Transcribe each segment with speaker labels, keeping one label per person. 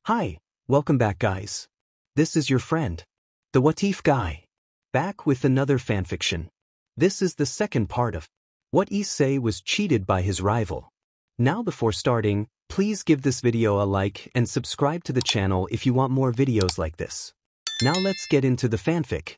Speaker 1: Hi, welcome back guys. This is your friend, the What If guy, back with another fanfiction. This is the second part of What Issei was cheated by his rival. Now before starting, please give this video a like and subscribe to the channel if you want more videos like this. Now let's get into the fanfic.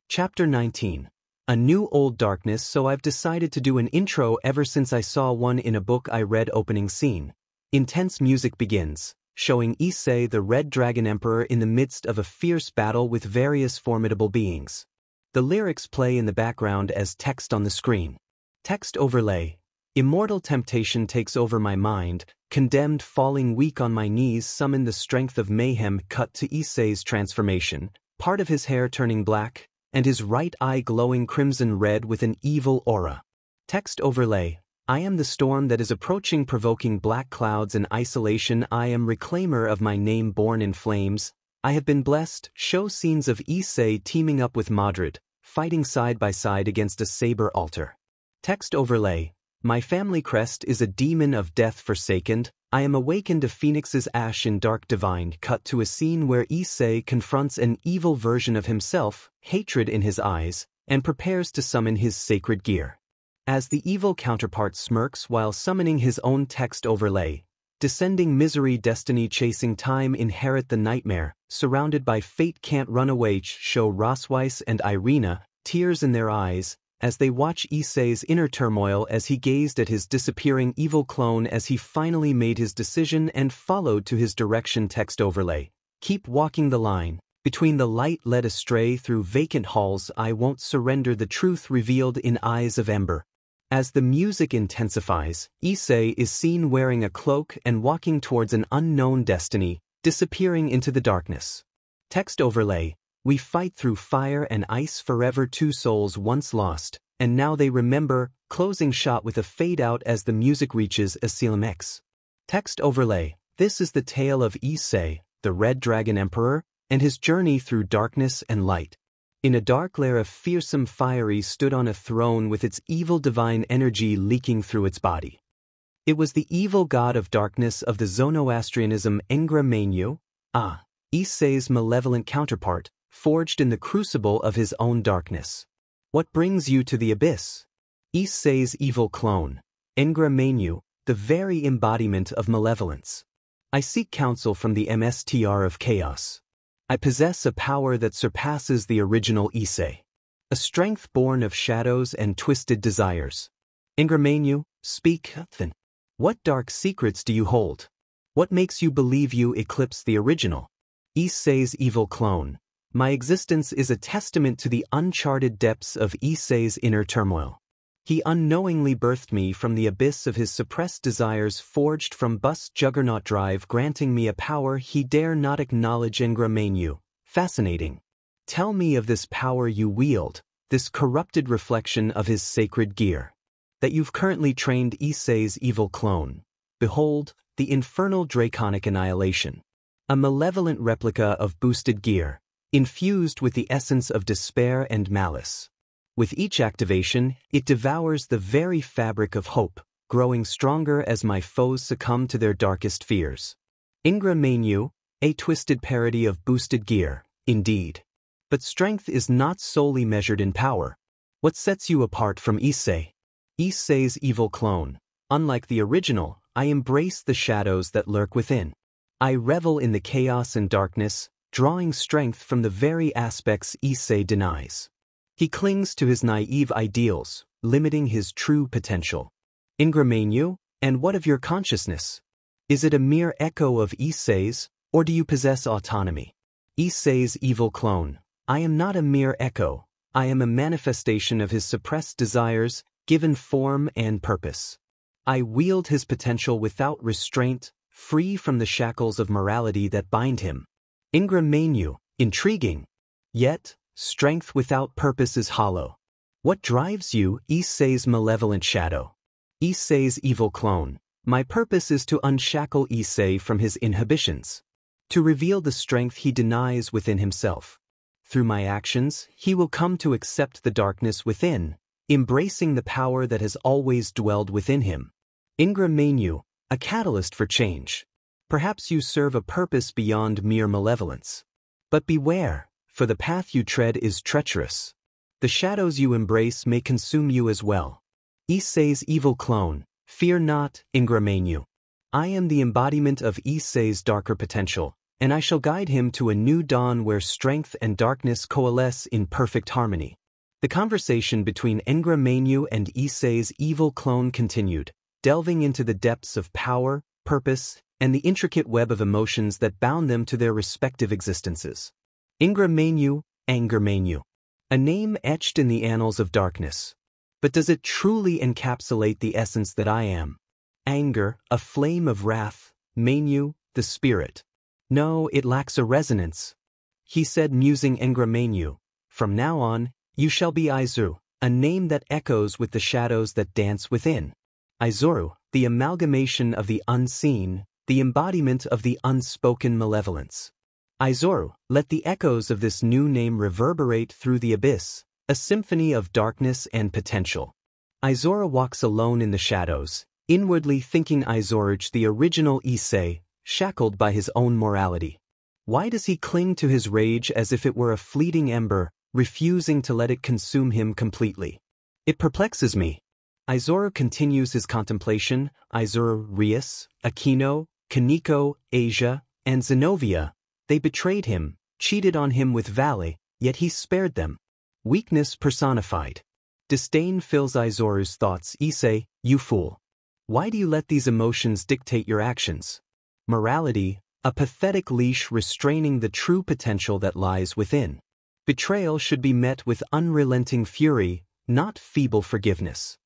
Speaker 1: Chapter 19. A new old darkness. So I've decided to do an intro ever since I saw one in a book I read. Opening scene. Intense music begins, showing Issei the Red Dragon Emperor in the midst of a fierce battle with various formidable beings. The lyrics play in the background as text on the screen. Text overlay. Immortal temptation takes over my mind, condemned falling weak on my knees summon the strength of mayhem. Cut to Issei's transformation, part of his hair turning black, and his right eye glowing crimson red with an evil aura. Text overlay. I am the storm that is approaching, provoking black clouds and isolation. I am reclaimer of my name, born in flames. I have been blessed. Show scenes of Issei teaming up with Madrid, fighting side by side against a saber altar. Text overlay. My family crest is a demon of death forsaken. I am awakened, a phoenix's ash in dark divine. Cut to a scene where Issei confronts an evil version of himself, hatred in his eyes, and prepares to summon his sacred gear. As the evil counterpart smirks while summoning his own. Text overlay. Descending misery, destiny chasing time, inherit the nightmare, surrounded by fate, can't run away. Show Rosweiss and Irina, tears in their eyes, as they watch Issei's inner turmoil as he gazed at his disappearing evil clone as he finally made his decision and followed to his direction. Text overlay. Keep walking the line, between the light led astray through vacant halls. I won't surrender, the truth revealed in eyes of ember. As the music intensifies, Issei is seen wearing a cloak and walking towards an unknown destiny, disappearing into the darkness. Text overlay. We fight through fire and ice forever, two souls once lost, and now they remember. Closing shot with a fade out as the music reaches a climax. Text overlay. This is the tale of Issei, the Red Dragon Emperor, and his journey through darkness and light. In a dark lair, a fearsome fiery stood on a throne with its evil divine energy leaking through its body. It was the evil god of darkness of the Zoroastrianism, Engra Mainyu, Issei's malevolent counterpart, forged in the crucible of his own darkness. What brings you to the abyss? Issei's evil clone, Engra Mainyu, the very embodiment of malevolence. I seek counsel from the MSTR of chaos. I possess a power that surpasses the original Issei. A strength born of shadows and twisted desires. Engra Mainyu, speak then. What dark secrets do you hold? What makes you believe you eclipse the original? Issei's evil clone. My existence is a testament to the uncharted depths of Issei's inner turmoil. He unknowingly birthed me from the abyss of his suppressed desires, forged from Bus Juggernaut Drive, granting me a power he dare not acknowledge. Engra Mainyu. Fascinating. Tell me of this power you wield, this corrupted reflection of his sacred gear. That you've currently trained Issei's evil clone. Behold, the infernal draconic annihilation. A malevolent replica of boosted gear, infused with the essence of despair and malice. With each activation, it devours the very fabric of hope, growing stronger as my foes succumb to their darkest fears. Engra Mainyu, a twisted parody of boosted gear, indeed. But strength is not solely measured in power. What sets you apart from Issei? Issei's evil clone. Unlike the original, I embrace the shadows that lurk within. I revel in the chaos and darkness, drawing strength from the very aspects Issei denies. He clings to his naive ideals, limiting his true potential. Engra Mainyu, and what of your consciousness? Is it a mere echo of Issei's, or do you possess autonomy? Issei's evil clone. I am not a mere echo, I am a manifestation of his suppressed desires, given form and purpose. I wield his potential without restraint, free from the shackles of morality that bind him. Engra Mainyu. Intriguing. Yet, strength without purpose is hollow. What drives you? Issei's malevolent shadow. Issei's evil clone. My purpose is to unshackle Issei from his inhibitions. To reveal the strength he denies within himself. Through my actions, he will come to accept the darkness within, embracing the power that has always dwelled within him. Engra Mainyu, a catalyst for change. Perhaps you serve a purpose beyond mere malevolence. But beware, for the path you tread is treacherous. The shadows you embrace may consume you as well. Issei's evil clone, fear not, Ingramenu. I am the embodiment of Issei's darker potential, and I shall guide him to a new dawn where strength and darkness coalesce in perfect harmony. The conversation between Ingramenu and Issei's evil clone continued, delving into the depths of power, purpose, and the intricate web of emotions that bound them to their respective existences. Ingramenu, Angermenu. A name etched in the annals of darkness. But does it truly encapsulate the essence that I am? Anger, a flame of wrath, Menu, the spirit. No, it lacks a resonance. He said, musing Ingramenu, from now on, you shall be Aizoru, a name that echoes with the shadows that dance within. Aizoru, the amalgamation of the unseen, the embodiment of the unspoken malevolence. Aizoru, let the echoes of this new name reverberate through the abyss, a symphony of darkness and potential. Aizoru walks alone in the shadows, inwardly thinking Aizoru the original Issei, shackled by his own morality. Why does he cling to his rage as if it were a fleeting ember, refusing to let it consume him completely? It perplexes me. Aizoru continues his contemplation. Aizoru, Rias, Aquino, Kaneko, Asia, and Zenobia. They betrayed him, cheated on him with vali, yet he spared them. Weakness personified. Disdain fills Aizoru's thoughts. Issei, you fool. Why do you let these emotions dictate your actions? Morality, a pathetic leash restraining the true potential that lies within. Betrayal should be met with unrelenting fury, not feeble forgiveness.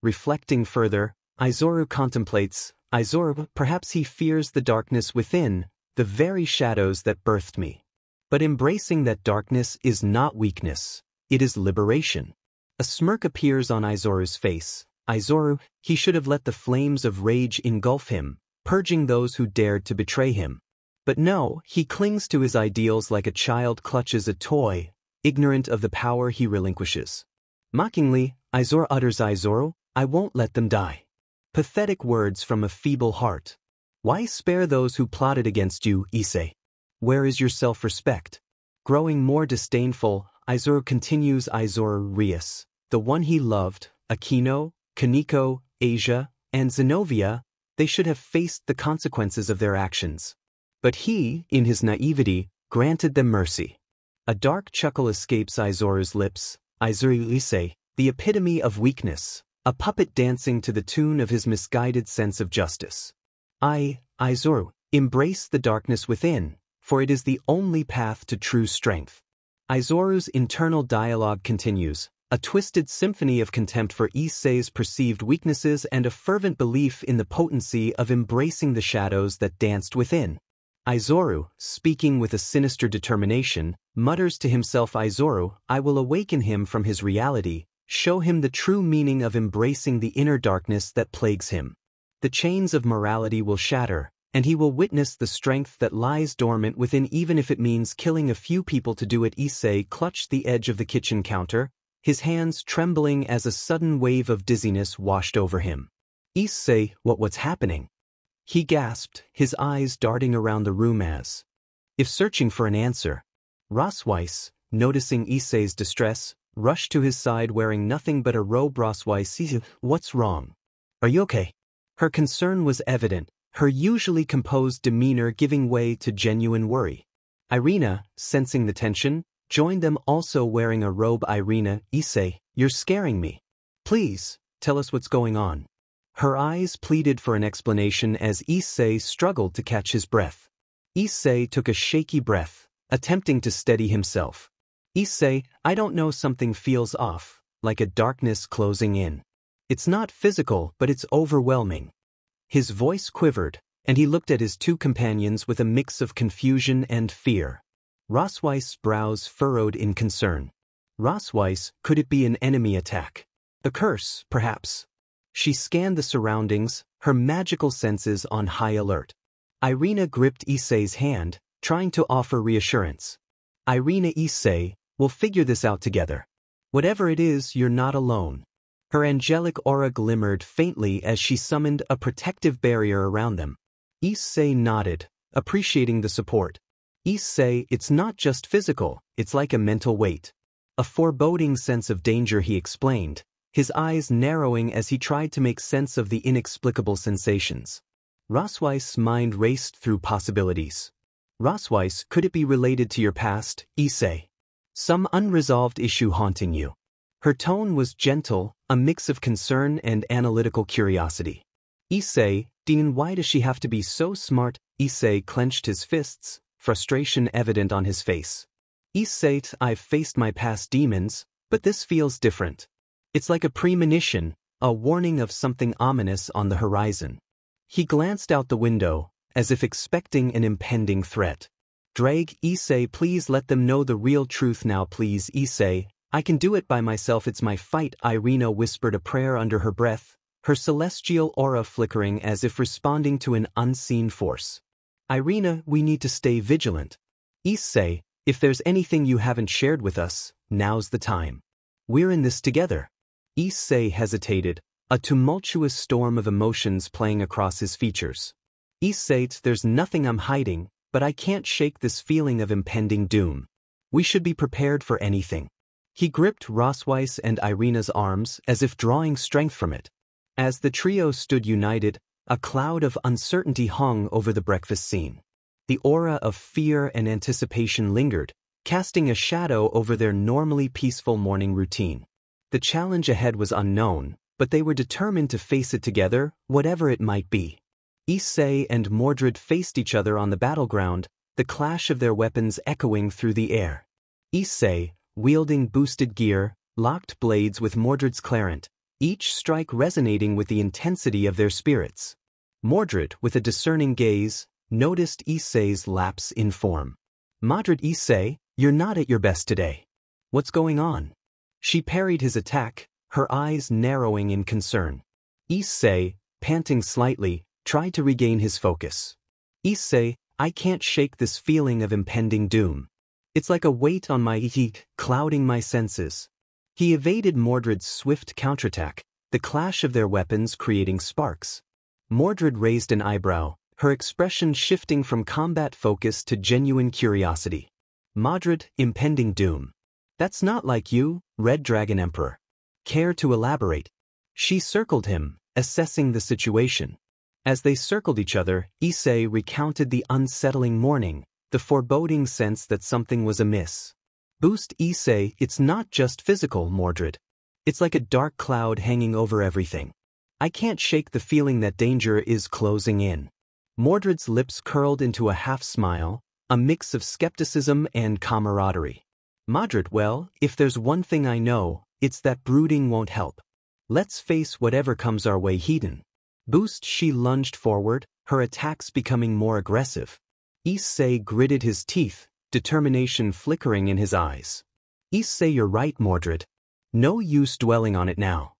Speaker 1: Reflecting further, Aizoru contemplates, Aizoru, perhaps he fears the darkness within, the very shadows that birthed me. But embracing that darkness is not weakness, it is liberation. A smirk appears on Aizoru's face. Aizoru, he should have let the flames of rage engulf him, purging those who dared to betray him. But no, he clings to his ideals like a child clutches a toy, ignorant of the power he relinquishes. Mockingly, Aizoru utters, Aizoru, I won't let them die. Pathetic words from a feeble heart. Why spare those who plotted against you, Issei? Where is your self-respect? Growing more disdainful, Aizoru continues, Aizoru Rias, the one he loved, Aquino, Kaneko, Asia, and Zenobia, they should have faced the consequences of their actions. But he, in his naivety, granted them mercy. A dark chuckle escapes Aizoru's lips. Aizoru Issei, the epitome of weakness, a puppet dancing to the tune of his misguided sense of justice. Aizoru, embrace the darkness within, for it is the only path to true strength. Aizoru's internal dialogue continues, a twisted symphony of contempt for Issei's perceived weaknesses and a fervent belief in the potency of embracing the shadows that danced within. Aizoru, speaking with a sinister determination, mutters to himself, Aizoru, I will awaken him from his reality, show him the true meaning of embracing the inner darkness that plagues him. The chains of morality will shatter, and he will witness the strength that lies dormant within, even if it means killing a few people to do it. Issei clutched the edge of the kitchen counter, his hands trembling as a sudden wave of dizziness washed over him. Issei, what's happening? He gasped, his eyes darting around the room as if searching for an answer. Rosweiss, noticing Issei's distress, rushed to his side wearing nothing but a robe. Rosweiss, what's wrong? Are you okay? Her concern was evident, her usually composed demeanor giving way to genuine worry. Irina, sensing the tension, joined them, also wearing a robe. Irina, Issei, you're scaring me. Please, tell us what's going on. Her eyes pleaded for an explanation as Issei struggled to catch his breath. Issei took a shaky breath, attempting to steady himself. Issei, I don't know, something feels off, like a darkness closing in. It's not physical, but it's overwhelming. His voice quivered, and he looked at his two companions with a mix of confusion and fear. Rosweiss's brows furrowed in concern. Rosweiss, could it be an enemy attack? A curse, perhaps? She scanned the surroundings, her magical senses on high alert. Irina gripped Issei's hand, trying to offer reassurance. Irina, Issei, we'll figure this out together. Whatever it is, you're not alone. Her angelic aura glimmered faintly as she summoned a protective barrier around them. Issei nodded, appreciating the support. Issei, it's not just physical, it's like a mental weight. A foreboding sense of danger, he explained, his eyes narrowing as he tried to make sense of the inexplicable sensations. Rosweiss's mind raced through possibilities. Rosweiss, could it be related to your past, Issei? Some unresolved issue haunting you? Her tone was gentle, a mix of concern and analytical curiosity. Issei, Dean, why does she have to be so smart? Issei clenched his fists, frustration evident on his face. Issei, I've faced my past demons, but this feels different. It's like a premonition, a warning of something ominous on the horizon. He glanced out the window, as if expecting an impending threat. Drag, Issei, please let them know the real truth now, please, Issei. I can do it by myself, it's my fight. Irina whispered a prayer under her breath, her celestial aura flickering as if responding to an unseen force. Irina, we need to stay vigilant. Issei, if there's anything you haven't shared with us, now's the time. We're in this together. Issei hesitated, a tumultuous storm of emotions playing across his features. Issei, there's nothing I'm hiding, but I can't shake this feeling of impending doom. We should be prepared for anything. He gripped Rosweiss and Irina's arms as if drawing strength from it. As the trio stood united, a cloud of uncertainty hung over the breakfast scene. The aura of fear and anticipation lingered, casting a shadow over their normally peaceful morning routine. The challenge ahead was unknown, but they were determined to face it together, whatever it might be. Issei and Mordred faced each other on the battleground, the clash of their weapons echoing through the air. Issei, wielding boosted gear, locked blades with Mordred's clarent, each strike resonating with the intensity of their spirits. Mordred, with a discerning gaze, noticed Issei's lapse in form. Mordred, Issei, you're not at your best today. What's going on? She parried his attack, her eyes narrowing in concern. Issei, panting slightly, tried to regain his focus. Issei, I can't shake this feeling of impending doom. It's like a weight on my heat, clouding my senses. He evaded Mordred's swift counterattack, the clash of their weapons creating sparks. Mordred raised an eyebrow, her expression shifting from combat focus to genuine curiosity. Mordred, impending doom. That's not like you, Red Dragon Emperor. Care to elaborate? She circled him, assessing the situation. As they circled each other, Issei recounted the unsettling morning, the foreboding sense that something was amiss. Boost, Issei, it's not just physical, Mordred. It's like a dark cloud hanging over everything. I can't shake the feeling that danger is closing in. Mordred's lips curled into a half-smile, a mix of skepticism and camaraderie. Mordred, well, if there's one thing I know, it's that brooding won't help. Let's face whatever comes our way head-on. Boost, she lunged forward, her attacks becoming more aggressive. Issei gritted his teeth, determination flickering in his eyes. Issei, you're right, Mordred. No use dwelling on it now.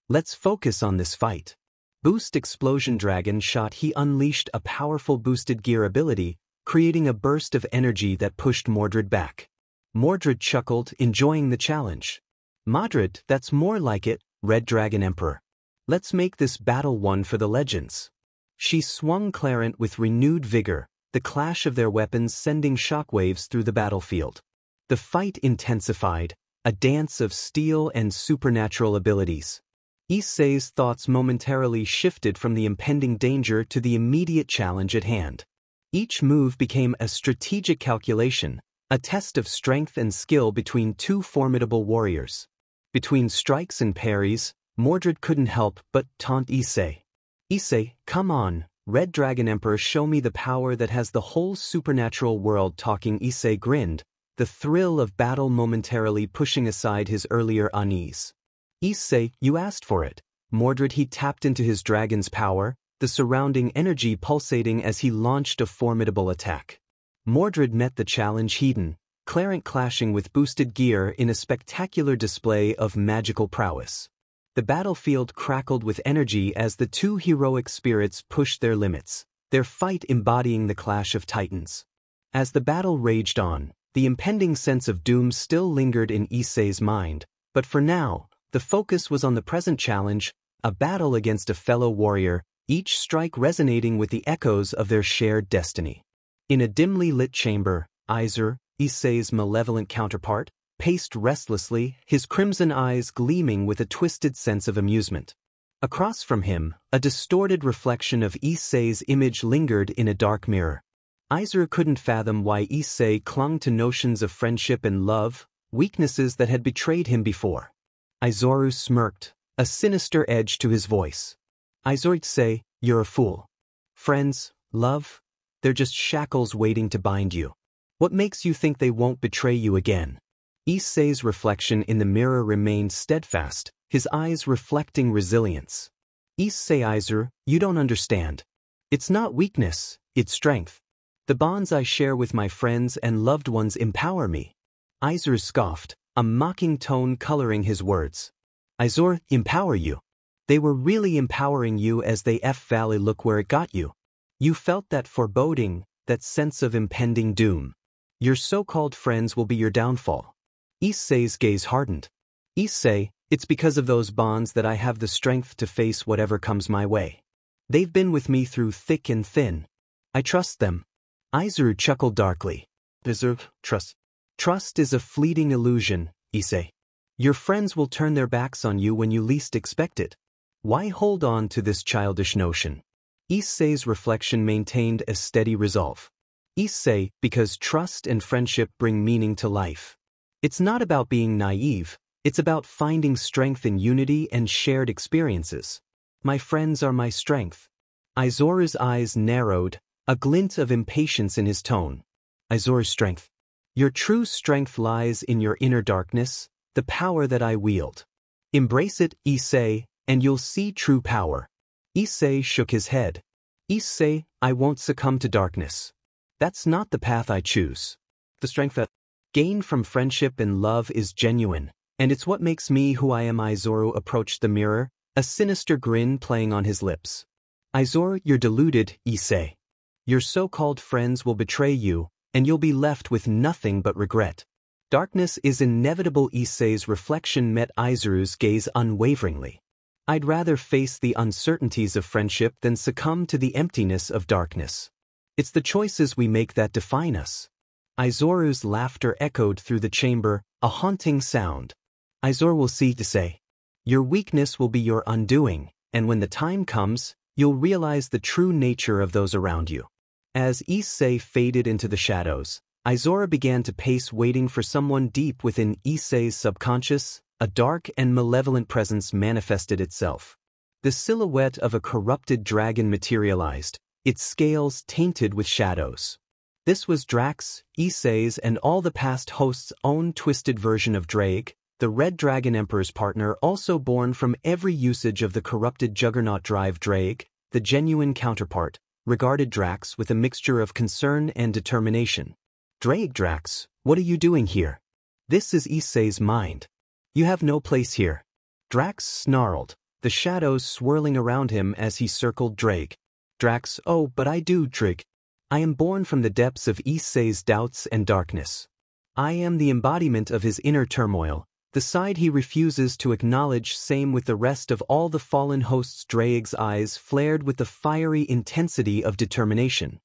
Speaker 1: Let's focus on this fight. Boost Explosion Dragon shot. He unleashed a powerful boosted gear ability, creating a burst of energy that pushed Mordred back. Mordred chuckled, enjoying the challenge. Mordred, that's more like it, Red Dragon Emperor. Let's make this battle one for the legends. She swung Clarent with renewed vigor, the clash of their weapons sending shockwaves through the battlefield. The fight intensified, a dance of steel and supernatural abilities. Issei's thoughts momentarily shifted from the impending danger to the immediate challenge at hand. Each move became a strategic calculation, a test of strength and skill between two formidable warriors. Between strikes and parries, Mordred couldn't help but taunt Issei. Issei, come on, Red Dragon Emperor, show me the power that has the whole supernatural world talking. Issei grinned, the thrill of battle momentarily pushing aside his earlier unease. Issei, you asked for it. Mordred, he tapped into his dragon's power, the surrounding energy pulsating as he launched a formidable attack. Mordred met the challenge head-on, Clarent clashing with boosted gear in a spectacular display of magical prowess. The battlefield crackled with energy as the two heroic spirits pushed their limits, their fight embodying the clash of titans. As the battle raged on, the impending sense of doom still lingered in Issei's mind, but for now, the focus was on the present challenge, a battle against a fellow warrior, each strike resonating with the echoes of their shared destiny. In a dimly lit chamber, Issei's malevolent counterpart, paced restlessly, his crimson eyes gleaming with a twisted sense of amusement. Across from him, a distorted reflection of Issei's image lingered in a dark mirror. Issei couldn't fathom why Issei clung to notions of friendship and love, weaknesses that had betrayed him before. Issei smirked, a sinister edge to his voice. Issei, you're a fool. Friends, love, they're just shackles waiting to bind you. What makes you think they won't betray you again? Issei's reflection in the mirror remained steadfast, his eyes reflecting resilience. Issei, you don't understand. It's not weakness, it's strength. The bonds I share with my friends and loved ones empower me. Issei scoffed, a mocking tone coloring his words. Issei, empower you. They were really empowering you as they valley look where it got you. You felt that foreboding, that sense of impending doom. Your so-called friends will be your downfall. Issei's gaze hardened. Issei, it's because of those bonds that I have the strength to face whatever comes my way. They've been with me through thick and thin. I trust them. Issei chuckled darkly. Trust. Trust is a fleeting illusion, Issei. Your friends will turn their backs on you when you least expect it. Why hold on to this childish notion? Issei's reflection maintained a steady resolve. Issei, because trust and friendship bring meaning to life. It's not about being naive, it's about finding strength in unity and shared experiences. My friends are my strength. Issei's eyes narrowed, a glint of impatience in his tone. Issei's strength. Your true strength lies in your inner darkness, the power that I wield. Embrace it, Issei, and you'll see true power. Issei shook his head. Issei, I won't succumb to darkness. That's not the path I choose. The strength that gained from friendship and love is genuine, and it's what makes me who I am. Issei approached the mirror, a sinister grin playing on his lips. Issei, you're deluded, Issei. Your so-called friends will betray you, and you'll be left with nothing but regret. Darkness is inevitable. Issei's reflection met Issei's gaze unwaveringly. I'd rather face the uncertainties of friendship than succumb to the emptiness of darkness. It's the choices we make that define us. Issei's laughter echoed through the chamber, a haunting sound. Issei will see Issei. Your weakness will be your undoing, and when the time comes, you'll realize the true nature of those around you. As Issei faded into the shadows, Issei began to pace, waiting for someone deep within Issei's subconscious. A dark and malevolent presence manifested itself. The silhouette of a corrupted dragon materialized, its scales tainted with shadows. This was Drax, Issei's and all the past hosts' own twisted version of Drake, the Red Dragon Emperor's partner, also born from every usage of the corrupted juggernaut drive. Drake, the genuine counterpart, regarded Drax with a mixture of concern and determination. Drax, what are you doing here? This is Issei's mind. You have no place here. Drax snarled, the shadows swirling around him as he circled Drake. Drax, oh, but I do, Drake. I am born from the depths of Issei's doubts and darkness. I am the embodiment of his inner turmoil, the side he refuses to acknowledge. Same with the rest of all the fallen hosts. Drake's eyes flared with the fiery intensity of determination.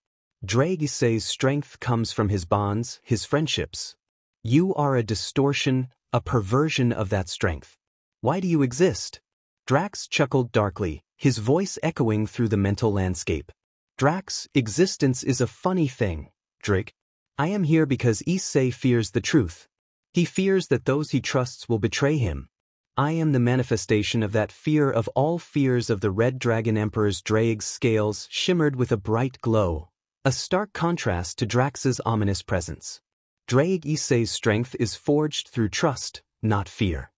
Speaker 1: Issei's strength comes from his bonds, his friendships. You are a distortion, a perversion of that strength. Why do you exist? Drax chuckled darkly, his voice echoing through the mental landscape. Drax, existence is a funny thing, Drake. I am here because Issei fears the truth. He fears that those he trusts will betray him. I am the manifestation of that fear of all fears of the Red Dragon Emperor's. Drake's scales shimmered with a bright glow, a stark contrast to Drax's ominous presence. Issei's strength is forged through trust, not fear.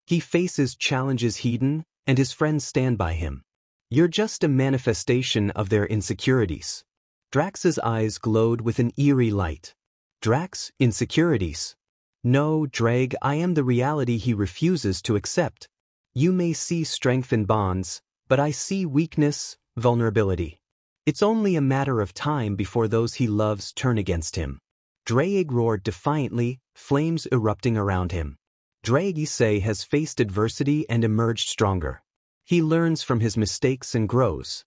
Speaker 1: He faces challenges hidden, and his friends stand by him. You're just a manifestation of their insecurities. Drax's eyes glowed with an eerie light. Drax, insecurities? No, Drake, I am the reality he refuses to accept. You may see strength in bonds, but I see weakness, vulnerability. It's only a matter of time before those he loves turn against him. Drake roared defiantly, flames erupting around him. Issei has faced adversity and emerged stronger. He learns from his mistakes and grows.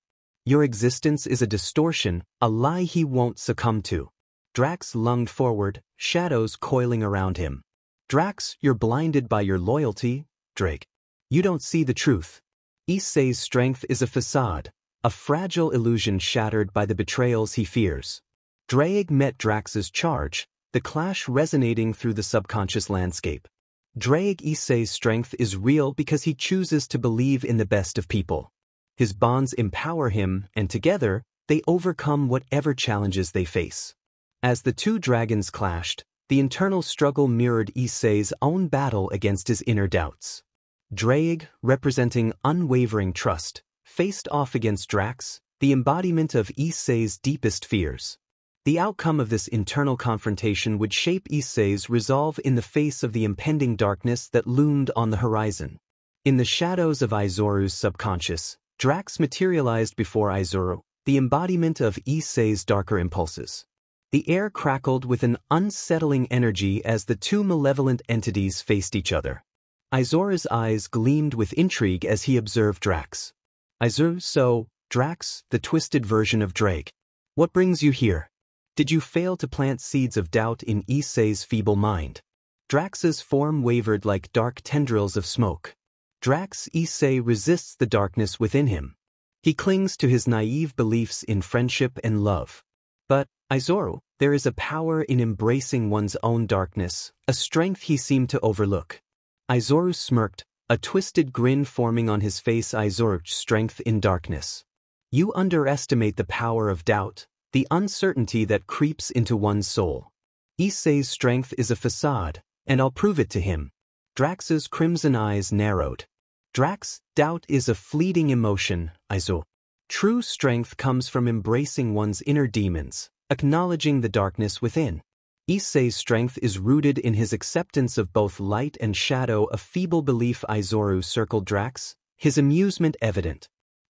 Speaker 1: Your existence is a distortion, a lie he won't succumb to. Drax lunged forward, shadows coiling around him. Drax, you're blinded by your loyalty, Drake. You don't see the truth. Issei's strength is a facade, a fragile illusion shattered by the betrayals he fears. Drake met Drax's charge, the clash resonating through the subconscious landscape. Issei's strength is real because he chooses to believe in the best of people. His bonds empower him, and together, they overcome whatever challenges they face. As the two dragons clashed, the internal struggle mirrored Issei's own battle against his inner doubts. Drake, representing unwavering trust, faced off against Drax, the embodiment of Issei's deepest fears. The outcome of this internal confrontation would shape Issei's resolve in the face of the impending darkness that loomed on the horizon. In the shadows of Aizoru's subconscious, Drax materialized before Aizoru, the embodiment of Issei's darker impulses. The air crackled with an unsettling energy as the two malevolent entities faced each other. Aizoru's eyes gleamed with intrigue as he observed Drax. Aizoru, so, Drax, the twisted version of Drake. What brings you here? Did you fail to plant seeds of doubt in Issei's feeble mind? Drax's form wavered like dark tendrils of smoke. Issei resists the darkness within him. He clings to his naive beliefs in friendship and love. But, Aizoru, there is a power in embracing one's own darkness, a strength he seemed to overlook. Aizoru smirked, a twisted grin forming on his face. Aizoru's strength in darkness. You underestimate the power of doubt, the uncertainty that creeps into one's soul. Issei's strength is a facade, and I'll prove it to him. Drax's crimson eyes narrowed. Drax, doubt is a fleeting emotion, Aizoru. True strength comes from embracing one's inner demons, acknowledging the darkness within. Issei's strength is rooted in his acceptance of both light and shadow, a feeble belief. Aizoru circled Drax, his amusement evident.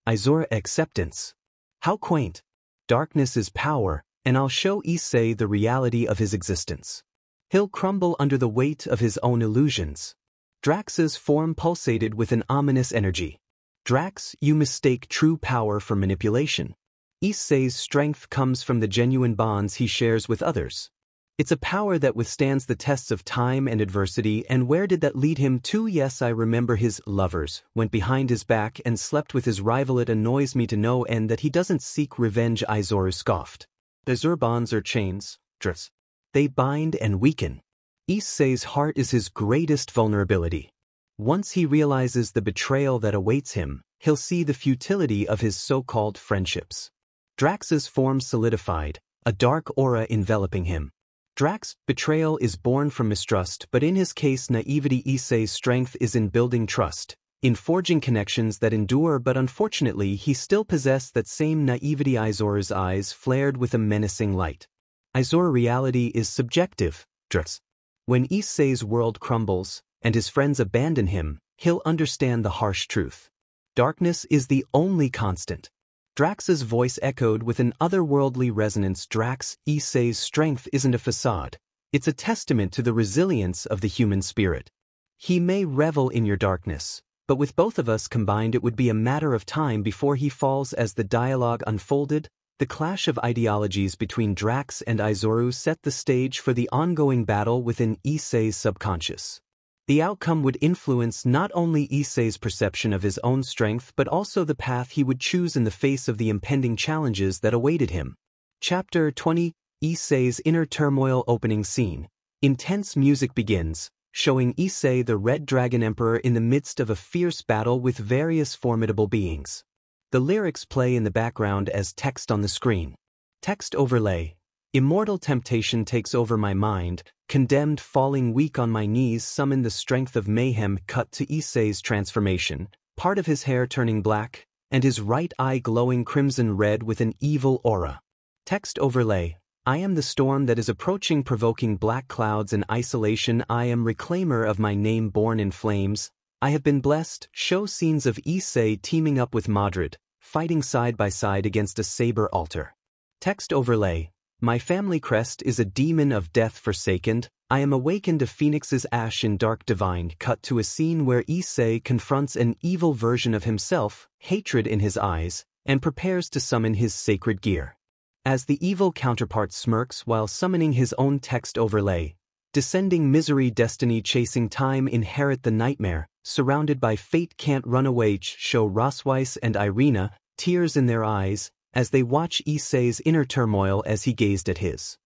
Speaker 1: Aizoru, acceptance. How quaint. Darkness is power, and I'll show Issei the reality of his existence. He'll crumble under the weight of his own illusions. Drax's form pulsated with an ominous energy. Drax, you mistake true power for manipulation. Issei's strength comes from the genuine bonds he shares with others. It's a power that withstands the tests of time and adversity. And where did that lead him to? Yes, I remember his lovers went behind his back and slept with his rival. It annoys me to no end that he doesn't seek revenge. Aizoru scoffed. Aizoru, bonds are chains, Drax. They bind and weaken. Issei's heart is his greatest vulnerability. Once he realizes the betrayal that awaits him, he'll see the futility of his so-called friendships. Drax's form solidified, a dark aura enveloping him. Drax's betrayal is born from mistrust, but in his case naivety. Issei's strength is in building trust, in forging connections that endure. But unfortunately he still possessed that same naivety. Aizoru's eyes flared with a menacing light. Aizoru, reality is subjective, Drax. When Issei's world crumbles, and his friends abandon him, he'll understand the harsh truth. Darkness is the only constant. Drax's voice echoed with an otherworldly resonance. Drax, Issei's strength isn't a facade. It's a testament to the resilience of the human spirit. He may revel in your darkness, but with both of us combined it would be a matter of time before he falls. As the dialogue unfolded, the clash of ideologies between Drax and Aizoru set the stage for the ongoing battle within Issei's subconscious. The outcome would influence not only Issei's perception of his own strength but also the path he would choose in the face of the impending challenges that awaited him. Chapter 20, Issei's Inner Turmoil. Opening scene. Intense music begins, showing Issei the Red Dragon Emperor in the midst of a fierce battle with various formidable beings. The lyrics play in the background as text on the screen. Text overlay. Immortal temptation takes over my mind, condemned falling weak on my knees summon the strength of mayhem. Cut to Issei's transformation, part of his hair turning black, and his right eye glowing crimson red with an evil aura. Text overlay. I am the storm that is approaching, provoking black clouds and isolation. I am reclaimer of my name, born in flames. I have been blessed. Show scenes of Issei teaming up with Madrid, fighting side by side against a saber altar. Text overlay. My family crest is a demon of death forsaken. I am awakened a phoenix's ash in dark divine. Cut to a scene where Issei confronts an evil version of himself, hatred in his eyes, and prepares to summon his sacred gear. As the evil counterpart smirks while summoning his own text overlay, descending misery destiny chasing time inherit the nightmare, surrounded by fate can't run away show Rosweiss and Irina, tears in their eyes, as they watch Issei's inner turmoil as he gazed at his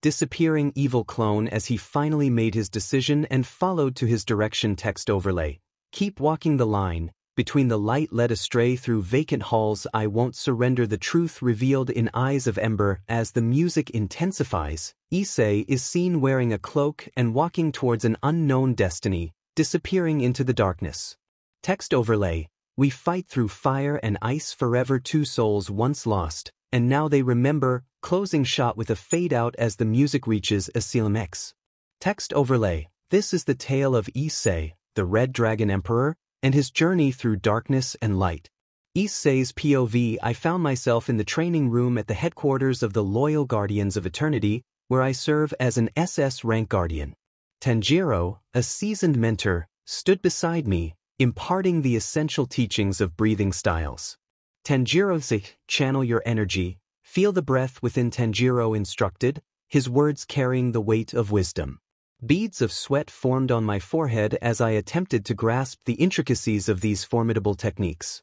Speaker 1: disappearing evil clone as he finally made his decision and followed to his direction text overlay. Keep walking the line, between the light led astray through vacant halls I won't surrender the truth revealed in eyes of ember as the music intensifies. Issei is seen wearing a cloak and walking towards an unknown destiny, disappearing into the darkness. Text overlay, we fight through fire and ice forever, two souls once lost, and now they remember, closing shot with a fade out as the music reaches Asylum X. Text overlay, this is the tale of Issei, the Red Dragon Emperor, and his journey through darkness and light. Issei's POV. I found myself in the training room at the headquarters of the Loyal Guardians of Eternity, where I serve as an SS rank guardian. Tanjiro, a seasoned mentor, stood beside me, imparting the essential teachings of breathing styles. Tanjiro said, channel your energy, feel the breath within. Tanjiro instructed, his words carrying the weight of wisdom. Beads of sweat formed on my forehead as I attempted to grasp the intricacies of these formidable techniques.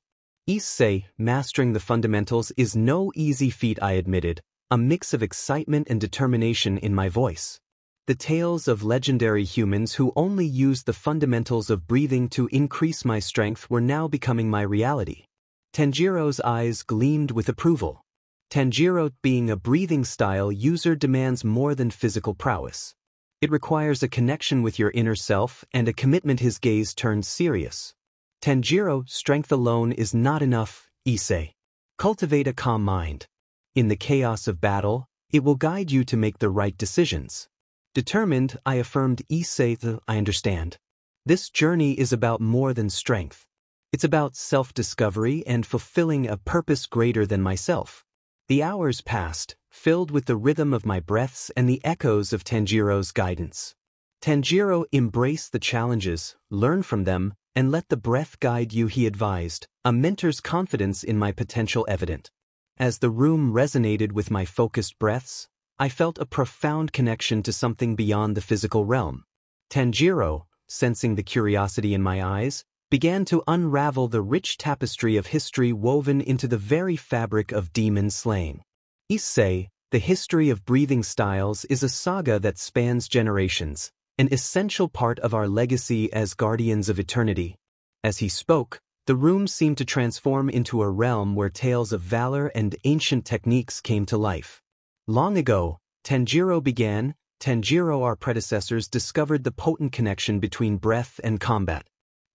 Speaker 1: Issei, mastering the fundamentals is no easy feat, I admitted, a mix of excitement and determination in my voice. The tales of legendary humans who only used the fundamentals of breathing to increase my strength were now becoming my reality. Tanjiro's eyes gleamed with approval. Tanjiro, being a breathing style user, demands more than physical prowess. It requires a connection with your inner self and a commitment. His gaze turned serious. Tanjiro, strength alone is not enough, Issei. Cultivate a calm mind. In the chaos of battle, it will guide you to make the right decisions. Determined, I affirmed. Issei, I understand. This journey is about more than strength. It's about self-discovery and fulfilling a purpose greater than myself. The hours passed, filled with the rhythm of my breaths and the echoes of Tanjiro's guidance. Tanjiro, embrace the challenges, learn from them, and let the breath guide you, he advised, a mentor's confidence in my potential evident. As the room resonated with my focused breaths, I felt a profound connection to something beyond the physical realm. Tanjiro, sensing the curiosity in my eyes, began to unravel the rich tapestry of history woven into the very fabric of demon slaying. Issei, the history of breathing styles is a saga that spans generations, an essential part of our legacy as guardians of eternity. As he spoke, the room seemed to transform into a realm where tales of valor and ancient techniques came to life. Long ago, Tanjiro began. Tanjiro, our predecessors discovered the potent connection between breath and combat.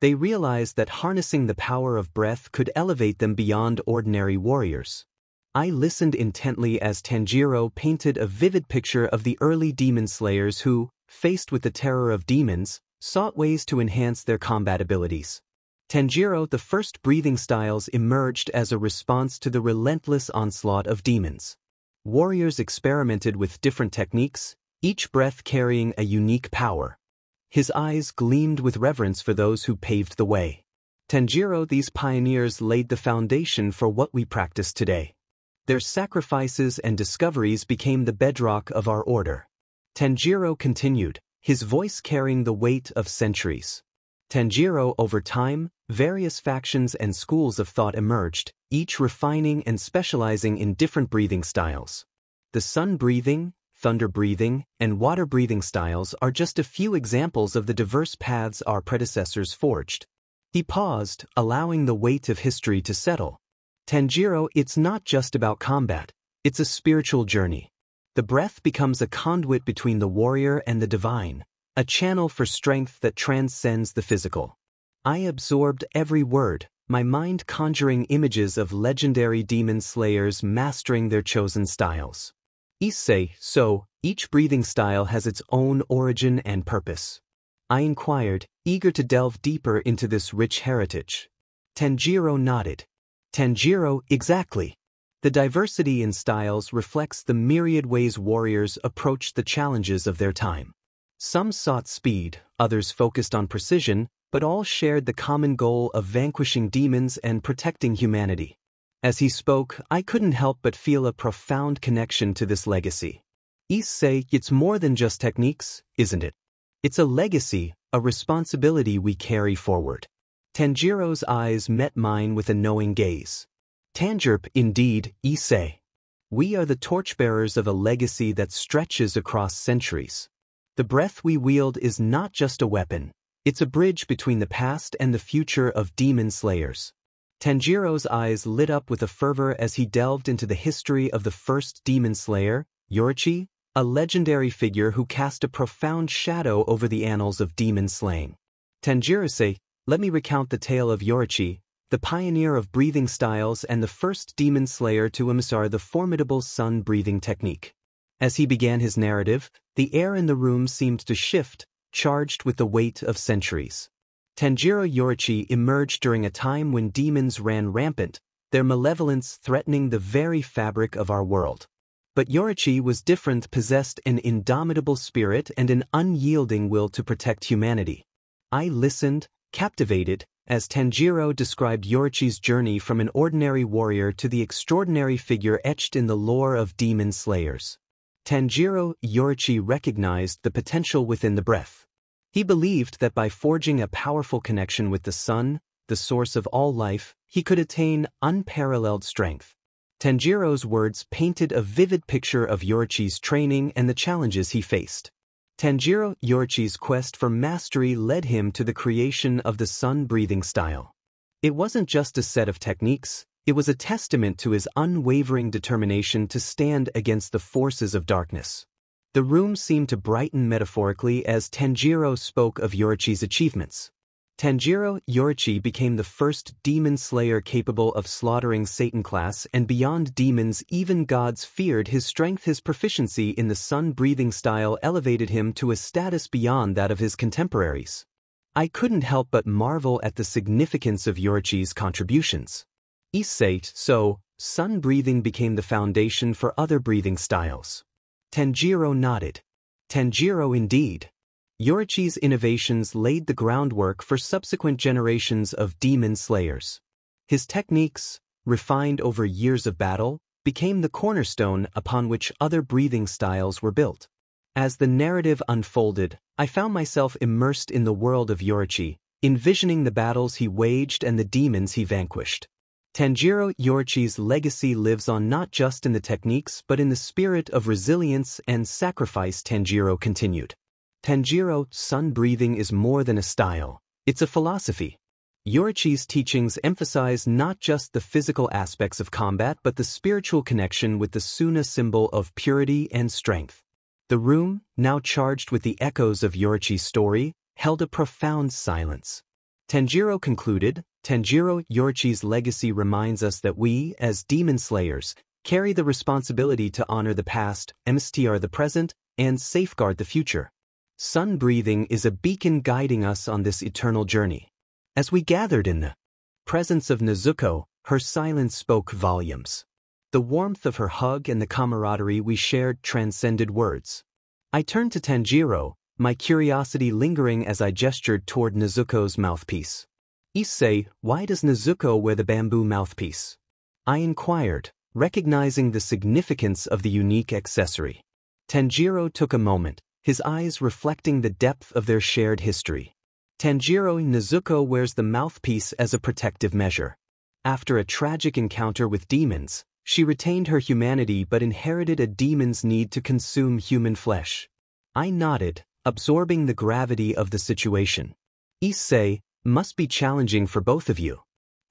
Speaker 1: They realized that harnessing the power of breath could elevate them beyond ordinary warriors. I listened intently as Tanjiro painted a vivid picture of the early demon slayers who, faced with the terror of demons, sought ways to enhance their combat abilities. Tanjiro, the first breathing styles emerged as a response to the relentless onslaught of demons. Warriors experimented with different techniques, each breath carrying a unique power. His eyes gleamed with reverence for those who paved the way. Tanjiro, these pioneers laid the foundation for what we practice today. Their sacrifices and discoveries became the bedrock of our order. Tanjiro continued, his voice carrying the weight of centuries. Tanjiro, over time, various factions and schools of thought emerged, each refining and specializing in different breathing styles. The sun breathing, thunder breathing, and water breathing styles are just a few examples of the diverse paths our predecessors forged. He paused, allowing the weight of history to settle. Tanjiro, it's not just about combat, it's a spiritual journey. The breath becomes a conduit between the warrior and the divine, a channel for strength that transcends the physical. I absorbed every word, my mind conjuring images of legendary demon slayers mastering their chosen styles. Issei, so, each breathing style has its own origin and purpose. I inquired, eager to delve deeper into this rich heritage. Tanjiro nodded. Tanjiro, exactly. The diversity in styles reflects the myriad ways warriors approached the challenges of their time. Some sought speed, others focused on precision, but all shared the common goal of vanquishing demons and protecting humanity. As he spoke, I couldn't help but feel a profound connection to this legacy. Issei, it's more than just techniques, isn't it? It's a legacy, a responsibility we carry forward. Tanjiro's eyes met mine with a knowing gaze. Tanjiro, indeed, Issei. We are the torchbearers of a legacy that stretches across centuries. The breath we wield is not just a weapon, it's a bridge between the past and the future of demon slayers. Tanjiro's eyes lit up with a fervor as he delved into the history of the first demon slayer, Yorichi, a legendary figure who cast a profound shadow over the annals of demon slaying. Tanjiro-say, let me recount the tale of Yorichi, the pioneer of breathing styles and the first demon slayer to emissar the formidable sun-breathing technique. As he began his narrative, the air in the room seemed to shift, charged with the weight of centuries. Tanjiro Yorichi emerged during a time when demons ran rampant, their malevolence threatening the very fabric of our world. But Yorichi was different, possessed an indomitable spirit and an unyielding will to protect humanity. I listened, captivated, as Tanjiro described Yorichi's journey from an ordinary warrior to the extraordinary figure etched in the lore of demon slayers. Tanjiro Yorichi recognized the potential within the breath. He believed that by forging a powerful connection with the sun, the source of all life, he could attain unparalleled strength. Tanjiro's words painted a vivid picture of Yorichi's training and the challenges he faced. Tanjiro Yorichi's quest for mastery led him to the creation of the sun-breathing style. It wasn't just a set of techniques, it was a testament to his unwavering determination to stand against the forces of darkness. The room seemed to brighten metaphorically as Tanjiro spoke of Yorichi's achievements. Tanjiro Yorichi became the first demon slayer capable of slaughtering Satan class and beyond demons even gods feared his strength. His proficiency in the sun-breathing style elevated him to a status beyond that of his contemporaries. I couldn't help but marvel at the significance of Yorichi's contributions. Issei, so, sun-breathing became the foundation for other breathing styles. Tanjiro nodded. Tanjiro indeed. Yorichi's innovations laid the groundwork for subsequent generations of demon slayers. His techniques, refined over years of battle, became the cornerstone upon which other breathing styles were built. As the narrative unfolded, I found myself immersed in the world of Yorichi, envisioning the battles he waged and the demons he vanquished. Tanjiro Yorichi's legacy lives on not just in the techniques but in the spirit of resilience and sacrifice. Tanjiro continued. Tanjiro, sun-breathing is more than a style, it's a philosophy. Yorichi's teachings emphasize not just the physical aspects of combat but the spiritual connection with the Suna symbol of purity and strength. The room, now charged with the echoes of Yorichi's story, held a profound silence. Tanjiro concluded, Tanjiro Yorichi's legacy reminds us that we, as demon slayers, carry the responsibility to honor the past, MSTR the present, and safeguard the future. Sun-breathing is a beacon guiding us on this eternal journey. As we gathered in the presence of Nezuko, her silence spoke volumes. The warmth of her hug and the camaraderie we shared transcended words. I turned to Tanjiro, my curiosity lingering as I gestured toward Nezuko's mouthpiece. Issei, why does Nezuko wear the bamboo mouthpiece? I inquired, recognizing the significance of the unique accessory. Tanjiro took a moment, his eyes reflecting the depth of their shared history. Tanjiro, Nezuko wears the mouthpiece as a protective measure. After a tragic encounter with demons, she retained her humanity but inherited a demon's need to consume human flesh. I nodded, absorbing the gravity of the situation. Issei, must be challenging for both of you.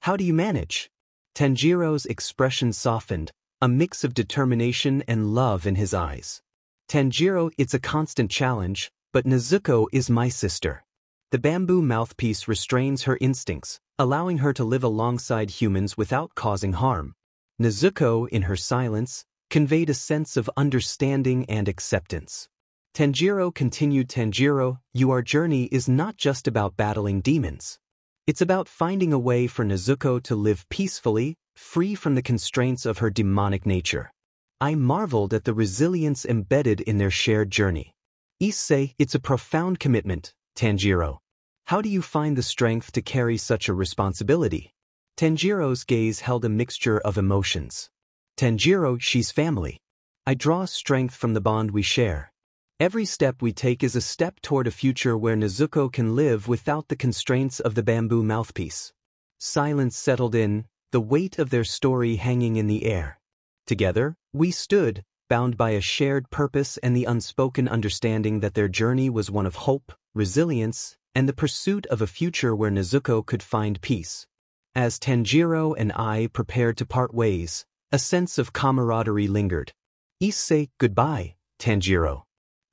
Speaker 1: How do you manage? Tanjiro's expression softened, a mix of determination and love in his eyes. Tanjiro, it's a constant challenge, but Nezuko is my sister. The bamboo mouthpiece restrains her instincts, allowing her to live alongside humans without causing harm. Nezuko, in her silence, conveyed a sense of understanding and acceptance. Tanjiro continued. Tanjiro, your journey is not just about battling demons. It's about finding a way for Nezuko to live peacefully, free from the constraints of her demonic nature. I marveled at the resilience embedded in their shared journey. Issei, it's a profound commitment, Tanjiro. How do you find the strength to carry such a responsibility? Tanjiro's gaze held a mixture of emotions. Tanjiro, she's family. I draw strength from the bond we share. Every step we take is a step toward a future where Nezuko can live without the constraints of the bamboo mouthpiece. Silence settled in, the weight of their story hanging in the air. Together, we stood, bound by a shared purpose and the unspoken understanding that their journey was one of hope, resilience, and the pursuit of a future where Nezuko could find peace. As Tanjiro and I prepared to part ways, a sense of camaraderie lingered. Issei, goodbye, Tanjiro.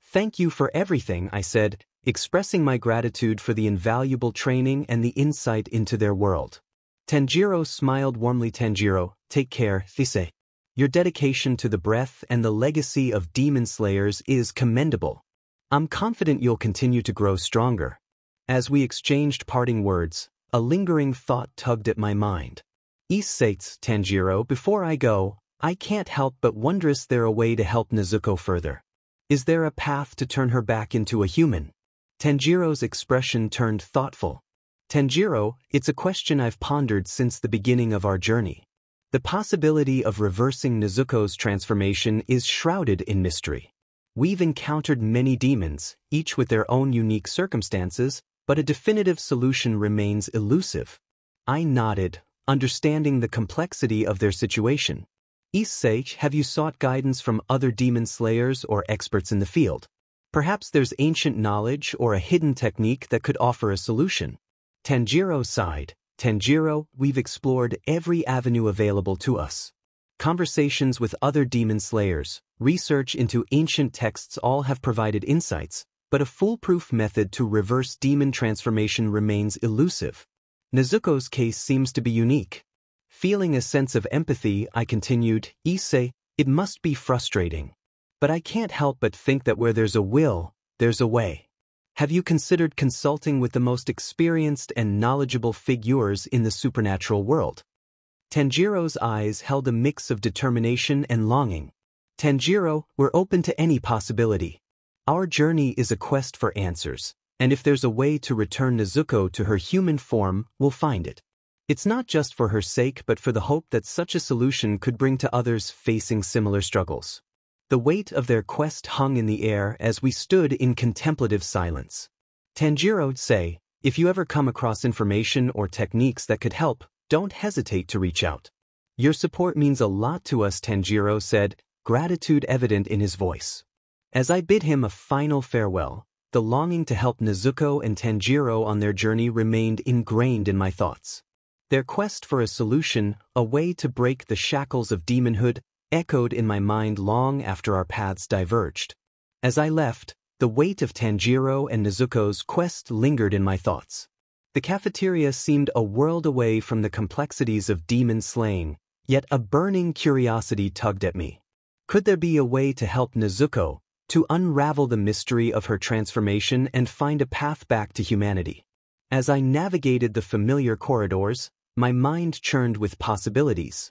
Speaker 1: Thank you for everything, I said, expressing my gratitude for the invaluable training and the insight into their world. Tanjiro smiled warmly. Tanjiro, take care, Issei. Your dedication to the breath and the legacy of demon slayers is commendable. I'm confident you'll continue to grow stronger. As we exchanged parting words, a lingering thought tugged at my mind. Issei, Tanjiro, before I go, I can't help but wonder, is there a way to help Nezuko further? Is there a path to turn her back into a human? Tanjiro's expression turned thoughtful. Tanjiro, it's a question I've pondered since the beginning of our journey. The possibility of reversing Nezuko's transformation is shrouded in mystery. We've encountered many demons, each with their own unique circumstances, but a definitive solution remains elusive. I nodded, understanding the complexity of their situation. Issei, have you sought guidance from other demon slayers or experts in the field? Perhaps there's ancient knowledge or a hidden technique that could offer a solution. Tanjiro sighed. Tanjiro, we've explored every avenue available to us. Conversations with other demon slayers, research into ancient texts all have provided insights, but a foolproof method to reverse demon transformation remains elusive. Nezuko's case seems to be unique. Feeling a sense of empathy, I continued, Issei, it must be frustrating. But I can't help but think that where there's a will, there's a way. Have you considered consulting with the most experienced and knowledgeable figures in the supernatural world? Tanjiro's eyes held a mix of determination and longing. Tanjiro, we're open to any possibility. Our journey is a quest for answers, and if there's a way to return Nezuko to her human form, we'll find it. It's not just for her sake but for the hope that such a solution could bring to others facing similar struggles. The weight of their quest hung in the air as we stood in contemplative silence. Tanjiro, say, if you ever come across information or techniques that could help, don't hesitate to reach out. Your support means a lot to us, Tanjiro said, gratitude evident in his voice. As I bid him a final farewell, the longing to help Nezuko and Tanjiro on their journey remained ingrained in my thoughts. Their quest for a solution, a way to break the shackles of demonhood, echoed in my mind long after our paths diverged. As I left, the weight of Tanjiro and Nezuko's quest lingered in my thoughts. The cafeteria seemed a world away from the complexities of demon slaying, yet a burning curiosity tugged at me. Could there be a way to help Nezuko, to unravel the mystery of her transformation and find a path back to humanity? As I navigated the familiar corridors, my mind churned with possibilities.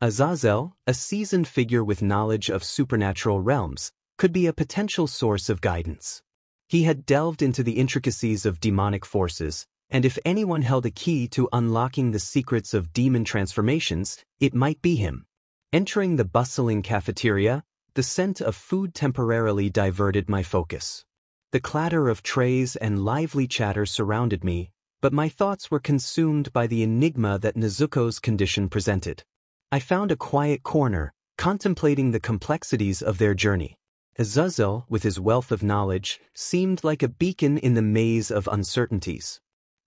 Speaker 1: Azazel, a seasoned figure with knowledge of supernatural realms, could be a potential source of guidance. He had delved into the intricacies of demonic forces, and if anyone held a key to unlocking the secrets of demon transformations, it might be him. Entering the bustling cafeteria, the scent of food temporarily diverted my focus. The clatter of trays and lively chatter surrounded me, but my thoughts were consumed by the enigma that Nezuko's condition presented. I found a quiet corner, contemplating the complexities of their journey. Azazel, with his wealth of knowledge, seemed like a beacon in the maze of uncertainties.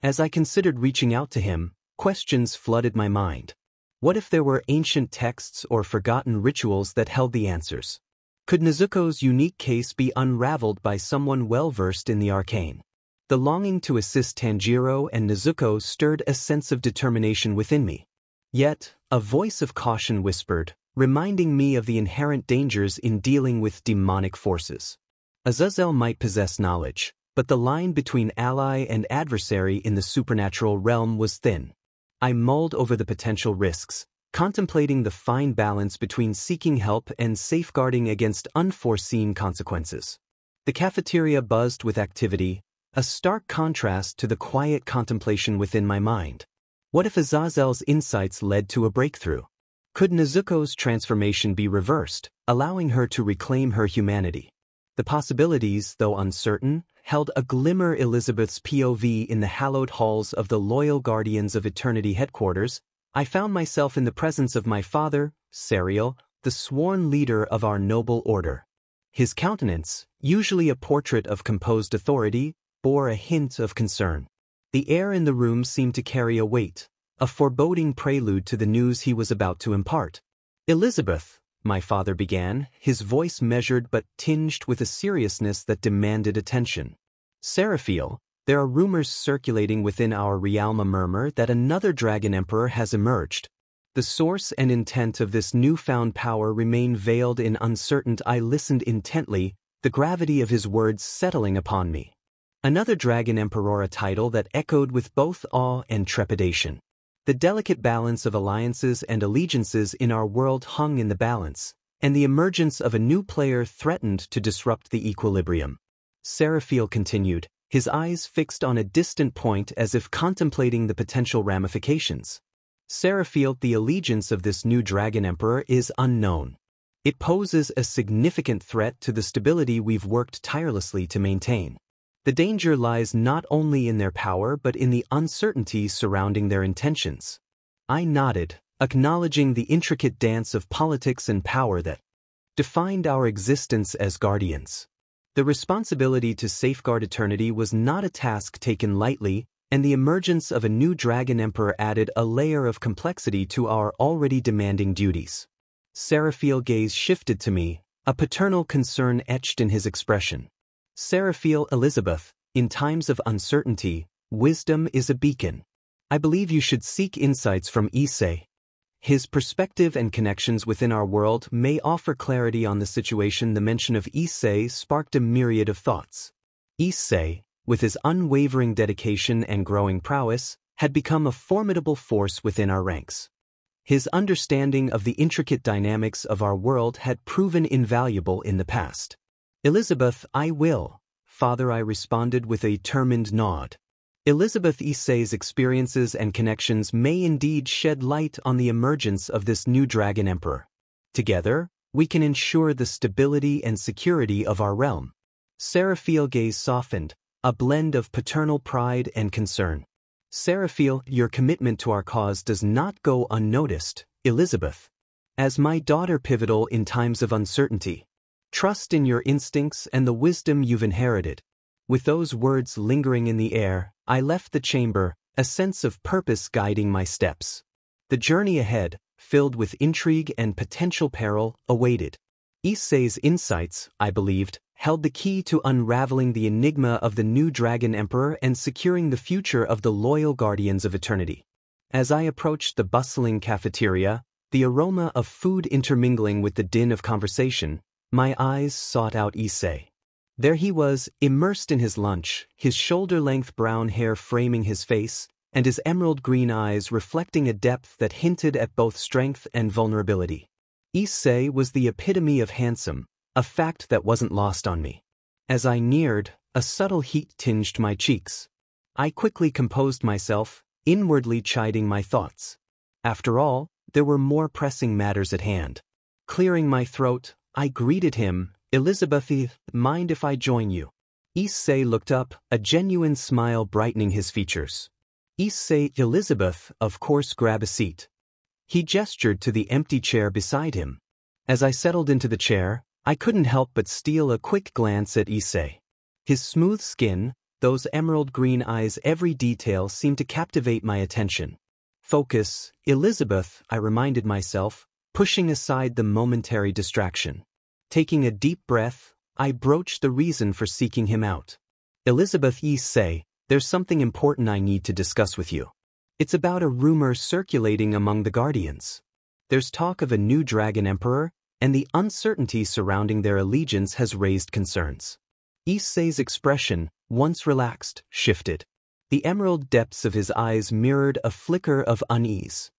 Speaker 1: As I considered reaching out to him, questions flooded my mind. What if there were ancient texts or forgotten rituals that held the answers? Could Nezuko's unique case be unraveled by someone well-versed in the arcane? The longing to assist Tanjiro and Nezuko stirred a sense of determination within me. Yet, a voice of caution whispered, reminding me of the inherent dangers in dealing with demonic forces. Azazel might possess knowledge, but the line between ally and adversary in the supernatural realm was thin. I mulled over the potential risks, contemplating the fine balance between seeking help and safeguarding against unforeseen consequences. The cafeteria buzzed with activity, a stark contrast to the quiet contemplation within my mind. What if Azazel's insights led to a breakthrough? Could Nezuko's transformation be reversed, allowing her to reclaim her humanity? The possibilities, though uncertain, held a glimmer. Elizabeth's POV in the hallowed halls of the Loyal Guardians of Eternity headquarters. I found myself in the presence of my father, Serial, the sworn leader of our noble order. His countenance, usually a portrait of composed authority, bore a hint of concern. The air in the room seemed to carry a weight, a foreboding prelude to the news he was about to impart. "Elizabeth," my father began, his voice measured but tinged with a seriousness that demanded attention. "Seraphiel, there are rumors circulating within our realm. A murmur that another Dragon Emperor has emerged. The source and intent of this newfound power remain veiled in uncertainty." I listened intently, the gravity of his words settling upon me. Another Dragon Emperor, a title that echoed with both awe and trepidation. The delicate balance of alliances and allegiances in our world hung in the balance, and the emergence of a new player threatened to disrupt the equilibrium. Seraphiel continued, his eyes fixed on a distant point as if contemplating the potential ramifications. "Seraphiel, the allegiance of this new Dragon Emperor is unknown. It poses a significant threat to the stability we've worked tirelessly to maintain. The danger lies not only in their power but in the uncertainty surrounding their intentions." I nodded, acknowledging the intricate dance of politics and power that defined our existence as guardians. The responsibility to safeguard eternity was not a task taken lightly, and the emergence of a new Dragon Emperor added a layer of complexity to our already demanding duties. Seraphiel's gaze shifted to me, a paternal concern etched in his expression. "Seraphiel, Elizabeth, in times of uncertainty, wisdom is a beacon. I believe you should seek insights from Issei. His perspective and connections within our world may offer clarity on the situation." The mention of Issei sparked a myriad of thoughts. Issei, with his unwavering dedication and growing prowess, had become a formidable force within our ranks. His understanding of the intricate dynamics of our world had proven invaluable in the past. "Elizabeth, I will, Father," I responded with a determined nod. Elizabeth, Issei's experiences and connections may indeed shed light on the emergence of this new Dragon Emperor. Together, we can ensure the stability and security of our realm. Seraphiel's gaze softened, a blend of paternal pride and concern. "Seraphiel, your commitment to our cause does not go unnoticed, Elizabeth. As my daughter, pivotal in times of uncertainty. Trust in your instincts and the wisdom you've inherited." With those words lingering in the air, I left the chamber, a sense of purpose guiding my steps. The journey ahead, filled with intrigue and potential peril, awaited. Issei's insights, I believed, held the key to unraveling the enigma of the new Dragon Emperor and securing the future of the Loyal Guardians of Eternity. As I approached the bustling cafeteria, the aroma of food intermingling with the din of conversation, my eyes sought out Issei. There he was, immersed in his lunch, his shoulder-length brown hair framing his face, and his emerald green eyes reflecting a depth that hinted at both strength and vulnerability. Issei was the epitome of handsome, a fact that wasn't lost on me. As I neared, a subtle heat tinged my cheeks. I quickly composed myself, inwardly chiding my thoughts. After all, there were more pressing matters at hand. Clearing my throat, I greeted him, "Elizabeth, mind if I join you?" Issei looked up, a genuine smile brightening his features. "Issei, Elizabeth, of course, grab a seat." He gestured to the empty chair beside him. As I settled into the chair, I couldn't help but steal a quick glance at Issei. His smooth skin, those emerald green eyes, every detail seemed to captivate my attention. "Focus, Elizabeth," I reminded myself, pushing aside the momentary distraction. Taking a deep breath, I broached the reason for seeking him out. "Elizabeth, Issei, there's something important I need to discuss with you. It's about a rumor circulating among the Guardians. There's talk of a new Dragon Emperor, and the uncertainty surrounding their allegiance has raised concerns." Issei's expression, once relaxed, shifted. The emerald depths of his eyes mirrored a flicker of unease.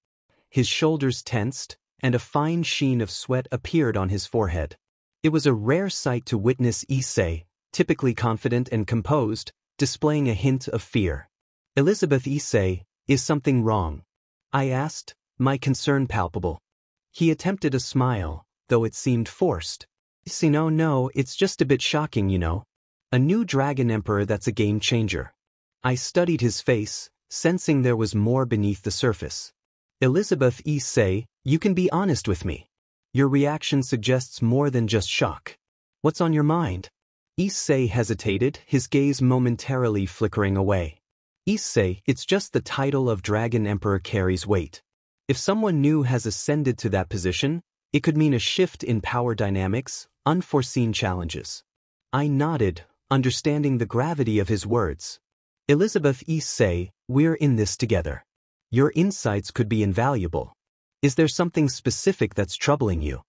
Speaker 1: His shoulders tensed, and a fine sheen of sweat appeared on his forehead. It was a rare sight to witness Issei, typically confident and composed, displaying a hint of fear. "Elizabeth, Issei, Is something wrong? I asked, my concern palpable. He attempted a smile, though it seemed forced. See, no, it's just a bit shocking, you know. A new dragon emperor that's a game changer. I studied his face, sensing there was more beneath the surface. Elizabeth Issei, you can be honest with me. Your reaction suggests more than just shock. What's on your mind? Issei hesitated, his gaze momentarily flickering away. Issei, it's just the title of Dragon Emperor carries weight. If someone new has ascended to that position, it could mean a shift in power dynamics, unforeseen challenges. I nodded, understanding the gravity of his words. Elizabeth Issei, we're in this together. Your insights could be invaluable. Is there something specific that's troubling you?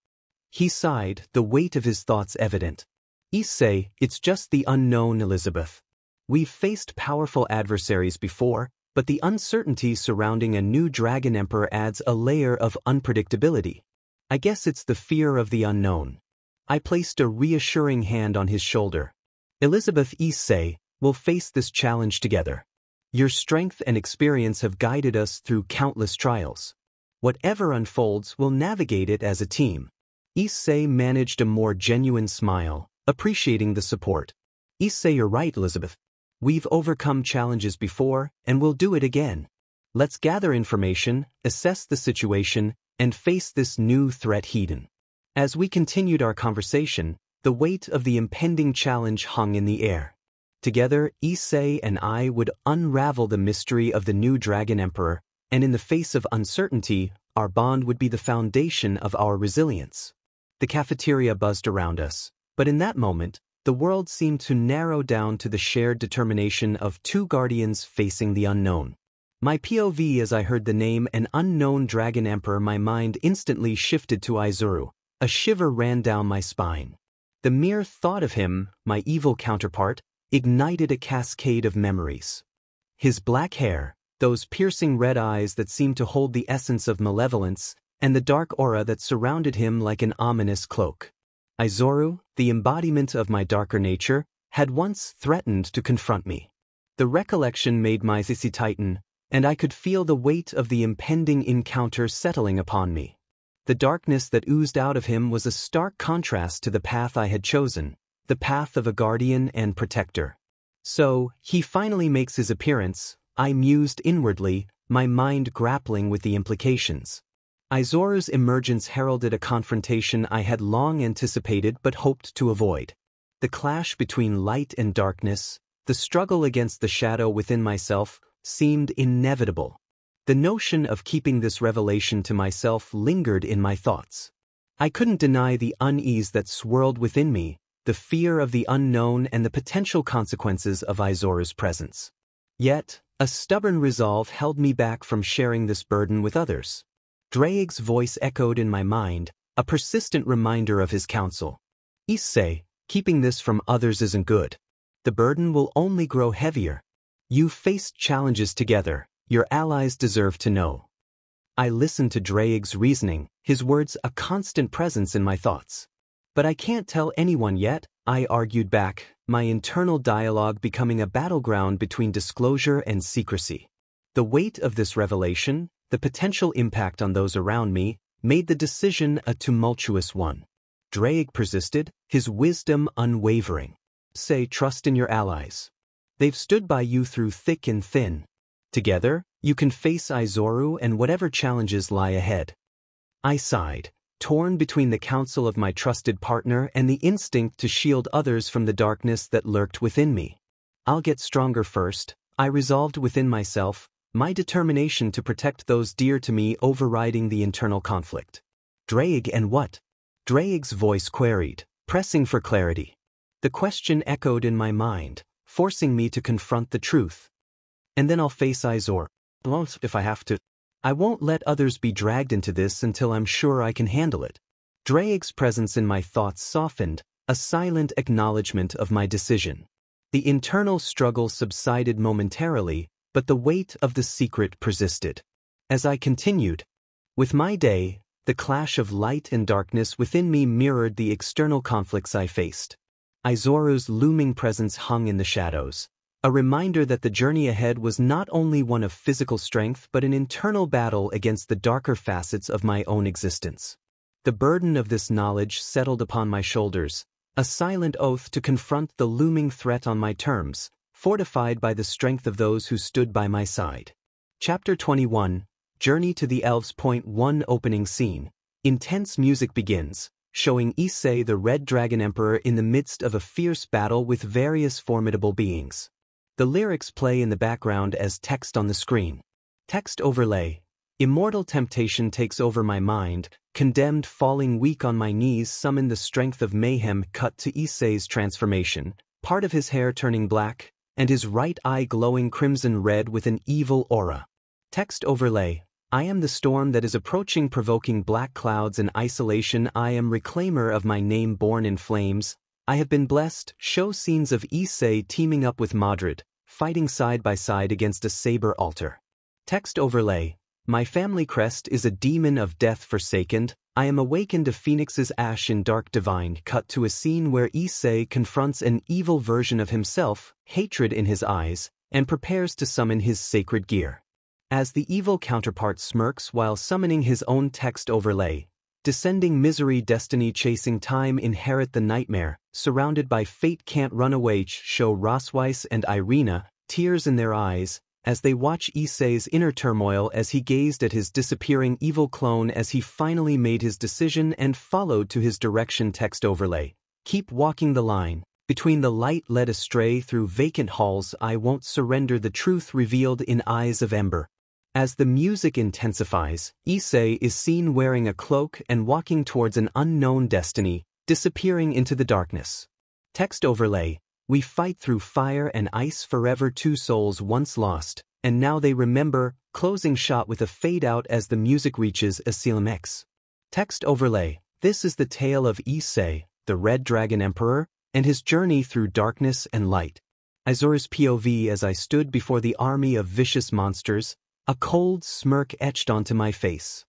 Speaker 1: He sighed, the weight of his thoughts evident. Issei, it's just the unknown, Elizabeth. We've faced powerful adversaries before, but the uncertainty surrounding a new Dragon Emperor adds a layer of unpredictability. I guess it's the fear of the unknown. I placed a reassuring hand on his shoulder. Elizabeth Issei, we'll face this challenge together. Your strength and experience have guided us through countless trials. Whatever unfolds, we'll navigate it as a team. Issei managed a more genuine smile, appreciating the support. Issei, you're right, Elizabeth. We've overcome challenges before, and we'll do it again. Let's gather information, assess the situation, and face this new threat head-on. As we continued our conversation, the weight of the impending challenge hung in the air. Together, Issei and I would unravel the mystery of the new Dragon Emperor, and in the face of uncertainty, our bond would be the foundation of our resilience. The cafeteria buzzed around us, but in that moment, the world seemed to narrow down to the shared determination of two guardians facing the unknown. My POV as I heard the name an unknown Dragon Emperor, my mind instantly shifted to Izuru. A shiver ran down my spine. The mere thought of him, my evil counterpart, ignited a cascade of memories. His black hair, those piercing red eyes that seemed to hold the essence of malevolence, and the dark aura that surrounded him like an ominous cloak. Izuru, the embodiment of my darker nature, had once threatened to confront me. The recollection made my sissy tighten, and I could feel the weight of the impending encounter settling upon me. The darkness that oozed out of him was a stark contrast to the path I had chosen, the path of a guardian and protector. So, he finally makes his appearance, I mused inwardly, my mind grappling with the implications. Izuru's emergence heralded a confrontation I had long anticipated but hoped to avoid. The clash between light and darkness, the struggle against the shadow within myself, seemed inevitable. The notion of keeping this revelation to myself lingered in my thoughts. I couldn't deny the unease that swirled within me, the fear of the unknown and the potential consequences of Izuru's presence. Yet, a stubborn resolve held me back from sharing this burden with others. Draig's voice echoed in my mind, a persistent reminder of his counsel. Issei, keeping this from others isn't good. The burden will only grow heavier. You've faced challenges together, your allies deserve to know. I listened to Draig's reasoning, his words a constant presence in my thoughts. But I can't tell anyone yet, I argued back, my internal dialogue becoming a battleground between disclosure and secrecy. The weight of this revelation, the potential impact on those around me, made the decision a tumultuous one. Draig persisted, his wisdom unwavering. Say, trust in your allies. They've stood by you through thick and thin. Together, you can face Izuru and whatever challenges lie ahead. I sighed, torn between the counsel of my trusted partner and the instinct to shield others from the darkness that lurked within me. I'll get stronger first, I resolved within myself, my determination to protect those dear to me overriding the internal conflict. Draig and what? Draig's voice queried, pressing for clarity. The question echoed in my mind, forcing me to confront the truth. And then I'll face Izuru. If I have to. I won't let others be dragged into this until I'm sure I can handle it. Draig's presence in my thoughts softened, a silent acknowledgement of my decision. The internal struggle subsided momentarily, but the weight of the secret persisted. As I continued, with my day, the clash of light and darkness within me mirrored the external conflicts I faced. Izuru's looming presence hung in the shadows, A reminder that the journey ahead was not only one of physical strength but an internal battle against the darker facets of my own existence. The burden of this knowledge settled upon my shoulders, a silent oath to confront the looming threat on my terms, fortified by the strength of those who stood by my side. Chapter 21, Journey to the Elves. Point 1. Opening scene. Intense music begins, showing Issei the Red Dragon Emperor in the midst of a fierce battle with various formidable beings. The lyrics play in the background as text on the screen. Text overlay. Immortal temptation takes over my mind, condemned falling weak on my knees summon the strength of mayhem. Cut to Issei's transformation, part of his hair turning black, and his right eye glowing crimson red with an evil aura. Text overlay. I am the storm that is approaching, provoking black clouds and isolation. I am reclaimer of my name, born in flames. I have been blessed. Show scenes of Issei teaming up with Madrid, fighting side by side against a saber altar. Text overlay. My family crest is a demon of death forsaken. I am awakened to Phoenix's ash in dark divine. Cut to a scene where Issei confronts an evil version of himself, hatred in his eyes, and prepares to summon his sacred gear. As the evil counterpart smirks while summoning his own. Text overlay. Descending misery, destiny chasing time, inherit the nightmare, surrounded by fate, can't run away. Show Rosweiss and Irina, tears in their eyes, as they watch Issei's inner turmoil as he gazed at his disappearing evil clone as he finally made his decision and followed to his direction. Text overlay. Keep walking the line, between the light led astray through vacant halls. I won't surrender, the truth revealed in eyes of ember. As the music intensifies, Issei is seen wearing a cloak and walking towards an unknown destiny, disappearing into the darkness. Text overlay. We fight through fire and ice forever, two souls once lost, and now they remember. Closing shot with a fade out as the music reaches a climax. Text overlay. This is the tale of Issei, the Red Dragon Emperor, and his journey through darkness and light. Azura's POV. As I stood before the army of vicious monsters, a cold smirk etched onto my face.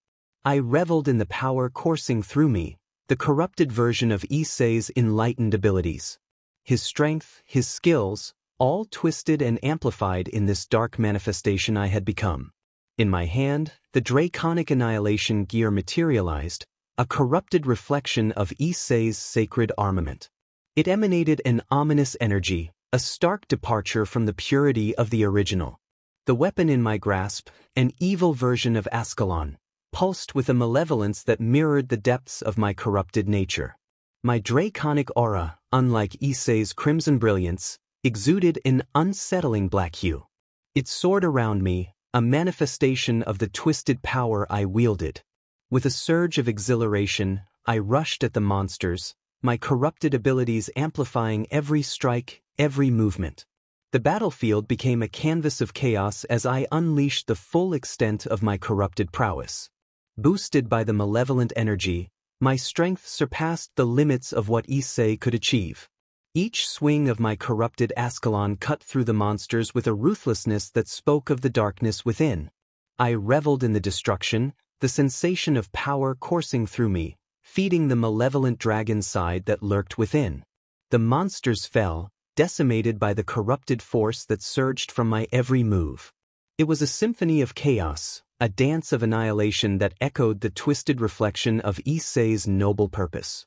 Speaker 1: I reveled in the power coursing through me, the corrupted version of Issei's enlightened abilities. His strength, his skills, all twisted and amplified in this dark manifestation I had become. In my hand, the draconic annihilation gear materialized, a corrupted reflection of Issei's sacred armament. It emanated an ominous energy, a stark departure from the purity of the original. The weapon in my grasp, an evil version of Ascalon, pulsed with a malevolence that mirrored the depths of my corrupted nature. My draconic aura, unlike Issei's crimson brilliance, exuded an unsettling black hue. It soared around me, a manifestation of the twisted power I wielded. With a surge of exhilaration, I rushed at the monsters, my corrupted abilities amplifying every strike, every movement. The battlefield became a canvas of chaos as I unleashed the full extent of my corrupted prowess. Boosted by the malevolent energy, my strength surpassed the limits of what Issei could achieve. Each swing of my corrupted Ascalon cut through the monsters with a ruthlessness that spoke of the darkness within. I reveled in the destruction, the sensation of power coursing through me, feeding the malevolent dragon side that lurked within. The monsters fell, decimated by the corrupted force that surged from my every move. It was a symphony of chaos, a dance of annihilation that echoed the twisted reflection of Issei's noble purpose.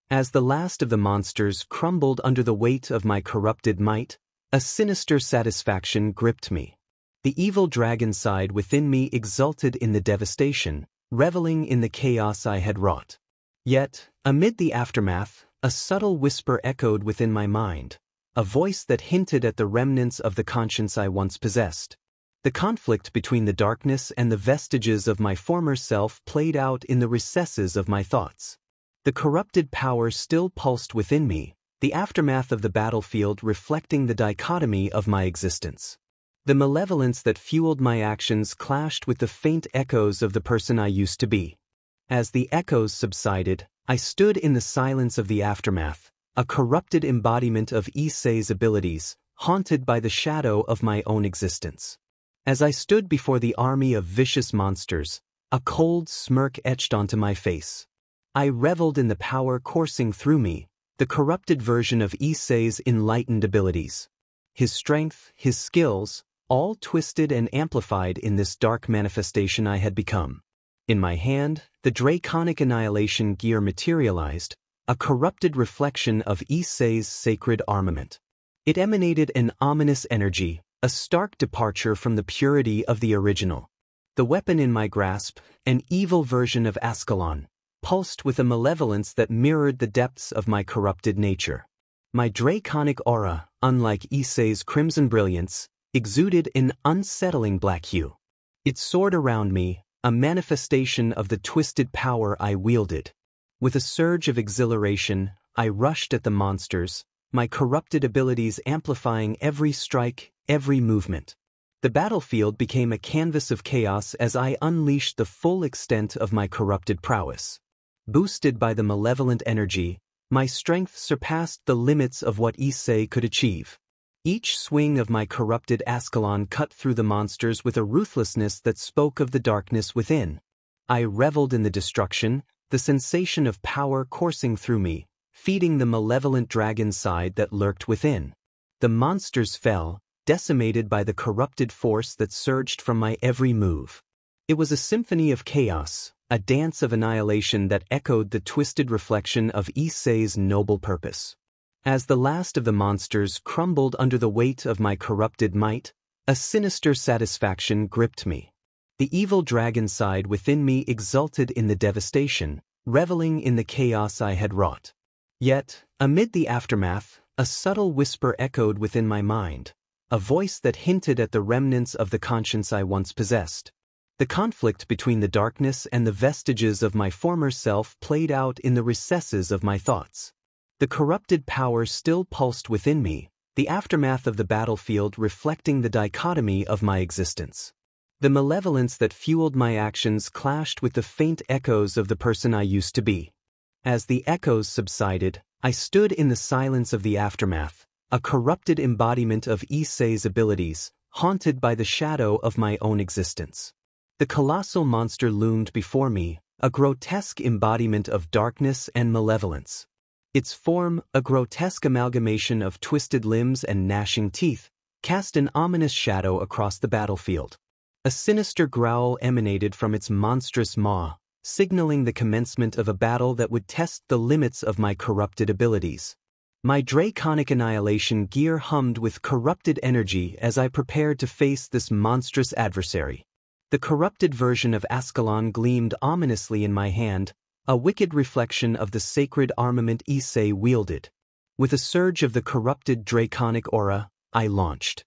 Speaker 1: As the last of the monsters crumbled under the weight of my corrupted might, a sinister satisfaction gripped me. The evil dragon side within me exulted in the devastation, reveling in the chaos I had wrought. Yet, amid the aftermath, a subtle whisper echoed within my mind, a voice that hinted at the remnants of the conscience I once possessed. The conflict between the darkness and the vestiges of my former self played out in the recesses of my thoughts. The corrupted power still pulsed within me, the aftermath of the battlefield reflecting the dichotomy of my existence. The malevolence that fueled my actions clashed with the faint echoes of the person I used to be. As the echoes subsided, I stood in the silence of the aftermath, a corrupted embodiment of Issei's abilities, haunted by the shadow of my own existence. As I stood before the army of vicious monsters, a cold smirk etched onto my face. I reveled in the power coursing through me, the corrupted version of Issei's enlightened abilities. his strength, his skills, all twisted and amplified in this dark manifestation I had become. In my hand, the draconic annihilation gear materialized, a corrupted reflection of Issei's sacred armament. It emanated an ominous energy, a stark departure from the purity of the original. The weapon in my grasp, an evil version of Ascalon, pulsed with a malevolence that mirrored the depths of my corrupted nature. My draconic aura, unlike Issei's crimson brilliance, exuded an unsettling black hue. It soared around me, a manifestation of the twisted power I wielded. With a surge of exhilaration, I rushed at the monsters, my corrupted abilities amplifying every strike, every movement. The battlefield became a canvas of chaos as I unleashed the full extent of my corrupted prowess. Boosted by the malevolent energy, my strength surpassed the limits of what Issei could achieve. Each swing of my corrupted Ascalon cut through the monsters with a ruthlessness that spoke of the darkness within. I reveled in the destruction, the sensation of power coursing through me, feeding the malevolent dragon side that lurked within. The monsters fell, decimated by the corrupted force that surged from my every move. It was a symphony of chaos, a dance of annihilation that echoed the twisted reflection of Issei's noble purpose. As the last of the monsters crumbled under the weight of my corrupted might, a sinister satisfaction gripped me. The evil dragon side within me exulted in the devastation, reveling in the chaos I had wrought. Yet, amid the aftermath, a subtle whisper echoed within my mind, a voice that hinted at the remnants of the conscience I once possessed. The conflict between the darkness and the vestiges of my former self played out in the recesses of my thoughts. The corrupted power still pulsed within me, the aftermath of the battlefield reflecting the dichotomy of my existence. The malevolence that fueled my actions clashed with the faint echoes of the person I used to be. As the echoes subsided, I stood in the silence of the aftermath, a corrupted embodiment of Issei's abilities, haunted by the shadow of my own existence. The colossal monster loomed before me, a grotesque embodiment of darkness and malevolence. Its form, a grotesque amalgamation of twisted limbs and gnashing teeth, cast an ominous shadow across the battlefield. A sinister growl emanated from its monstrous maw, signaling the commencement of a battle that would test the limits of my corrupted abilities. My draconic annihilation gear hummed with corrupted energy as I prepared to face this monstrous adversary. The corrupted version of Ascalon gleamed ominously in my hand, a wicked reflection of the sacred armament Issei wielded. With a surge of the corrupted draconic aura, I launched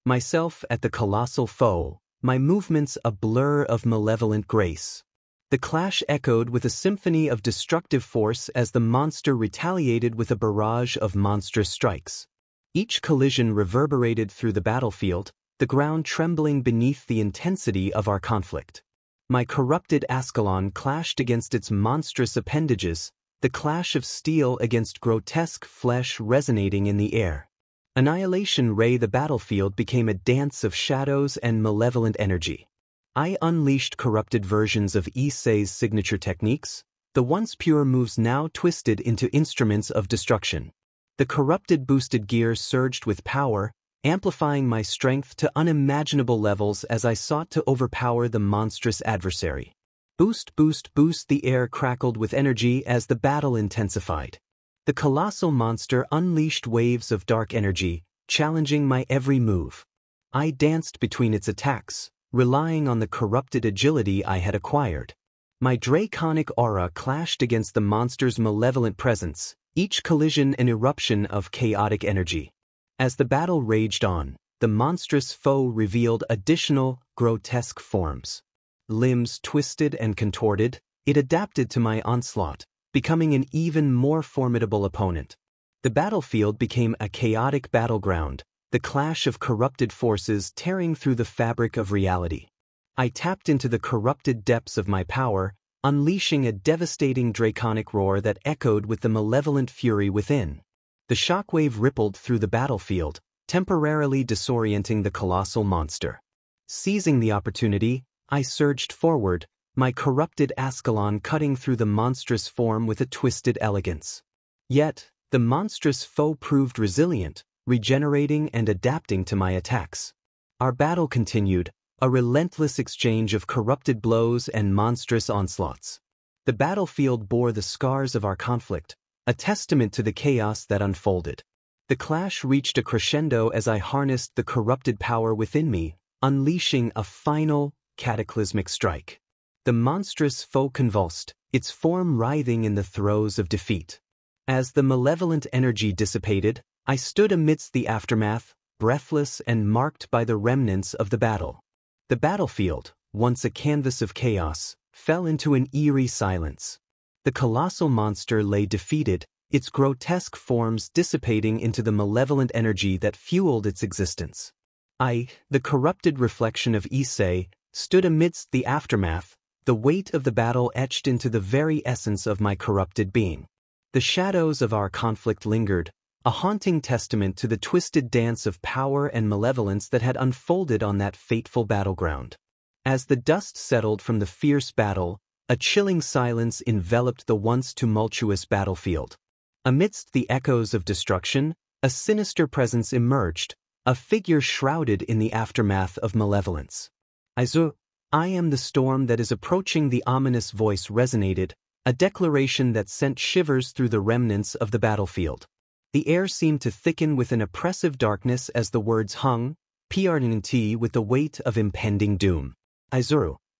Speaker 1: myself at the colossal foe, my movements a blur of malevolent grace. The clash echoed with a symphony of destructive force as the monster retaliated with a barrage of monstrous strikes. Each collision reverberated through the battlefield, the ground trembling beneath the intensity of our conflict. My corrupted Ascalon clashed against its monstrous appendages, the clash of steel against grotesque flesh resonating in the air. Annihilation Ray the battlefield became a dance of shadows and malevolent energy. I unleashed corrupted versions of Issei's signature techniques, the once pure moves now twisted into instruments of destruction. The corrupted boosted gear surged with power, amplifying my strength to unimaginable levels as I sought to overpower the monstrous adversary. Boost, boost, boost! The air crackled with energy as the battle intensified. The colossal monster unleashed waves of dark energy, challenging my every move. I danced between its attacks, relying on the corrupted agility I had acquired. My draconic aura clashed against the monster's malevolent presence, each collision an eruption of chaotic energy. As the battle raged on, the monstrous foe revealed additional, grotesque forms. Limbs twisted and contorted, it adapted to my onslaught, becoming an even more formidable opponent. The battlefield became a chaotic battleground, the clash of corrupted forces tearing through the fabric of reality. I tapped into the corrupted depths of my power, unleashing a devastating draconic roar that echoed with the malevolent fury within. The shockwave rippled through the battlefield, temporarily disorienting the colossal monster. Seizing the opportunity, I surged forward, my corrupted Ascalon cutting through the monstrous form with a twisted elegance. Yet, the monstrous foe proved resilient, regenerating and adapting to my attacks. Our battle continued, a relentless exchange of corrupted blows and monstrous onslaughts. The battlefield bore the scars of our conflict, a testament to the chaos that unfolded. The clash reached a crescendo as I harnessed the corrupted power within me, unleashing a final, cataclysmic strike. The monstrous foe convulsed, its form writhing in the throes of defeat. As the malevolent energy dissipated, I stood amidst the aftermath, breathless and marked by the remnants of the battle. The battlefield, once a canvas of chaos, fell into an eerie silence. The colossal monster lay defeated, its grotesque forms dissipating into the malevolent energy that fueled its existence. I, the corrupted reflection of Issei, stood amidst the aftermath, the weight of the battle etched into the very essence of my corrupted being. The shadows of our conflict lingered, a haunting testament to the twisted dance of power and malevolence that had unfolded on that fateful battleground. As the dust settled from the fierce battle, a chilling silence enveloped the once tumultuous battlefield. Amidst the echoes of destruction, a sinister presence emerged, a figure shrouded in the aftermath of malevolence. I am the storm that is approaching. The ominous voice resonated, a declaration that sent shivers through the remnants of the battlefield. The air seemed to thicken with an oppressive darkness as the words hung, PRNT, with the weight of impending doom. I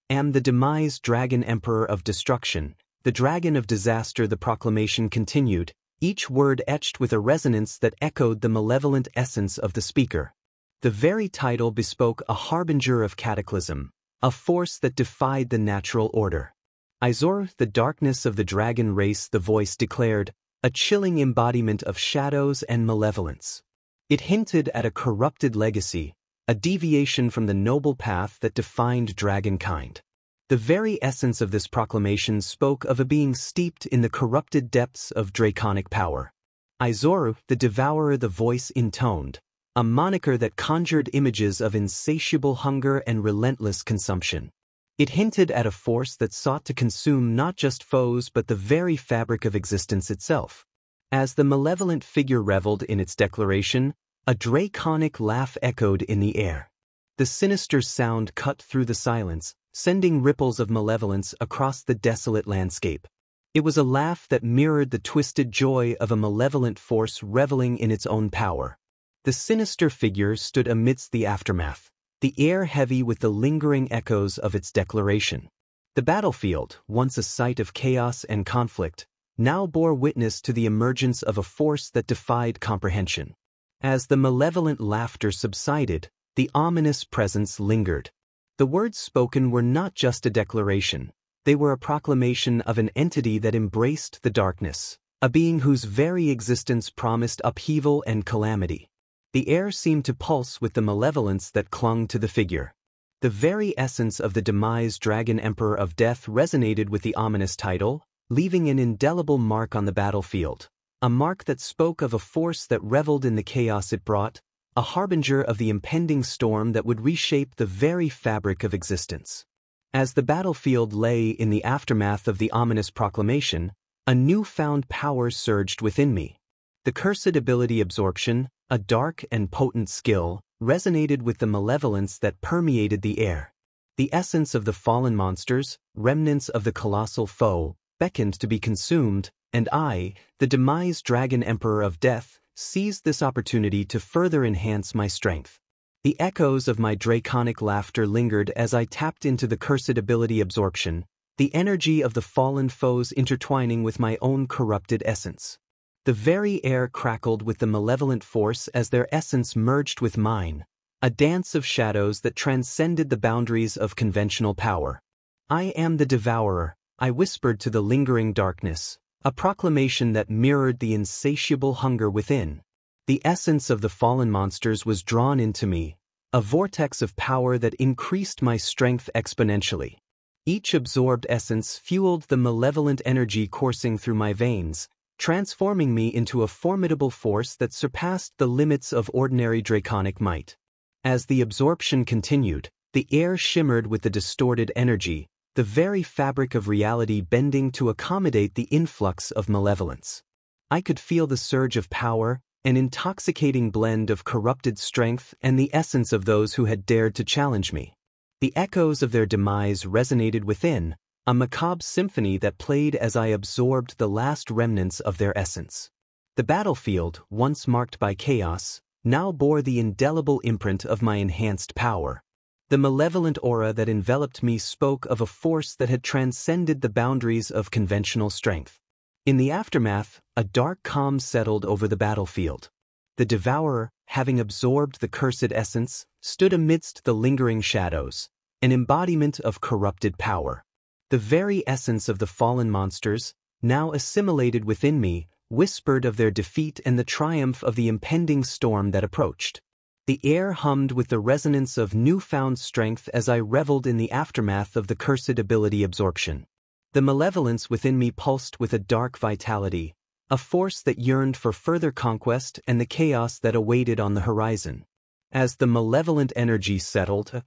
Speaker 1: am the demise dragon emperor of destruction, the dragon of disaster. The proclamation continued, each word etched with a resonance that echoed the malevolent essence of the speaker. The very title bespoke a harbinger of cataclysm, a force that defied the natural order. The darkness of the dragon race, the voice declared, a chilling embodiment of shadows and malevolence. It hinted at a corrupted legacy, a deviation from the noble path that defined dragonkind. The very essence of this proclamation spoke of a being steeped in the corrupted depths of draconic power. The devourer, the voice intoned, a moniker that conjured images of insatiable hunger and relentless consumption. It hinted at a force that sought to consume not just foes but the very fabric of existence itself. As the malevolent figure reveled in its declaration, a draconic laugh echoed in the air. The sinister sound cut through the silence, sending ripples of malevolence across the desolate landscape. It was a laugh that mirrored the twisted joy of a malevolent force reveling in its own power. The sinister figure stood amidst the aftermath, the air heavy with the lingering echoes of its declaration. The battlefield, once a site of chaos and conflict, now bore witness to the emergence of a force that defied comprehension. As the malevolent laughter subsided, the ominous presence lingered. The words spoken were not just a declaration, they were a proclamation of an entity that embraced the darkness, a being whose very existence promised upheaval and calamity. The air seemed to pulse with the malevolence that clung to the figure. The very essence of the demise dragon emperor of death resonated with the ominous title, leaving an indelible mark on the battlefield, a mark that spoke of a force that reveled in the chaos it brought, a harbinger of the impending storm that would reshape the very fabric of existence. As the battlefield lay in the aftermath of the ominous proclamation, a newfound power surged within me. The cursed ability absorption, a dark and potent skill, resonated with the malevolence that permeated the air. The essence of the fallen monsters, remnants of the colossal foe, beckoned to be consumed, and I, the demise dragon emperor of death, seized this opportunity to further enhance my strength. The echoes of my draconic laughter lingered as I tapped into the cursed ability absorption, the energy of the fallen foes intertwining with my own corrupted essence. The very air crackled with the malevolent force as their essence merged with mine, a dance of shadows that transcended the boundaries of conventional power. I am the devourer, I whispered to the lingering darkness, a proclamation that mirrored the insatiable hunger within. The essence of the fallen monsters was drawn into me, a vortex of power that increased my strength exponentially. Each absorbed essence fueled the malevolent energy coursing through my veins, transforming me into a formidable force that surpassed the limits of ordinary draconic might. As the absorption continued, the air shimmered with the distorted energy, the very fabric of reality bending to accommodate the influx of malevolence. I could feel the surge of power, an intoxicating blend of corrupted strength and the essence of those who had dared to challenge me. The echoes of their demise resonated within, a macabre symphony that played as I absorbed the last remnants of their essence. The battlefield, once marked by chaos, now bore the indelible imprint of my enhanced power. The malevolent aura that enveloped me spoke of a force that had transcended the boundaries of conventional strength. In the aftermath, a dark calm settled over the battlefield. The devourer, having absorbed the cursed essence, stood amidst the lingering shadows, an embodiment of corrupted power. The very essence of the fallen monsters, now assimilated within me, whispered of their defeat and the triumph of the impending storm that approached. The air hummed with the resonance of newfound strength as I reveled in the aftermath of the cursed ability absorption. The malevolence within me pulsed with a dark vitality, a force that yearned for further conquest and the chaos that awaited on the horizon. As the malevolent energy settled,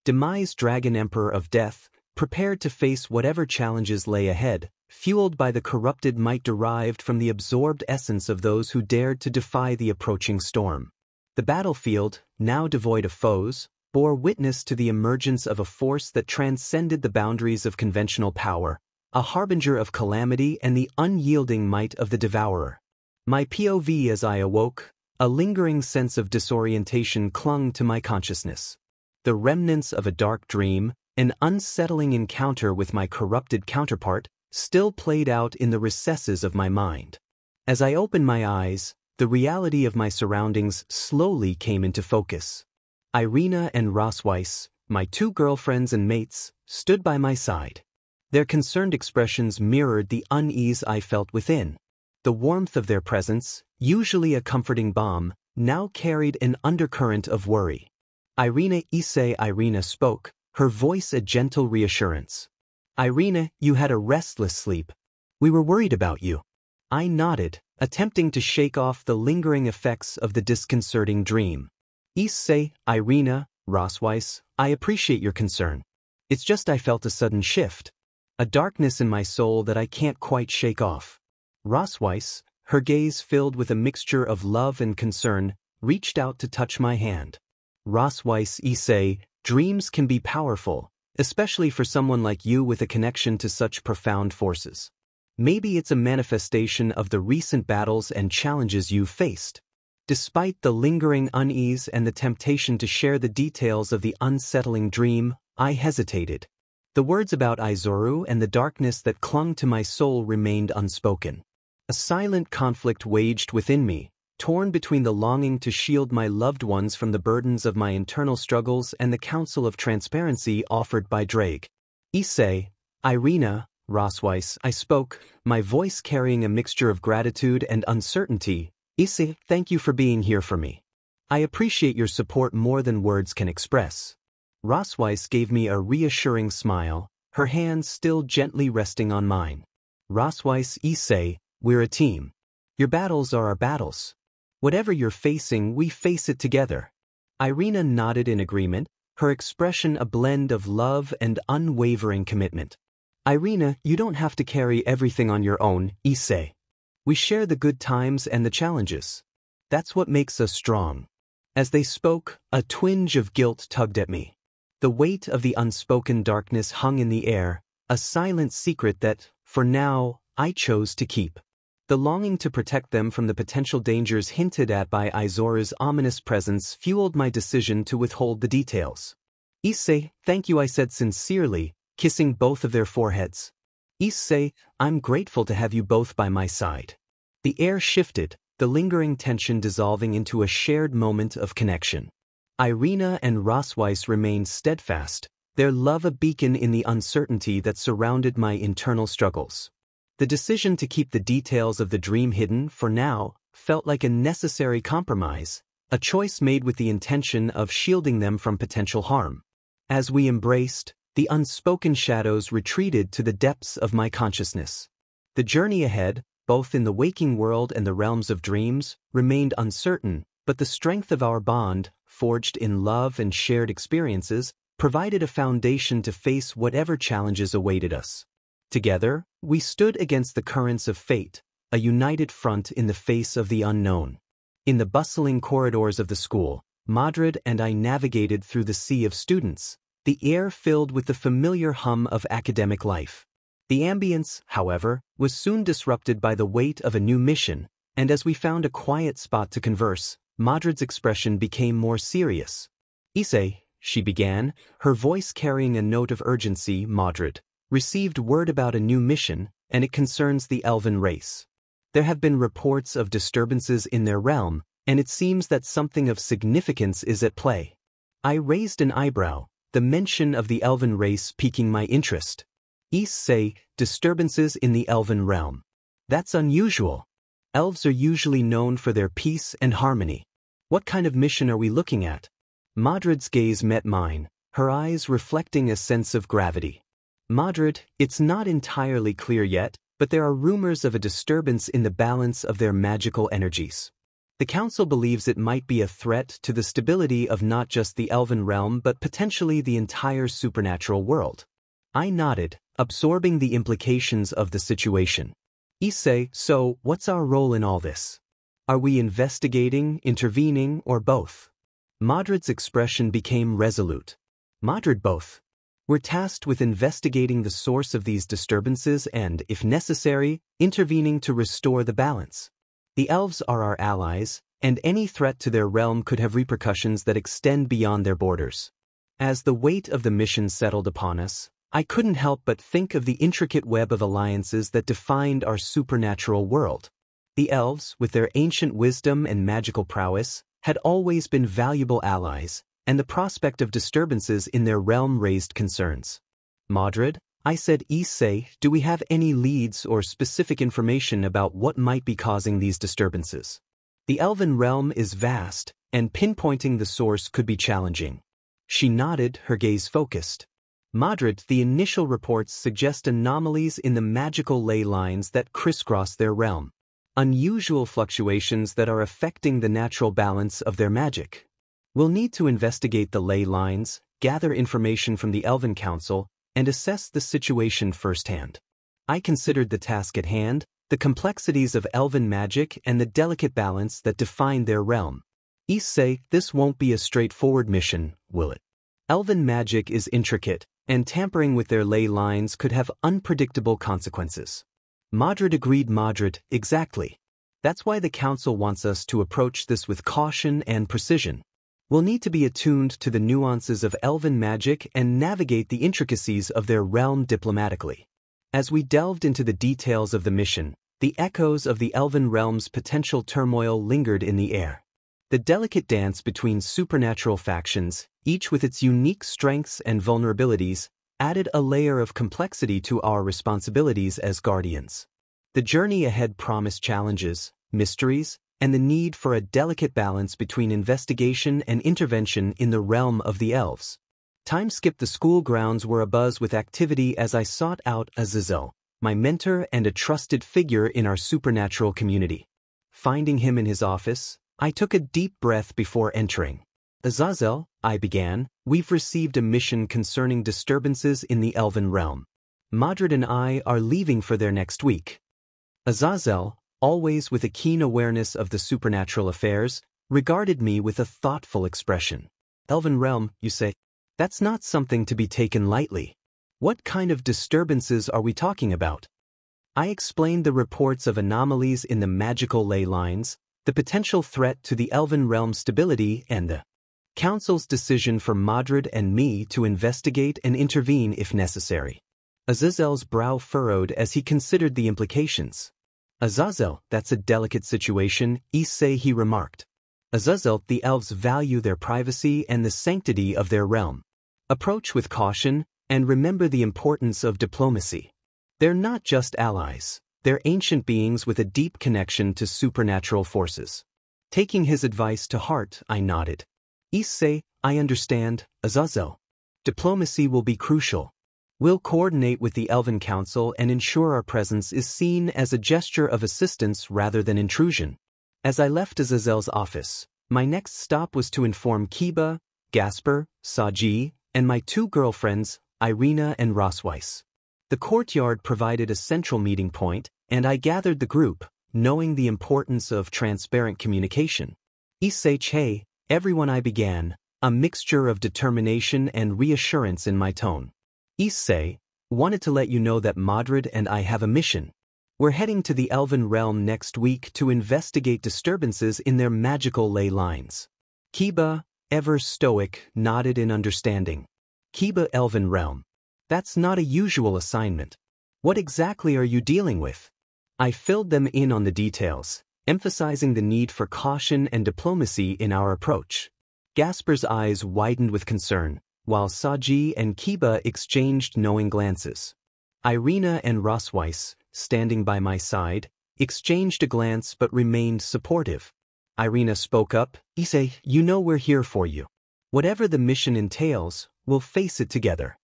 Speaker 1: Demise Dragon Emperor of Death, prepared to face whatever challenges lay ahead, fueled by the corrupted might derived from the absorbed essence of those who dared to defy the approaching storm. The battlefield, now devoid of foes, bore witness to the emergence of a force that transcended the boundaries of conventional power, a harbinger of calamity and the unyielding might of the devourer. My POV as I awoke, a lingering sense of disorientation clung to my consciousness. The remnants of a dark dream, an unsettling encounter with my corrupted counterpart, still played out in the recesses of my mind. As I opened my eyes, the reality of my surroundings slowly came into focus. Irina and Rosweiss, my two girlfriends and mates, stood by my side. Their concerned expressions mirrored the unease I felt within. The warmth of their presence, usually a comforting balm, now carried an undercurrent of worry. Irina spoke, her voice a gentle reassurance. Irina, you had a restless sleep. We were worried about you. I nodded, attempting to shake off the lingering effects of the disconcerting dream. Issei, Irina, Rosweiss, I appreciate your concern. It's just I felt a sudden shift. A darkness in my soul that I can't quite shake off. Rosweiss, her gaze filled with a mixture of love and concern, reached out to touch my hand. Rosweiss, Issei, dreams can be powerful, especially for someone like you with a connection to such profound forces. Maybe it's a manifestation of the recent battles and challenges you've faced. Despite the lingering unease and the temptation to share the details of the unsettling dream, I hesitated. The words about Izuru and the darkness that clung to my soul remained unspoken. A silent conflict waged within me, torn between the longing to shield my loved ones from the burdens of my internal struggles and the counsel of transparency offered by Drake. Issei, Irina, Rosweiss, I spoke, my voice carrying a mixture of gratitude and uncertainty. Issei, thank you for being here for me. I appreciate your support more than words can express. Rosweiss gave me a reassuring smile, her hands still gently resting on mine. Rosweiss, Issei, we're a team. Your battles are our battles. Whatever you're facing, we face it together. Irina nodded in agreement, her expression a blend of love and unwavering commitment. Irina, you don't have to carry everything on your own, Issei. We share the good times and the challenges. That's what makes us strong. As they spoke, a twinge of guilt tugged at me. The weight of the unspoken darkness hung in the air, a silent secret that, for now, I chose to keep. The longing to protect them from the potential dangers hinted at by Izora's ominous presence fueled my decision to withhold the details. Issei, thank you, I said sincerely, kissing both of their foreheads. Issei, I'm grateful to have you both by my side. The air shifted, the lingering tension dissolving into a shared moment of connection. Irina and Rosweiss remained steadfast, their love a beacon in the uncertainty that surrounded my internal struggles. The decision to keep the details of the dream hidden, for now, felt like a necessary compromise, a choice made with the intention of shielding them from potential harm. As we embraced, the unspoken shadows retreated to the depths of my consciousness. The journey ahead, both in the waking world and the realms of dreams, remained uncertain, but the strength of our bond, forged in love and shared experiences, provided a foundation to face whatever challenges awaited us. Together, we stood against the currents of fate, a united front in the face of the unknown. In the bustling corridors of the school, Madrid and I navigated through the sea of students, the air filled with the familiar hum of academic life. The ambience, however, was soon disrupted by the weight of a new mission, and as we found a quiet spot to converse, Madrid's expression became more serious. "Issei," she began, her voice carrying a note of urgency. "Madrid received word about a new mission, and it concerns the elven race. There have been reports of disturbances in their realm, and it seems that something of significance is at play." I raised an eyebrow, the mention of the elven race piquing my interest. "Issei, disturbances in the elven realm. That's unusual. Elves are usually known for their peace and harmony. What kind of mission are we looking at?" Madrid's gaze met mine, her eyes reflecting a sense of gravity. "Madrid, it's not entirely clear yet, but there are rumors of a disturbance in the balance of their magical energies. The Council believes it might be a threat to the stability of not just the elven realm but potentially the entire supernatural world." I nodded, absorbing the implications of the situation. "Issei, so what's our role in all this? Are we investigating, intervening, or both?" Madrid's expression became resolute. "Madrid, both. We're tasked with investigating the source of these disturbances and, if necessary, intervening to restore the balance. The elves are our allies, and any threat to their realm could have repercussions that extend beyond their borders." As the weight of the mission settled upon us, I couldn't help but think of the intricate web of alliances that defined our supernatural world. The elves, with their ancient wisdom and magical prowess, had always been valuable allies, and the prospect of disturbances in their realm raised concerns. "Madrid," I said, "Issei, do we have any leads or specific information about what might be causing these disturbances? The elven realm is vast, and pinpointing the source could be challenging." She nodded, her gaze focused. "Madrid, the initial reports suggest anomalies in the magical ley lines that crisscross their realm. Unusual fluctuations that are affecting the natural balance of their magic. We'll need to investigate the ley lines, gather information from the Elven Council, and assess the situation firsthand." I considered the task at hand, the complexities of elven magic and the delicate balance that defined their realm. "Issei, this won't be a straightforward mission, will it? Elven magic is intricate, and tampering with their ley lines could have unpredictable consequences." Madrid agreed. "Madrid, exactly. That's why the Council wants us to approach this with caution and precision. We'll need to be attuned to the nuances of elven magic and navigate the intricacies of their realm diplomatically." As we delved into the details of the mission, the echoes of the elven realm's potential turmoil lingered in the air. The delicate dance between supernatural factions, each with its unique strengths and vulnerabilities, added a layer of complexity to our responsibilities as guardians. The journey ahead promised challenges, mysteries, and the need for a delicate balance between investigation and intervention in the realm of the elves. Time skipped. The school grounds were abuzz with activity as I sought out Issei, my mentor and a trusted figure in our supernatural community. Finding him in his office, I took a deep breath before entering. "Issei," I began, "we've received a mission concerning disturbances in the elven realm. Madrid and I are leaving for there next week." Issei, always with a keen awareness of the supernatural affairs, regarded me with a thoughtful expression. "Elven realm, you say? That's not something to be taken lightly. What kind of disturbances are we talking about?" I explained the reports of anomalies in the magical ley lines, the potential threat to the elven realm's stability, and the Council's decision for Madrid and me to investigate and intervene if necessary. Issei's brow furrowed as he considered the implications. "Issei, that's a delicate situation," Issei, he remarked. "Issei, the elves value their privacy and the sanctity of their realm. Approach with caution, and remember the importance of diplomacy. They're not just allies, they're ancient beings with a deep connection to supernatural forces." Taking his advice to heart, I nodded. "Issei, I understand, Issei. Diplomacy will be crucial. We'll coordinate with the Elven Council and ensure our presence is seen as a gesture of assistance rather than intrusion." As I left Issei's office, my next stop was to inform Kiba, Gasper, Saji, and my two girlfriends, Irina and Rosweiss. The courtyard provided a central meeting point, and I gathered the group, knowing the importance of transparent communication. Issei che, everyone, I began, a mixture of determination and reassurance in my tone. Issei, wanted to let you know that Madrid and I have a mission. We're heading to the Elven realm next week to investigate disturbances in their magical ley lines. Kiba, ever stoic, nodded in understanding. Kiba, Elven realm. That's not a usual assignment. What exactly are you dealing with? I filled them in on the details, emphasizing the need for caution and diplomacy in our approach. Gasper's eyes widened with concern, while Saji and Kiba exchanged knowing glances. Irina and Rosweiss, standing by my side, exchanged a glance but remained supportive. Irina spoke up, Issei, you know we're here for you. Whatever the mission entails, we'll face it together.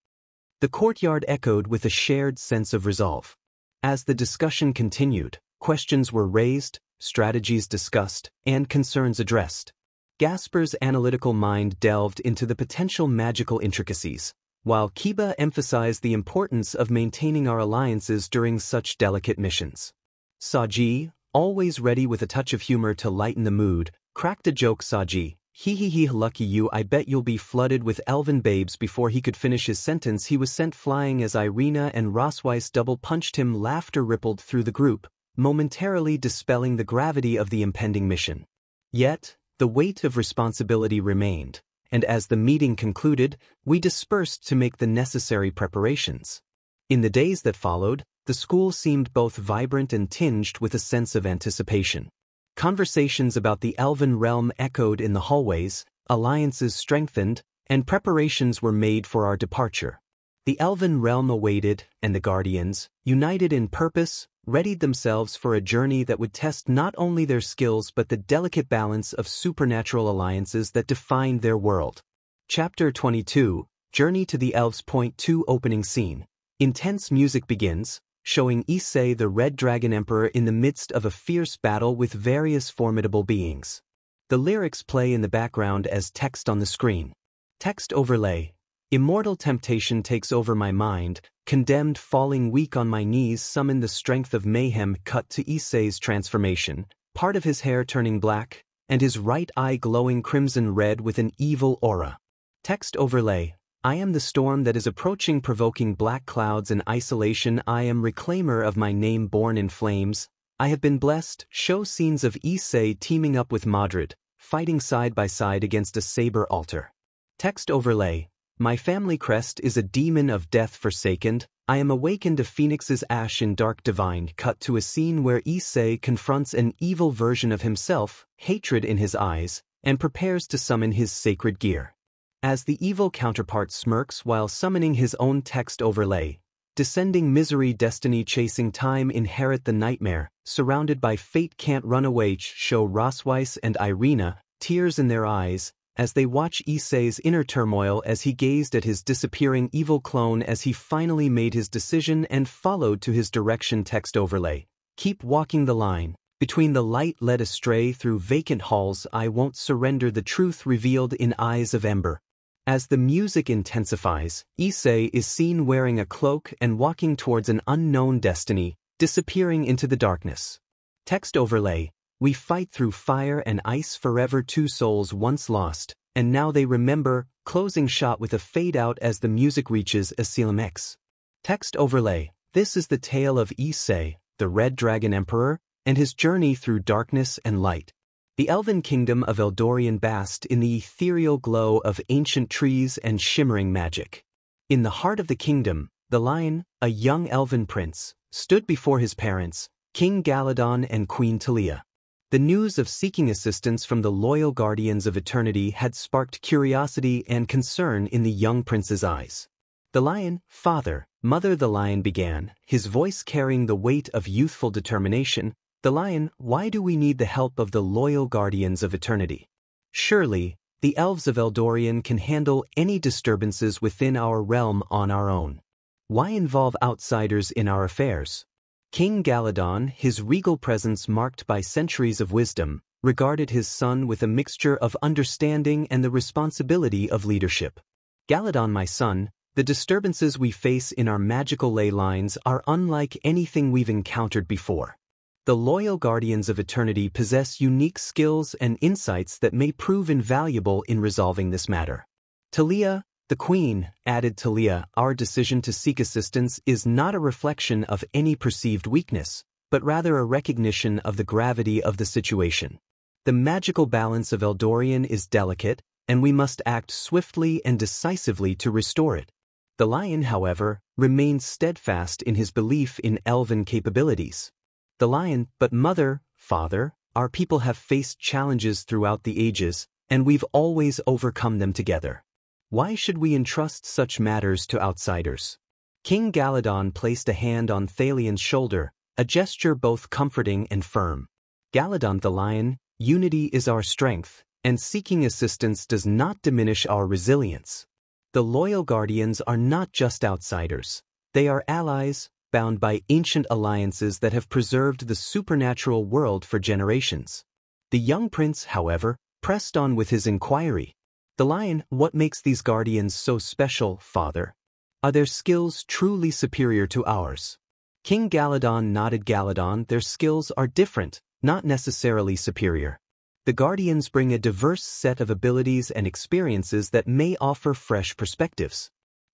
Speaker 1: The courtyard echoed with a shared sense of resolve. As the discussion continued, questions were raised, strategies discussed, and concerns addressed. Gasper's analytical mind delved into the potential magical intricacies, while Kiba emphasized the importance of maintaining our alliances during such delicate missions. Saji, always ready with a touch of humor to lighten the mood, cracked a joke. Saji, hee, lucky you, I bet you'll be flooded with elven babes. Before he could finish his sentence, he was sent flying as Irina and Rosweiss double-punched him. Laughter rippled through the group, momentarily dispelling the gravity of the impending mission. Yet, the weight of responsibility remained, and as the meeting concluded, we dispersed to make the necessary preparations. In the days that followed, the school seemed both vibrant and tinged with a sense of anticipation. Conversations about the Elven realm echoed in the hallways, alliances strengthened, and preparations were made for our departure. The Elven realm awaited, and the Guardians, united in purpose, readied themselves for a journey that would test not only their skills but the delicate balance of supernatural alliances that defined their world. Chapter 22, Journey to the Elves. Point 2. Opening scene. Intense music begins, showing Issei the Red Dragon Emperor in the midst of a fierce battle with various formidable beings. The lyrics play in the background as text on the screen. Text overlay. Immortal temptation takes over my mind, condemned, falling weak on my knees, summon the strength of mayhem. Cut to Issei's transformation, part of his hair turning black, and his right eye glowing crimson red with an evil aura. Text overlay. I am the storm that is approaching, provoking black clouds and isolation. I am reclaimer of my name, born in flames. I have been blessed. Show scenes of Issei teaming up with Madrid, fighting side by side against a saber altar. Text overlay. My family crest is a demon of death forsaken. I am awakened, a phoenix's ash in dark divine. Cut to a scene where Issei confronts an evil version of himself, hatred in his eyes, and prepares to summon his sacred gear. As the evil counterpart smirks while summoning his own. Text overlay. Descending misery, destiny chasing time, inherit the nightmare, surrounded by fate, can't run away. Show Rosweiss and Irina, tears in their eyes, as they watch Issei's inner turmoil as he gazed at his disappearing evil clone as he finally made his decision and followed to his direction. Text overlay. Keep walking the line, between the light led astray through vacant halls. I won't surrender, the truth revealed in eyes of ember. As the music intensifies, Issei is seen wearing a cloak and walking towards an unknown destiny, disappearing into the darkness. Text overlay. We fight through fire and ice forever, two souls once lost, and now they remember. Closing shot with a fade out as the music reaches Asylum X. Text overlay. This is the tale of Issei, the Red Dragon Emperor, and his journey through darkness and light. The Elven kingdom of Eldorian basked in the ethereal glow of ancient trees and shimmering magic. In the heart of the kingdom, the lion, a young elven prince, stood before his parents, King Galadon and Queen Talia. The news of seeking assistance from the loyal guardians of eternity had sparked curiosity and concern in the young prince's eyes. The lion, father, mother, the lion began, his voice carrying the weight of youthful determination. The lion, why do we need the help of the loyal guardians of eternity? Surely, the elves of Eldorian can handle any disturbances within our realm on our own. Why involve outsiders in our affairs? King Galadon, his regal presence marked by centuries of wisdom, regarded his son with a mixture of understanding and the responsibility of leadership. Galadon, my son, the disturbances we face in our magical ley lines are unlike anything we've encountered before. The loyal guardians of eternity possess unique skills and insights that may prove invaluable in resolving this matter. Talia, the Queen, added Talia, our decision to seek assistance is not a reflection of any perceived weakness, but rather a recognition of the gravity of the situation. The magical balance of Eldorian is delicate, and we must act swiftly and decisively to restore it. The lion, however, remains steadfast in his belief in elven capabilities. The lion, but mother, father, our people have faced challenges throughout the ages, and we've always overcome them together. Why should we entrust such matters to outsiders? King Galadon placed a hand on Thalian's shoulder, a gesture both comforting and firm. Galadon the lion, unity is our strength, and seeking assistance does not diminish our resilience. The loyal guardians are not just outsiders. They are allies, bound by ancient alliances that have preserved the supernatural world for generations. The young prince, however, pressed on with his inquiry. The lion, what makes these guardians so special, father? Are their skills truly superior to ours? King Galadon nodded. Galadon, their skills are different, not necessarily superior. The guardians bring a diverse set of abilities and experiences that may offer fresh perspectives.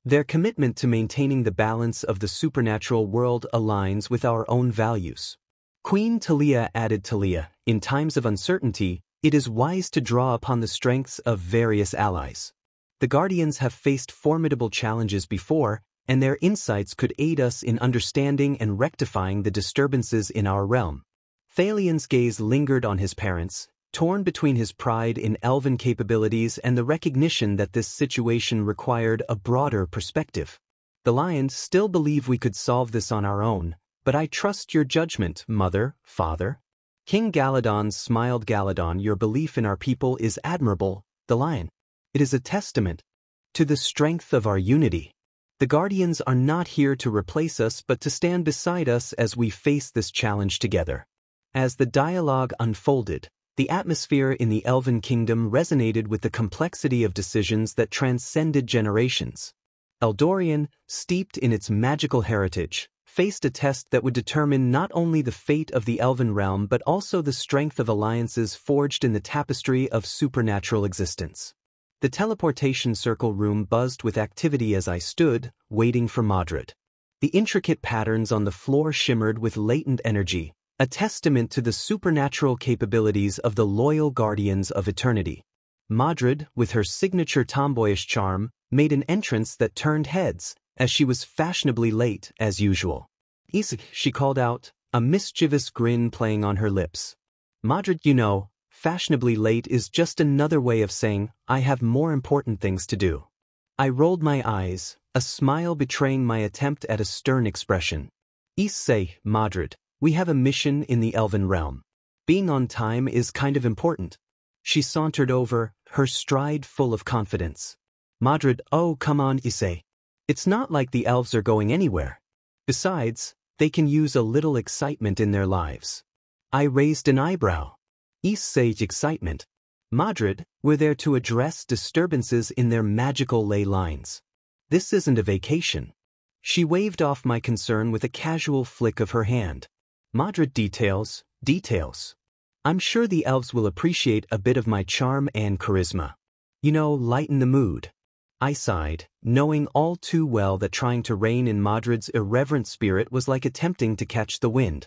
Speaker 1: Their commitment to maintaining the balance of the supernatural world aligns with our own values. Queen Talia added. Talia, in times of uncertainty, it is wise to draw upon the strengths of various allies. The Guardians have faced formidable challenges before, and their insights could aid us in understanding and rectifying the disturbances in our realm. Thalian's gaze lingered on his parents, torn between his pride in elven capabilities and the recognition that this situation required a broader perspective. The lions still believe we could solve this on our own, but I trust your judgment, mother, father. King Galadon smiled. Galadon, your belief in our people is admirable, the lion. It is a testament to the strength of our unity. The Guardians are not here to replace us but to stand beside us as we face this challenge together. As the dialogue unfolded, the atmosphere in the Elven Kingdom resonated with the complexity of decisions that transcended generations. Eldorian, steeped in its magical heritage, faced a test that would determine not only the fate of the Elven realm but also the strength of alliances forged in the tapestry of supernatural existence. The teleportation circle room buzzed with activity as I stood, waiting for Modred. The intricate patterns on the floor shimmered with latent energy, a testament to the supernatural capabilities of the loyal guardians of eternity. Modred, with her signature tomboyish charm, made an entrance that turned heads, as she was fashionably late as usual. Issei, she called out, a mischievous grin playing on her lips. Modred, you know, fashionably late is just another way of saying, I have more important things to do. I rolled my eyes, a smile betraying my attempt at a stern expression. Issei, Modred, we have a mission in the Elven realm. Being on time is kind of important. She sauntered over, her stride full of confidence. Modred, oh come on Issei. It's not like the elves are going anywhere. Besides, they can use a little excitement in their lives. I raised an eyebrow. Issei's excitement. Modred, we're there to address disturbances in their magical ley lines. This isn't a vacation. She waved off my concern with a casual flick of her hand. Modred, details. I'm sure the elves will appreciate a bit of my charm and charisma. You know, lighten the mood. I sighed, knowing all too well that trying to rein in Modred's irreverent spirit was like attempting to catch the wind.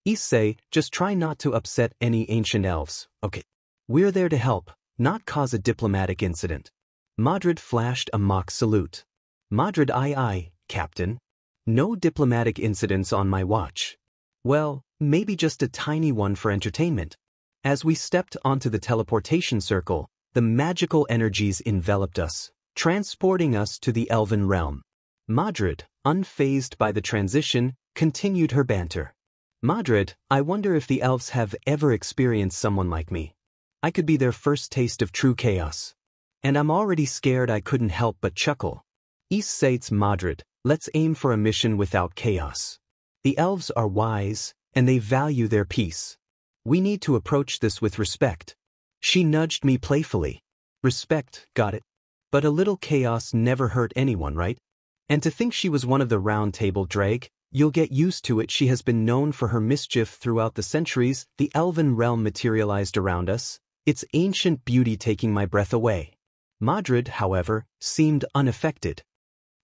Speaker 1: Issei, just try not to upset any ancient elves, okay? We're there to help, not cause a diplomatic incident. Modred flashed a mock salute. Modred, aye, Captain. No diplomatic incidents on my watch. Well, maybe just a tiny one for entertainment. As we stepped onto the teleportation circle, the magical energies enveloped us, transporting us to the Elven realm. Modred, unfazed by the transition, continued her banter. Modred, I wonder if the elves have ever experienced someone like me. I could be their first taste of true chaos. And I'm already scared. I couldn't help but chuckle. Issei's, Modred, let's aim for a mission without chaos. The elves are wise, and they value their peace. We need to approach this with respect. She nudged me playfully. Respect, got it. But a little chaos never hurt anyone, right? And to think she was one of the round table drag, You'll get used to it. She has been known for her mischief throughout the centuries. The elven realm materialized around us, its ancient beauty taking my breath away. Madrid, however, seemed unaffected.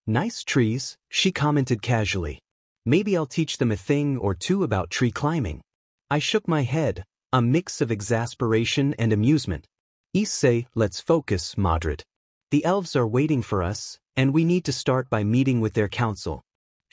Speaker 1: Nice trees, she commented casually. Maybe I'll teach them a thing or two about tree climbing. I shook my head, a mix of exasperation and amusement. Issei, let's focus, Madrid. The elves are waiting for us, and we need to start by meeting with their council.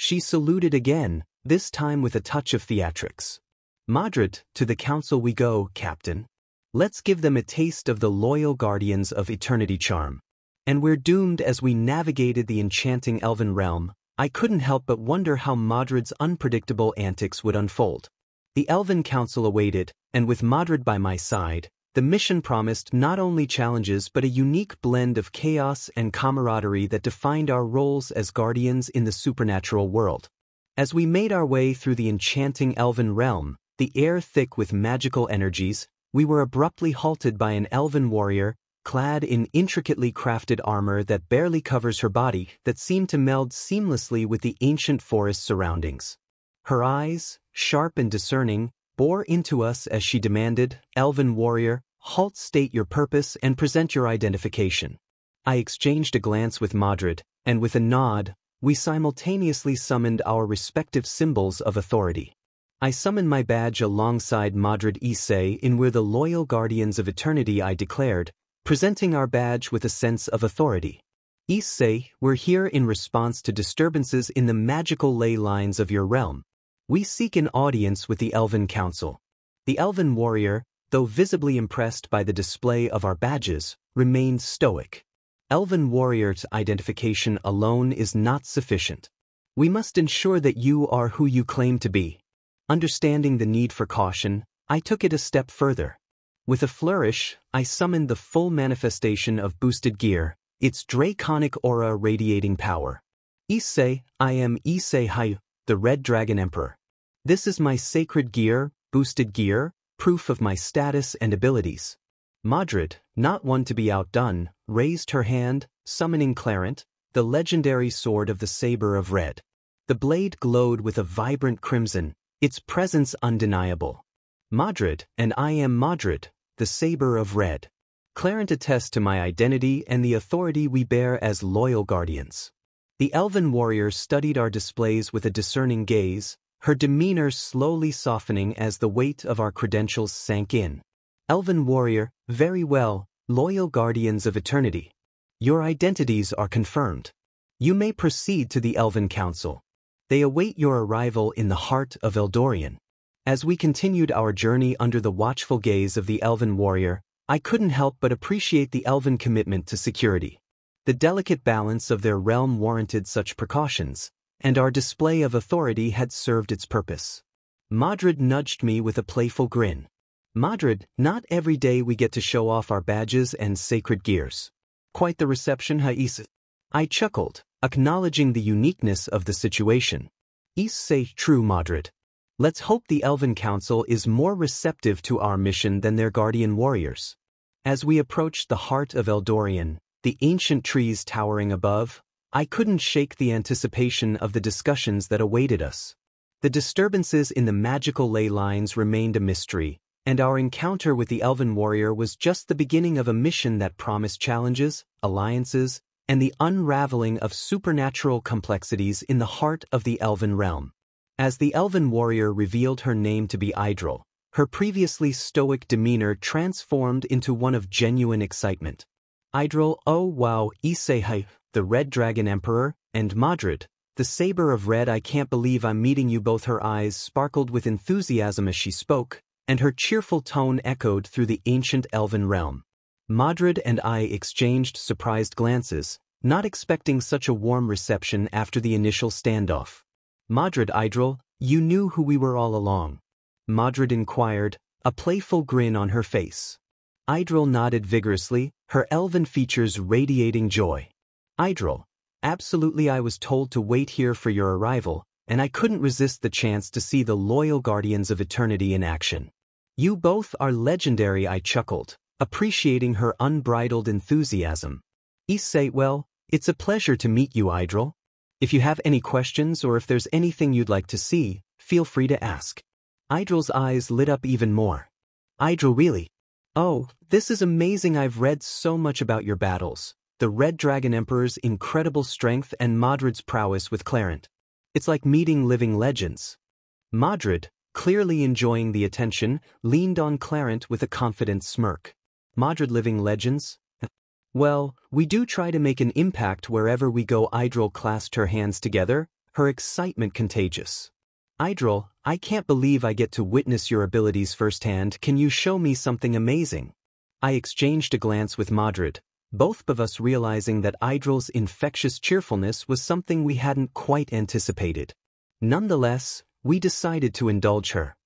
Speaker 1: She saluted again, this time with a touch of theatrics. Madrid, to the council we go, Captain. Let's give them a taste of the loyal guardians of eternity charm. And we're doomed. As we navigated the enchanting elven realm, I couldn't help but wonder how Madrid's unpredictable antics would unfold. The elven council awaited, and with Madrid by my side, the mission promised not only challenges but a unique blend of chaos and camaraderie that defined our roles as guardians in the supernatural world. As we made our way through the enchanting elven realm, the air thick with magical energies, we were abruptly halted by an elven warrior, clad in intricately crafted armor that barely covers her body, that seemed to meld seamlessly with the ancient forest surroundings. Her eyes, sharp and discerning, bore into us as she demanded, "Elven warrior, halt, state your purpose and present your identification." I exchanged a glance with Madrid, and with a nod, we simultaneously summoned our respective symbols of authority. I summoned my badge alongside Madrid. Issei, in "We're the loyal guardians of eternity," I declared, presenting our badge with a sense of authority. Issei, we're here in response to disturbances in the magical ley lines of your realm. We seek an audience with the Elven Council. The Elven warrior, though visibly impressed by the display of our badges, remained stoic. Elven warrior's identification alone is not sufficient. We must ensure that you are who you claim to be. Understanding the need for caution, I took it a step further. With a flourish, I summoned the full manifestation of boosted gear, its draconic aura radiating power. Issei, I am Issei, the Red Dragon Emperor. This is my sacred gear, boosted gear, proof of my status and abilities. Madrid, not one to be outdone, raised her hand, summoning Clarent, the legendary sword of the Saber of Red. The blade glowed with a vibrant crimson, its presence undeniable. Madrid, and I am Madrid, the Saber of Red. Clarent attests to my identity and the authority we bear as loyal guardians. The elven warrior studied our displays with a discerning gaze, her demeanor slowly softening as the weight of our credentials sank in. Elven warrior, very well, loyal guardians of eternity. Your identities are confirmed. You may proceed to the Elven Council. They await your arrival in the heart of Eldorian. As we continued our journey under the watchful gaze of the elven warrior, I couldn't help but appreciate the elven commitment to security. The delicate balance of their realm warranted such precautions, and our display of authority had served its purpose. Madrid nudged me with a playful grin. Madrid, not every day we get to show off our badges and sacred gears. Quite the reception, Issei. I chuckled, acknowledging the uniqueness of the situation. Issei, true, Madrid. Let's hope the Elven Council is more receptive to our mission than their guardian warriors. As we approached the heart of Eldorian, the ancient trees towering above, I couldn't shake the anticipation of the discussions that awaited us. The disturbances in the magical ley lines remained a mystery, and our encounter with the Elven warrior was just the beginning of a mission that promised challenges, alliances, and the unraveling of supernatural complexities in the heart of the Elven realm. As the Elven warrior revealed her name to be Idril, her previously stoic demeanor transformed into one of genuine excitement. Idril, oh wow, Issei, the Red Dragon Emperor, and Madrid, the Saber of Red, I can't believe I'm meeting you both. Her eyes sparkled with enthusiasm as she spoke, and her cheerful tone echoed through the ancient elven realm. Madrid and I exchanged surprised glances, not expecting such a warm reception after the initial standoff. Madrid, Idril, you knew who we were all along? Madrid inquired, a playful grin on her face. Idril nodded vigorously, her elven features radiating joy. Idril, absolutely, I was told to wait here for your arrival, and I couldn't resist the chance to see the loyal guardians of eternity in action. You both are legendary, I chuckled, appreciating her unbridled enthusiasm. Issei, well, it's a pleasure to meet you, Idril. If you have any questions or if there's anything you'd like to see, feel free to ask. Idril's eyes lit up even more. Idril, really? Oh, this is amazing. I've read so much about your battles, the Red Dragon Emperor's incredible strength and Madrid's prowess with Clarent. It's like meeting living legends. Madrid, clearly enjoying the attention, leaned on Clarent with a confident smirk. Madrid living legends? Well, we do try to make an impact wherever we go. Idril clasped her hands together, her excitement contagious. Idril, I can't believe I get to witness your abilities firsthand. Can you show me something amazing? I exchanged a glance with Madrid, both of us realizing that Idril's infectious cheerfulness was something we hadn't quite anticipated. Nonetheless, we decided to indulge her.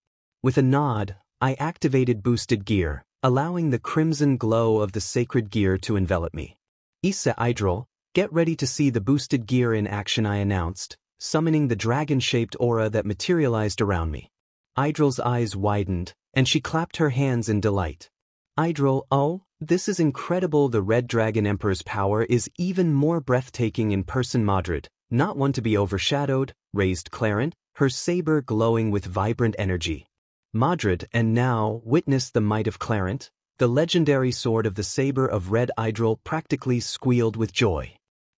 Speaker 1: With a nod, I activated boosted gear, allowing the crimson glow of the sacred gear to envelop me. Issei, Idril, get ready to see the boosted gear in action, I announced, summoning the dragon-shaped aura that materialized around me. Idril's eyes widened, and she clapped her hands in delight. Idril, oh, this is incredible. The Red Dragon Emperor's power is even more breathtaking in person. Madrid, not one to be overshadowed, raised Clarent, her saber glowing with vibrant energy. Madrid, and now witness the might of Clarent. The legendary sword of the saber of Red. Idril practically squealed with joy.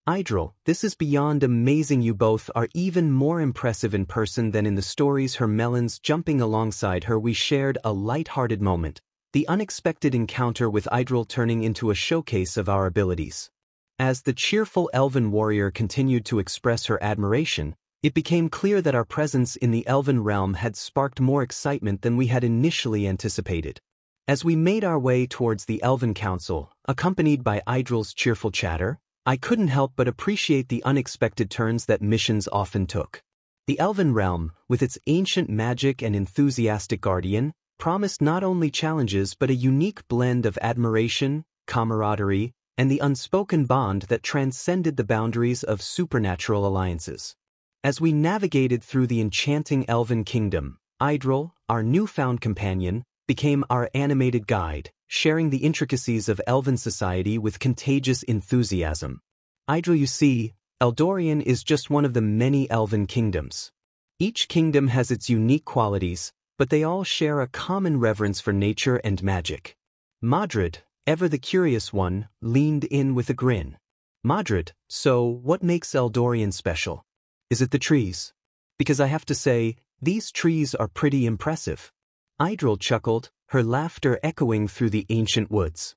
Speaker 1: Idril, this is beyond amazing. You both are even more impressive in person than in the stories. Her melons jumping alongside her. We shared a light-hearted moment, the unexpected encounter with Idril turning into a showcase of our abilities. As the cheerful elven warrior continued to express her admiration, it became clear that our presence in the elven realm had sparked more excitement than we had initially anticipated. As we made our way towards the Elven Council, accompanied by Idril's cheerful chatter, I couldn't help but appreciate the unexpected turns that missions often took. The Elven realm, with its ancient magic and enthusiastic guardian, promised not only challenges but a unique blend of admiration, camaraderie, and the unspoken bond that transcended the boundaries of supernatural alliances. As we navigated through the enchanting Elven Kingdom, Idril, our newfound companion, became our animated guide, sharing the intricacies of Elven society with contagious enthusiasm. Idril, you see, Eldorian is just one of the many Elven kingdoms. Each kingdom has its unique qualities, but they all share a common reverence for nature and magic. Madrid, ever the curious one, leaned in with a grin. Madrid, so what makes Eldorian special? Is it the trees? Because I have to say, these trees are pretty impressive. Idril chuckled, her laughter echoing through the ancient woods.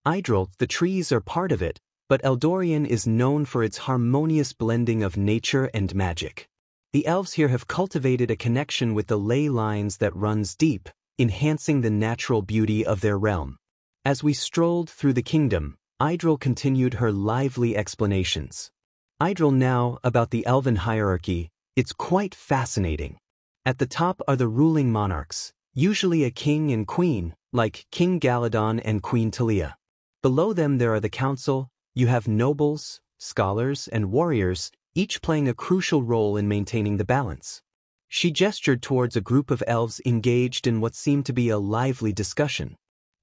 Speaker 1: Idril, the trees are part of it, but Eldorian is known for its harmonious blending of nature and magic. The elves here have cultivated a connection with the ley lines that runs deep, enhancing the natural beauty of their realm. As we strolled through the kingdom, Idril continued her lively explanations. Idril, now about the elven hierarchy, it's quite fascinating. At the top are the ruling monarchs, usually a king and queen, like King Galadon and Queen Talia. Below them there are the council. You have nobles, scholars, and warriors, each playing a crucial role in maintaining the balance. She gestured towards a group of elves engaged in what seemed to be a lively discussion.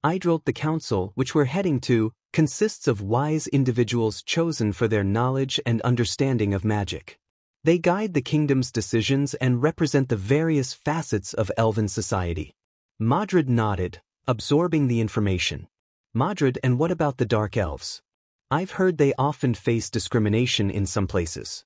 Speaker 1: Idril, the council, which we're heading to, consists of wise individuals chosen for their knowledge and understanding of magic. They guide the kingdom's decisions and represent the various facets of elven society. Madrid nodded, absorbing the information. Madrid, and what about the dark elves? I've heard they often face discrimination in some places.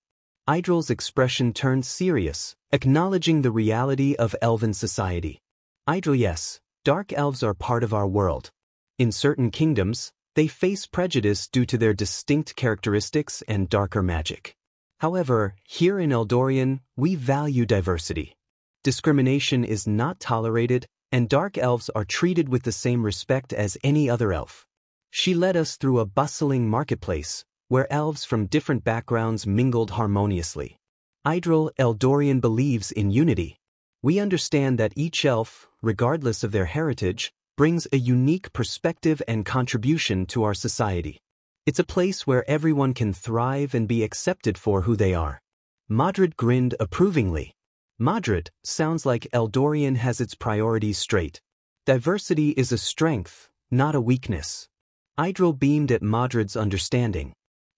Speaker 1: Idril's expression turned serious, acknowledging the reality of elven society. Idril, yes, dark elves are part of our world. In certain kingdoms, they face prejudice due to their distinct characteristics and darker magic. However, here in Eldorian, we value diversity. Discrimination is not tolerated, and dark elves are treated with the same respect as any other elf. She led us through a bustling marketplace, where elves from different backgrounds mingled harmoniously. Idril, Eldorian believes in unity. We understand that each elf, regardless of their heritage, brings a unique perspective and contribution to our society. It's a place where everyone can thrive and be accepted for who they are. Madrid grinned approvingly. Madrid, sounds like Eldorian has its priorities straight. Diversity is a strength, not a weakness. Idril beamed at Madrid's understanding.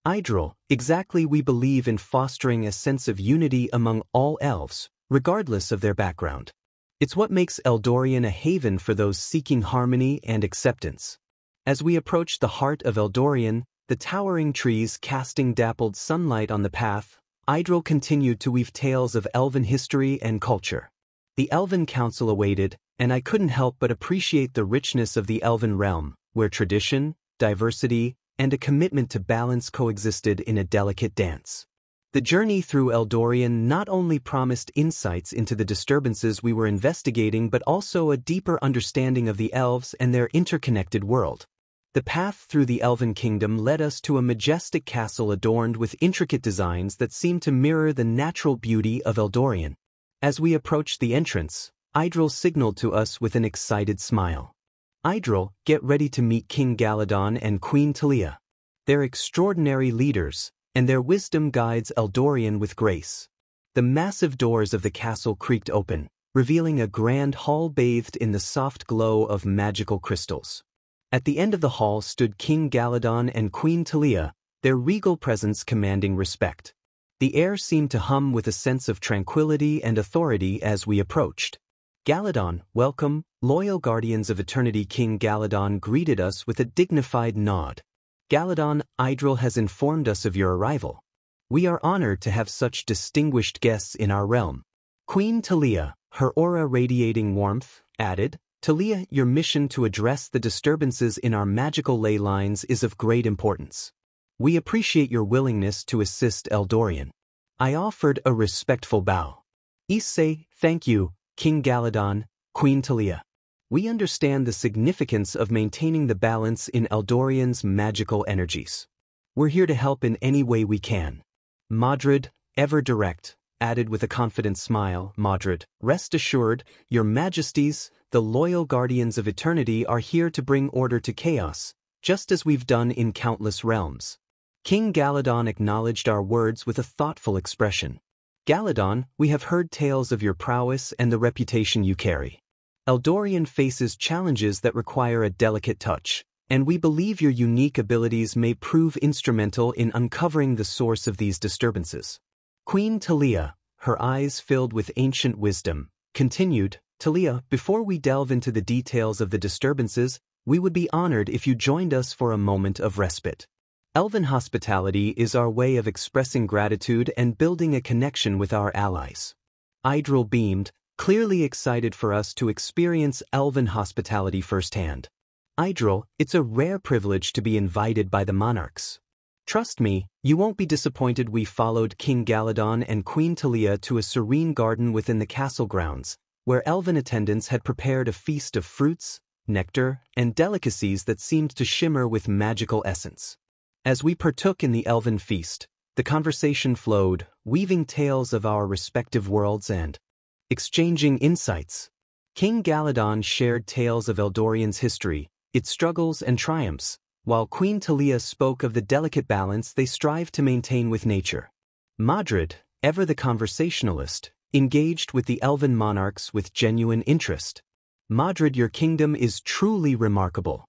Speaker 1: Idril, exactly, we believe in fostering a sense of unity among all elves, regardless of their background. It's what makes Eldorian a haven for those seeking harmony and acceptance. As we approach the heart of Eldorian, the towering trees casting dappled sunlight on the path, Idril continued to weave tales of elven history and culture. The Elven Council awaited, and I couldn't help but appreciate the richness of the Elven realm, where tradition, diversity, and a commitment to balance coexisted in a delicate dance. The journey through Eldorian not only promised insights into the disturbances we were investigating but also a deeper understanding of the elves and their interconnected world. The path through the Elven Kingdom led us to a majestic castle adorned with intricate designs that seemed to mirror the natural beauty of Eldorian. As we approached the entrance, Idril signaled to us with an excited smile. Idril, get ready to meet King Galadon and Queen Talia. They're extraordinary leaders, and their wisdom guides Eldorian with grace. The massive doors of the castle creaked open, revealing a grand hall bathed in the soft glow of magical crystals. At the end of the hall stood King Galadon and Queen Talia, their regal presence commanding respect. The air seemed to hum with a sense of tranquility and authority as we approached. Galadon, welcome, loyal guardians of eternity. King Galadon greeted us with a dignified nod. Galadon, Idril has informed us of your arrival. We are honored to have such distinguished guests in our realm. Queen Talia, her aura radiating warmth, added, Talia, your mission to address the disturbances in our magical ley lines is of great importance. We appreciate your willingness to assist Eldorian. I offered a respectful bow. Issei, thank you, King Galadon, Queen Talia. We understand the significance of maintaining the balance in Eldorian's magical energies. We're here to help in any way we can. Modred, ever direct, added with a confident smile. Modred, rest assured, your majesties, the loyal guardians of eternity are here to bring order to chaos, just as we've done in countless realms. King Galadon acknowledged our words with a thoughtful expression. Galadon, we have heard tales of your prowess and the reputation you carry. Eldorian faces challenges that require a delicate touch, and we believe your unique abilities may prove instrumental in uncovering the source of these disturbances. Queen Talia, her eyes filled with ancient wisdom, continued, Talia, before we delve into the details of the disturbances, we would be honored if you joined us for a moment of respite. Elven hospitality is our way of expressing gratitude and building a connection with our allies. Idril beamed, clearly excited for us to experience Elven hospitality firsthand. Idril, it's a rare privilege to be invited by the monarchs. Trust me, you won't be disappointed. We followed King Galadon and Queen Talia to a serene garden within the castle grounds, where Elven attendants had prepared a feast of fruits, nectar, and delicacies that seemed to shimmer with magical essence. As we partook in the Elven feast, the conversation flowed, weaving tales of our respective worlds and exchanging insights. King Galadon shared tales of Eldorian's history, its struggles and triumphs, while Queen Talia spoke of the delicate balance they strive to maintain with nature. Modred, ever the conversationalist, engaged with the Elven monarchs with genuine interest. Modred, your kingdom is truly remarkable.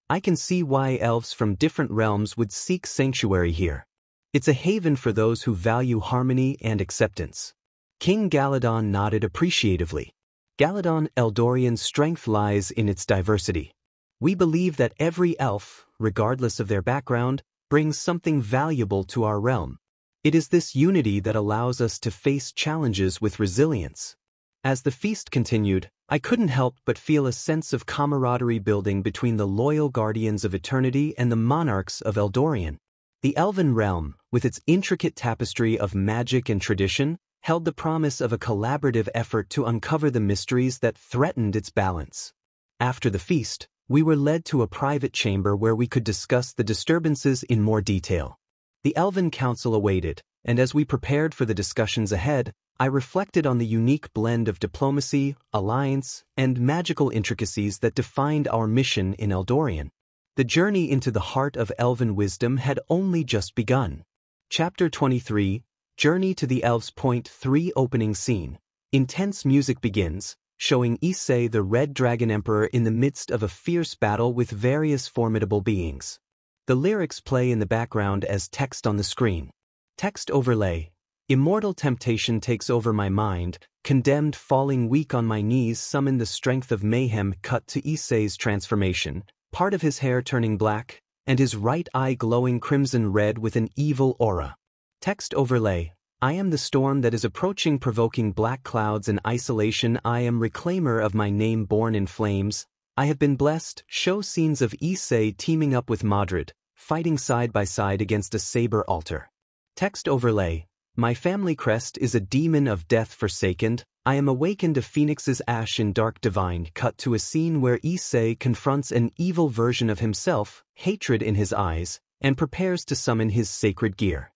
Speaker 1: I can see why elves from different realms would seek sanctuary here. It's a haven for those who value harmony and acceptance. King Galadon nodded appreciatively. Galadon, Eldorian's strength lies in its diversity. We believe that every elf, regardless of their background, brings something valuable to our realm. It is this unity that allows us to face challenges with resilience. As the feast continued, I couldn't help but feel a sense of camaraderie building between the loyal guardians of eternity and the monarchs of Eldorian. The Elven realm, with its intricate tapestry of magic and tradition, held the promise of a collaborative effort to uncover the mysteries that threatened its balance. After the feast, we were led to a private chamber where we could discuss the disturbances in more detail. The Elven Council awaited, and as we prepared for the discussions ahead, I reflected on the unique blend of diplomacy, alliance, and magical intricacies that defined our mission in Eldorian. The journey into the heart of Elven wisdom had only just begun. Chapter 23, Journey to the Elves. Point 3. Opening scene. Intense music begins, showing Issei the Red Dragon Emperor in the midst of a fierce battle with various formidable beings. The lyrics play in the background as text on the screen. Text overlay. Immortal temptation takes over my mind, condemned falling weak on my knees summon the strength of mayhem. Cut to Issei's transformation, part of his hair turning black, and his right eye glowing crimson red with an evil aura. Text overlay. I am the storm that is approaching, provoking black clouds and isolation. I am reclaimer of my name, born in flames. I have been blessed. Show scenes of Issei teaming up with Madrid, fighting side by side against a saber altar. Text overlay. My family crest is a demon of death forsaken. I am awakened, a phoenix's ash in dark divine. Cut to a scene where Issei confronts an evil version of himself, hatred in his eyes, and prepares to summon his sacred gear.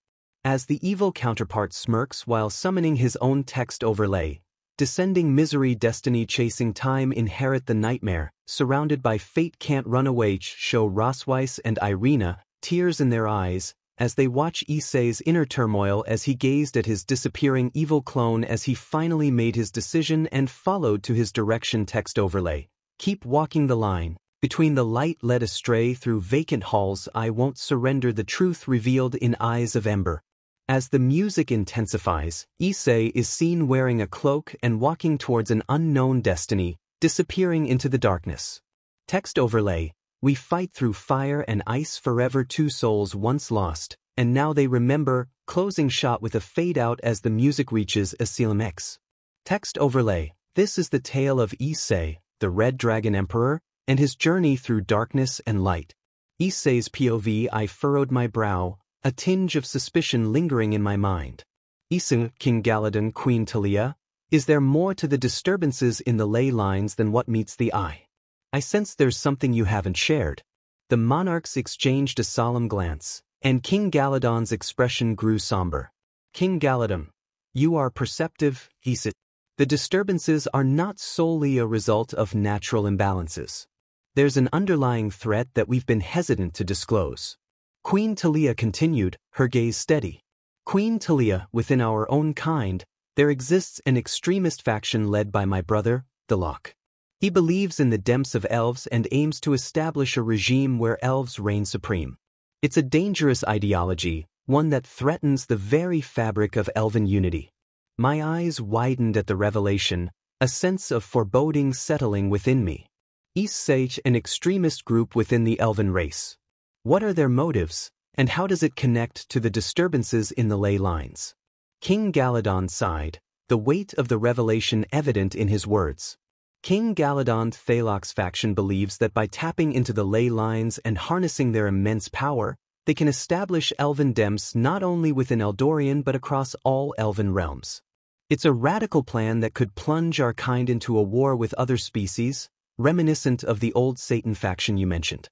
Speaker 1: As the evil counterpart smirks while summoning his own. Text overlay. Descending misery, destiny chasing time, inherit the nightmare, surrounded by fate, can't run away. Show Rosweiss and Irina, tears in their eyes, as they watch Issei's inner turmoil as he gazed at his disappearing evil clone as he finally made his decision and followed to his direction. Text overlay. Keep walking the line, between the light led astray through vacant halls. I won't surrender, the truth revealed in eyes of ember. As the music intensifies, Issei is seen wearing a cloak and walking towards an unknown destiny, disappearing into the darkness. Text overlay. We fight through fire and ice forever, two souls once lost, and now they remember. Closing shot with a fade out as the music reaches a climax. Text overlay. This is the tale of Issei, the Red Dragon Emperor, and his journey through darkness and light. Issei's POV. I furrowed my brow, a tinge of suspicion lingering in my mind. Issei, King Galadon, Queen Talia. Is there more to the disturbances in the ley lines than what meets the eye? I sense there's something you haven't shared. The monarchs exchanged a solemn glance, and King Galadon's expression grew somber. King Galadon, you are perceptive, Issei. The disturbances are not solely a result of natural imbalances. There's an underlying threat that we've been hesitant to disclose. Queen Talia continued, her gaze steady. Queen Talia, within our own kind, there exists an extremist faction led by my brother, the Loch. He believes in the depths of elves and aims to establish a regime where elves reign supreme. It's a dangerous ideology, one that threatens the very fabric of elven unity. My eyes widened at the revelation, a sense of foreboding settling within me. Issei, an extremist group within the elven race. What are their motives, and how does it connect to the disturbances in the ley lines? King Galadon sighed, the weight of the revelation evident in his words. King Galadon Thalok's faction believes that by tapping into the ley lines and harnessing their immense power, they can establish elven depths not only within Eldorian but across all elven realms. It's a radical plan that could plunge our kind into a war with other species, reminiscent of the old Satan faction you mentioned.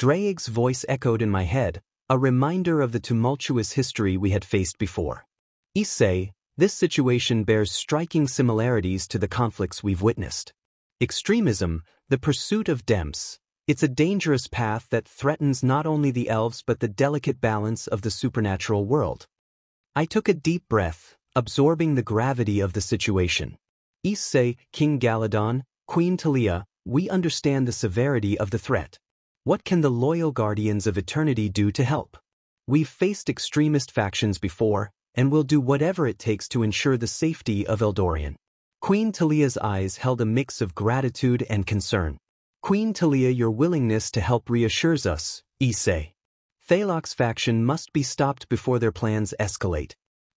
Speaker 1: Draeg's voice echoed in my head, a reminder of the tumultuous history we had faced before. Issei, this situation bears striking similarities to the conflicts we've witnessed. Extremism, the pursuit of depths, it's a dangerous path that threatens not only the elves but the delicate balance of the supernatural world. I took a deep breath, absorbing the gravity of the situation. Issei, King Galadon, Queen Talia, we understand the severity of the threat. What can the loyal guardians of eternity do to help? We've faced extremist factions before, and we'll do whatever it takes to ensure the safety of Eldorian. Queen Talia's eyes held a mix of gratitude and concern. Queen Talia, your willingness to help reassures us, Issei. Thalok's faction must be stopped before their plans escalate.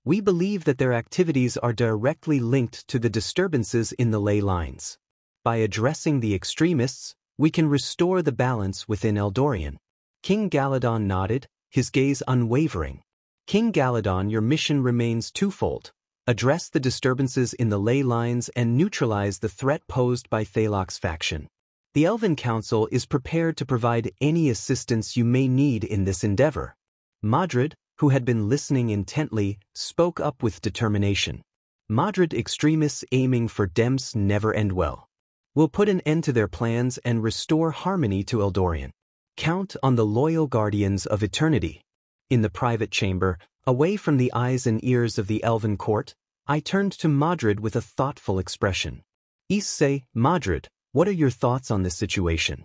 Speaker 1: We believe that their activities are directly linked to the disturbances in the ley lines. By addressing the extremists, we can restore the balance within Eldorian. King Galadon nodded, his gaze unwavering. King Galadon, your mission remains twofold. Address the disturbances in the ley lines and neutralize the threat posed by Thalok's faction. The Elven Council is prepared to provide any assistance you may need in this endeavor. Madrid, who had been listening intently, spoke up with determination. Madrid, extremists aiming for depths never end well. We'll put an end to their plans and restore harmony to Eldorian. Count on the loyal guardians of eternity. In the private chamber, away from the eyes and ears of the elven court, I turned to Madrid with a thoughtful expression. Issei, Madrid, what are your thoughts on this situation?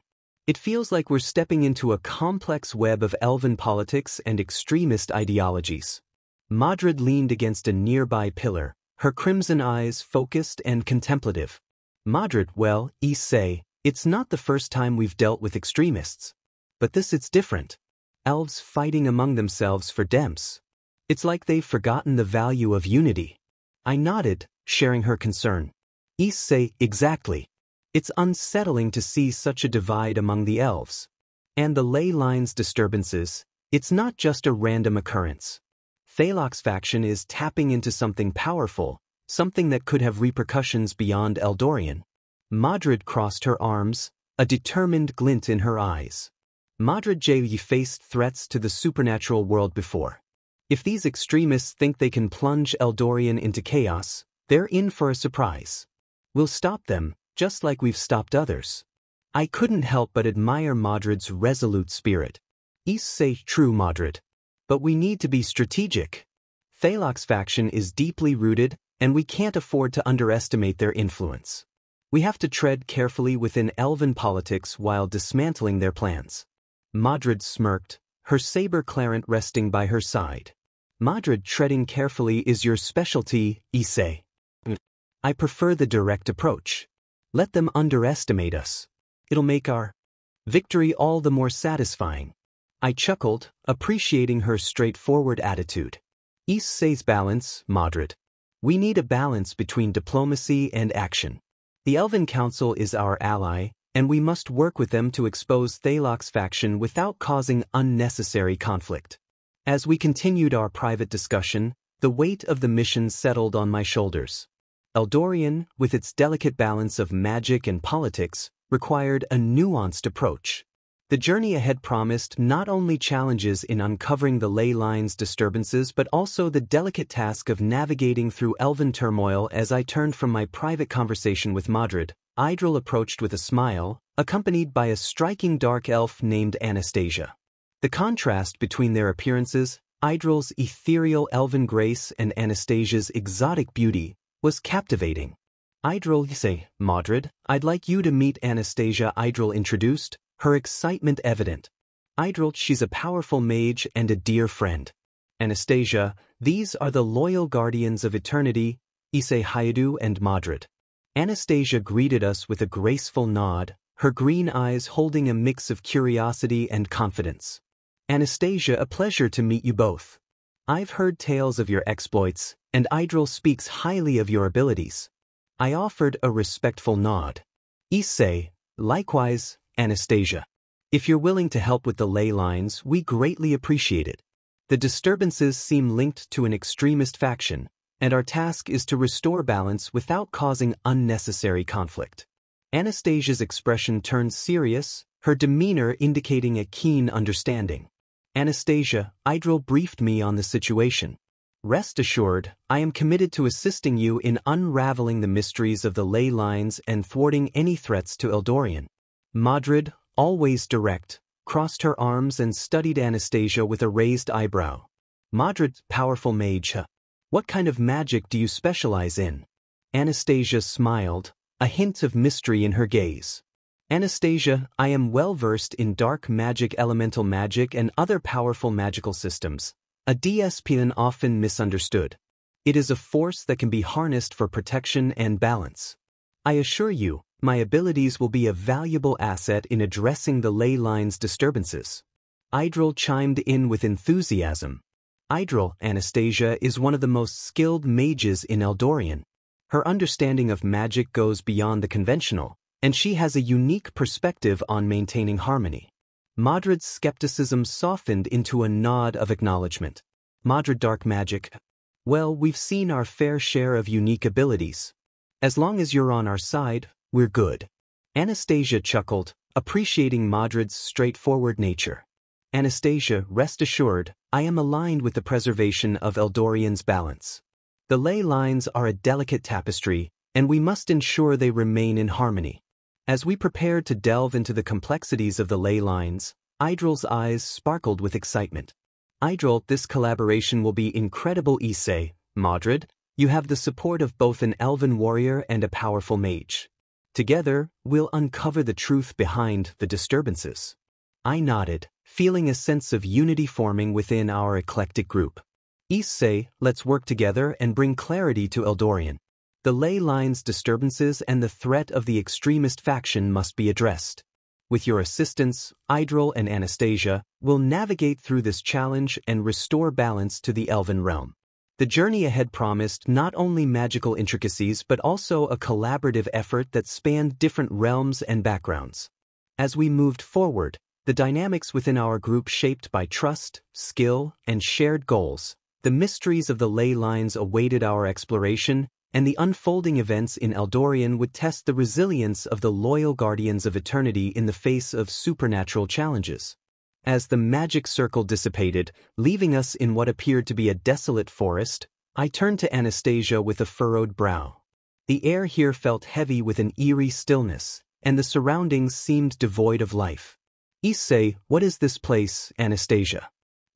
Speaker 1: It feels like we're stepping into a complex web of elven politics and extremist ideologies. Madrid leaned against a nearby pillar, her crimson eyes focused and contemplative. Madrid, well, Issei, it's not the first time we've dealt with extremists. But it's different. Elves fighting among themselves for demps. It's like they've forgotten the value of unity. I nodded, sharing her concern. Issei, exactly. It's unsettling to see such a divide among the elves. And the ley lines disturbances, it's not just a random occurrence. Thalok's faction is tapping into something powerful, something that could have repercussions beyond Eldorian. Madrid crossed her arms, a determined glint in her eyes. Madrid J. faced threats to the supernatural world before. If these extremists think they can plunge Eldorian into chaos, they're in for a surprise. We'll stop them, just like we've stopped others. I couldn't help but admire Madrid's resolute spirit. Issei, true Madrid. But we need to be strategic. Thalok's faction is deeply rooted, and we can't afford to underestimate their influence. We have to tread carefully within elven politics while dismantling their plans. Madrid smirked, her saber clarent resting by her side. Madrid, treading carefully is your specialty, Issei. I prefer the direct approach. Let them underestimate us. It'll make our victory all the more satisfying. I chuckled, appreciating her straightforward attitude. Issei's balance, Madrid. We need a balance between diplomacy and action. The Elven Council is our ally, and we must work with them to expose Thalok's faction without causing unnecessary conflict. As we continued our private discussion, the weight of the mission settled on my shoulders. Eldorian, with its delicate balance of magic and politics, required a nuanced approach. The journey ahead promised not only challenges in uncovering the ley lines disturbances but also the delicate task of navigating through elven turmoil. As I turned from my private conversation with Madrid, Idril approached with a smile, accompanied by a striking dark elf named Anastasia. The contrast between their appearances, Idril's ethereal elven grace and Anastasia's exotic beauty, was captivating. Idril, Issei, Madrid, I'd like you to meet Anastasia. Idril introduced, her excitement evident. Idril, she's a powerful mage and a dear friend. Anastasia, these are the loyal guardians of eternity, Issei, Hayadu and Madrid. Anastasia greeted us with a graceful nod, her green eyes holding a mix of curiosity and confidence. Anastasia, a pleasure to meet you both. I've heard tales of your exploits, and Idril speaks highly of your abilities. I offered a respectful nod. Issei, likewise, Anastasia. If you're willing to help with the ley lines, we greatly appreciate it. The disturbances seem linked to an extremist faction, and our task is to restore balance without causing unnecessary conflict. Anastasia's expression turned serious, her demeanor indicating a keen understanding. Anastasia, Idril briefed me on the situation. Rest assured, I am committed to assisting you in unraveling the mysteries of the ley lines and thwarting any threats to Eldorian. Madrid, always direct, crossed her arms and studied Anastasia with a raised eyebrow. Madrid, powerful mage. What kind of magic do you specialize in? Anastasia smiled, a hint of mystery in her gaze. Anastasia, I am well versed in dark magic, elemental magic, and other powerful magical systems. A DSPN often misunderstood. It is a force that can be harnessed for protection and balance. I assure you, my abilities will be a valuable asset in addressing the ley lines disturbances. Idril chimed in with enthusiasm. Idril, Anastasia, is one of the most skilled mages in Eldorian. Her understanding of magic goes beyond the conventional, and she has a unique perspective on maintaining harmony. Madrid's skepticism softened into a nod of acknowledgement. Madrid, dark magic. Well, we've seen our fair share of unique abilities. As long as you're on our side, we're good. Anastasia chuckled, appreciating Madrid's straightforward nature. Anastasia, rest assured, I am aligned with the preservation of Eldorian's balance. The ley lines are a delicate tapestry, and we must ensure they remain in harmony. As we prepared to delve into the complexities of the ley lines, Idril's eyes sparkled with excitement. Idril, this collaboration will be incredible. Issei, Madrid, you have the support of both an elven warrior and a powerful mage. Together, we'll uncover the truth behind the disturbances. I nodded, feeling a sense of unity forming within our eclectic group. Issei, let's work together and bring clarity to Eldorian. The ley lines disturbances and the threat of the extremist faction must be addressed. With your assistance, Idril and Anastasia will navigate through this challenge and restore balance to the Elven realm. The journey ahead promised not only magical intricacies but also a collaborative effort that spanned different realms and backgrounds. As we moved forward, the dynamics within our group shaped by trust, skill, and shared goals, the mysteries of the ley lines awaited our exploration, and the unfolding events in Eldorian would test the resilience of the loyal guardians of eternity in the face of supernatural challenges. As the magic circle dissipated, leaving us in what appeared to be a desolate forest, I turned to Anastasia with a furrowed brow. The air here felt heavy with an eerie stillness, and the surroundings seemed devoid of life. "Issei, what is this place, Anastasia?"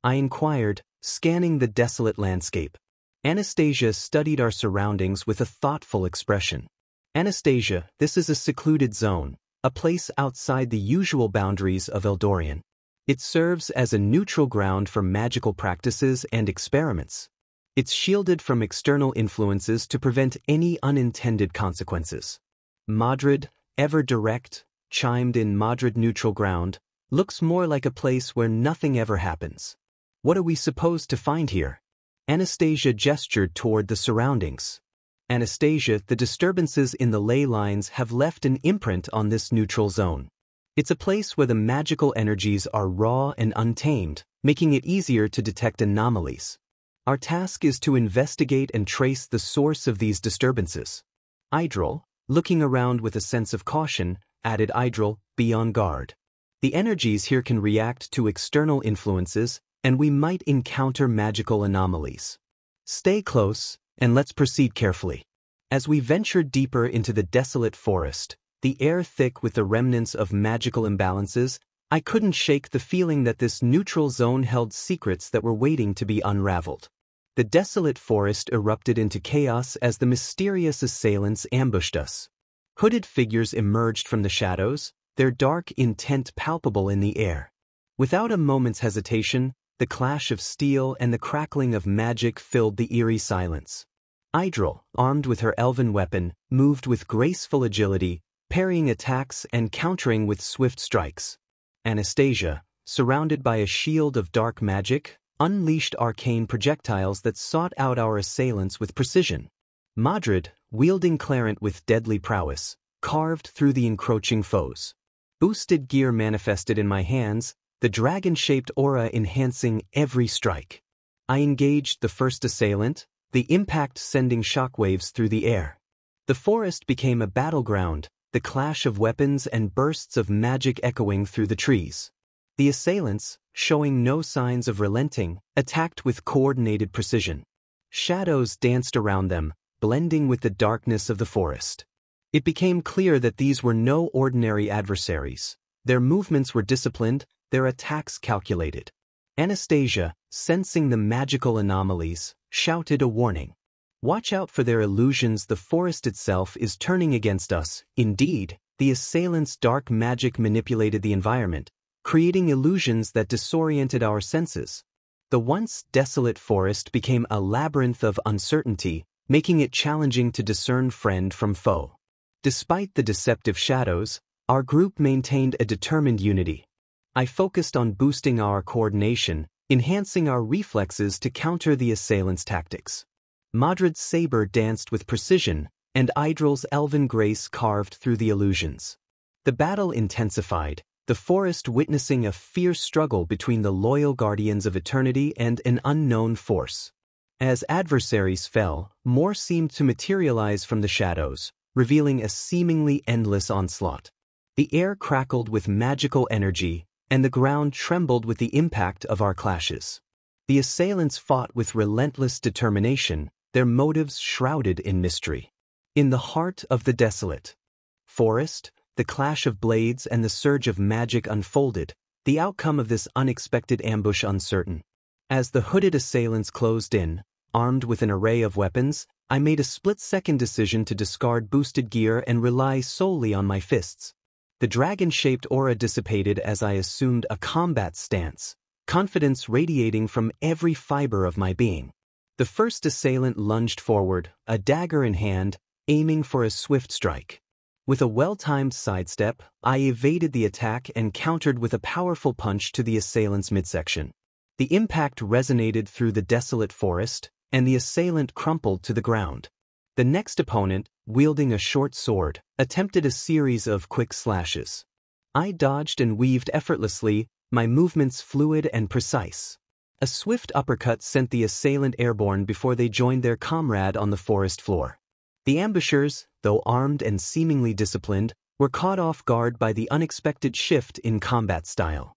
Speaker 1: I inquired, scanning the desolate landscape. Anastasia studied our surroundings with a thoughtful expression. "Anastasia, this is a secluded zone, a place outside the usual boundaries of Eldorian. It serves as a neutral ground for magical practices and experiments. It's shielded from external influences to prevent any unintended consequences." "Madrid, ever direct," chimed in Madrid neutral ground, "looks more like a place where nothing ever happens. What are we supposed to find here?" Anastasia gestured toward the surroundings. "Anastasia, the disturbances in the ley lines have left an imprint on this neutral zone. It's a place where the magical energies are raw and untamed, making it easier to detect anomalies. Our task is to investigate and trace the source of these disturbances." Idril, looking around with a sense of caution, added, "Idril, be on guard. The energies here can react to external influences, and we might encounter magical anomalies. Stay close, and let's proceed carefully." As we ventured deeper into the desolate forest, the air thick with the remnants of magical imbalances, I couldn't shake the feeling that this neutral zone held secrets that were waiting to be unraveled. The desolate forest erupted into chaos as the mysterious assailants ambushed us. Hooded figures emerged from the shadows, their dark intent palpable in the air. Without a moment's hesitation, the clash of steel and the crackling of magic filled the eerie silence. Idril, armed with her elven weapon, moved with graceful agility, parrying attacks and countering with swift strikes. Anastasia, surrounded by a shield of dark magic, unleashed arcane projectiles that sought out our assailants with precision. Madrid, wielding Clarent with deadly prowess, carved through the encroaching foes. Boosted gear manifested in my hands, the dragon-shaped aura enhancing every strike. I engaged the first assailant, the impact sending shockwaves through the air. The forest became a battleground, the clash of weapons and bursts of magic echoing through the trees. The assailants, showing no signs of relenting, attacked with coordinated precision. Shadows danced around them, blending with the darkness of the forest. It became clear that these were no ordinary adversaries. Their movements were disciplined, their attacks calculated. Anastasia, sensing the magical anomalies, shouted a warning. "Watch out for their illusions, the forest itself is turning against us." Indeed, the assailants' dark magic manipulated the environment, creating illusions that disoriented our senses. The once desolate forest became a labyrinth of uncertainty, making it challenging to discern friend from foe. Despite the deceptive shadows, our group maintained a determined unity. I focused on boosting our coordination, enhancing our reflexes to counter the assailants' tactics. Madrid's saber danced with precision, and Idril's elven grace carved through the illusions. The battle intensified, the forest witnessing a fierce struggle between the loyal guardians of eternity and an unknown force. As adversaries fell, more seemed to materialize from the shadows, revealing a seemingly endless onslaught. The air crackled with magical energy, and the ground trembled with the impact of our clashes. The assailants fought with relentless determination, their motives shrouded in mystery. In the heart of the desolate forest, the clash of blades and the surge of magic unfolded, the outcome of this unexpected ambush uncertain. As the hooded assailants closed in, armed with an array of weapons, I made a split-second decision to discard boosted gear and rely solely on my fists. The dragon-shaped aura dissipated as I assumed a combat stance, confidence radiating from every fiber of my being. The first assailant lunged forward, a dagger in hand, aiming for a swift strike. With a well-timed sidestep, I evaded the attack and countered with a powerful punch to the assailant's midsection. The impact resonated through the desolate forest, and the assailant crumpled to the ground. The next opponent, wielding a short sword, attempted a series of quick slashes. I dodged and weaved effortlessly, my movements fluid and precise. A swift uppercut sent the assailant airborne before they joined their comrade on the forest floor. The ambushers, though armed and seemingly disciplined, were caught off guard by the unexpected shift in combat style.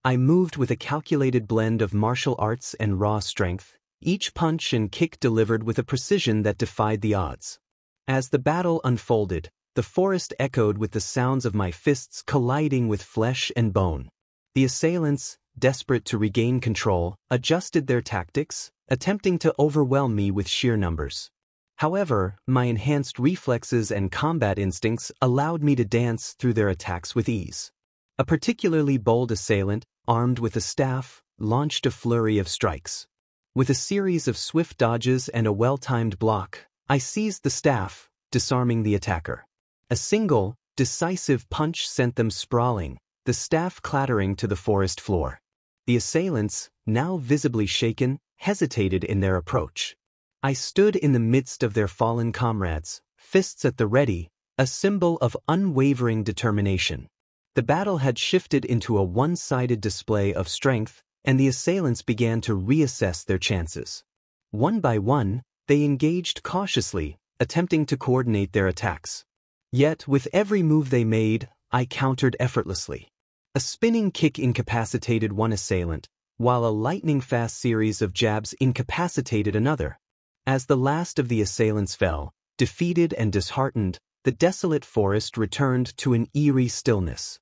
Speaker 1: I moved with a calculated blend of martial arts and raw strength, each punch and kick delivered with a precision that defied the odds. As the battle unfolded, the forest echoed with the sounds of my fists colliding with flesh and bone. The assailants, desperate to regain control, adjusted their tactics, attempting to overwhelm me with sheer numbers. However, my enhanced reflexes and combat instincts allowed me to dance through their attacks with ease. A particularly bold assailant, armed with a staff, launched a flurry of strikes. With a series of swift dodges and a well-timed block, I seized the staff, disarming the attacker. A single, decisive punch sent them sprawling, the staff clattering to the forest floor. The assailants, now visibly shaken, hesitated in their approach. I stood in the midst of their fallen comrades, fists at the ready, a symbol of unwavering determination. The battle had shifted into a one-sided display of strength, and the assailants began to reassess their chances. One by one, they engaged cautiously, attempting to coordinate their attacks. Yet, with every move they made, I countered effortlessly. A spinning kick incapacitated one assailant, while a lightning-fast series of jabs incapacitated another. As the last of the assailants fell, defeated and disheartened, the desolate forest returned to an eerie stillness.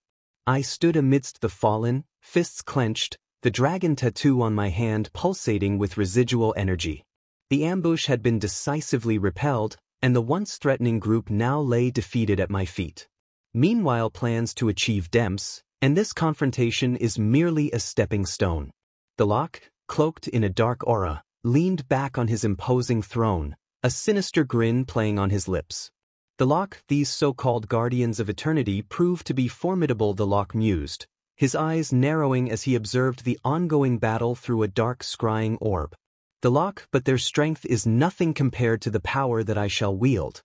Speaker 1: I stood amidst the fallen, fists clenched, the dragon tattoo on my hand pulsating with residual energy. The ambush had been decisively repelled, and the once threatening group now lay defeated at my feet. Meanwhile, plans to achieve Demps, and this confrontation is merely a stepping stone. The Loch, cloaked in a dark aura, leaned back on his imposing throne, a sinister grin playing on his lips. The Loch, these so-called guardians of eternity, proved to be formidable, the Loch mused, his eyes narrowing as he observed the ongoing battle through a dark scrying orb. The Loch, but their strength is nothing compared to the power that I shall wield.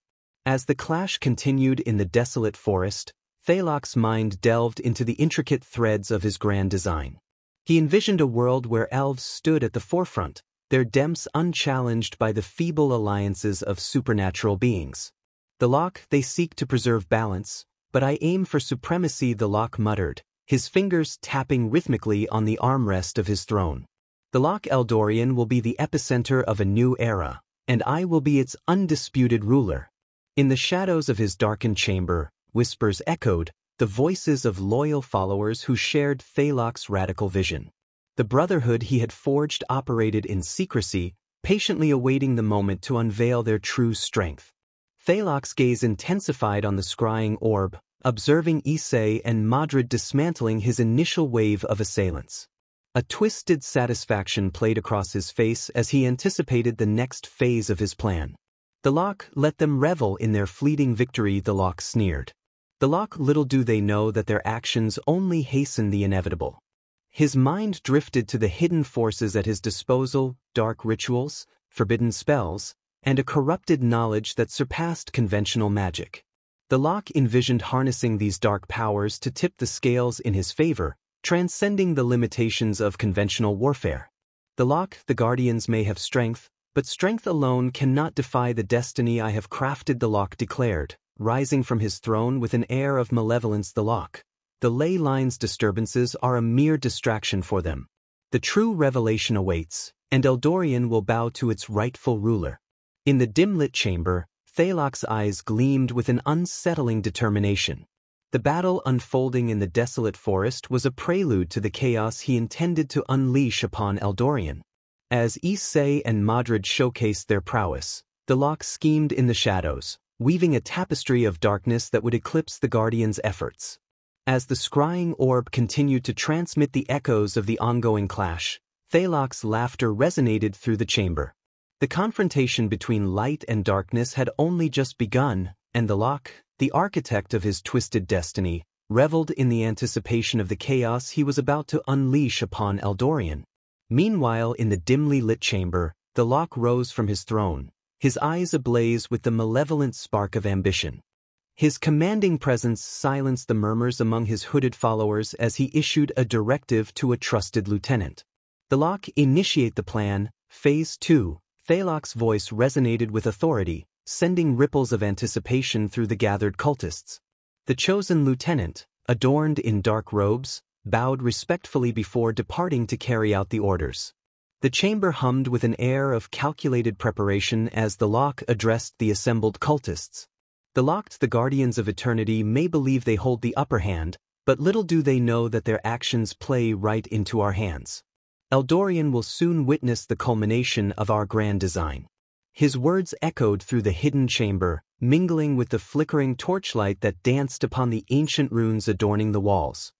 Speaker 1: As the clash continued in the desolate forest, Thalok's mind delved into the intricate threads of his grand design. He envisioned a world where elves stood at the forefront, their Demps unchallenged by the feeble alliances of supernatural beings. The Loch, they seek to preserve balance, but I aim for supremacy, the Loch muttered, his fingers tapping rhythmically on the armrest of his throne. The Loch Eldorian will be the epicenter of a new era, and I will be its undisputed ruler. In the shadows of his darkened chamber, whispers echoed, the voices of loyal followers who shared Thalok's radical vision. The brotherhood he had forged operated in secrecy, patiently awaiting the moment to unveil their true strength. Thalok's gaze intensified on the scrying orb, observing Issei and Madrid dismantling his initial wave of assailants. A twisted satisfaction played across his face as he anticipated the next phase of his plan. The Loch, let them revel in their fleeting victory, the Loch sneered. The Loch, little do they know that their actions only hasten the inevitable. His mind drifted to the hidden forces at his disposal, dark rituals, forbidden spells, and a corrupted knowledge that surpassed conventional magic. The Loch envisioned harnessing these dark powers to tip the scales in his favor, transcending the limitations of conventional warfare. The Loch, the Guardians may have strength, but strength alone cannot defy the destiny I have crafted, the Loch declared, rising from his throne with an air of malevolence. The Loch, the ley lines disturbances are a mere distraction for them. The true revelation awaits, and Eldorian will bow to its rightful ruler. In the dim-lit chamber, Thalok's eyes gleamed with an unsettling determination. The battle unfolding in the desolate forest was a prelude to the chaos he intended to unleash upon Eldorian. As Issei and Madrid showcased their prowess, the lock schemed in the shadows, weaving a tapestry of darkness that would eclipse the Guardians' efforts. As the scrying orb continued to transmit the echoes of the ongoing clash, Thalok's laughter resonated through the chamber. The confrontation between light and darkness had only just begun, and the lock, the architect of his twisted destiny, reveled in the anticipation of the chaos he was about to unleash upon Eldorian. Meanwhile, in the dimly lit chamber, the lock rose from his throne, his eyes ablaze with the malevolent spark of ambition. His commanding presence silenced the murmurs among his hooded followers as he issued a directive to a trusted lieutenant. The lock, initiate the plan, Phase 2. Thalok's voice resonated with authority, sending ripples of anticipation through the gathered cultists. The chosen lieutenant, adorned in dark robes, bowed respectfully before departing to carry out the orders. The chamber hummed with an air of calculated preparation as the lock addressed the assembled cultists. The Guardians of Eternity may believe they hold the upper hand, but little do they know that their actions play right into our hands. Eldorian will soon witness the culmination of our grand design. His words echoed through the hidden chamber, mingling with the flickering torchlight that danced upon the ancient runes adorning the walls.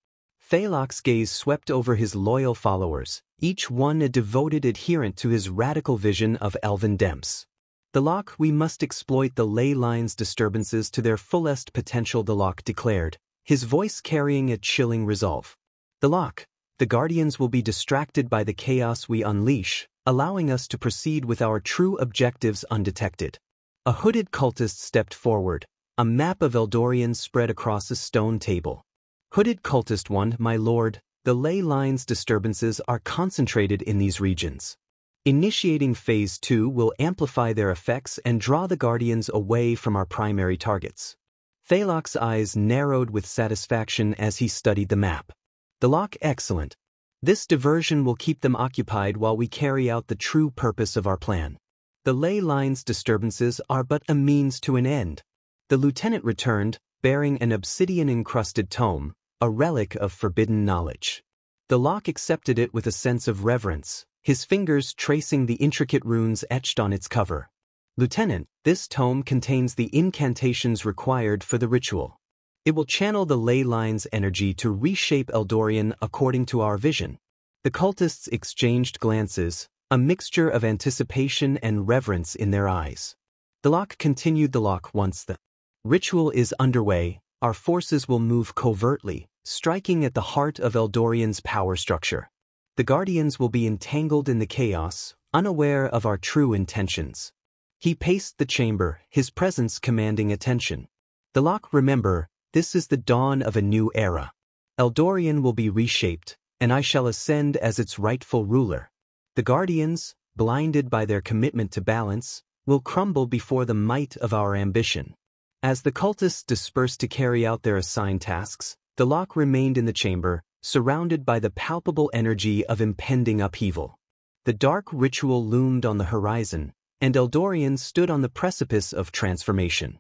Speaker 1: Thalok's gaze swept over his loyal followers, each one a devoted adherent to his radical vision of Elven Demps. The lock, we must exploit the ley lines disturbances to their fullest potential, the lock declared, his voice carrying a chilling resolve. The lock, the Guardians will be distracted by the chaos we unleash, allowing us to proceed with our true objectives undetected. A hooded cultist stepped forward, a map of Eldorian spread across a stone table. Hooded Cultist 1, my lord, the ley lines disturbances are concentrated in these regions. Initiating Phase 2 will amplify their effects and draw the Guardians away from our primary targets. Thalok's eyes narrowed with satisfaction as he studied the map. The lock, excellent. This diversion will keep them occupied while we carry out the true purpose of our plan. The ley lines disturbances are but a means to an end. The lieutenant returned, bearing an obsidian-encrusted tome, a relic of forbidden knowledge. The lock accepted it with a sense of reverence, his fingers tracing the intricate runes etched on its cover. Lieutenant, this tome contains the incantations required for the ritual. It will channel the ley line's energy to reshape Eldorian according to our vision. The cultists exchanged glances, a mixture of anticipation and reverence in their eyes. The lock continued. The lock, once the ritual is underway, our forces will move covertly, striking at the heart of Eldorian's power structure. The Guardians will be entangled in the chaos, unaware of our true intentions. He paced the chamber, his presence commanding attention. The lock, remember, this is the dawn of a new era. Eldorian will be reshaped, and I shall ascend as its rightful ruler. The Guardians, blinded by their commitment to balance, will crumble before the might of our ambition. As the cultists dispersed to carry out their assigned tasks, the lock remained in the chamber, surrounded by the palpable energy of impending upheaval. The dark ritual loomed on the horizon, and Eldorian stood on the precipice of transformation.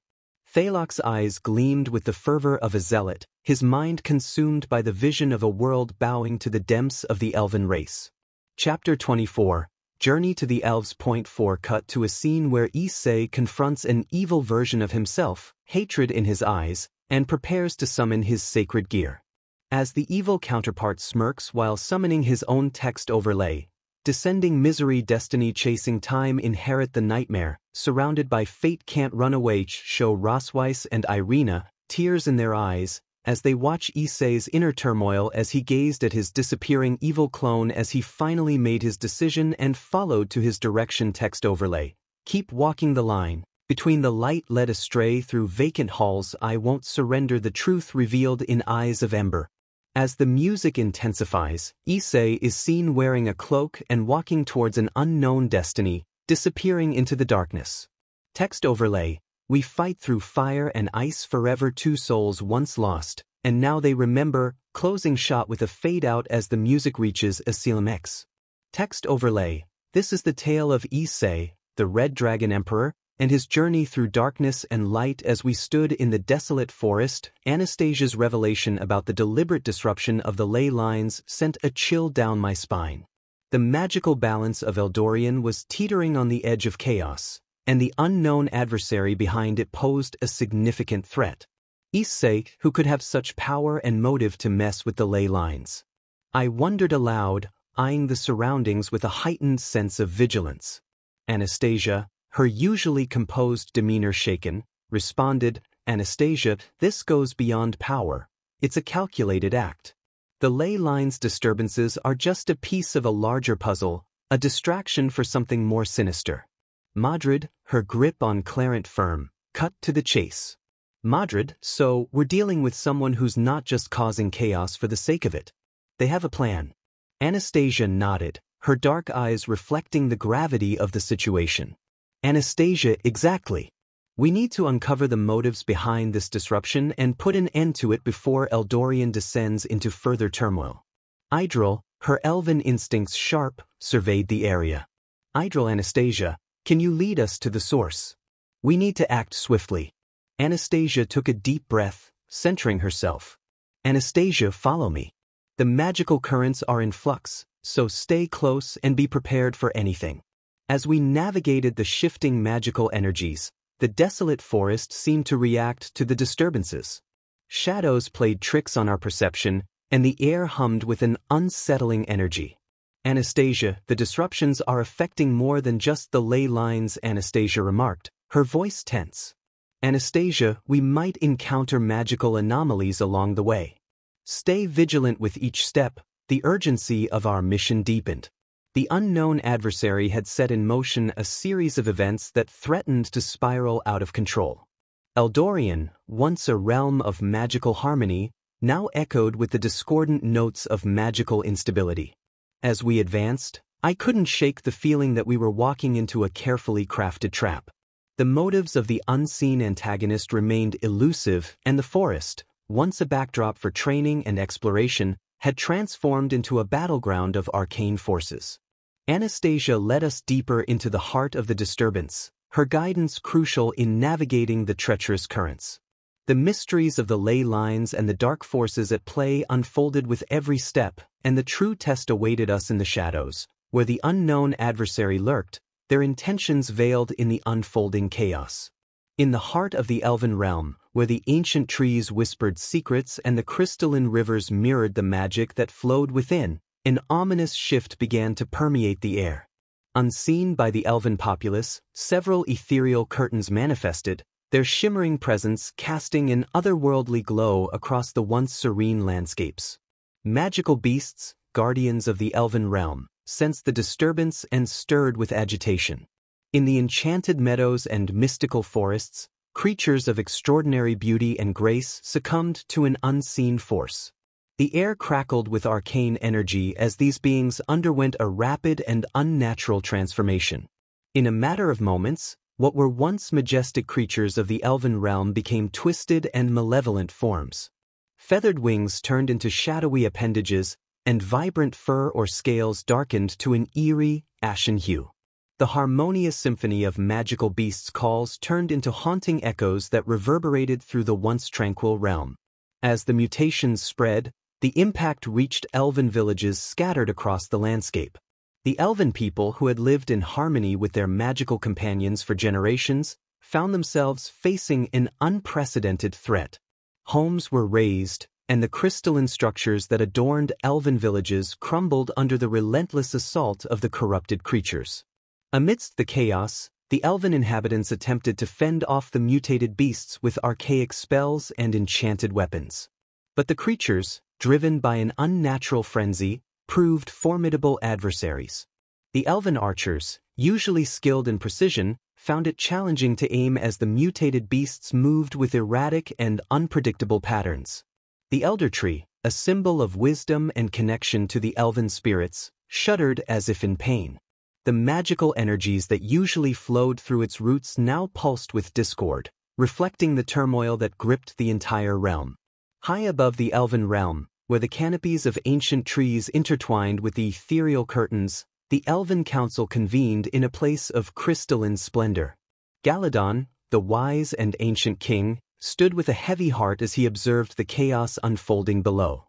Speaker 1: Thalok's eyes gleamed with the fervor of a zealot, his mind consumed by the vision of a world bowing to the Demps of the Elven race. Chapter 24, Journey to the Elves. Point 4. Cut to a scene where Issei confronts an evil version of himself, hatred in his eyes, and prepares to summon his sacred gear. As the evil counterpart smirks while summoning his own text overlay, descending misery, destiny chasing time, inherit the nightmare, surrounded by fate, can't run away. Show Rosweiss and Irina, tears in their eyes, as they watch Issei's inner turmoil as he gazed at his disappearing evil clone as he finally made his decision and followed to his direction. Text overlay. Keep walking the line. Between the light led astray through vacant halls, I won't surrender. The truth revealed in eyes of ember. As the music intensifies, Issei is seen wearing a cloak and walking towards an unknown destiny, disappearing into the darkness. Text overlay. We fight through fire and ice forever. Two souls once lost, and now they remember. Closing shot with a fade out as the music reaches Asylum X. Text overlay. This is the tale of Issei, the Red Dragon Emperor, and his journey through darkness and light. As we stood in the desolate forest, Anastasia's revelation about the deliberate disruption of the ley lines sent a chill down my spine. The magical balance of Eldorian was teetering on the edge of chaos, and the unknown adversary behind it posed a significant threat. Issei, who could have such power and motive to mess with the ley lines. I wondered aloud, eyeing the surroundings with a heightened sense of vigilance. Anastasia, her usually composed demeanor shaken, responded, "Anastasia, this goes beyond power. It's a calculated act. The ley lines disturbances are just a piece of a larger puzzle, a distraction for something more sinister." Madrid, her grip on Clarent firm, cut to the chase. "Madrid, so we're dealing with someone who's not just causing chaos for the sake of it. They have a plan." Anastasia nodded, her dark eyes reflecting the gravity of the situation. "Anastasia, exactly. We need to uncover the motives behind this disruption and put an end to it before Eldorian descends into further turmoil." Idril, her elven instincts sharp, surveyed the area. "Idril, Anastasia, can you lead us to the source? We need to act swiftly." Anastasia took a deep breath, centering herself. "Anastasia, follow me. The magical currents are in flux, so stay close and be prepared for anything." As we navigated the shifting magical energies, the desolate forest seemed to react to the disturbances. Shadows played tricks on our perception, and the air hummed with an unsettling energy. "Anastasia, the disruptions are affecting more than just the ley lines," Anastasia remarked, her voice tense. "Anastasia, we might encounter magical anomalies along the way. Stay vigilant with each step." The urgency of our mission deepened. The unknown adversary had set in motion a series of events that threatened to spiral out of control. Eldorian, once a realm of magical harmony, now echoed with the discordant notes of magical instability. As we advanced, I couldn't shake the feeling that we were walking into a carefully crafted trap. The motives of the unseen antagonist remained elusive, and the forest, once a backdrop for training and exploration, had transformed into a battleground of arcane forces. Anastasia led us deeper into the heart of the disturbance, her guidance crucial in navigating the treacherous currents. The mysteries of the ley lines and the dark forces at play unfolded with every step, and the true test awaited us in the shadows, where the unknown adversary lurked, their intentions veiled in the unfolding chaos. In the heart of the elven realm, where the ancient trees whispered secrets and the crystalline rivers mirrored the magic that flowed within, an ominous shift began to permeate the air. Unseen by the elven populace, several ethereal curtains manifested, their shimmering presence casting an otherworldly glow across the once serene landscapes. Magical beasts, guardians of the elven realm, sensed the disturbance and stirred with agitation. In the enchanted meadows and mystical forests, creatures of extraordinary beauty and grace succumbed to an unseen force. The air crackled with arcane energy as these beings underwent a rapid and unnatural transformation. In a matter of moments, what were once majestic creatures of the elven realm became twisted and malevolent forms. Feathered wings turned into shadowy appendages, and vibrant fur or scales darkened to an eerie, ashen hue. The harmonious symphony of magical beasts' calls turned into haunting echoes that reverberated through the once tranquil realm. As the mutations spread, the impact reached elven villages scattered across the landscape. The elven people who had lived in harmony with their magical companions for generations found themselves facing an unprecedented threat. Homes were razed, and the crystalline structures that adorned elven villages crumbled under the relentless assault of the corrupted creatures. Amidst the chaos, the elven inhabitants attempted to fend off the mutated beasts with archaic spells and enchanted weapons. But the creatures, driven by an unnatural frenzy, proved formidable adversaries. The elven archers, usually skilled in precision, found it challenging to aim as the mutated beasts moved with erratic and unpredictable patterns. The elder tree, a symbol of wisdom and connection to the elven spirits, shuddered as if in pain. The magical energies that usually flowed through its roots now pulsed with discord, reflecting the turmoil that gripped the entire realm. High above the elven realm, where the canopies of ancient trees intertwined with the ethereal curtains, the elven council convened in a place of crystalline splendor. Galadon, the wise and ancient king, stood with a heavy heart as he observed the chaos unfolding below.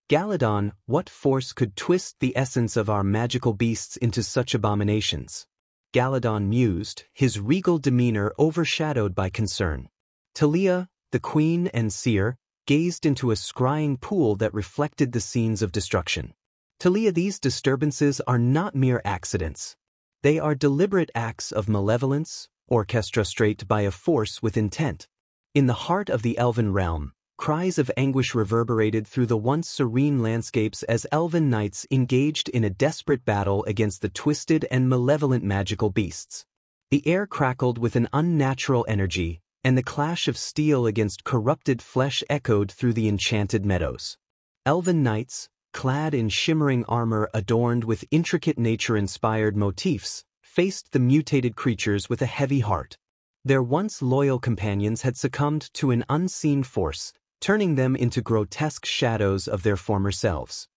Speaker 1: Galadon, what force could twist the essence of our magical beasts into such abominations? Galadon mused, his regal demeanor overshadowed by concern. Talia, the queen and seer, gazed into a scrying pool that reflected the scenes of destruction. Talia, these disturbances are not mere accidents. They are deliberate acts of malevolence, orchestrated by a force with intent. In the heart of the elven realm, cries of anguish reverberated through the once serene landscapes as elven knights engaged in a desperate battle against the twisted and malevolent magical beasts. The air crackled with an unnatural energy, and the clash of steel against corrupted flesh echoed through the enchanted meadows. Elven knights, clad in shimmering armor adorned with intricate nature-inspired motifs, faced the mutated creatures with a heavy heart. Their once loyal companions had succumbed to an unseen force, turning them into grotesque shadows of their former selves.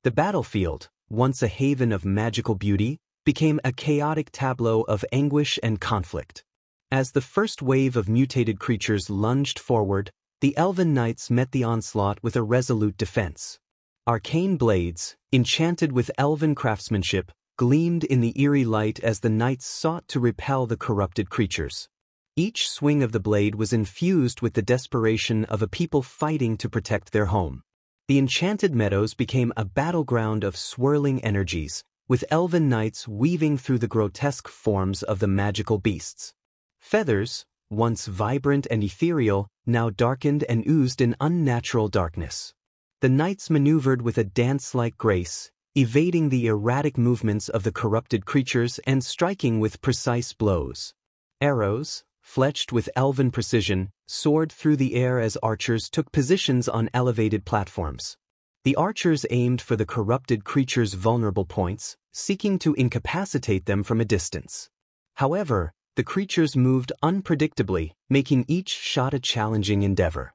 Speaker 1: The battlefield, once a haven of magical beauty, became a chaotic tableau of anguish and conflict. As the first wave of mutated creatures lunged forward, the elven knights met the onslaught with a resolute defense. Arcane blades, enchanted with elven craftsmanship, gleamed in the eerie light as the knights sought to repel the corrupted creatures. Each swing of the blade was infused with the desperation of a people fighting to protect their home. The enchanted meadows became a battleground of swirling energies, with elven knights weaving through the grotesque forms of the magical beasts. Feathers, once vibrant and ethereal, now darkened and oozed in unnatural darkness. The knights maneuvered with a dance-like grace, evading the erratic movements of the corrupted creatures and striking with precise blows. Arrows, fletched with elven precision, soared through the air as archers took positions on elevated platforms. The archers aimed for the corrupted creatures' vulnerable points, seeking to incapacitate them from a distance. However, the creatures moved unpredictably, making each shot a challenging endeavor.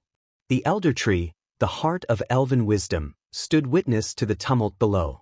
Speaker 1: The elder tree, the heart of elven wisdom, stood witness to the tumult below.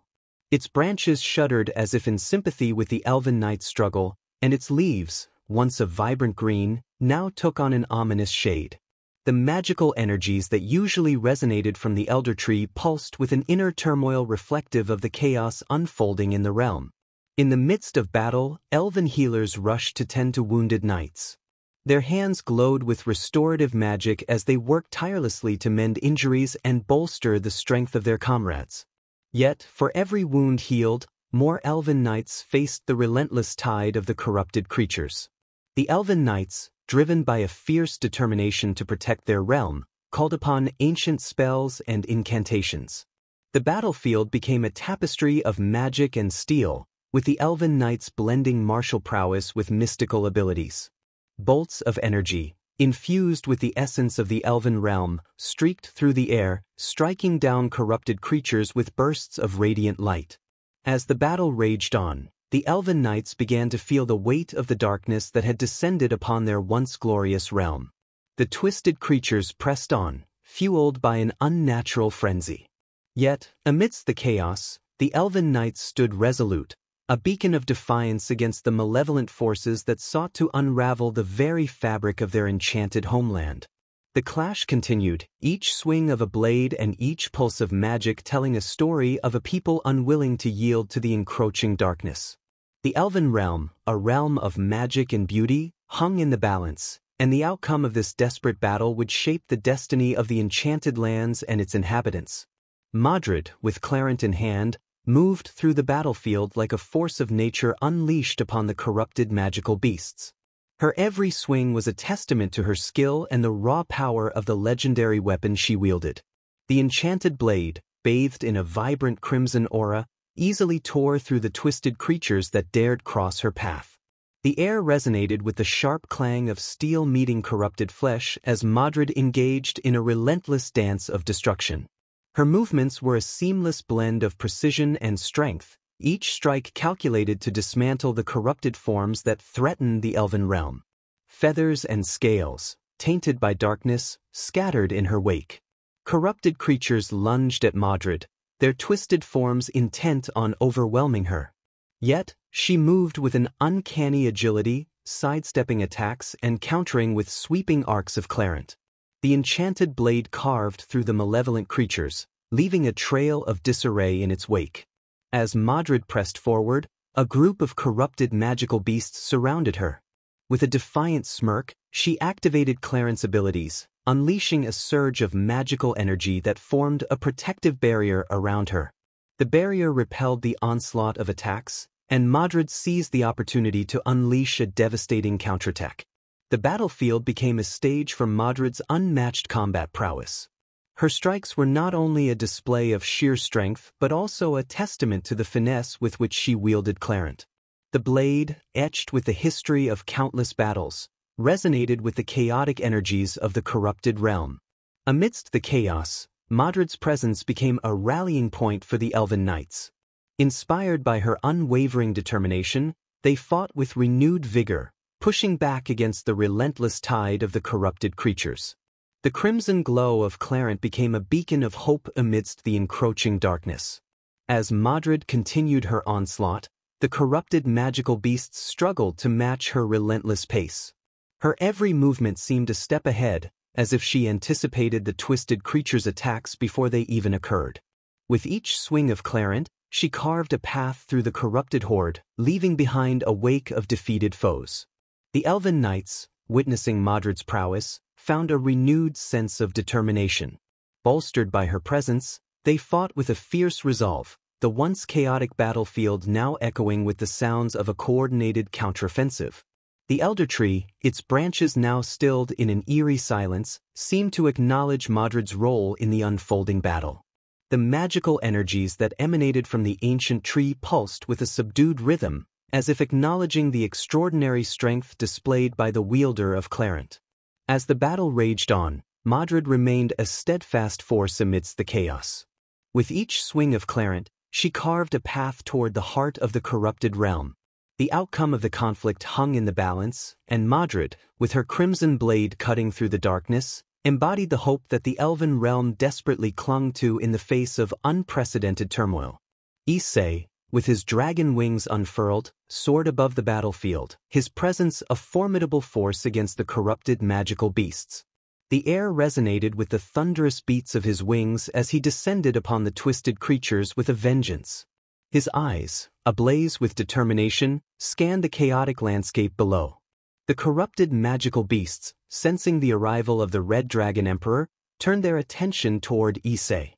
Speaker 1: Its branches shuddered as if in sympathy with the elven knight's struggle, and its leaves, once a vibrant green, now took on an ominous shade. The magical energies that usually resonated from the elder tree pulsed with an inner turmoil reflective of the chaos unfolding in the realm. In the midst of battle, elven healers rushed to tend to wounded knights. Their hands glowed with restorative magic as they worked tirelessly to mend injuries and bolster the strength of their comrades. Yet, for every wound healed, more elven knights faced the relentless tide of the corrupted creatures. The elven knights, driven by a fierce determination to protect their realm, called upon ancient spells and incantations. The battlefield became a tapestry of magic and steel, with the elven knights blending martial prowess with mystical abilities. Bolts of energy, infused with the essence of the elven realm, streaked through the air, striking down corrupted creatures with bursts of radiant light. As the battle raged on, the elven knights began to feel the weight of the darkness that had descended upon their once glorious realm. The twisted creatures pressed on, fueled by an unnatural frenzy. Yet, amidst the chaos, the elven knights stood resolute, a beacon of defiance against the malevolent forces that sought to unravel the very fabric of their enchanted homeland. The clash continued, each swing of a blade and each pulse of magic telling a story of a people unwilling to yield to the encroaching darkness. The elven realm, a realm of magic and beauty, hung in the balance, and the outcome of this desperate battle would shape the destiny of the enchanted lands and its inhabitants. Modred, with clarent in hand, moved through the battlefield like a force of nature unleashed upon the corrupted magical beasts. Her every swing was a testament to her skill and the raw power of the legendary weapon she wielded. The enchanted blade, bathed in a vibrant crimson aura, easily tore through the twisted creatures that dared cross her path. The air resonated with the sharp clang of steel meeting corrupted flesh as Modred engaged in a relentless dance of destruction. Her movements were a seamless blend of precision and strength, each strike calculated to dismantle the corrupted forms that threatened the elven realm. Feathers and scales, tainted by darkness, scattered in her wake. Corrupted creatures lunged at Modred, their twisted forms intent on overwhelming her. Yet, she moved with an uncanny agility, sidestepping attacks and countering with sweeping arcs of clarent. The enchanted blade carved through the malevolent creatures, leaving a trail of disarray in its wake. As Madrid pressed forward, a group of corrupted magical beasts surrounded her. With a defiant smirk, she activated Clarence's abilities, unleashing a surge of magical energy that formed a protective barrier around her. The barrier repelled the onslaught of attacks, and Madrid seized the opportunity to unleash a devastating counterattack. The battlefield became a stage for Madrid's unmatched combat prowess. Her strikes were not only a display of sheer strength but also a testament to the finesse with which she wielded Clarent. The blade, etched with the history of countless battles, resonated with the chaotic energies of the corrupted realm. Amidst the chaos, Madrid's presence became a rallying point for the Elven Knights. Inspired by her unwavering determination, they fought with renewed vigor, pushing back against the relentless tide of the corrupted creatures. The crimson glow of Clarent became a beacon of hope amidst the encroaching darkness. As Madrid continued her onslaught, the corrupted magical beasts struggled to match her relentless pace. Her every movement seemed a step ahead, as if she anticipated the twisted creatures' attacks before they even occurred. With each swing of Clarent, she carved a path through the corrupted horde, leaving behind a wake of defeated foes. The Elven Knights, witnessing Madrid's prowess, found a renewed sense of determination. Bolstered by her presence, they fought with a fierce resolve, the once chaotic battlefield now echoing with the sounds of a coordinated counteroffensive. The elder tree, its branches now stilled in an eerie silence, seemed to acknowledge Madrid's role in the unfolding battle. The magical energies that emanated from the ancient tree pulsed with a subdued rhythm, as if acknowledging the extraordinary strength displayed by the wielder of Clarent. As the battle raged on, Madrid remained a steadfast force amidst the chaos. With each swing of Clarent, she carved a path toward the heart of the corrupted realm. The outcome of the conflict hung in the balance, and Madrid, with her crimson blade cutting through the darkness, embodied the hope that the elven realm desperately clung to in the face of unprecedented turmoil. Issei, with his dragon wings unfurled, soared above the battlefield, his presence a formidable force against the corrupted magical beasts. The air resonated with the thunderous beats of his wings as he descended upon the twisted creatures with a vengeance. His eyes, ablaze with determination, scanned the chaotic landscape below. The corrupted magical beasts, sensing the arrival of the Red Dragon Emperor, turned their attention toward Issei.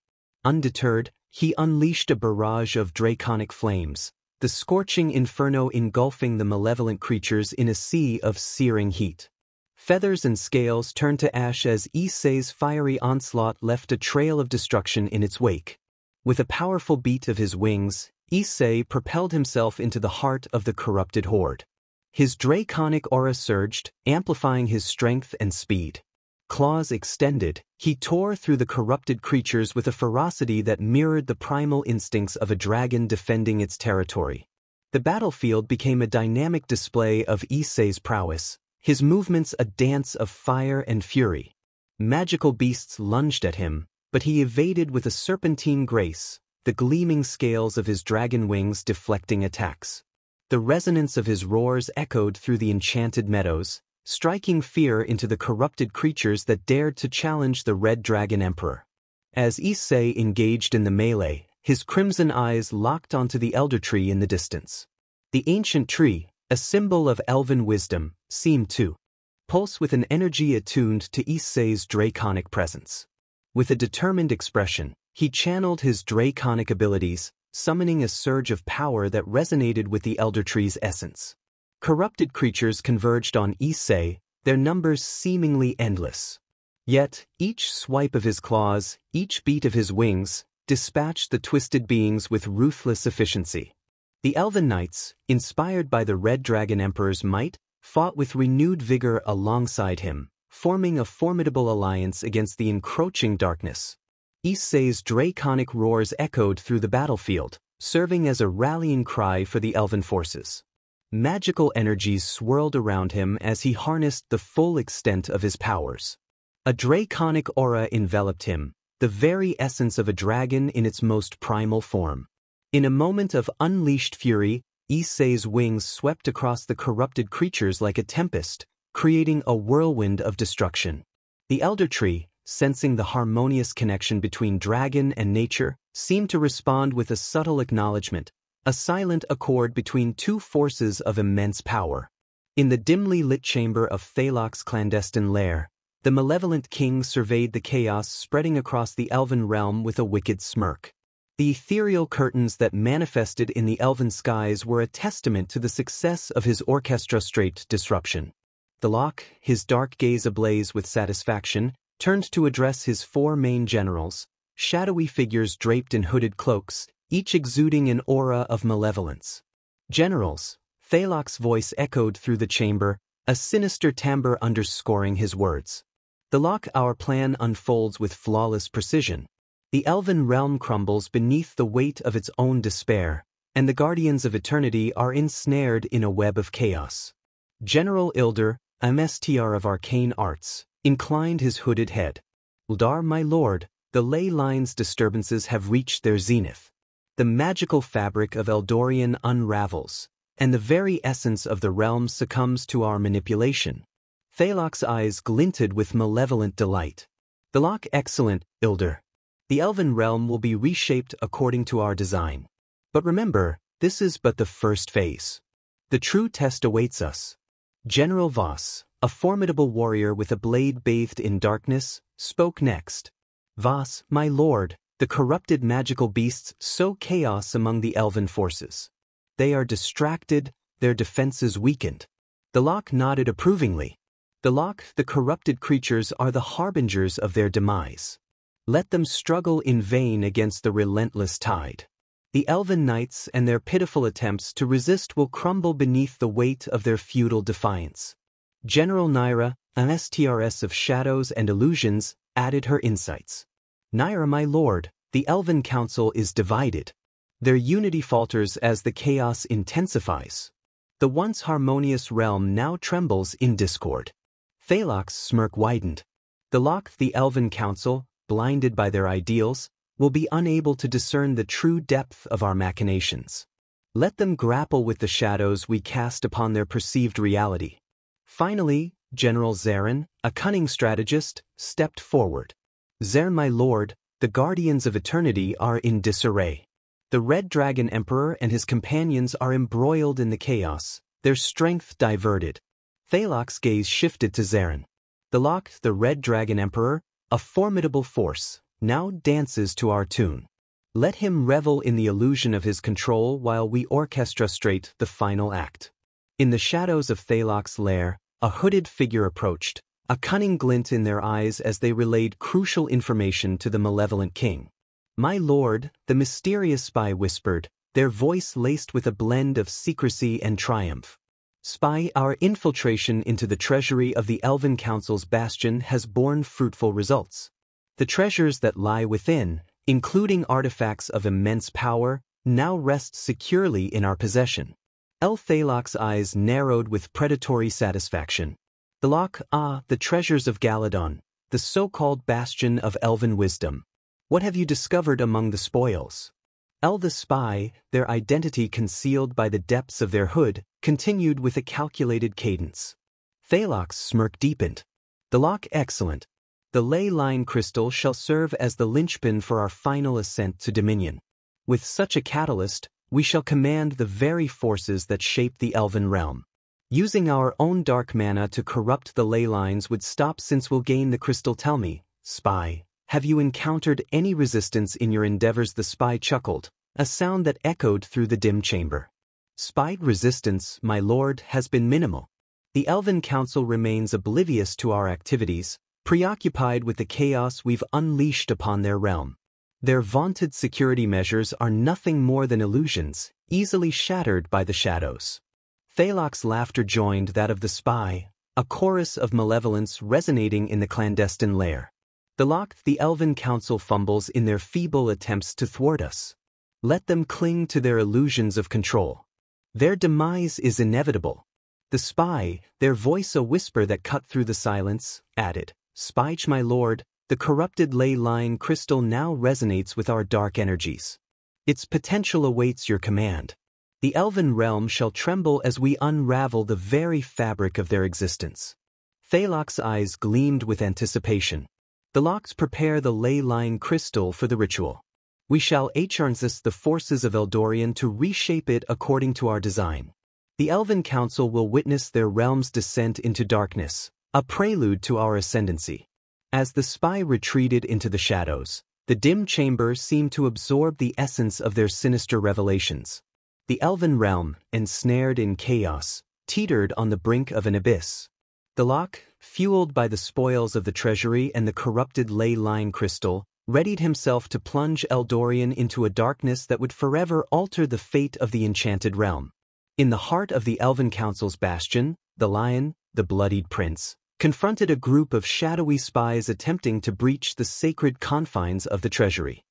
Speaker 1: Undeterred, he unleashed a barrage of draconic flames, the scorching inferno engulfing the malevolent creatures in a sea of searing heat. Feathers and scales turned to ash as Issei's fiery onslaught left a trail of destruction in its wake. With a powerful beat of his wings, Issei propelled himself into the heart of the corrupted horde. His draconic aura surged, amplifying his strength and speed. Claws extended, he tore through the corrupted creatures with a ferocity that mirrored the primal instincts of a dragon defending its territory. The battlefield became a dynamic display of Issei's prowess, his movements a dance of fire and fury. Magical beasts lunged at him, but he evaded with a serpentine grace, the gleaming scales of his dragon wings deflecting attacks. The resonance of his roars echoed through the enchanted meadows, striking fear into the corrupted creatures that dared to challenge the Red Dragon Emperor. As Issei engaged in the melee, his crimson eyes locked onto the elder tree in the distance. The ancient tree, a symbol of elven wisdom, seemed to pulse with an energy attuned to Issei's draconic presence. With a determined expression, he channeled his draconic abilities, summoning a surge of power that resonated with the elder tree's essence. Corrupted creatures converged on Issei, their numbers seemingly endless. Yet, each swipe of his claws, each beat of his wings, dispatched the twisted beings with ruthless efficiency. The Elven Knights, inspired by the Red Dragon Emperor's might, fought with renewed vigor alongside him, forming a formidable alliance against the encroaching darkness. Issei's draconic roars echoed through the battlefield, serving as a rallying cry for the elven forces. Magical energies swirled around him as he harnessed the full extent of his powers. A draconic aura enveloped him, the very essence of a dragon in its most primal form. In a moment of unleashed fury, Issei's wings swept across the corrupted creatures like a tempest, creating a whirlwind of destruction. The elder tree, sensing the harmonious connection between dragon and nature, seemed to respond with a subtle acknowledgement, a silent accord between two forces of immense power. In the dimly lit chamber of Thalok's clandestine lair, the malevolent king surveyed the chaos spreading across the elven realm with a wicked smirk. The ethereal curtains that manifested in the elven skies were a testament to the success of his orchestrated disruption. Thalok, his dark gaze ablaze with satisfaction, turned to address his four main generals, shadowy figures draped in hooded cloaks, each exuding an aura of malevolence. "Generals," Thalok's voice echoed through the chamber, a sinister timbre underscoring his words. "Thalok, our plan unfolds with flawless precision. The elven realm crumbles beneath the weight of its own despair, and the guardians of eternity are ensnared in a web of chaos." General Ilder, MSTR of arcane arts, inclined his hooded head. "Ildar, my lord, the ley line's disturbances have reached their zenith. The magical fabric of Eldorian unravels, and the very essence of the realm succumbs to our manipulation." Thalok's eyes glinted with malevolent delight. "Thalok, excellent, Ilder. The elven realm will be reshaped according to our design. But remember, this is but the first phase. The true test awaits us." General Voss, a formidable warrior with a blade bathed in darkness, spoke next. "Voss, my lord, the corrupted magical beasts sow chaos among the elven forces. They are distracted, their defenses weakened." Thalok nodded approvingly. "Thalok, the corrupted creatures are the harbingers of their demise. Let them struggle in vain against the relentless tide. The elven knights and their pitiful attempts to resist will crumble beneath the weight of their futile defiance." General Naira, an STRS of shadows and illusions, added her insights. "Naira, my lord, the elven council is divided. Their unity falters as the chaos intensifies. The once harmonious realm now trembles in discord." Thalok's smirk widened. "Thalok, the elven council, blinded by their ideals, will be unable to discern the true depth of our machinations. Let them grapple with the shadows we cast upon their perceived reality." Finally, General Zarin, a cunning strategist, stepped forward. "Zarin, my lord, the guardians of eternity are in disarray. The Red Dragon Emperor and his companions are embroiled in the chaos, their strength diverted." Thalok's gaze shifted to Zarin. "Thalok, the Red Dragon Emperor, a formidable force, now dances to our tune. Let him revel in the illusion of his control while we orchestrate the final act." In the shadows of Thalok's lair, a hooded figure approached, a cunning glint in their eyes as they relayed crucial information to the malevolent king. "My lord," the mysterious spy whispered, their voice laced with a blend of secrecy and triumph. "Spy, our infiltration into the treasury of the Elven Council's bastion has borne fruitful results. The treasures that lie within, including artifacts of immense power, now rest securely in our possession." Thalok's eyes narrowed with predatory satisfaction. "Thalok, the treasures of Galadon, the so-called bastion of elven wisdom. What have you discovered among the spoils?" The spy, their identity concealed by the depths of their hood, continued with a calculated cadence. Thalok's smirk deepened. "Thalok, excellent. The ley line crystal shall serve as the linchpin for our final ascent to Dominion. With such a catalyst, we shall command the very forces that shape the elven realm. Using our own dark mana to corrupt the ley lines would stop since we'll gain the crystal. Tell me, spy, have you encountered any resistance in your endeavors?" The spy chuckled, a sound that echoed through the dim chamber. "Spy, resistance, my lord, has been minimal. The Elven Council remains oblivious to our activities, preoccupied with the chaos we've unleashed upon their realm. Their vaunted security measures are nothing more than illusions, easily shattered by the shadows." Thalok's laughter joined that of the spy, a chorus of malevolence resonating in the clandestine lair. "Thalok, the Elven Council fumbles in their feeble attempts to thwart us. Let them cling to their illusions of control. Their demise is inevitable." The spy, their voice a whisper that cut through the silence, added, "Spy, my lord, the corrupted ley line crystal now resonates with our dark energies. Its potential awaits your command. The elven realm shall tremble as we unravel the very fabric of their existence." Thalok's eyes gleamed with anticipation. The locks prepare the ley line crystal for the ritual. We shall harness the forces of Eldorian to reshape it according to our design. The Elven Council will witness their realm's descent into darkness, a prelude to our ascendancy. As the spy retreated into the shadows, the dim chamber seemed to absorb the essence of their sinister revelations. The Elven realm, ensnared in chaos, teetered on the brink of an abyss. The lock, fueled by the spoils of the treasury and the corrupted ley line crystal, readied himself to plunge Eldorian into a darkness that would forever alter the fate of the enchanted realm. In the heart of the Elven Council's bastion, the lion, the bloodied prince, confronted a group of shadowy spies attempting to breach the sacred confines of the treasury.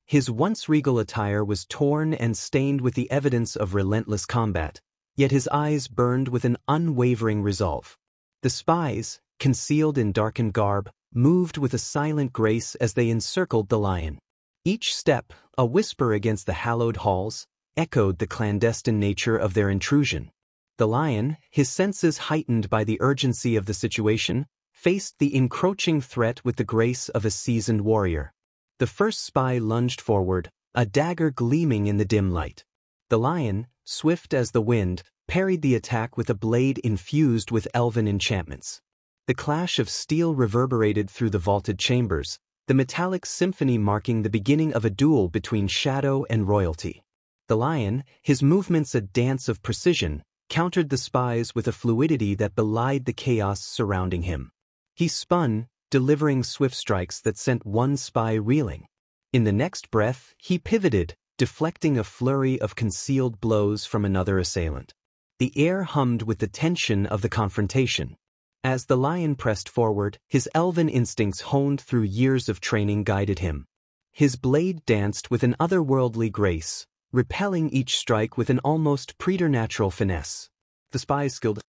Speaker 1: His once regal attire was torn and stained with the evidence of relentless combat, yet his eyes burned with an unwavering resolve. The spies, concealed in darkened garb, moved with a silent grace as they encircled the lion. Each step, a whisper against the hallowed halls, echoed the clandestine nature of their intrusion. The lion, his senses heightened by the urgency of the situation, faced the encroaching threat with the grace of a seasoned warrior. The first spy lunged forward, a dagger gleaming in the dim light. The lion, swift as the wind, parried the attack with a blade infused with elven enchantments. The clash of steel reverberated through the vaulted chambers, the metallic symphony marking the beginning of a duel between shadow and royalty. The lion, his movements a dance of precision, countered the spies with a fluidity that belied the chaos surrounding him. He spun, delivering swift strikes that sent one spy reeling. In the next breath, he pivoted, deflecting a flurry of concealed blows from another assailant. The air hummed with the tension of the confrontation. As the lion pressed forward, his elven instincts honed through years of training guided him. His blade danced with an otherworldly grace, repelling each strike with an almost preternatural finesse. The spies skilled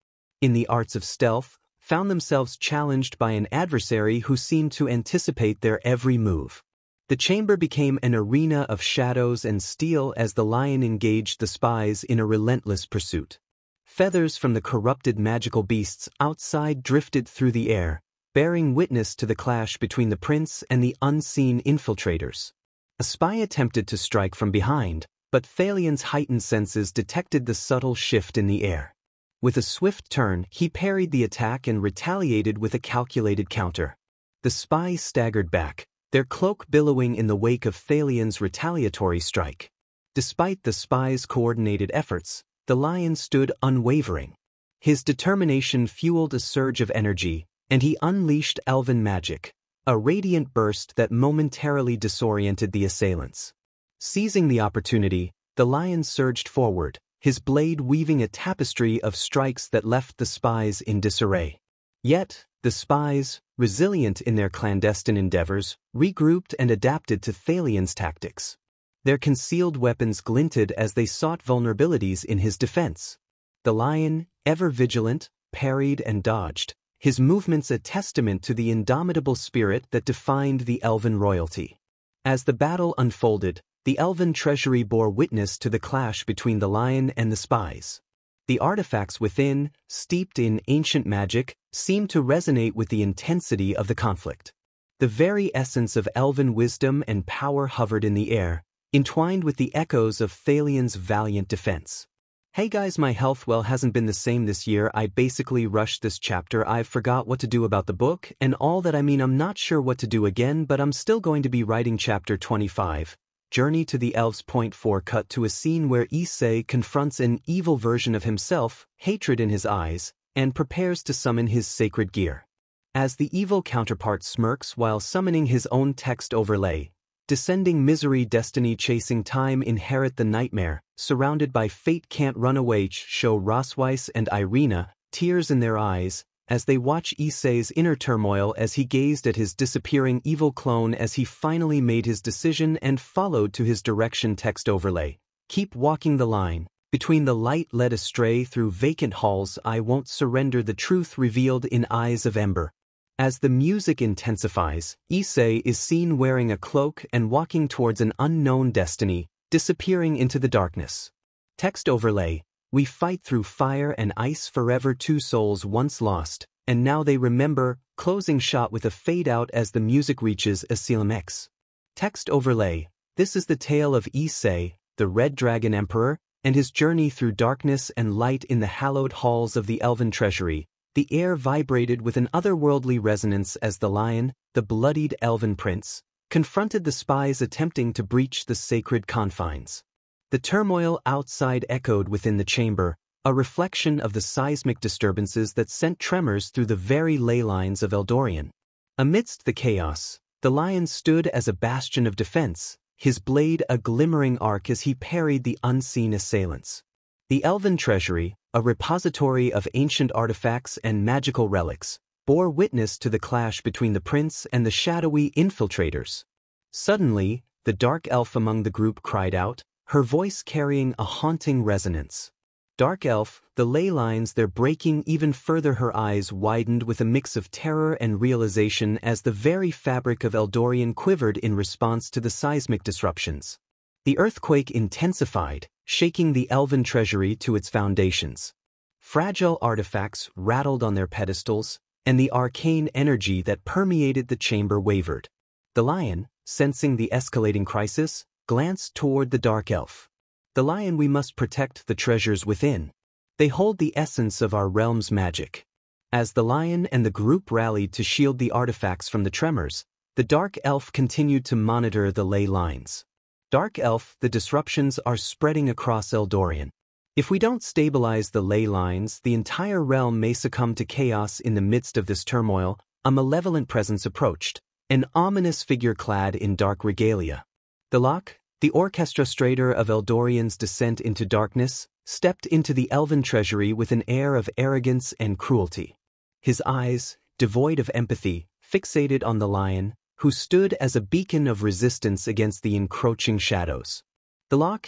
Speaker 1: in the arts of stealth found themselves challenged by an adversary who seemed to anticipate their every move. The chamber became an arena of shadows and steel as the lion engaged the spies in a relentless pursuit. Feathers from the corrupted magical beasts outside drifted through the air, bearing witness to the clash between the prince and the unseen infiltrators. A spy attempted to strike from behind, but Thalian's heightened senses detected the subtle shift in the air. With a swift turn, he parried the attack and retaliated with a calculated counter. The spies staggered back, their cloak billowing in the wake of Thalian's retaliatory strike. Despite the spies' coordinated efforts, the lion stood unwavering. His determination fueled a surge of energy, and he unleashed elven magic, a radiant burst that momentarily disoriented the assailants. Seizing the opportunity, the lion surged forward, his blade weaving a tapestry of strikes that left the spies in disarray. Yet, the spies, resilient in their clandestine endeavors, regrouped and adapted to Thalian's tactics. Their concealed weapons glinted as they sought vulnerabilities in his defense. The lion, ever vigilant, parried and dodged, his movements a testament to the indomitable spirit that defined the elven royalty. As the battle unfolded, the elven treasury bore witness to the clash between the lion and the spies. The artifacts within, steeped in ancient magic, seemed to resonate with the intensity of the conflict. The very essence of elven wisdom and power hovered in the air, entwined with the echoes of Thalian's valiant defense. Hey guys, my health hasn't been the same this year. I basically rushed this chapter. I forgot what to do about the book, and all that I'm not sure what to do again, but I'm still going to be writing chapter 25. Journey to the Elves. Point 4 cut to a scene where Issei confronts an evil version of himself, hatred in his eyes, and prepares to summon his sacred gear. As the evil counterpart smirks while summoning his own text overlay, descending misery, destiny chasing time, inherit the nightmare, surrounded by fate can't run away. Show Rosweiss and Irina, tears in their eyes, as they watch Issei's inner turmoil as he gazed at his disappearing evil clone as he finally made his decision and followed to his direction. Text overlay. Keep walking the line, between the light led astray through vacant halls. I won't surrender. The truth revealed in eyes of ember. As the music intensifies, Issei is seen wearing a cloak and walking towards an unknown destiny, disappearing into the darkness. Text overlay. We fight through fire and ice forever. Two souls once lost, And now they remember, closing shot with a fade-out as the music reaches Asylum X. Text overlay. This is the tale of Issei, the Red Dragon Emperor, and his journey through darkness and light in the hallowed halls of the Elven Treasury. The air vibrated with an otherworldly resonance as the lion, the bloodied elven prince, confronted the spies attempting to breach the sacred confines. The turmoil outside echoed within the chamber, a reflection of the seismic disturbances that sent tremors through the very ley lines of Eldorian. Amidst the chaos, the lion stood as a bastion of defense, his blade a glimmering arc as he parried the unseen assailants. The Elven Treasury, a repository of ancient artifacts and magical relics, bore witness to the clash between the prince and the shadowy infiltrators. Suddenly, the dark elf among the group cried out, her voice carrying a haunting resonance. Dark elf, the ley lines they're breaking even further. Her eyes widened with a mix of terror and realization as the very fabric of Eldorian quivered in response to the seismic disruptions. The earthquake intensified, shaking the Elven Treasury to its foundations. Fragile artifacts rattled on their pedestals, and the arcane energy that permeated the chamber wavered. The lion, sensing the escalating crisis, glanced toward the dark elf. The lion, we must protect the treasures within. They hold the essence of our realm's magic. As the lion and the group rallied to shield the artifacts from the tremors, the dark elf continued to monitor the ley lines. Dark elf, the disruptions are spreading across Eldorian. If we don't stabilize the ley lines, the entire realm may succumb to chaos. In the midst of this turmoil, a malevolent presence approached, an ominous figure clad in dark regalia. The orchestrator of Eldorian's descent into darkness, stepped into the Elven Treasury with an air of arrogance and cruelty. His eyes, devoid of empathy, fixated on the lion, who stood as a beacon of resistance against the encroaching shadows.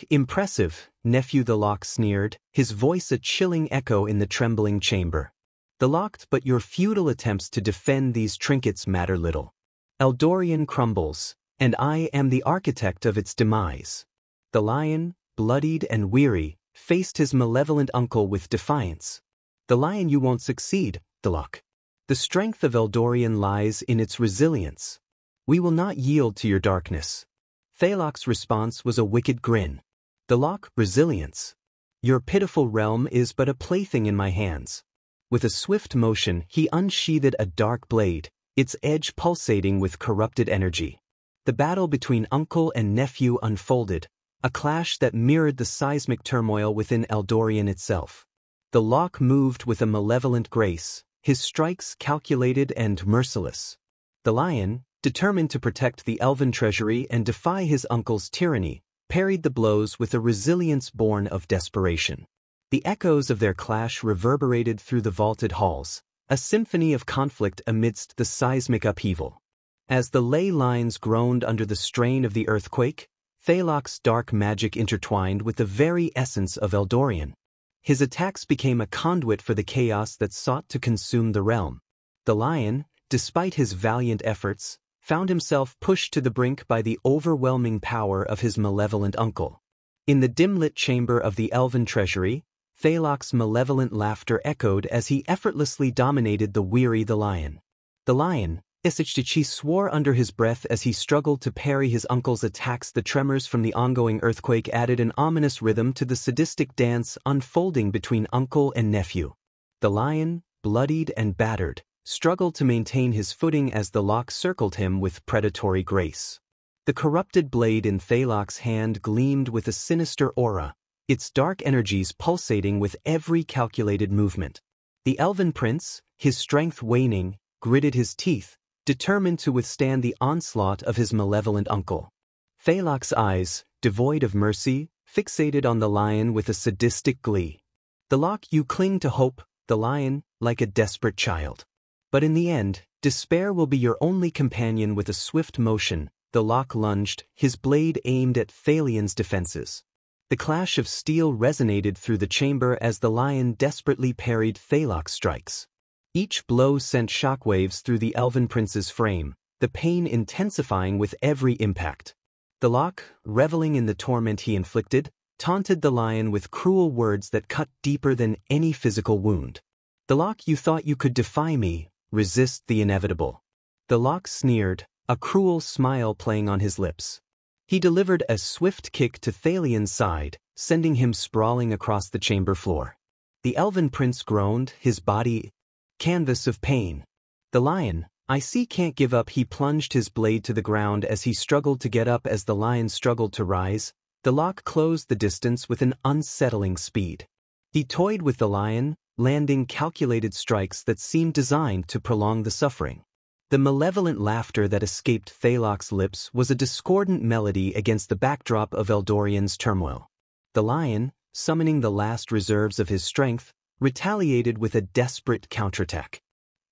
Speaker 1: Impressive, nephew, the Locke sneered, his voice a chilling echo in the trembling chamber. But your futile attempts to defend these trinkets matter little. Eldorian crumbles, and I am the architect of its demise. The lion, bloodied and weary, faced his malevolent uncle with defiance. The lion, you won't succeed, Thalok. The strength of Eldorian lies in its resilience. We will not yield to your darkness. Thalok's response was a wicked grin. Thalok, resilience. Your pitiful realm is but a plaything in my hands. With a swift motion, he unsheathed a dark blade, its edge pulsating with corrupted energy. The battle between uncle and nephew unfolded, a clash that mirrored the seismic turmoil within Eldorian itself. The Locke moved with a malevolent grace, his strikes calculated and merciless. The lion, determined to protect the Elven Treasury and defy his uncle's tyranny, parried the blows with a resilience born of desperation. The echoes of their clash reverberated through the vaulted halls, a symphony of conflict amidst the seismic upheaval. As the ley lines groaned under the strain of the earthquake, Thalok's dark magic intertwined with the very essence of Eldorian. His attacks became a conduit for the chaos that sought to consume the realm. The lion, despite his valiant efforts, found himself pushed to the brink by the overwhelming power of his malevolent uncle. In the dim-lit chamber of the Elven Treasury, Thalok's malevolent laughter echoed as he effortlessly dominated the lion. The lion, Issei, swore under his breath as he struggled to parry his uncle's attacks. The tremors from the ongoing earthquake added an ominous rhythm to the sadistic dance unfolding between uncle and nephew. The lion, bloodied and battered, struggled to maintain his footing as the Locke circled him with predatory grace. The corrupted blade in Thalok's hand gleamed with a sinister aura, its dark energies pulsating with every calculated movement. The Elven Prince, his strength waning, gritted his teeth, determined to withstand the onslaught of his malevolent uncle. Thalok's eyes, devoid of mercy, fixated on the lion with a sadistic glee. The Locke, you cling to hope, the lion, like a desperate child. But in the end, despair will be your only companion. With a swift motion, the Locke lunged, his blade aimed at Thalian's defenses. The clash of steel resonated through the chamber as the lion desperately parried Thalok's strikes. Each blow sent shockwaves through the Elven Prince's frame, the pain intensifying with every impact. The Locke, reveling in the torment he inflicted, taunted the lion with cruel words that cut deeper than any physical wound. The Lock, you thought you could defy me, resist the inevitable. The Lock sneered, a cruel smile playing on his lips. He delivered a swift kick to Thalion's side, sending him sprawling across the chamber floor. The elven prince groaned, his body canvas of pain. The lion, I see, can't give up. He plunged his blade to the ground as he struggled to get up. As the lion struggled to rise, the Lock closed the distance with an unsettling speed. He toyed with the lion, landing calculated strikes that seemed designed to prolong the suffering. The malevolent laughter that escaped Thalok's lips was a discordant melody against the backdrop of Eldorian's turmoil. The lion, summoning the last reserves of his strength, retaliated with a desperate counterattack.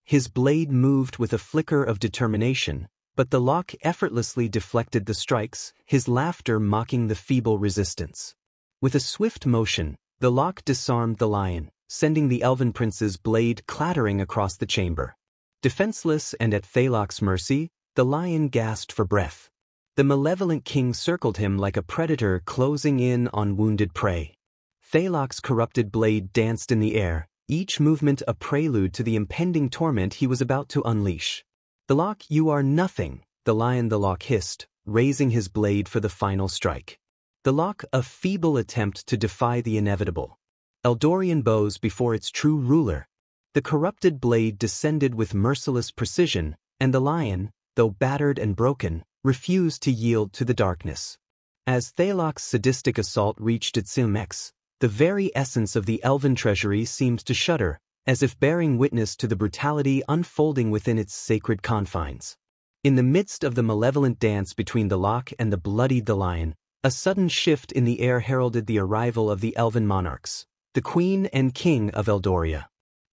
Speaker 1: His blade moved with a flicker of determination, but the Lock effortlessly deflected the strikes, his laughter mocking the feeble resistance. With a swift motion, the Lock disarmed the lion, sending the elven prince's blade clattering across the chamber. Defenseless and at Thalok's mercy, the lion gasped for breath. The malevolent king circled him like a predator closing in on wounded prey. Thalok's corrupted blade danced in the air, each movement a prelude to the impending torment he was about to unleash. The Lock, you are nothing, the Lock hissed, raising his blade for the final strike. The Lock, a feeble attempt to defy the inevitable. Eldorian bows before its true ruler. The corrupted blade descended with merciless precision, and the lion, though battered and broken, refused to yield to the darkness. As Thalok's sadistic assault reached its climax, the very essence of the elven treasury seemed to shudder, as if bearing witness to the brutality unfolding within its sacred confines. In the midst of the malevolent dance between the Lock and the bloodied the lion, a sudden shift in the air heralded the arrival of the elven monarchs, the Queen and King of Eldoria.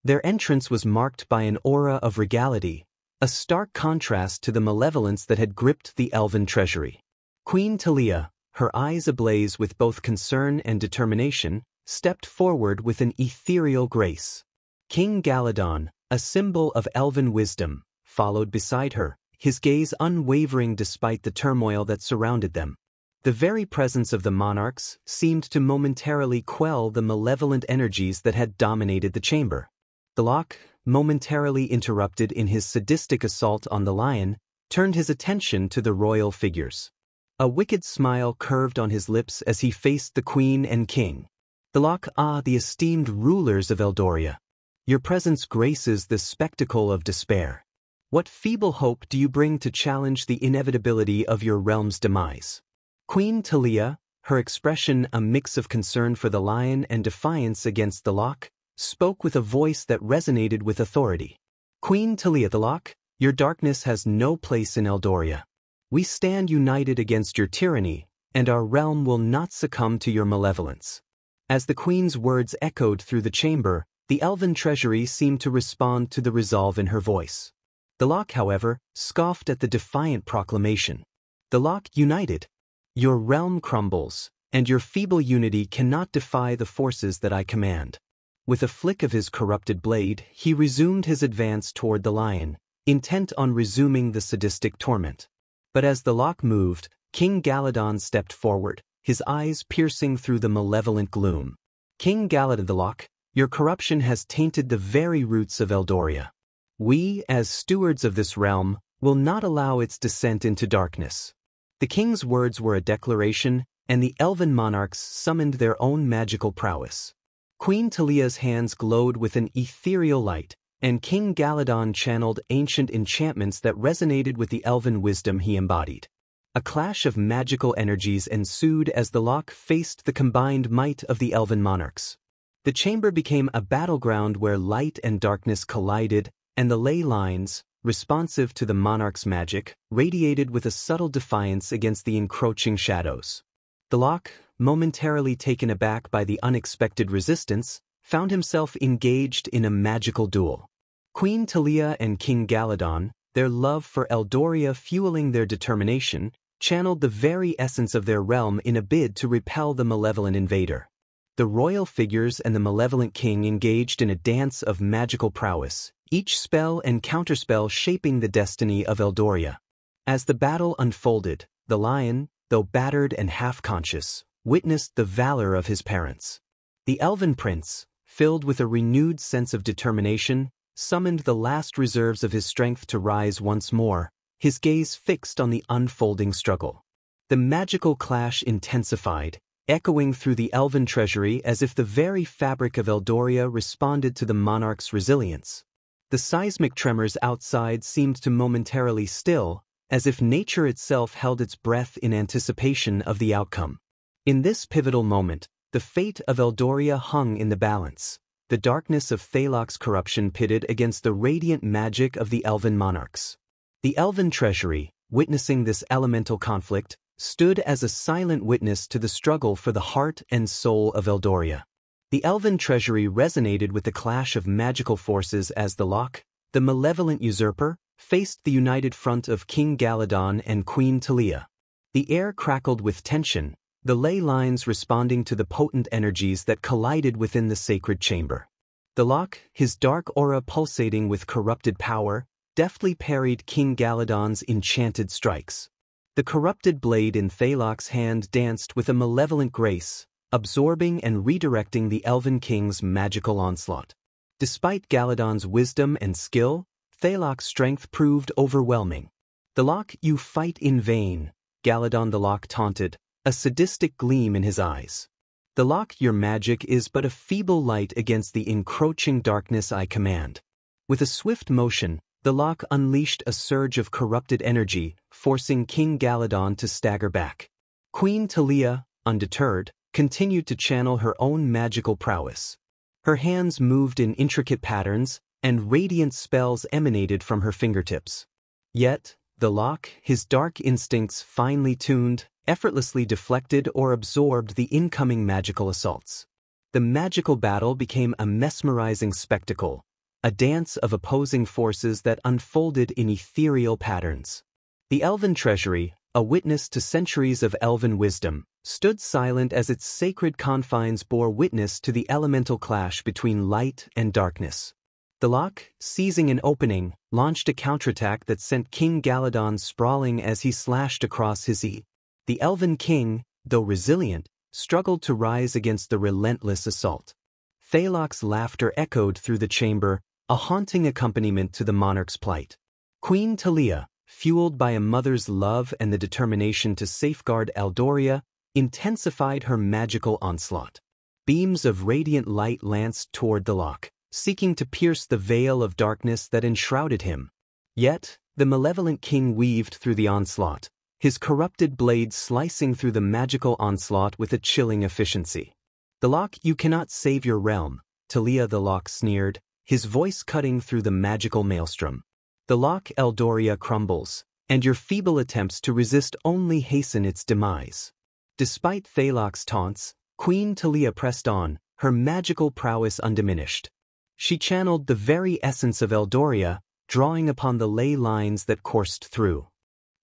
Speaker 1: Their entrance was marked by an aura of regality, a stark contrast to the malevolence that had gripped the elven treasury. Queen Talia, her eyes ablaze with both concern and determination, stepped forward with an ethereal grace. King Galadon, a symbol of elven wisdom, followed beside her, his gaze unwavering despite the turmoil that surrounded them. The very presence of the monarchs seemed to momentarily quell the malevolent energies that had dominated the chamber. The Lock, momentarily interrupted in his sadistic assault on the lion, turned his attention to the royal figures. A wicked smile curved on his lips as he faced the Queen and King. The Lock, the esteemed rulers of Eldoria. Your presence graces the spectacle of despair. What feeble hope do you bring to challenge the inevitability of your realm's demise? Queen Talia, her expression a mix of concern for the lion and defiance against the Lock, spoke with a voice that resonated with authority. Queen Talia, the Lock, your darkness has no place in Eldoria. We stand united against your tyranny, and our realm will not succumb to your malevolence. As the Queen's words echoed through the chamber, the elven treasury seemed to respond to the resolve in her voice. The Lock, however, scoffed at the defiant proclamation. The Lock, united. Your realm crumbles, and your feeble unity cannot defy the forces that I command. With a flick of his corrupted blade, he resumed his advance toward the lion, intent on resuming the sadistic torment. But as the Lock moved, King Galadon stepped forward, his eyes piercing through the malevolent gloom. King Galadon, the Lock, your corruption has tainted the very roots of Eldoria. We, as stewards of this realm, will not allow its descent into darkness. The king's words were a declaration, and the elven monarchs summoned their own magical prowess. Queen Talia's hands glowed with an ethereal light, and King Galadon channeled ancient enchantments that resonated with the elven wisdom he embodied. A clash of magical energies ensued as the Lock faced the combined might of the elven monarchs. The chamber became a battleground where light and darkness collided, and the ley lines, responsive to the monarch's magic, radiated with a subtle defiance against the encroaching shadows. The Lock, momentarily taken aback by the unexpected resistance, found himself engaged in a magical duel. Queen Talia and King Galadon, their love for Eldoria fueling their determination, channeled the very essence of their realm in a bid to repel the malevolent invader. The royal figures and the malevolent king engaged in a dance of magical prowess, each spell and counterspell shaping the destiny of Eldoria. As the battle unfolded, the lion, though battered and half-conscious, witnessed the valor of his parents. The elven prince, filled with a renewed sense of determination, summoned the last reserves of his strength to rise once more, his gaze fixed on the unfolding struggle. The magical clash intensified, echoing through the elven treasury as if the very fabric of Eldoria responded to the monarch's resilience. The seismic tremors outside seemed to momentarily still, as if nature itself held its breath in anticipation of the outcome. In this pivotal moment, the fate of Eldoria hung in the balance, the darkness of Thalok's corruption pitted against the radiant magic of the elven monarchs. The elven treasury, witnessing this elemental conflict, stood as a silent witness to the struggle for the heart and soul of Eldoria. The elven treasury resonated with the clash of magical forces as the Locke, the malevolent usurper, faced the united front of King Galadon and Queen Talia. The air crackled with tension, the ley lines responding to the potent energies that collided within the sacred chamber. The Locke, his dark aura pulsating with corrupted power, deftly parried King Galadon's enchanted strikes. The corrupted blade in Thalok's hand danced with a malevolent grace, absorbing and redirecting the Elven King's magical onslaught. Despite Galadon's wisdom and skill, Thalok's strength proved overwhelming. "The Locke, you fight in vain," Galadon the Locke taunted, a sadistic gleam in his eyes. "The Locke, your magic is but a feeble light against the encroaching darkness I command." With a swift motion, the Locke unleashed a surge of corrupted energy, forcing King Galadon to stagger back. Queen Talia, undeterred, continued to channel her own magical prowess. Her hands moved in intricate patterns, and radiant spells emanated from her fingertips. Yet, the Locke, his dark instincts finely tuned, effortlessly deflected or absorbed the incoming magical assaults. The magical battle became a mesmerizing spectacle, a dance of opposing forces that unfolded in ethereal patterns. The elven treasury, a witness to centuries of elven wisdom, stood silent as its sacred confines bore witness to the elemental clash between light and darkness. The Locke, seizing an opening, launched a counterattack that sent King Galadon sprawling as he slashed across his E. The Elven King, though resilient, struggled to rise against the relentless assault. Thalok's laughter echoed through the chamber, a haunting accompaniment to the monarch's plight. Queen Talia, fueled by a mother's love and the determination to safeguard Eldoria, intensified her magical onslaught. Beams of radiant light lanced toward the Locke, seeking to pierce the veil of darkness that enshrouded him. Yet, the malevolent king weaved through the onslaught, his corrupted blade slicing through the magical onslaught with a chilling efficiency. "The Locke, you cannot save your realm," Talia the Locke sneered, his voice cutting through the magical maelstrom. "The Locke Eldoria crumbles, and your feeble attempts to resist only hasten its demise." Despite Thalok's taunts, Queen Talia pressed on, her magical prowess undiminished. She channeled the very essence of Eldoria, drawing upon the ley lines that coursed through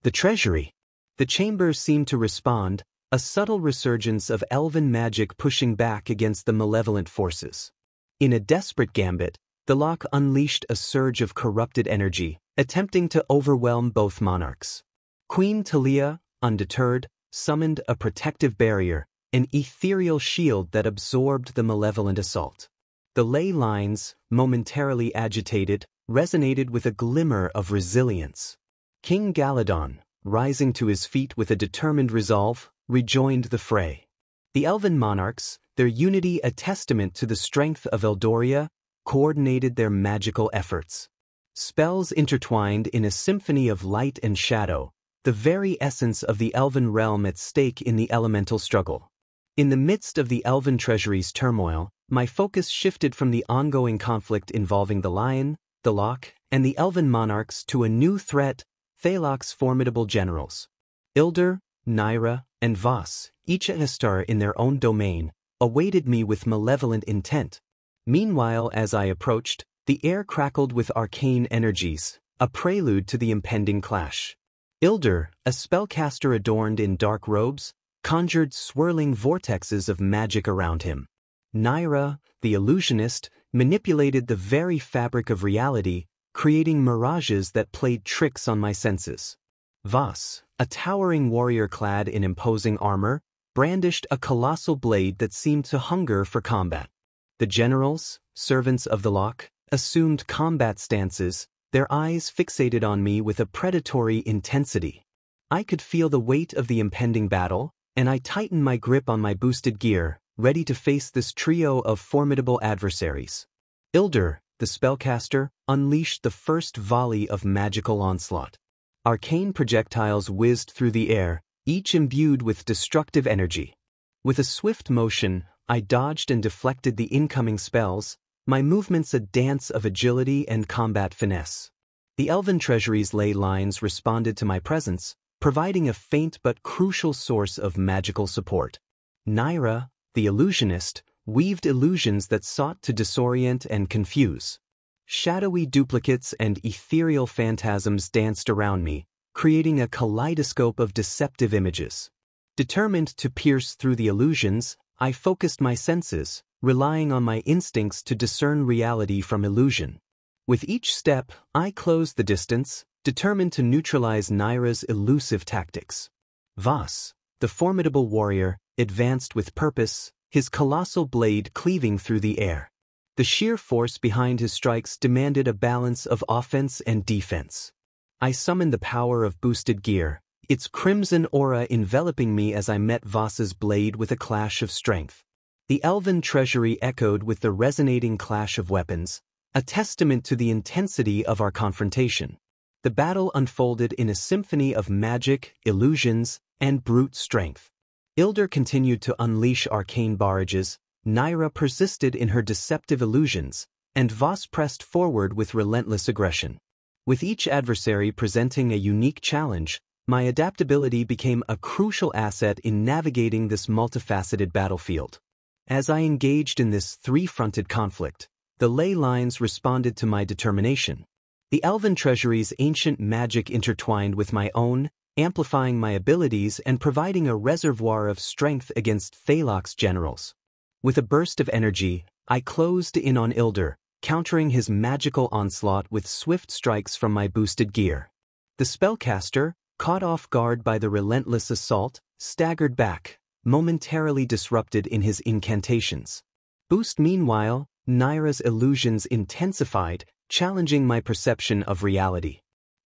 Speaker 1: the treasury. The chamber seemed to respond, a subtle resurgence of elven magic pushing back against the malevolent forces. In a desperate gambit, the Locke unleashed a surge of corrupted energy, attempting to overwhelm both monarchs. Queen Talia, undeterred, summoned a protective barrier, an ethereal shield that absorbed the malevolent assault. The ley lines, momentarily agitated, resonated with a glimmer of resilience. King Galadon, rising to his feet with a determined resolve, rejoined the fray. The elven monarchs, their unity a testament to the strength of Eldoria, coordinated their magical efforts. Spells intertwined in a symphony of light and shadow, the very essence of the elven realm at stake in the elemental struggle. In the midst of the elven treasury's turmoil, my focus shifted from the ongoing conflict involving the lion, the Locke, and the elven monarchs to a new threat, Thalok's formidable generals. Ilder, Naira, and Voss, each a star in their own domain, awaited me with malevolent intent. Meanwhile, as I approached, the air crackled with arcane energies, a prelude to the impending clash. Ilder, a spellcaster adorned in dark robes, conjured swirling vortexes of magic around him. Naira, the illusionist, manipulated the very fabric of reality, creating mirages that played tricks on my senses. Voss, a towering warrior clad in imposing armor, brandished a colossal blade that seemed to hunger for combat. The generals, servants of the lock, assumed combat stances, their eyes fixated on me with a predatory intensity. I could feel the weight of the impending battle, and I tightened my grip on my boosted gear, ready to face this trio of formidable adversaries. Ilder, the spellcaster, unleashed the first volley of magical onslaught. Arcane projectiles whizzed through the air, each imbued with destructive energy. With a swift motion, I dodged and deflected the incoming spells, my movements a dance of agility and combat finesse. The elven treasury's ley lines responded to my presence, providing a faint but crucial source of magical support. Naira, the illusionist, weaved illusions that sought to disorient and confuse. Shadowy duplicates and ethereal phantasms danced around me, creating a kaleidoscope of deceptive images. Determined to pierce through the illusions, I focused my senses, relying on my instincts to discern reality from illusion. With each step, I closed the distance, determined to neutralize Naira's elusive tactics. Voss, the formidable warrior, advanced with purpose, his colossal blade cleaving through the air. The sheer force behind his strikes demanded a balance of offense and defense. I summoned the power of boosted gear, its crimson aura enveloping me as I met Voss's blade with a clash of strength. The elven treasury echoed with the resonating clash of weapons, a testament to the intensity of our confrontation. The battle unfolded in a symphony of magic, illusions, and brute strength. Ilder continued to unleash arcane barrages, Naira persisted in her deceptive illusions, and Voss pressed forward with relentless aggression. With each adversary presenting a unique challenge, my adaptability became a crucial asset in navigating this multifaceted battlefield. As I engaged in this three-fronted conflict, the ley lines responded to my determination. The elven treasury's ancient magic intertwined with my own, amplifying my abilities and providing a reservoir of strength against Thalok's generals. With a burst of energy, I closed in on Ilder, countering his magical onslaught with swift strikes from my boosted gear. The spellcaster, caught off guard by the relentless assault, staggered back, momentarily disrupted in his incantations. Boost meanwhile, Naira's illusions intensified, challenging my perception of reality.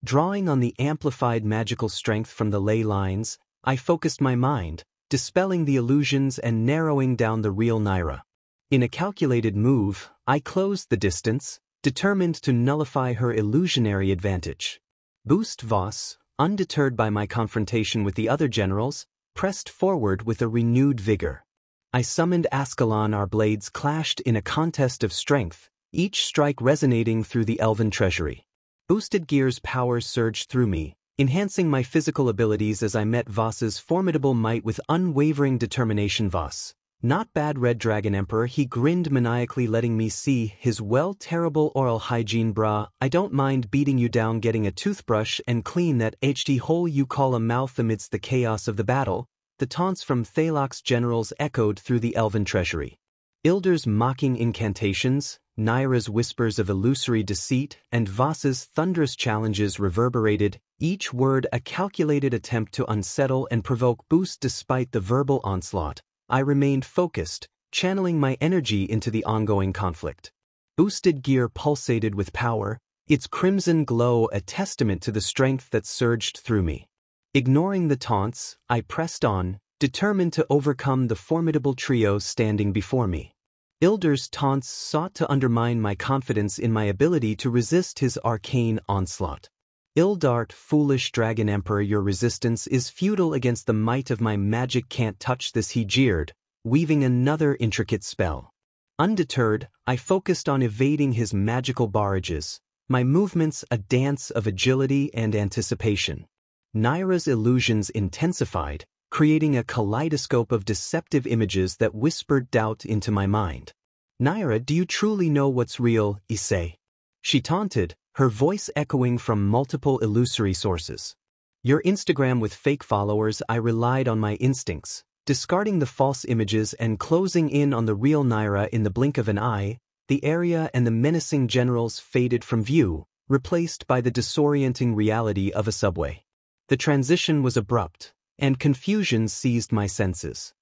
Speaker 1: Drawing on the amplified magical strength from the ley lines, I focused my mind, dispelling the illusions and narrowing down the real Naira. In a calculated move, I closed the distance, determined to nullify her illusionary advantage. Boost Voss, undeterred by my confrontation with the other generals, pressed forward with a renewed vigor. I summoned Ascalon. Our blades clashed in a contest of strength, each strike resonating through the elven treasury. Boosted gear's power surged through me, enhancing my physical abilities as I met Voss's formidable might with unwavering determination. Voss, not bad Red Dragon Emperor, he grinned maniacally, letting me see his terrible oral hygiene. Brah, I don't mind beating you down, getting a toothbrush and clean that HD hole you call a mouth. Amidst the chaos of the battle, the taunts from Thalok's generals echoed through the elven treasury. Ilder's mocking incantations, Naira's whispers of illusory deceit, and Voss's thunderous challenges reverberated, each word a calculated attempt to unsettle and provoke Boost. Despite the verbal onslaught, I remained focused, channeling my energy into the ongoing conflict. Boosted gear pulsated with power, its crimson glow a testament to the strength that surged through me. Ignoring the taunts, I pressed on, determined to overcome the formidable trio standing before me. Ilder's taunts sought to undermine my confidence in my ability to resist his arcane onslaught. Ildart, foolish Dragon Emperor, your resistance is futile against the might of my magic. Can't touch this, he jeered, weaving another intricate spell. Undeterred, I focused on evading his magical barrages, my movements a dance of agility and anticipation. Naira's illusions intensified, creating a kaleidoscope of deceptive images that whispered doubt into my mind. Naira, do you truly know what's real, Issei? She taunted, her voice echoing from multiple illusory sources. Your Instagram with fake followers. I relied on my instincts, discarding the false images and closing in on the real Naira. In the blink of an eye, the area and the menacing generals faded from view, replaced by the disorienting reality of a subway. The transition was abrupt, and confusion seized my senses.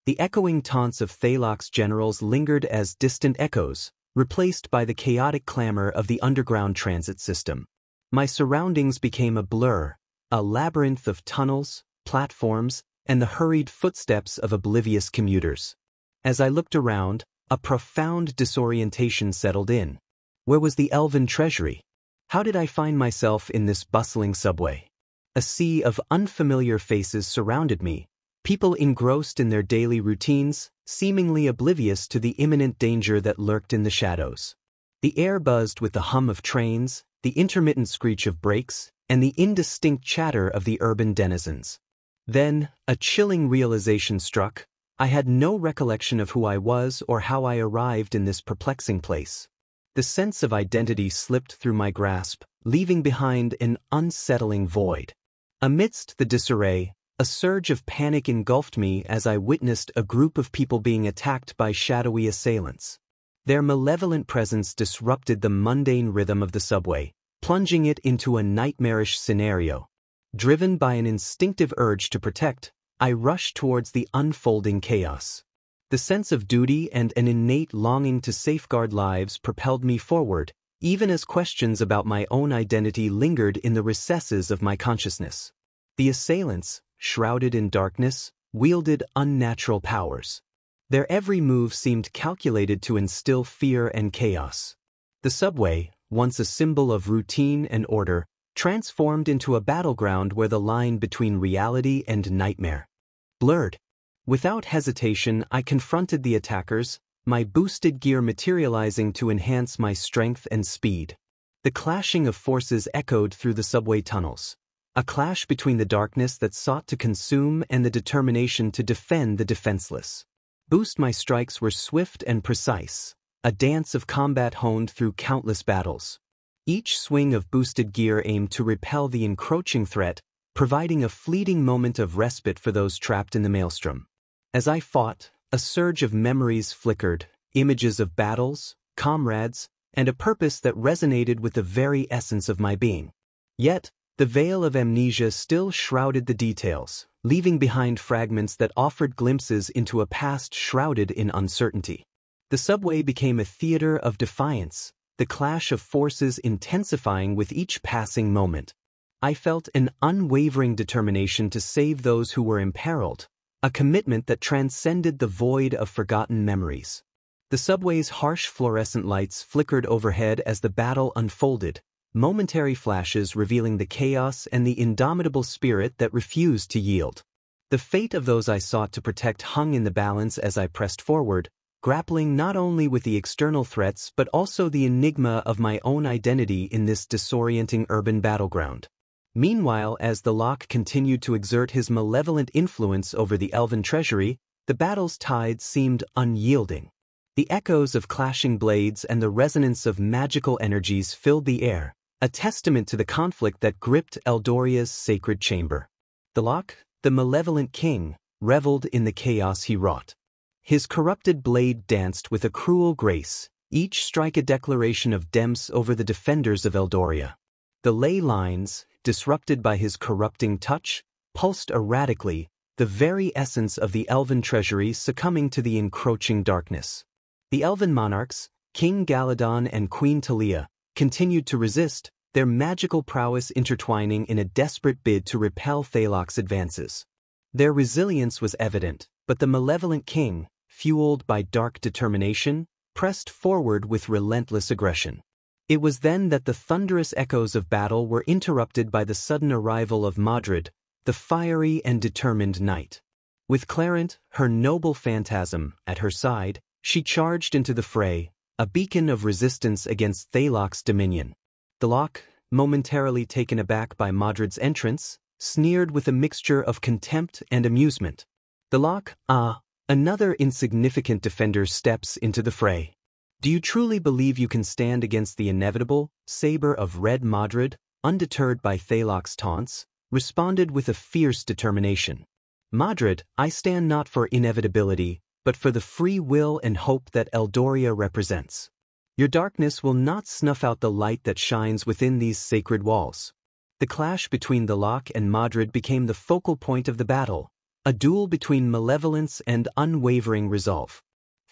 Speaker 1: The echoing taunts of Thalok's generals lingered as distant echoes, replaced by the chaotic clamor of the underground transit system. My surroundings became a blur, a labyrinth of tunnels, platforms, and the hurried footsteps of oblivious commuters. As I looked around, a profound disorientation settled in. Where was the elven treasury? How did I find myself in this bustling subway? A sea of unfamiliar faces surrounded me, people engrossed in their daily routines, seemingly oblivious to the imminent danger that lurked in the shadows. The air buzzed with the hum of trains, the intermittent screech of brakes, and the indistinct chatter of the urban denizens. Then, a chilling realization struck. I had no recollection of who I was or how I arrived in this perplexing place. The sense of identity slipped through my grasp, leaving behind an unsettling void. Amidst the disarray, a surge of panic engulfed me as I witnessed a group of people being attacked by shadowy assailants. Their malevolent presence disrupted the mundane rhythm of the subway, plunging it into a nightmarish scenario. Driven by an instinctive urge to protect, I rushed towards the unfolding chaos. The sense of duty and an innate longing to safeguard lives propelled me forward, even as questions about my own identity lingered in the recesses of my consciousness. The assailants, shrouded in darkness, wielded unnatural powers. Their every move seemed calculated to instill fear and chaos. The subway, once a symbol of routine and order, transformed into a battleground where the line between reality and nightmare blurred. Without hesitation, I confronted the attackers, my boosted gear materializing to enhance my strength and speed. The clashing of forces echoed through the subway tunnels, a clash between the darkness that sought to consume and the determination to defend the defenseless. My strikes were swift and precise, a dance of combat honed through countless battles. Each swing of boosted gear aimed to repel the encroaching threat, providing a fleeting moment of respite for those trapped in the maelstrom. As I fought, a surge of memories flickered, images of battles, comrades, and a purpose that resonated with the very essence of my being. Yet, the veil of amnesia still shrouded the details, leaving behind fragments that offered glimpses into a past shrouded in uncertainty. The subway became a theater of defiance, the clash of forces intensifying with each passing moment. I felt an unwavering determination to save those who were imperiled, a commitment that transcended the void of forgotten memories. The subway's harsh fluorescent lights flickered overhead as the battle unfolded, momentary flashes revealing the chaos and the indomitable spirit that refused to yield. The fate of those I sought to protect hung in the balance as I pressed forward, grappling not only with the external threats but also the enigma of my own identity in this disorienting urban battleground. Meanwhile, as the Lock continued to exert his malevolent influence over the elven treasury, the battle's tide seemed unyielding. The echoes of clashing blades and the resonance of magical energies filled the air, a testament to the conflict that gripped Eldoria's sacred chamber. The Lock, the malevolent king, reveled in the chaos he wrought. His corrupted blade danced with a cruel grace, each strike a declaration of Demps over the defenders of Eldoria. The ley lines, disrupted by his corrupting touch, pulsed erratically, the very essence of the elven treasury succumbing to the encroaching darkness. The elven monarchs, King Galadon and Queen Talia, continued to resist, their magical prowess intertwining in a desperate bid to repel Thalok's advances. Their resilience was evident, but the malevolent king, fueled by dark determination, pressed forward with relentless aggression. It was then that the thunderous echoes of battle were interrupted by the sudden arrival of Modred, the fiery and determined knight. With Clarent, her noble phantasm, at her side, she charged into the fray, a beacon of resistance against Thalok's dominion. The Lock, momentarily taken aback by Modred's entrance, sneered with a mixture of contempt and amusement. The Lock, another insignificant defender steps into the fray. Do you truly believe you can stand against the inevitable? Saber of Red Modred, undeterred by Thalok's taunts, responded with a fierce determination. Modred, I stand not for inevitability, but for the free will and hope that Eldoria represents. Your darkness will not snuff out the light that shines within these sacred walls. The clash between the Lock and Modred became the focal point of the battle, a duel between malevolence and unwavering resolve.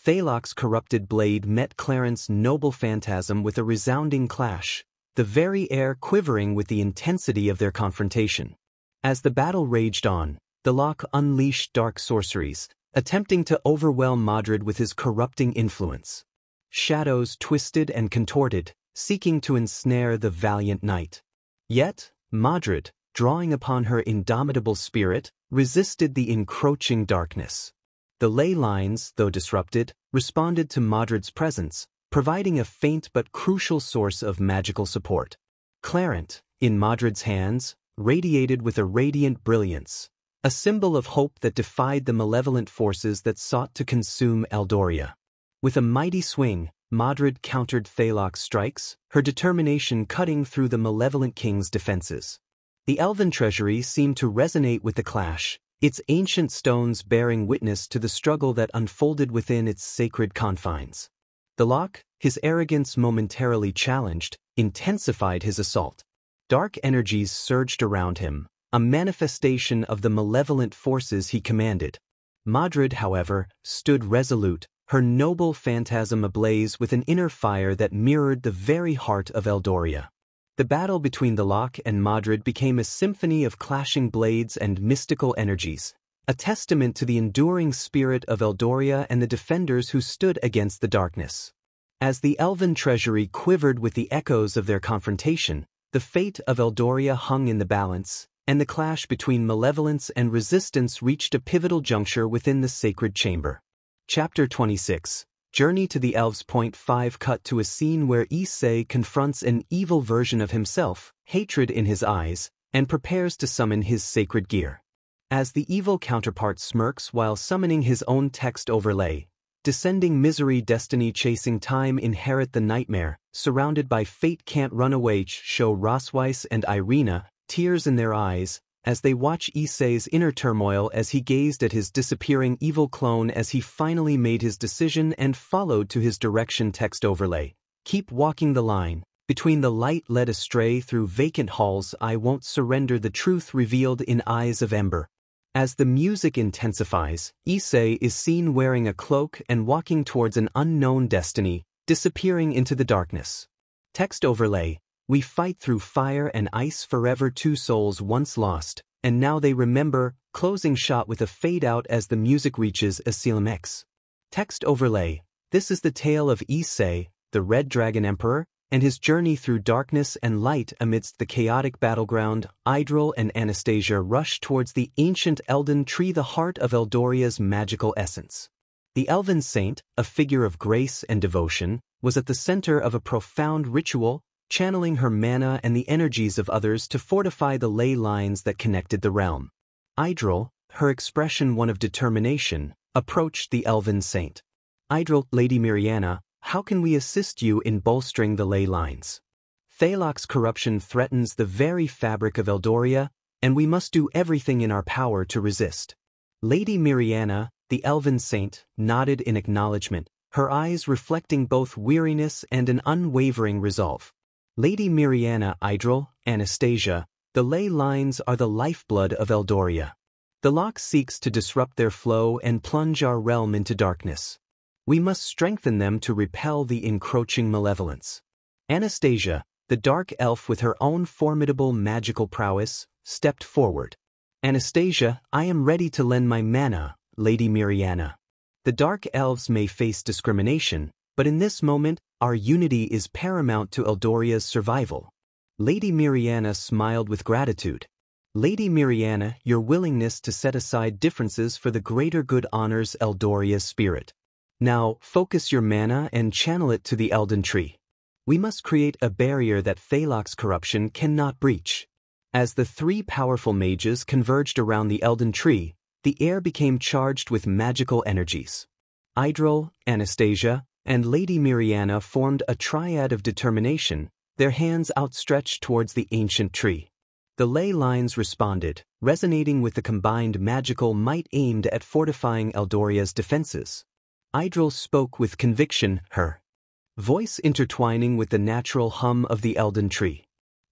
Speaker 1: Thalok's corrupted blade met Clarent's noble phantasm with a resounding clash, the very air quivering with the intensity of their confrontation. As the battle raged on, Thalok unleashed dark sorceries, attempting to overwhelm Modred with his corrupting influence. Shadows twisted and contorted, seeking to ensnare the valiant knight. Yet, Modred, drawing upon her indomitable spirit, resisted the encroaching darkness. The ley lines, though disrupted, responded to Modred's presence, providing a faint but crucial source of magical support. Clarent, in Modred's hands, radiated with a radiant brilliance, a symbol of hope that defied the malevolent forces that sought to consume Eldoria. With a mighty swing, Modred countered Thalok's strikes, her determination cutting through the malevolent king's defenses. The elven treasury seemed to resonate with the clash, its ancient stones bearing witness to the struggle that unfolded within its sacred confines. Thalok, his arrogance momentarily challenged, intensified his assault. Dark energies surged around him, a manifestation of the malevolent forces he commanded. Modred, however, stood resolute, her noble phantasm ablaze with an inner fire that mirrored the very heart of Eldoria. The battle between Thalok and Modred became a symphony of clashing blades and mystical energies, a testament to the enduring spirit of Eldoria and the defenders who stood against the darkness. As the elven treasury quivered with the echoes of their confrontation, the fate of Eldoria hung in the balance, and the clash between malevolence and resistance reached a pivotal juncture within the sacred chamber. Chapter 26, Journey to the Elves. 5 Cut to a scene where Issei confronts an evil version of himself, hatred in his eyes, and prepares to summon his sacred gear. As the evil counterpart smirks while summoning his own text overlay, descending misery destiny chasing time inherit the nightmare, surrounded by fate can't run away. Show Rosweiss and Irina, tears in their eyes, as they watch Issei's inner turmoil as he gazed at his disappearing evil clone as he finally made his decision and followed to his direction text overlay. Keep walking the line, between the light led astray through vacant halls I won't surrender the truth revealed in eyes of ember. As the music intensifies, Issei is seen wearing a cloak and walking towards an unknown destiny, disappearing into the darkness. Text overlay. We fight through fire and ice forever, two souls once lost, and now they remember, closing shot with a fade out as the music reaches Asylum X. Text overlay. This is the tale of Issei, the Red Dragon Emperor, and his journey through darkness and light amidst the chaotic battleground. Idril and Anastasia rush towards the ancient Elden Tree, the heart of Eldoria's magical essence. The Elven Saint, a figure of grace and devotion, was at the center of a profound ritual, channeling her mana and the energies of others to fortify the ley lines that connected the realm. Idril, her expression one of determination, approached the Elven Saint. Idril, Lady Miriana, how can we assist you in bolstering the ley lines? Thalok's corruption threatens the very fabric of Eldoria, and we must do everything in our power to resist. Lady Miriana, the Elven Saint, nodded in acknowledgement, her eyes reflecting both weariness and an unwavering resolve. Lady Miriana, Idril, Anastasia, the ley lines are the lifeblood of Eldoria. Thalok seeks to disrupt their flow and plunge our realm into darkness. We must strengthen them to repel the encroaching malevolence. Anastasia, the dark elf with her own formidable magical prowess, stepped forward. Anastasia, I am ready to lend my mana, Lady Miriana. The dark elves may face discrimination, but in this moment, our unity is paramount to Eldoria's survival. Lady Miriana smiled with gratitude. Lady Miriana, your willingness to set aside differences for the greater good honors Eldoria's spirit. Now, focus your mana and channel it to the Elden Tree. We must create a barrier that Thalok's corruption cannot breach. As the three powerful mages converged around the Elden Tree, the air became charged with magical energies. Idril, Anastasia, and Lady Miriana formed a triad of determination, their hands outstretched towards the ancient tree. The ley lines responded, resonating with the combined magical might aimed at fortifying Eldoria's defenses. Idril spoke with conviction, her voice intertwining with the natural hum of the Elden Tree.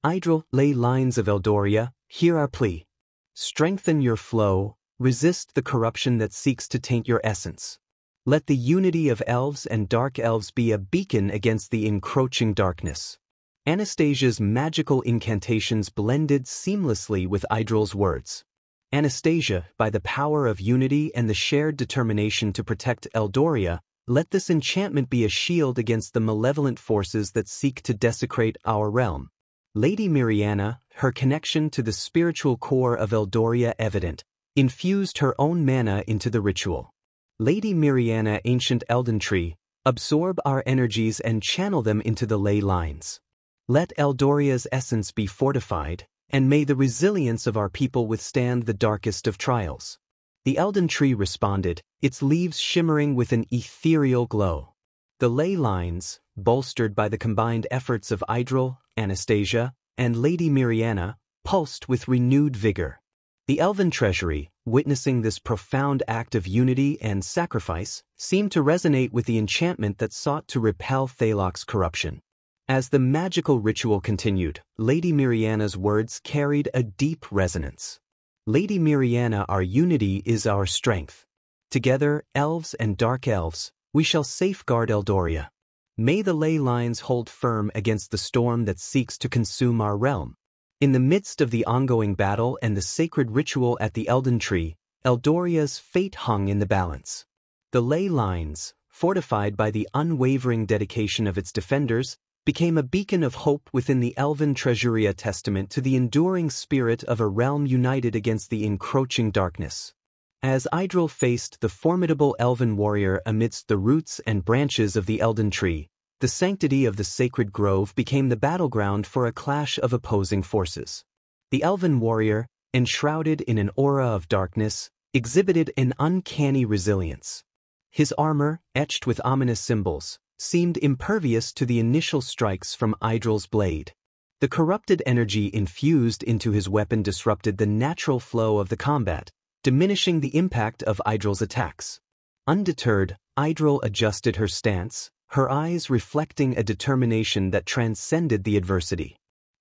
Speaker 1: Idril, ley lines of Eldoria, hear our plea. Strengthen your flow, Resist the corruption that seeks to taint your essence. Let the unity of elves and dark elves be a beacon against the encroaching darkness. Anastasia's magical incantations blended seamlessly with Idril's words. Anastasia, by the power of unity and the shared determination to protect Eldoria, let this enchantment be a shield against the malevolent forces that seek to desecrate our realm. Lady Mariana, her connection to the spiritual core of Eldoria evident, infused her own mana into the ritual. Lady Mariana, ancient Elden Tree, absorb our energies and channel them into the ley lines. Let Eldoria's essence be fortified, and may the resilience of our people withstand the darkest of trials. The Elden Tree responded, its leaves shimmering with an ethereal glow. The ley lines, bolstered by the combined efforts of Idril, Anastasia, and Lady Mariana, pulsed with renewed vigor. The Elven Treasury, witnessing this profound act of unity and sacrifice, seemed to resonate with the enchantment that sought to repel Thalok's corruption. As the magical ritual continued, Lady Mariana's words carried a deep resonance. Lady Mariana, our unity is our strength. Together, elves and dark elves, we shall safeguard Eldoria. May the ley lines hold firm against the storm that seeks to consume our realm. In the midst of the ongoing battle and the sacred ritual at the Elden Tree, Eldoria's fate hung in the balance. The ley lines, fortified by the unwavering dedication of its defenders, became a beacon of hope within the Elven Treasury, a testament to the enduring spirit of a realm united against the encroaching darkness. As Idril faced the formidable elven warrior amidst the roots and branches of the Elden Tree, the sanctity of the sacred grove became the battleground for a clash of opposing forces. The elven warrior, enshrouded in an aura of darkness, exhibited an uncanny resilience. His armor, etched with ominous symbols, seemed impervious to the initial strikes from Idril's blade. The corrupted energy infused into his weapon disrupted the natural flow of the combat, diminishing the impact of Idril's attacks. Undeterred, Idril adjusted her stance, her eyes reflecting a determination that transcended the adversity.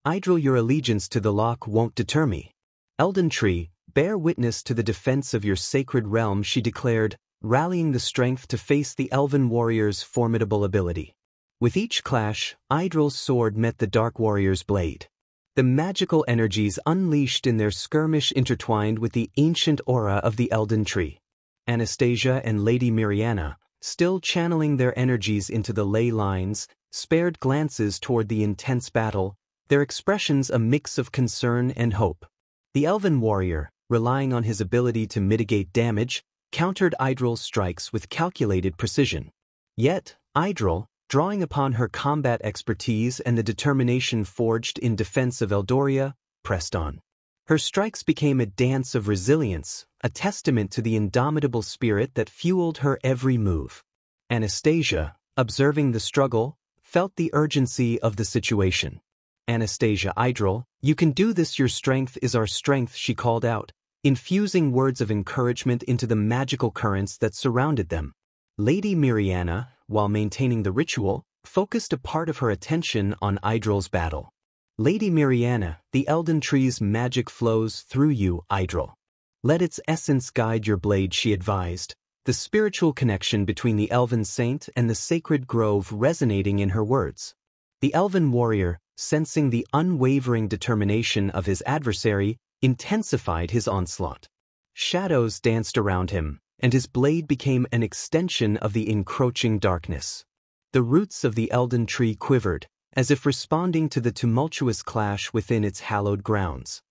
Speaker 1: Idril, your allegiance to the Loch won't deter me. Elden Tree, bear witness to the defense of your sacred realm, she declared, rallying the strength to face the elven warrior's formidable ability. With each clash, Idril's sword met the dark warrior's blade. The magical energies unleashed in their skirmish intertwined with the ancient aura of the Elden Tree. Anastasia and Lady Mariana, still channeling their energies into the ley lines, spared glances toward the intense battle, their expressions a mix of concern and hope. The elven warrior, relying on his ability to mitigate damage, countered Idril's strikes with calculated precision. Yet, Idril, drawing upon her combat expertise and the determination forged in defense of Eldoria, pressed on. Her strikes became a dance of resilience, a testament to the indomitable spirit that fueled her every move. Anastasia, observing the struggle, felt the urgency of the situation. Anastasia, Idril, you can do this, your strength is our strength, she called out, infusing words of encouragement into the magical currents that surrounded them. Lady Mariana, while maintaining the ritual, focused a part of her attention on Idril's battle. Lady Mariana, the Elden Tree's magic flows through you, Idril. Let its essence guide your blade, she advised, the spiritual connection between the elven saint and the sacred grove resonating in her words. The elven warrior, sensing the unwavering determination of his adversary, intensified his onslaught. Shadows danced around him, and his blade became an extension of the encroaching darkness. The roots of the Elden Tree quivered, as if responding to the tumultuous clash within its hallowed grounds.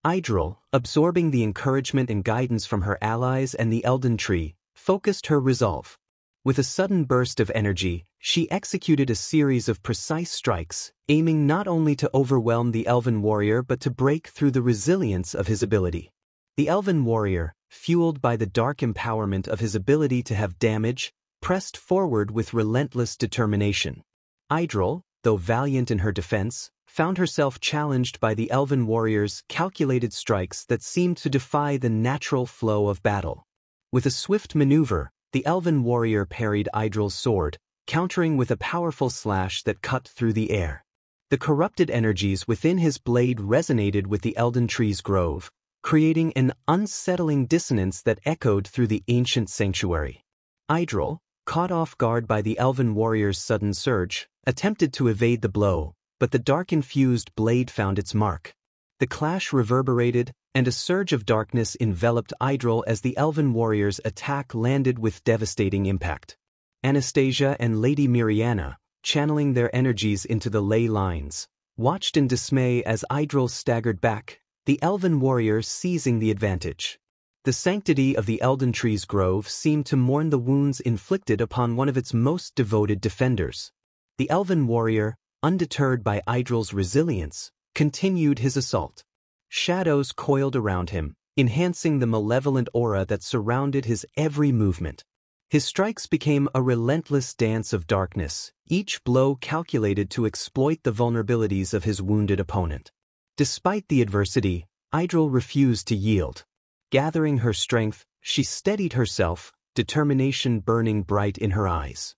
Speaker 1: Idril, absorbing the encouragement and guidance from her allies and the Elden Tree, focused her resolve. With a sudden burst of energy, she executed a series of precise strikes, aiming not only to overwhelm the elven warrior but to break through the resilience of his ability. The elven warrior, fueled by the dark empowerment of his ability to have damage, pressed forward with relentless determination. Idril, though valiant in her defense, found herself challenged by the elven warrior's calculated strikes that seemed to defy the natural flow of battle. With a swift maneuver, the elven warrior parried Idril's sword, countering with a powerful slash that cut through the air. The corrupted energies within his blade resonated with the Elden Tree's grove, creating an unsettling dissonance that echoed through the ancient sanctuary. Idril, caught off guard by the elven warrior's sudden surge, attempted to evade the blow, but the dark-infused blade found its mark. The clash reverberated, and a surge of darkness enveloped Idril as the elven warrior's attack landed with devastating impact. Anastasia and Lady Miriana, channeling their energies into the ley lines, watched in dismay as Idril staggered back, the elven warrior seizing the advantage. The sanctity of the Elden Tree's grove seemed to mourn the wounds inflicted upon one of its most devoted defenders. The elven warrior, undeterred by Idril's resilience, continued his assault. Shadows coiled around him, enhancing the malevolent aura that surrounded his every movement. His strikes became a relentless dance of darkness, each blow calculated to exploit the vulnerabilities of his wounded opponent. Despite the adversity, Idril refused to yield. Gathering her strength, she steadied herself, determination burning bright in her eyes.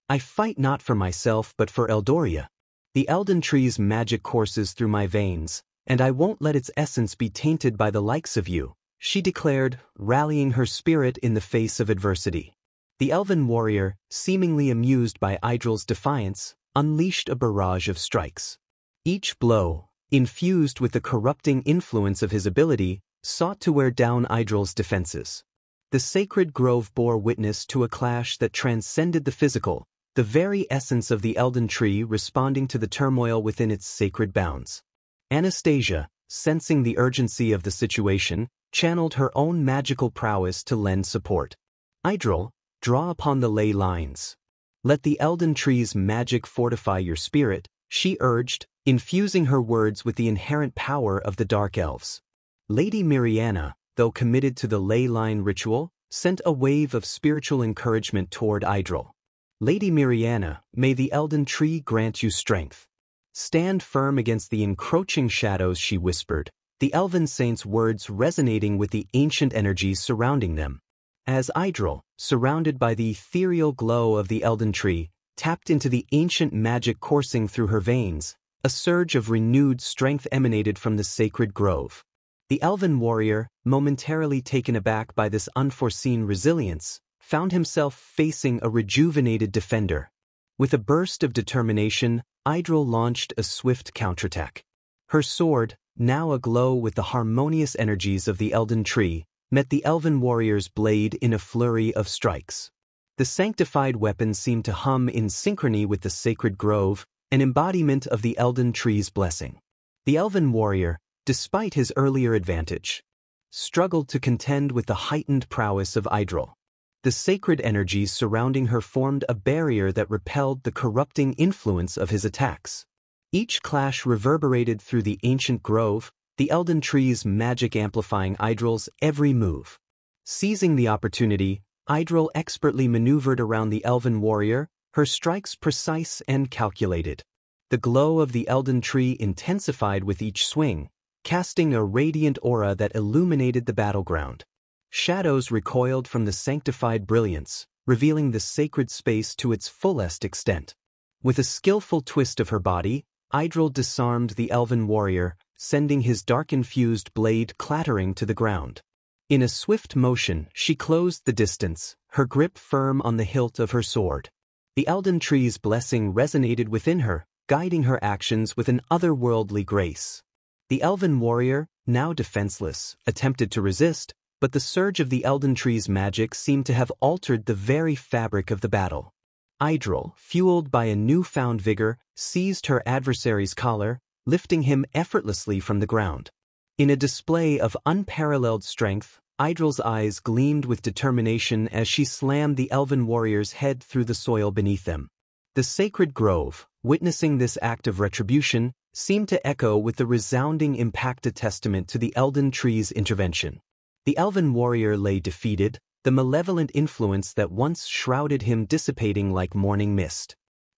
Speaker 1: "I fight not for myself but for Eldoria. The Elden Tree's magic courses through my veins, and I won't let its essence be tainted by the likes of you," she declared, rallying her spirit in the face of adversity. The elven warrior, seemingly amused by Idril's defiance, unleashed a barrage of strikes. Each blow, infused with the corrupting influence of his ability, sought to wear down Idril's defenses. The sacred grove bore witness to a clash that transcended the physical, the very essence of the Elden Tree responding to the turmoil within its sacred bounds. Anastasia, sensing the urgency of the situation, channeled her own magical prowess to lend support. "Idril, draw upon the ley lines. Let the Elden Tree's magic fortify your spirit," she urged, infusing her words with the inherent power of the Dark Elves. Lady Miriana, though committed to the ley line ritual, sent a wave of spiritual encouragement toward Idril. "Lady Miriana, may the Elden Tree grant you strength. Stand firm against the encroaching shadows," she whispered, the elven saint's words resonating with the ancient energies surrounding them. As Idril, surrounded by the ethereal glow of the Elden Tree, tapped into the ancient magic coursing through her veins, a surge of renewed strength emanated from the sacred grove. The elven warrior, momentarily taken aback by this unforeseen resilience, found himself facing a rejuvenated defender. With a burst of determination, Idril launched a swift counterattack. Her sword, now aglow with the harmonious energies of the Elden Tree, met the elven warrior's blade in a flurry of strikes. The sanctified weapon seemed to hum in synchrony with the sacred grove, an embodiment of the Elden Tree's blessing. The elven warrior, despite his earlier advantage, struggled to contend with the heightened prowess of Idril. The sacred energies surrounding her formed a barrier that repelled the corrupting influence of his attacks. Each clash reverberated through the ancient grove, the Elden Tree's magic amplifying Idril's every move. Seizing the opportunity, Idril expertly maneuvered around the elven warrior, her strikes precise and calculated. The glow of the Elden Tree intensified with each swing, casting a radiant aura that illuminated the battleground. Shadows recoiled from the sanctified brilliance, revealing the sacred space to its fullest extent. With a skillful twist of her body, Idril disarmed the elven warrior, sending his dark-infused blade clattering to the ground. In a swift motion, she closed the distance, her grip firm on the hilt of her sword. The Elden Tree's blessing resonated within her, guiding her actions with an otherworldly grace. The elven warrior, now defenseless, attempted to resist, but the surge of the Elden Tree's magic seemed to have altered the very fabric of the battle. Idril, fueled by a newfound vigor, seized her adversary's collar, lifting him effortlessly from the ground. In a display of unparalleled strength, Idril's eyes gleamed with determination as she slammed the elven warrior's head through the soil beneath them. The sacred grove, witnessing this act of retribution, seemed to echo with the resounding impact, a testament to the Elden Tree's intervention. The elven warrior lay defeated, the malevolent influence that once shrouded him dissipating like morning mist.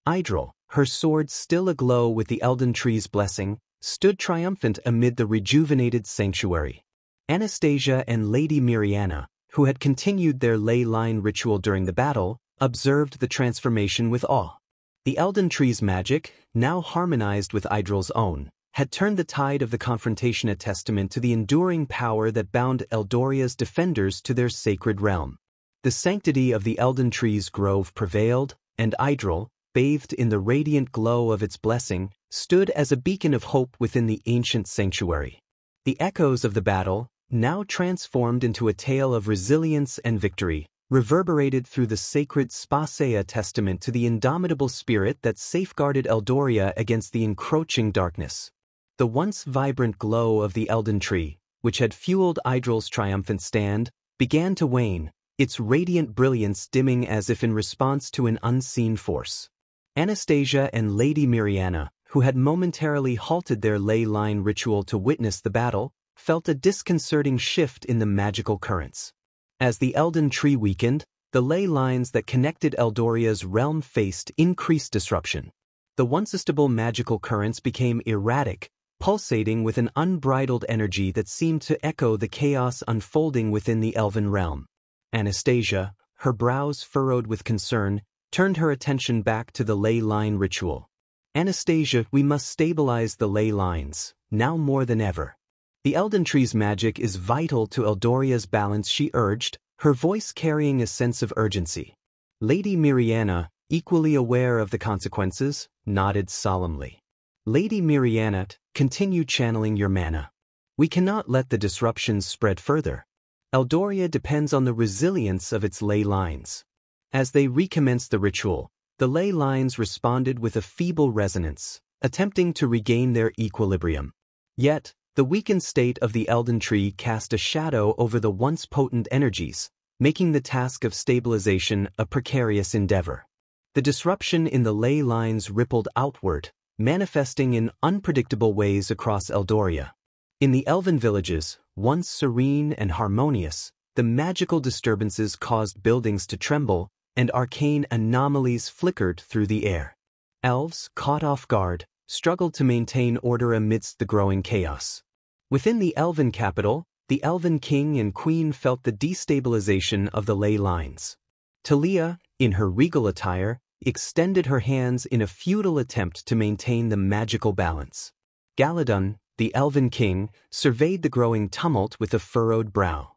Speaker 1: Idril, her sword still aglow with the Elden Tree's blessing, stood triumphant amid the rejuvenated sanctuary. Anastasia and Lady Miriana, who had continued their ley line ritual during the battle, observed the transformation with awe. The Elden Tree's magic, now harmonized with Idril's own, had turned the tide of the confrontation, a testament to the enduring power that bound Eldoria's defenders to their sacred realm. The sanctity of the Elden Tree's grove prevailed, and Idril, bathed in the radiant glow of its blessing, stood as a beacon of hope within the ancient sanctuary. The echoes of the battle, now transformed into a tale of resilience and victory, reverberated through the sacred Spasea, a testament to the indomitable spirit that safeguarded Eldoria against the encroaching darkness. The once vibrant glow of the Elden Tree, which had fueled Idril's triumphant stand, began to wane, its radiant brilliance dimming as if in response to an unseen force. Anastasia and Lady Miriana, who had momentarily halted their ley line ritual to witness the battle, felt a disconcerting shift in the magical currents. As the Elden Tree weakened, the ley lines that connected Eldoria's realm faced increased disruption. The once stable magical currents became erratic, pulsating with an unbridled energy that seemed to echo the chaos unfolding within the elven realm. Anastasia, her brows furrowed with concern, turned her attention back to the ley line ritual. Anastasia, we must stabilize the ley lines, now more than ever. The Elden Tree's magic is vital to Eldoria's balance, she urged, her voice carrying a sense of urgency. Lady Miriana, equally aware of the consequences, nodded solemnly. Lady Miriana, continue channeling your mana. We cannot let the disruptions spread further. Eldoria depends on the resilience of its ley lines. As they recommenced the ritual, the ley lines responded with a feeble resonance, attempting to regain their equilibrium. Yet, the weakened state of the Elden Tree cast a shadow over the once potent energies, making the task of stabilization a precarious endeavor. The disruption in the ley lines rippled outward, manifesting in unpredictable ways across Eldoria. In the elven villages, once serene and harmonious, the magical disturbances caused buildings to tremble, and arcane anomalies flickered through the air. Elves, caught off guard, struggled to maintain order amidst the growing chaos. Within the elven capital, the elven king and queen felt the destabilization of the ley lines. Talia, in her regal attire, extended her hands in a futile attempt to maintain the magical balance. Galadon, the elven king, surveyed the growing tumult with a furrowed brow.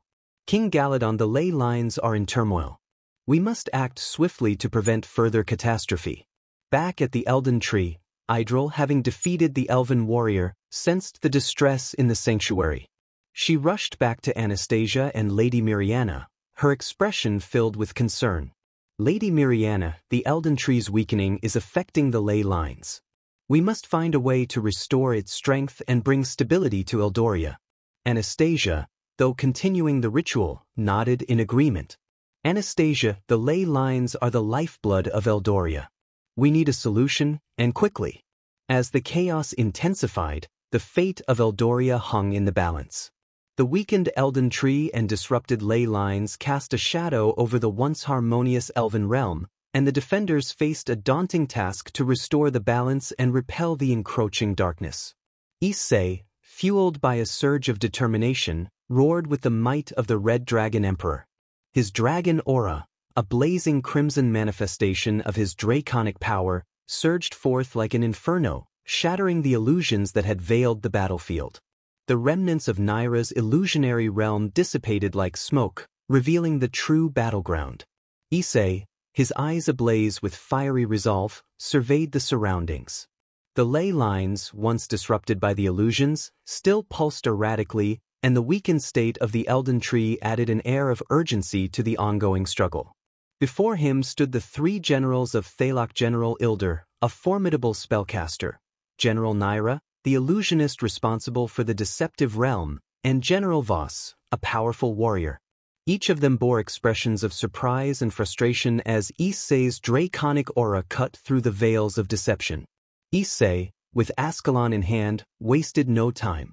Speaker 1: King Galadon, the ley lines are in turmoil. We must act swiftly to prevent further catastrophe. Back at the Elden Tree, Idril, having defeated the elven warrior, sensed the distress in the sanctuary. She rushed back to Anastasia and Lady Miriana, her expression filled with concern. Lady Miriana, the Elden Tree's weakening is affecting the ley lines. We must find a way to restore its strength and bring stability to Eldoria. Anastasia, though continuing the ritual, nodded in agreement. Anastasia, the ley lines are the lifeblood of Eldoria. We need a solution, and quickly. As the chaos intensified, the fate of Eldoria hung in the balance. The weakened Elden Tree and disrupted ley lines cast a shadow over the once harmonious elven realm, and the defenders faced a daunting task to restore the balance and repel the encroaching darkness. Issei, fueled by a surge of determination, roared with the might of the Red Dragon Emperor. His dragon aura, a blazing crimson manifestation of his draconic power, surged forth like an inferno, shattering the illusions that had veiled the battlefield. The remnants of Naira's illusionary realm dissipated like smoke, revealing the true battleground. Issei, his eyes ablaze with fiery resolve, surveyed the surroundings. The ley lines, once disrupted by the illusions, still pulsed erratically, and the weakened state of the Elden Tree added an air of urgency to the ongoing struggle. Before him stood the three generals of Thalok: General Ilder, a formidable spellcaster, General Naira, the illusionist responsible for the deceptive realm, and General Voss, a powerful warrior. Each of them bore expressions of surprise and frustration as Issei's draconic aura cut through the veils of deception. Issei, with Ascalon in hand, wasted no time.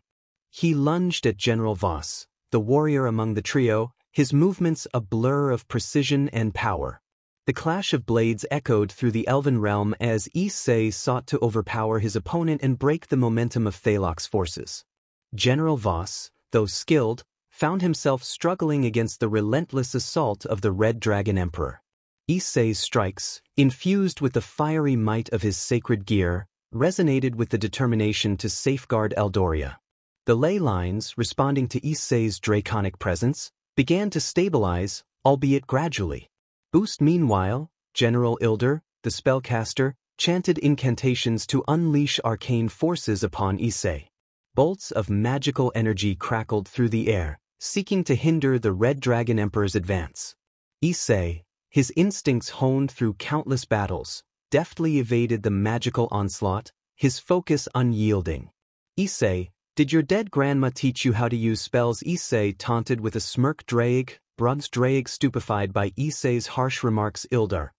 Speaker 1: He lunged at General Voss, the warrior among the trio, his movements a blur of precision and power. The clash of blades echoed through the elven realm as Issei sought to overpower his opponent and break the momentum of Thalok's forces. General Voss, though skilled, found himself struggling against the relentless assault of the Red Dragon Emperor. Issei's strikes, infused with the fiery might of his sacred gear, resonated with the determination to safeguard Eldoria. The ley lines, responding to Issei's draconic presence, began to stabilize, albeit gradually. Boost meanwhile, General Ilder, the spellcaster, chanted incantations to unleash arcane forces upon Issei. Bolts of magical energy crackled through the air, seeking to hinder the Red Dragon Emperor's advance. Issei, his instincts honed through countless battles, deftly evaded the magical onslaught, his focus unyielding. "Issei, did your dead grandma teach you how to use spells?" Issei taunted with a smirk. Bronze Draig, stupefied by Issei's harsh remarks. "Ildar.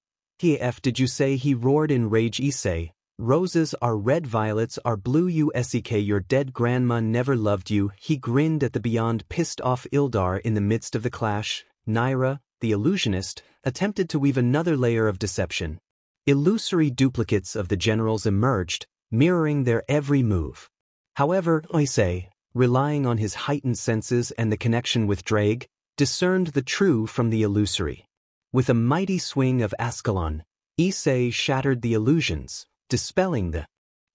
Speaker 1: TF, did you say?" he roared in rage. "Issei, roses are red, violets are blue. Your dead grandma never loved you." He grinned at the beyond pissed-off Ildar. In the midst of the clash, Naira, the illusionist, attempted to weave another layer of deception. Illusory duplicates of the generals emerged, mirroring their every move. However, Issei, relying on his heightened senses and the connection with Draig, discerned the true from the illusory. With a mighty swing of Ascalon, Issei shattered the illusions, dispelling the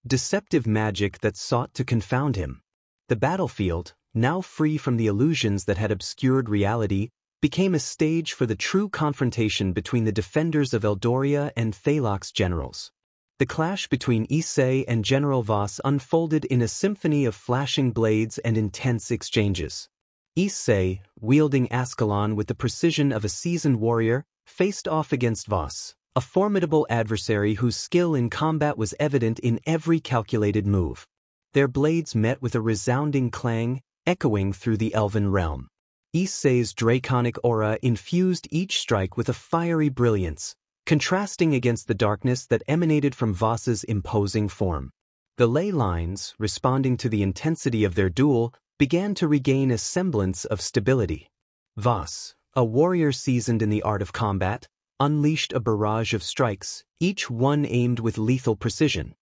Speaker 1: deceptive magic that sought to confound him. The battlefield, now free from the illusions that had obscured reality, became a stage for the true confrontation between the defenders of Eldoria and Thalok's generals. The clash between Issei and General Voss unfolded in a symphony of flashing blades and intense exchanges. Issei, wielding Ascalon with the precision of a seasoned warrior, faced off against Voss, a formidable adversary whose skill in combat was evident in every calculated move. Their blades met with a resounding clang, echoing through the elven realm. Issei's draconic aura infused each strike with a fiery brilliance, contrasting against the darkness that emanated from Voss's imposing form. The ley lines, responding to the intensity of their duel, began to regain a semblance of stability. Voss, a warrior seasoned in the art of combat, unleashed a barrage of strikes, each one aimed with lethal precision.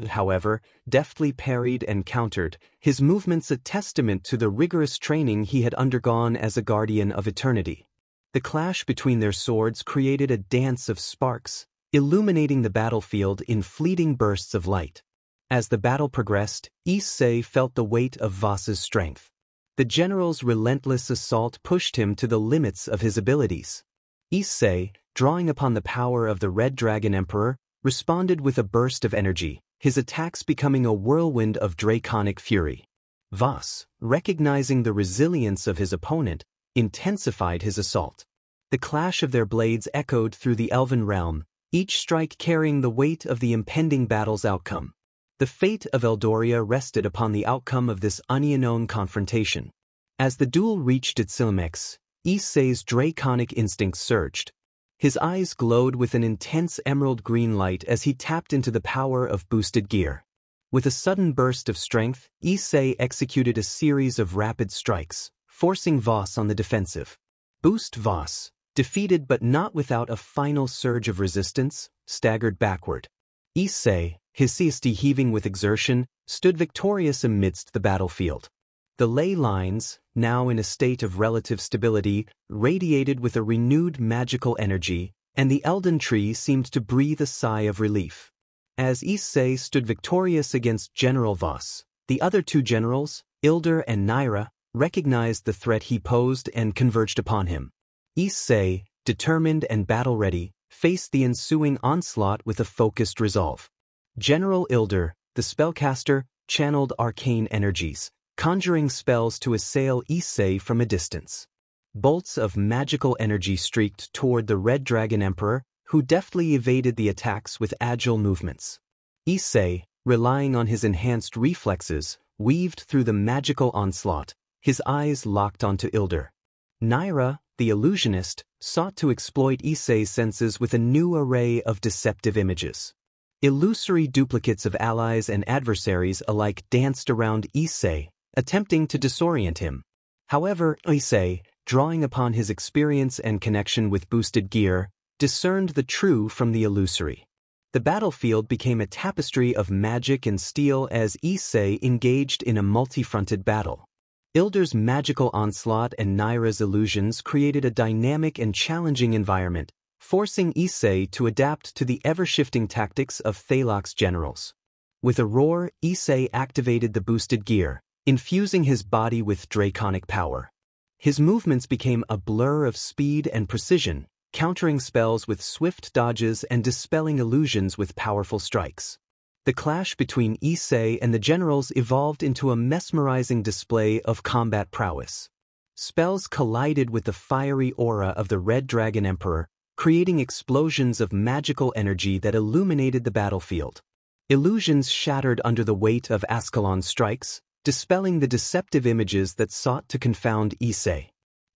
Speaker 1: However, deftly parried and countered, his movements a testament to the rigorous training he had undergone as a guardian of eternity. The clash between their swords created a dance of sparks, illuminating the battlefield in fleeting bursts of light. As the battle progressed, Issei felt the weight of Voss's strength. The general's relentless assault pushed him to the limits of his abilities. Issei, drawing upon the power of the Red Dragon Emperor, responded with a burst of energy, his attacks becoming a whirlwind of draconic fury. Voss, recognizing the resilience of his opponent, intensified his assault. The clash of their blades echoed through the elven realm, each strike carrying the weight of the impending battle's outcome. The fate of Eldoria rested upon the outcome of this unknown confrontation. As the duel reached its climax, Issei's draconic instincts surged. His eyes glowed with an intense emerald green light as he tapped into the power of boosted gear. With a sudden burst of strength, Issei executed a series of rapid strikes, forcing Voss on the defensive. Boost Voss, defeated but not without a final surge of resistance, staggered backward. Issei, his chest heaving with exertion, stood victorious amidst the battlefield. The ley lines, now in a state of relative stability, radiated with a renewed magical energy, and the Elden Tree seemed to breathe a sigh of relief. As Issei stood victorious against General Voss, the other two generals, Ilder and Naira, recognized the threat he posed and converged upon him. Issei, determined and battle-ready, faced the ensuing onslaught with a focused resolve. General Ilder, the spellcaster, channeled arcane energies, conjuring spells to assail Issei from a distance. Bolts of magical energy streaked toward the Red Dragon Emperor, who deftly evaded the attacks with agile movements. Issei, relying on his enhanced reflexes, weaved through the magical onslaught, his eyes locked onto Ilder. Naira, the illusionist, sought to exploit Issei's senses with a new array of deceptive images. Illusory duplicates of allies and adversaries alike danced around Issei, attempting to disorient him. However, Issei, drawing upon his experience and connection with boosted gear, discerned the true from the illusory. The battlefield became a tapestry of magic and steel as Issei engaged in a multi-fronted battle. Ilder's magical onslaught and Naira's illusions created a dynamic and challenging environment, forcing Issei to adapt to the ever-shifting tactics of Thalok's generals. With a roar, Issei activated the boosted gear, infusing his body with draconic power. His movements became a blur of speed and precision, countering spells with swift dodges and dispelling illusions with powerful strikes. The clash between Issei and the generals evolved into a mesmerizing display of combat prowess. Spells collided with the fiery aura of the Red Dragon Emperor, creating explosions of magical energy that illuminated the battlefield. Illusions shattered under the weight of Ascalon's strikes, dispelling the deceptive images that sought to confound Issei.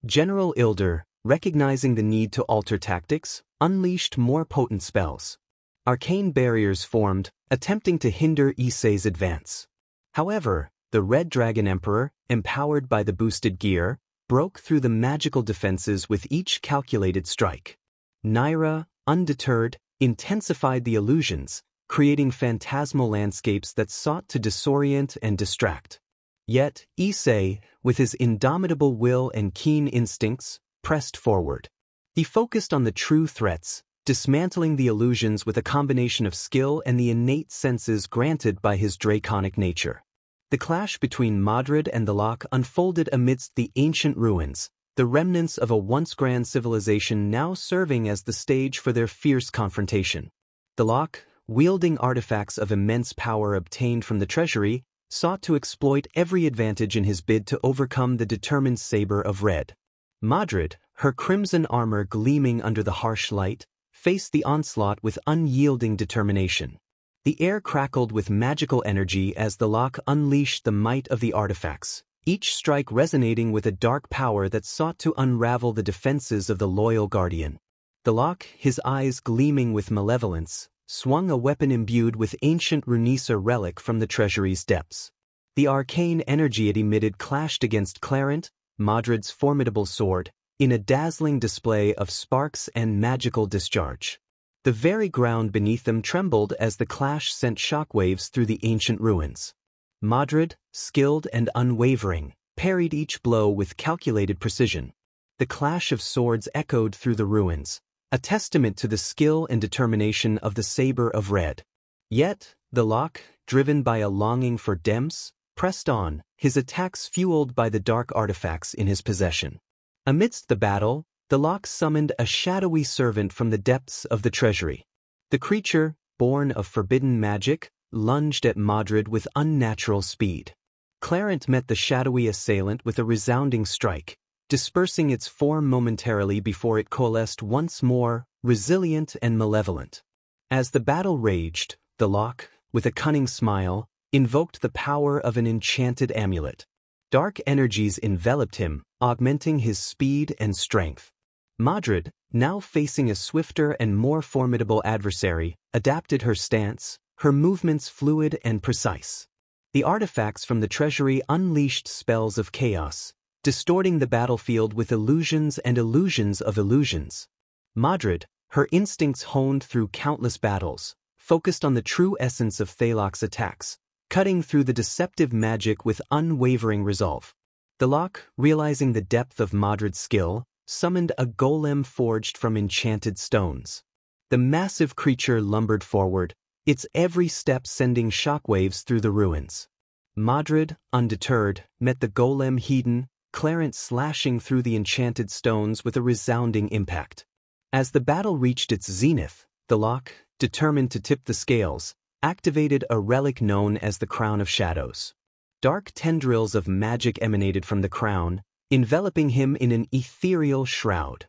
Speaker 1: General Ilder, recognizing the need to alter tactics, unleashed more potent spells. Arcane barriers formed, attempting to hinder Issei's advance. However, the Red Dragon Emperor, empowered by the boosted gear, broke through the magical defenses with each calculated strike. Naira, undeterred, intensified the illusions, creating phantasmal landscapes that sought to disorient and distract. Yet, Issei, with his indomitable will and keen instincts, pressed forward. He focused on the true threats, dismantling the illusions with a combination of skill and the innate senses granted by his draconic nature. The clash between Madrid and the Loch unfolded amidst the ancient ruins, the remnants of a once grand civilization now serving as the stage for their fierce confrontation. The Loch, wielding artifacts of immense power obtained from the treasury, sought to exploit every advantage in his bid to overcome the determined saber of Red. Madrid, her crimson armor gleaming under the harsh light, faced the onslaught with unyielding determination. The air crackled with magical energy as the Loch unleashed the might of the artifacts, each strike resonating with a dark power that sought to unravel the defenses of the loyal guardian. The Loch, his eyes gleaming with malevolence, swung a weapon imbued with ancient Runisa relic from the treasury's depths. The arcane energy it emitted clashed against Clarent, Madrid's formidable sword, in a dazzling display of sparks and magical discharge. The very ground beneath them trembled as the clash sent shockwaves through the ancient ruins. Madrid, skilled and unwavering, parried each blow with calculated precision. The clash of swords echoed through the ruins, a testament to the skill and determination of the saber of Red. Yet, the Loch, driven by a longing for Dems, pressed on, his attacks fueled by the dark artifacts in his possession. Amidst the battle, the Loch summoned a shadowy servant from the depths of the treasury. The creature, born of forbidden magic, lunged at Madrid with unnatural speed. Clarent met the shadowy assailant with a resounding strike, dispersing its form momentarily before it coalesced once more, resilient and malevolent. As the battle raged, the Loch, with a cunning smile, invoked the power of an enchanted amulet. Dark energies enveloped him, augmenting his speed and strength. Madrid, now facing a swifter and more formidable adversary, adapted her stance, her movements fluid and precise. The artifacts from the treasury unleashed spells of chaos, distorting the battlefield with illusions and illusions of illusions. Madrid, her instincts honed through countless battles, focused on the true essence of Thalok's attacks, cutting through the deceptive magic with unwavering resolve. The Loch, realizing the depth of Madrid's skill, summoned a golem forged from enchanted stones. The massive creature lumbered forward, its every step sending shockwaves through the ruins. Madrid, undeterred, met the golem Hedon, Clarent slashing through the enchanted stones with a resounding impact. As the battle reached its zenith, the Loch, determined to tip the scales, activated a relic known as the Crown of Shadows. Dark tendrils of magic emanated from the crown, enveloping him in an ethereal shroud.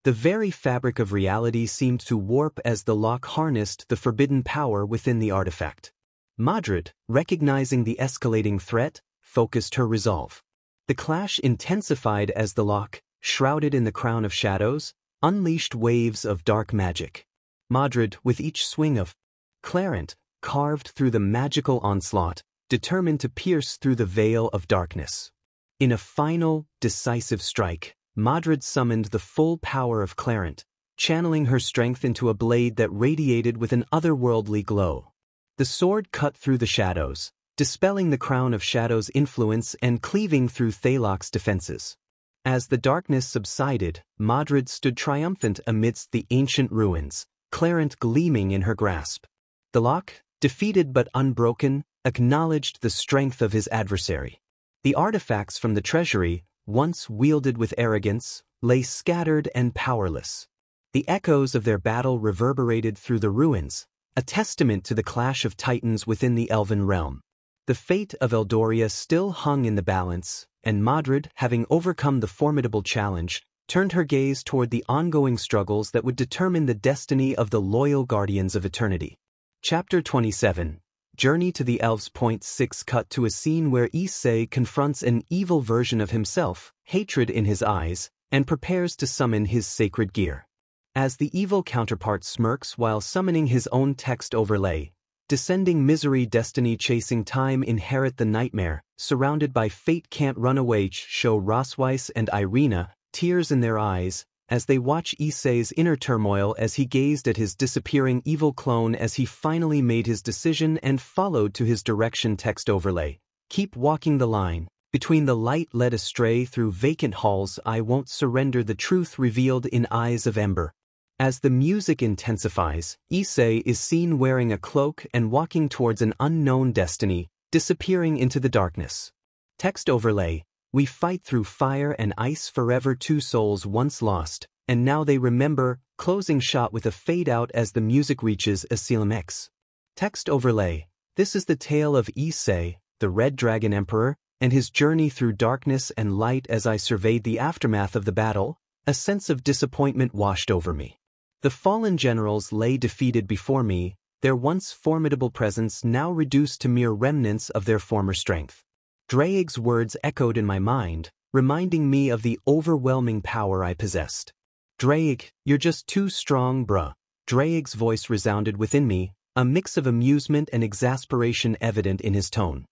Speaker 1: The very fabric of reality seemed to warp as the Loch harnessed the forbidden power within the artifact. Madrid, recognizing the escalating threat, focused her resolve. The clash intensified as the Loch, shrouded in the Crown of Shadows, unleashed waves of dark magic. Madrid, with each swing of Clarent, carved through the magical onslaught, determined to pierce through the veil of darkness. In a final, decisive strike, Madrid summoned the full power of Clarent, channeling her strength into a blade that radiated with an otherworldly glow. The sword cut through the shadows, dispelling the Crown of Shadows' influence and cleaving through Thalok's defenses. As the darkness subsided, Madrid stood triumphant amidst the ancient ruins, Clarent gleaming in her grasp. The Loch, defeated but unbroken, acknowledged the strength of his adversary. The artifacts from the treasury, once wielded with arrogance, lay scattered and powerless. The echoes of their battle reverberated through the ruins, a testament to the clash of titans within the elven realm. The fate of Eldoria still hung in the balance, and Madrid, having overcome the formidable challenge, turned her gaze toward the ongoing struggles that would determine the destiny of the loyal guardians of eternity. Chapter 27, Journey to the Elves. Point 6. Cut to a scene where Issei confronts an evil version of himself, hatred in his eyes, and prepares to summon his sacred gear. As the evil counterpart smirks while summoning his own text overlay, descending misery, destiny chasing time, inherit the nightmare, surrounded by fate, can't run away. Show Rosweiss and Irina, tears in their eyes, as they watch Issei's inner turmoil as he gazed at his disappearing evil clone as he finally made his decision and followed to his direction. Text overlay. Keep walking the line, between the light led astray through vacant halls. I won't surrender, the truth revealed in eyes of ember. As the music intensifies, Issei is seen wearing a cloak and walking towards an unknown destiny, disappearing into the darkness. Text overlay. We fight through fire and ice forever, two souls once lost, and now they remember. Closing shot with a fade out as the music reaches Asylum X. Text overlay. This is the tale of Issei, the Red Dragon Emperor, and his journey through darkness and light. As I surveyed the aftermath of the battle, a sense of disappointment washed over me. The fallen generals lay defeated before me, their once formidable presence now reduced to mere remnants of their former strength. Draig's words echoed in my mind, reminding me of the overwhelming power I possessed. Draig, you're just too strong, bruh. Draig's voice resounded within me, a mix of amusement and exasperation evident in his tone.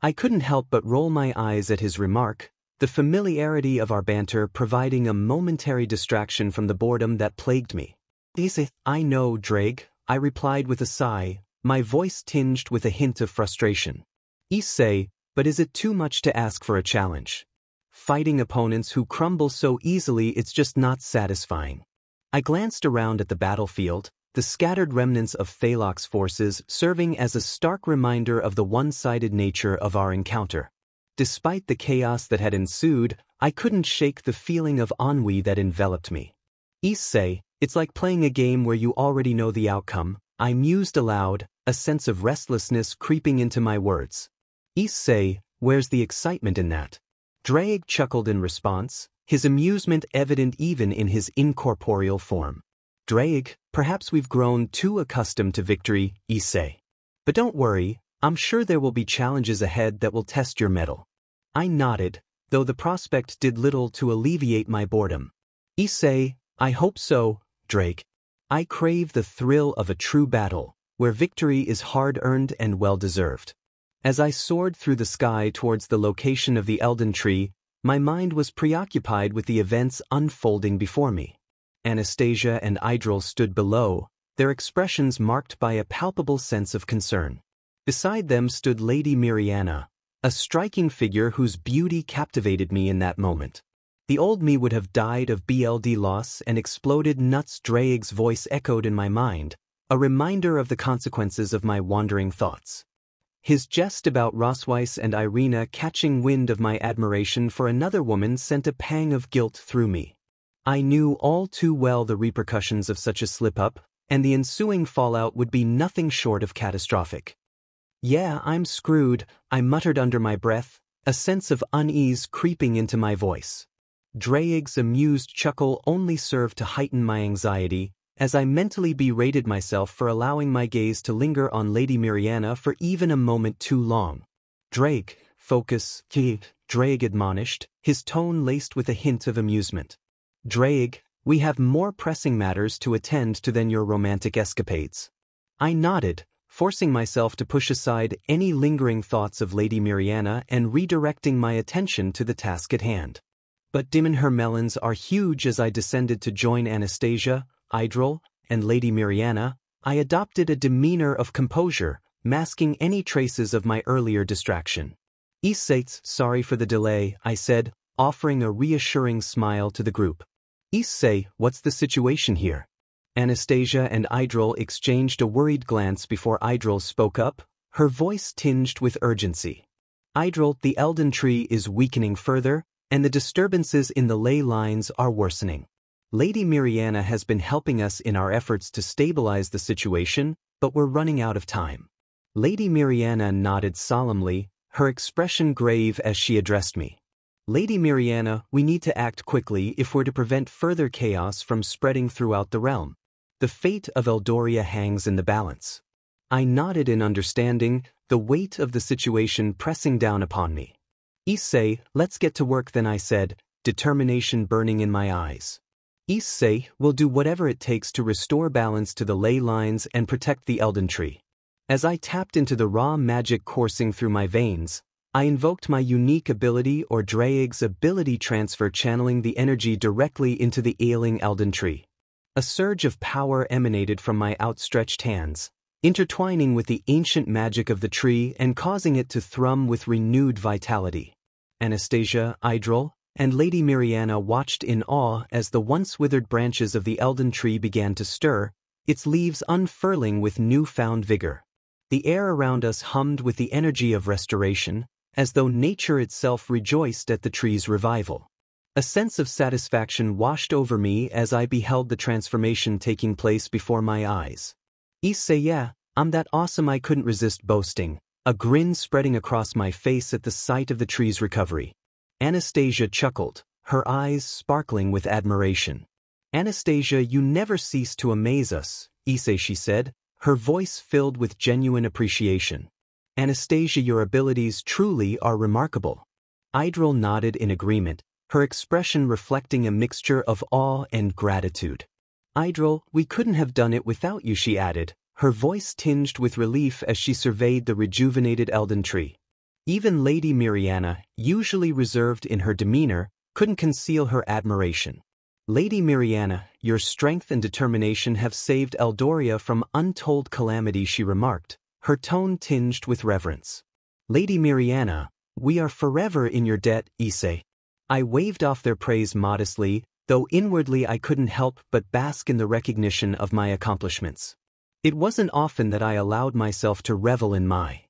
Speaker 1: I couldn't help but roll my eyes at his remark, the familiarity of our banter providing a momentary distraction from the boredom that plagued me. Issei, I know, Draig, I replied with a sigh, my voice tinged with a hint of frustration. Issei, but is it too much to ask for a challenge? Fighting opponents who crumble so easily, it's just not satisfying. I glanced around at the battlefield, the scattered remnants of Thalok's forces serving as a stark reminder of the one-sided nature of our encounter. Despite the chaos that had ensued, I couldn't shake the feeling of ennui that enveloped me. Issei, it's like playing a game where you already know the outcome, I mused aloud, a sense of restlessness creeping into my words. Issei, where's the excitement in that? Draig chuckled in response, his amusement evident even in his incorporeal form. Draig, perhaps we've grown too accustomed to victory, Issei. But don't worry, I'm sure there will be challenges ahead that will test your mettle. I nodded, though the prospect did little to alleviate my boredom. Issei, I hope so, Draig. I crave the thrill of a true battle, where victory is hard-earned and well-deserved. As I soared through the sky towards the location of the Elden Tree, my mind was preoccupied with the events unfolding before me. Anastasia and Idril stood below, their expressions marked by a palpable sense of concern. Beside them stood Lady Miriana, a striking figure whose beauty captivated me in that moment. The old me would have died of BLD loss and exploded nuts. Draig's voice echoed in my mind, a reminder of the consequences of my wandering thoughts. His jest about Rosweiss and Irina catching wind of my admiration for another woman sent a pang of guilt through me. I knew all too well the repercussions of such a slip-up, and the ensuing fallout would be nothing short of catastrophic. Yeah, I'm screwed, I muttered under my breath, a sense of unease creeping into my voice. Draig's amused chuckle only served to heighten my anxiety, as I mentally berated myself for allowing my gaze to linger on Lady Miriana for even a moment too long. Draig, focus, Draig admonished, his tone laced with a hint of amusement. Draig, we have more pressing matters to attend to than your romantic escapades. I nodded, forcing myself to push aside any lingering thoughts of Lady Miriana and redirecting my attention to the task at hand. But Dimon, her melons are huge. As I descended to join Anastasia, Idril, and Lady Miriana, I adopted a demeanor of composure, masking any traces of my earlier distraction. Issei, sorry for the delay, I said, offering a reassuring smile to the group. Issei, what's the situation here? Anastasia and Idril exchanged a worried glance before Idril spoke up, her voice tinged with urgency. Idril, the Elden Tree is weakening further, and the disturbances in the ley lines are worsening. Lady Mariana has been helping us in our efforts to stabilize the situation, but we're running out of time. Lady Mariana nodded solemnly, her expression grave as she addressed me. Lady Mariana, we need to act quickly if we're to prevent further chaos from spreading throughout the realm. The fate of Eldoria hangs in the balance. I nodded in understanding, the weight of the situation pressing down upon me. Issei, let's get to work then, I said, determination burning in my eyes. Issei will do whatever it takes to restore balance to the ley lines and protect the Elden Tree. As I tapped into the raw magic coursing through my veins, I invoked my unique ability or Draig's ability transfer, channeling the energy directly into the ailing Elden Tree. A surge of power emanated from my outstretched hands, intertwining with the ancient magic of the tree and causing it to thrum with renewed vitality. Anastasia, Idril, and Lady Mariana watched in awe as the once withered branches of the Elden Tree began to stir, its leaves unfurling with newfound vigor. The air around us hummed with the energy of restoration, as though nature itself rejoiced at the tree's revival. A sense of satisfaction washed over me as I beheld the transformation taking place before my eyes. Issei, yeah, I'm that awesome, I couldn't resist boasting, a grin spreading across my face at the sight of the tree's recovery. Anastasia chuckled, her eyes sparkling with admiration. Anastasia, you never cease to amaze us, Issei, she said, her voice filled with genuine appreciation. Anastasia, your abilities truly are remarkable. Idril nodded in agreement, her expression reflecting a mixture of awe and gratitude. Idril, we couldn't have done it without you, she added, her voice tinged with relief as she surveyed the rejuvenated Elden Tree. Even Lady Mariana, usually reserved in her demeanor, couldn't conceal her admiration. Lady Mariana, your strength and determination have saved Eldoria from untold calamity, she remarked, her tone tinged with reverence. Lady Mariana, we are forever in your debt, Issei. I waved off their praise modestly, though inwardly I couldn't help but bask in the recognition of my accomplishments. It wasn't often that I allowed myself to revel in my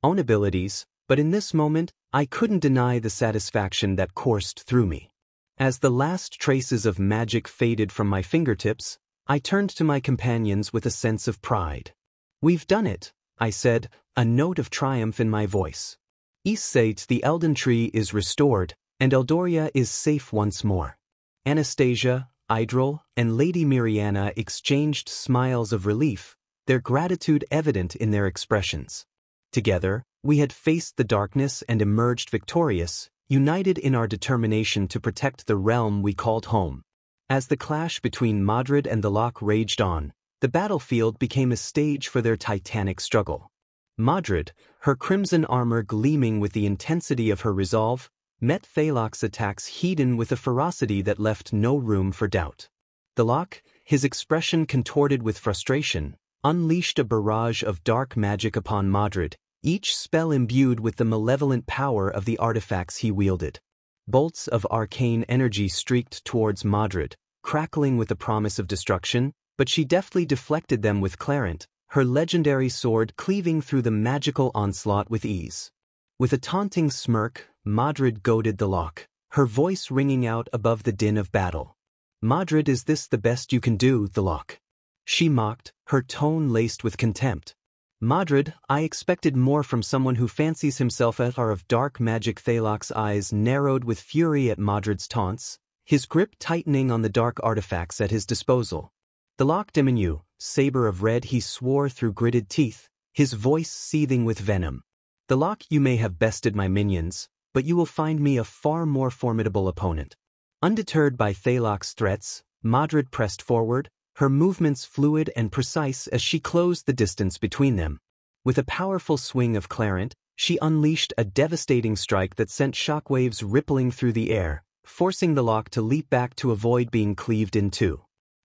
Speaker 1: own abilities, but in this moment, I couldn't deny the satisfaction that coursed through me. As the last traces of magic faded from my fingertips, I turned to my companions with a sense of pride. We've done it, I said, a note of triumph in my voice. Issei, the Elden Tree is restored, and Eldoria is safe once more. Anastasia, Idril, and Lady Mariana exchanged smiles of relief, their gratitude evident in their expressions. Together, we had faced the darkness and emerged victorious, united in our determination to protect the realm we called home. As the clash between Madrid and the Loch raged on, the battlefield became a stage for their titanic struggle. Madrid, her crimson armor gleaming with the intensity of her resolve, met Thalok's attacks heated with a ferocity that left no room for doubt. The Loch, his expression contorted with frustration, unleashed a barrage of dark magic upon Madrid, each spell imbued with the malevolent power of the artifacts he wielded. Bolts of arcane energy streaked towards Madrid, crackling with the promise of destruction, but she deftly deflected them with Clarent, her legendary sword cleaving through the magical onslaught with ease. With a taunting smirk, Madrid goaded the Loch, her voice ringing out above the din of battle. Madrid, is this the best you can do, the Loch? She mocked, her tone laced with contempt. Madrid, I expected more from someone who fancies himself a star of dark magic. Thalok's eyes narrowed with fury at Madrid's taunts, his grip tightening on the dark artifacts at his disposal. The Loch diminu, saber of red, he swore through gritted teeth, his voice seething with venom. The Loch, you may have bested my minions, but you will find me a far more formidable opponent. Undeterred by Thalok's threats, Madrid pressed forward, her movements fluid and precise as she closed the distance between them. With a powerful swing of Clarent, she unleashed a devastating strike that sent shockwaves rippling through the air, forcing the Loch to leap back to avoid being cleaved in two.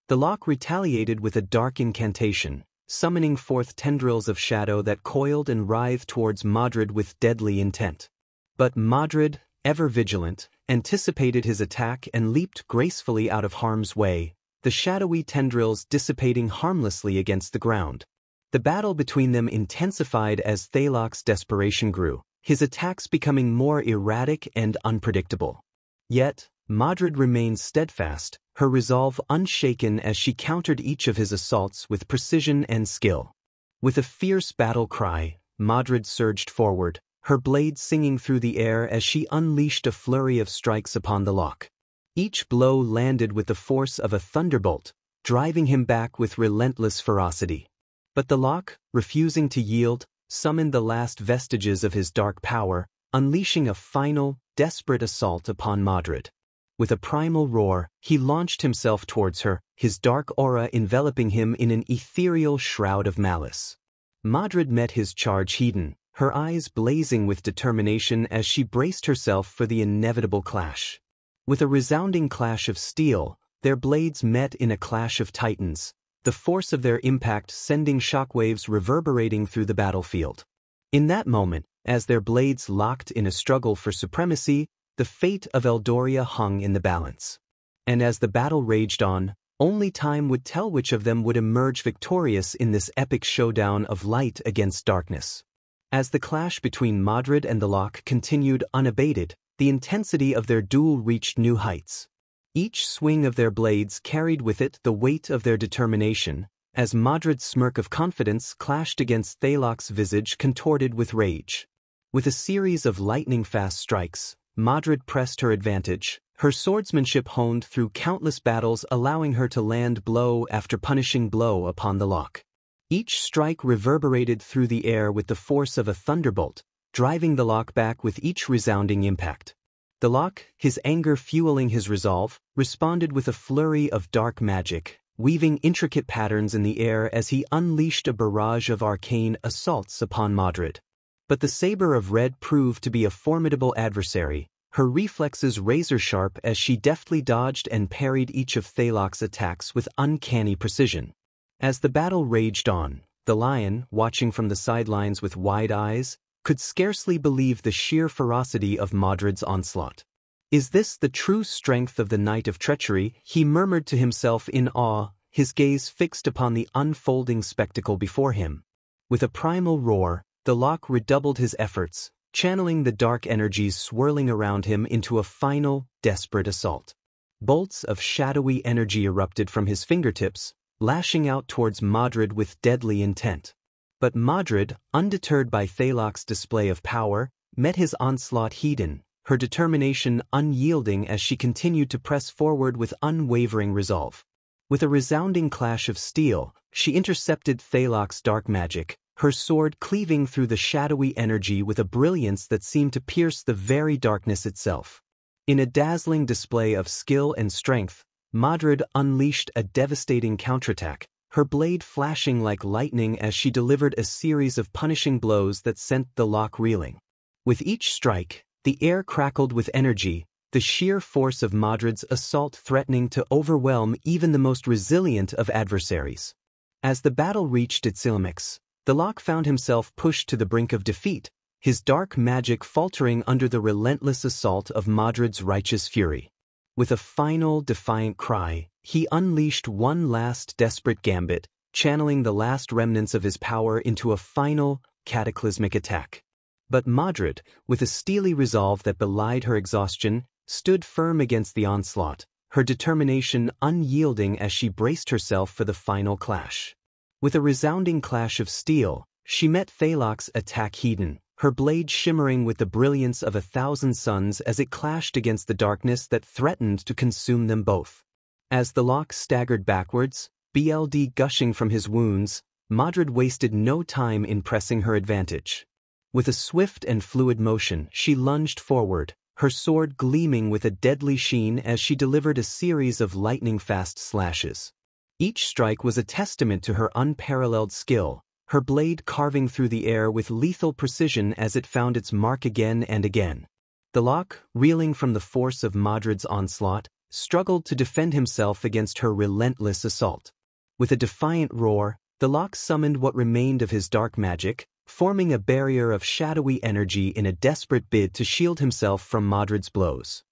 Speaker 1: The Loch retaliated with a dark incantation, summoning forth tendrils of shadow that coiled and writhed towards Madrid with deadly intent. But Madrid, ever vigilant, anticipated his attack and leaped gracefully out of harm's way, the shadowy tendrils dissipating harmlessly against the ground. The battle between them intensified as Thalok's desperation grew, his attacks becoming more erratic and unpredictable. Yet, Modred remained steadfast, her resolve unshaken as she countered each of his assaults with precision and skill. With a fierce battle cry, Modred surged forward, her blade singing through the air as she unleashed a flurry of strikes upon the lock. Each blow landed with the force of a thunderbolt, driving him back with relentless ferocity. But the lock, refusing to yield, summoned the last vestiges of his dark power, unleashing a final, desperate assault upon Modred. With a primal roar, he launched himself towards her, his dark aura enveloping him in an ethereal shroud of malice. Modred met his charge heeding, her eyes blazing with determination as she braced herself for the inevitable clash. With a resounding clash of steel, their blades met in a clash of titans, the force of their impact sending shockwaves reverberating through the battlefield. In that moment, as their blades locked in a struggle for supremacy, the fate of Eldoria hung in the balance. And as the battle raged on, only time would tell which of them would emerge victorious in this epic showdown of light against darkness. As the clash between Modred and the Lock continued unabated, the intensity of their duel reached new heights. Each swing of their blades carried with it the weight of their determination, as Modred's smirk of confidence clashed against Thalok's visage contorted with rage. With a series of lightning-fast strikes, Modred pressed her advantage, her swordsmanship honed through countless battles allowing her to land blow after punishing blow upon the Lock. Each strike reverberated through the air with the force of a thunderbolt, driving the Lock back with each resounding impact. The Lock, his anger fueling his resolve, responded with a flurry of dark magic, weaving intricate patterns in the air as he unleashed a barrage of arcane assaults upon Modred. But the Saber of Red proved to be a formidable adversary, her reflexes razor-sharp as she deftly dodged and parried each of Thalok's attacks with uncanny precision. As the battle raged on, the Lion, watching from the sidelines with wide eyes, could scarcely believe the sheer ferocity of Modred's onslaught. "Is this the true strength of the Knight of Treachery?" he murmured to himself in awe, his gaze fixed upon the unfolding spectacle before him. With a primal roar, the Lock redoubled his efforts, channeling the dark energies swirling around him into a final, desperate assault. Bolts of shadowy energy erupted from his fingertips, lashing out towards Modred with deadly intent. But Modred, undeterred by Thalok's display of power, met his onslaught heeding, her determination unyielding as she continued to press forward with unwavering resolve. With a resounding clash of steel, she intercepted Thalok's dark magic, her sword cleaving through the shadowy energy with a brilliance that seemed to pierce the very darkness itself. In a dazzling display of skill and strength, Modred unleashed a devastating counterattack, her blade flashing like lightning as she delivered a series of punishing blows that sent the Lock reeling. With each strike, the air crackled with energy, the sheer force of Modred's assault threatening to overwhelm even the most resilient of adversaries. As the battle reached its climax, the Lock found himself pushed to the brink of defeat, his dark magic faltering under the relentless assault of Modred's righteous fury. With a final, defiant cry, he unleashed one last desperate gambit, channeling the last remnants of his power into a final, cataclysmic attack. But Modred, with a steely resolve that belied her exhaustion, stood firm against the onslaught, her determination unyielding as she braced herself for the final clash. With a resounding clash of steel, she met Thalok's attack heeding, her blade shimmering with the brilliance of 1,000 suns as it clashed against the darkness that threatened to consume them both. As the Lock staggered backwards, blood gushing from his wounds, Modred wasted no time in pressing her advantage. With a swift and fluid motion, she lunged forward, her sword gleaming with a deadly sheen as she delivered a series of lightning-fast slashes. Each strike was a testament to her unparalleled skill, her blade carving through the air with lethal precision as it found its mark again and again. The Lock, reeling from the force of Modred's onslaught, struggled to defend himself against her relentless assault. With a defiant roar, the Lock summoned what remained of his dark magic, forming a barrier of shadowy energy in a desperate bid to shield himself from Modred's blows.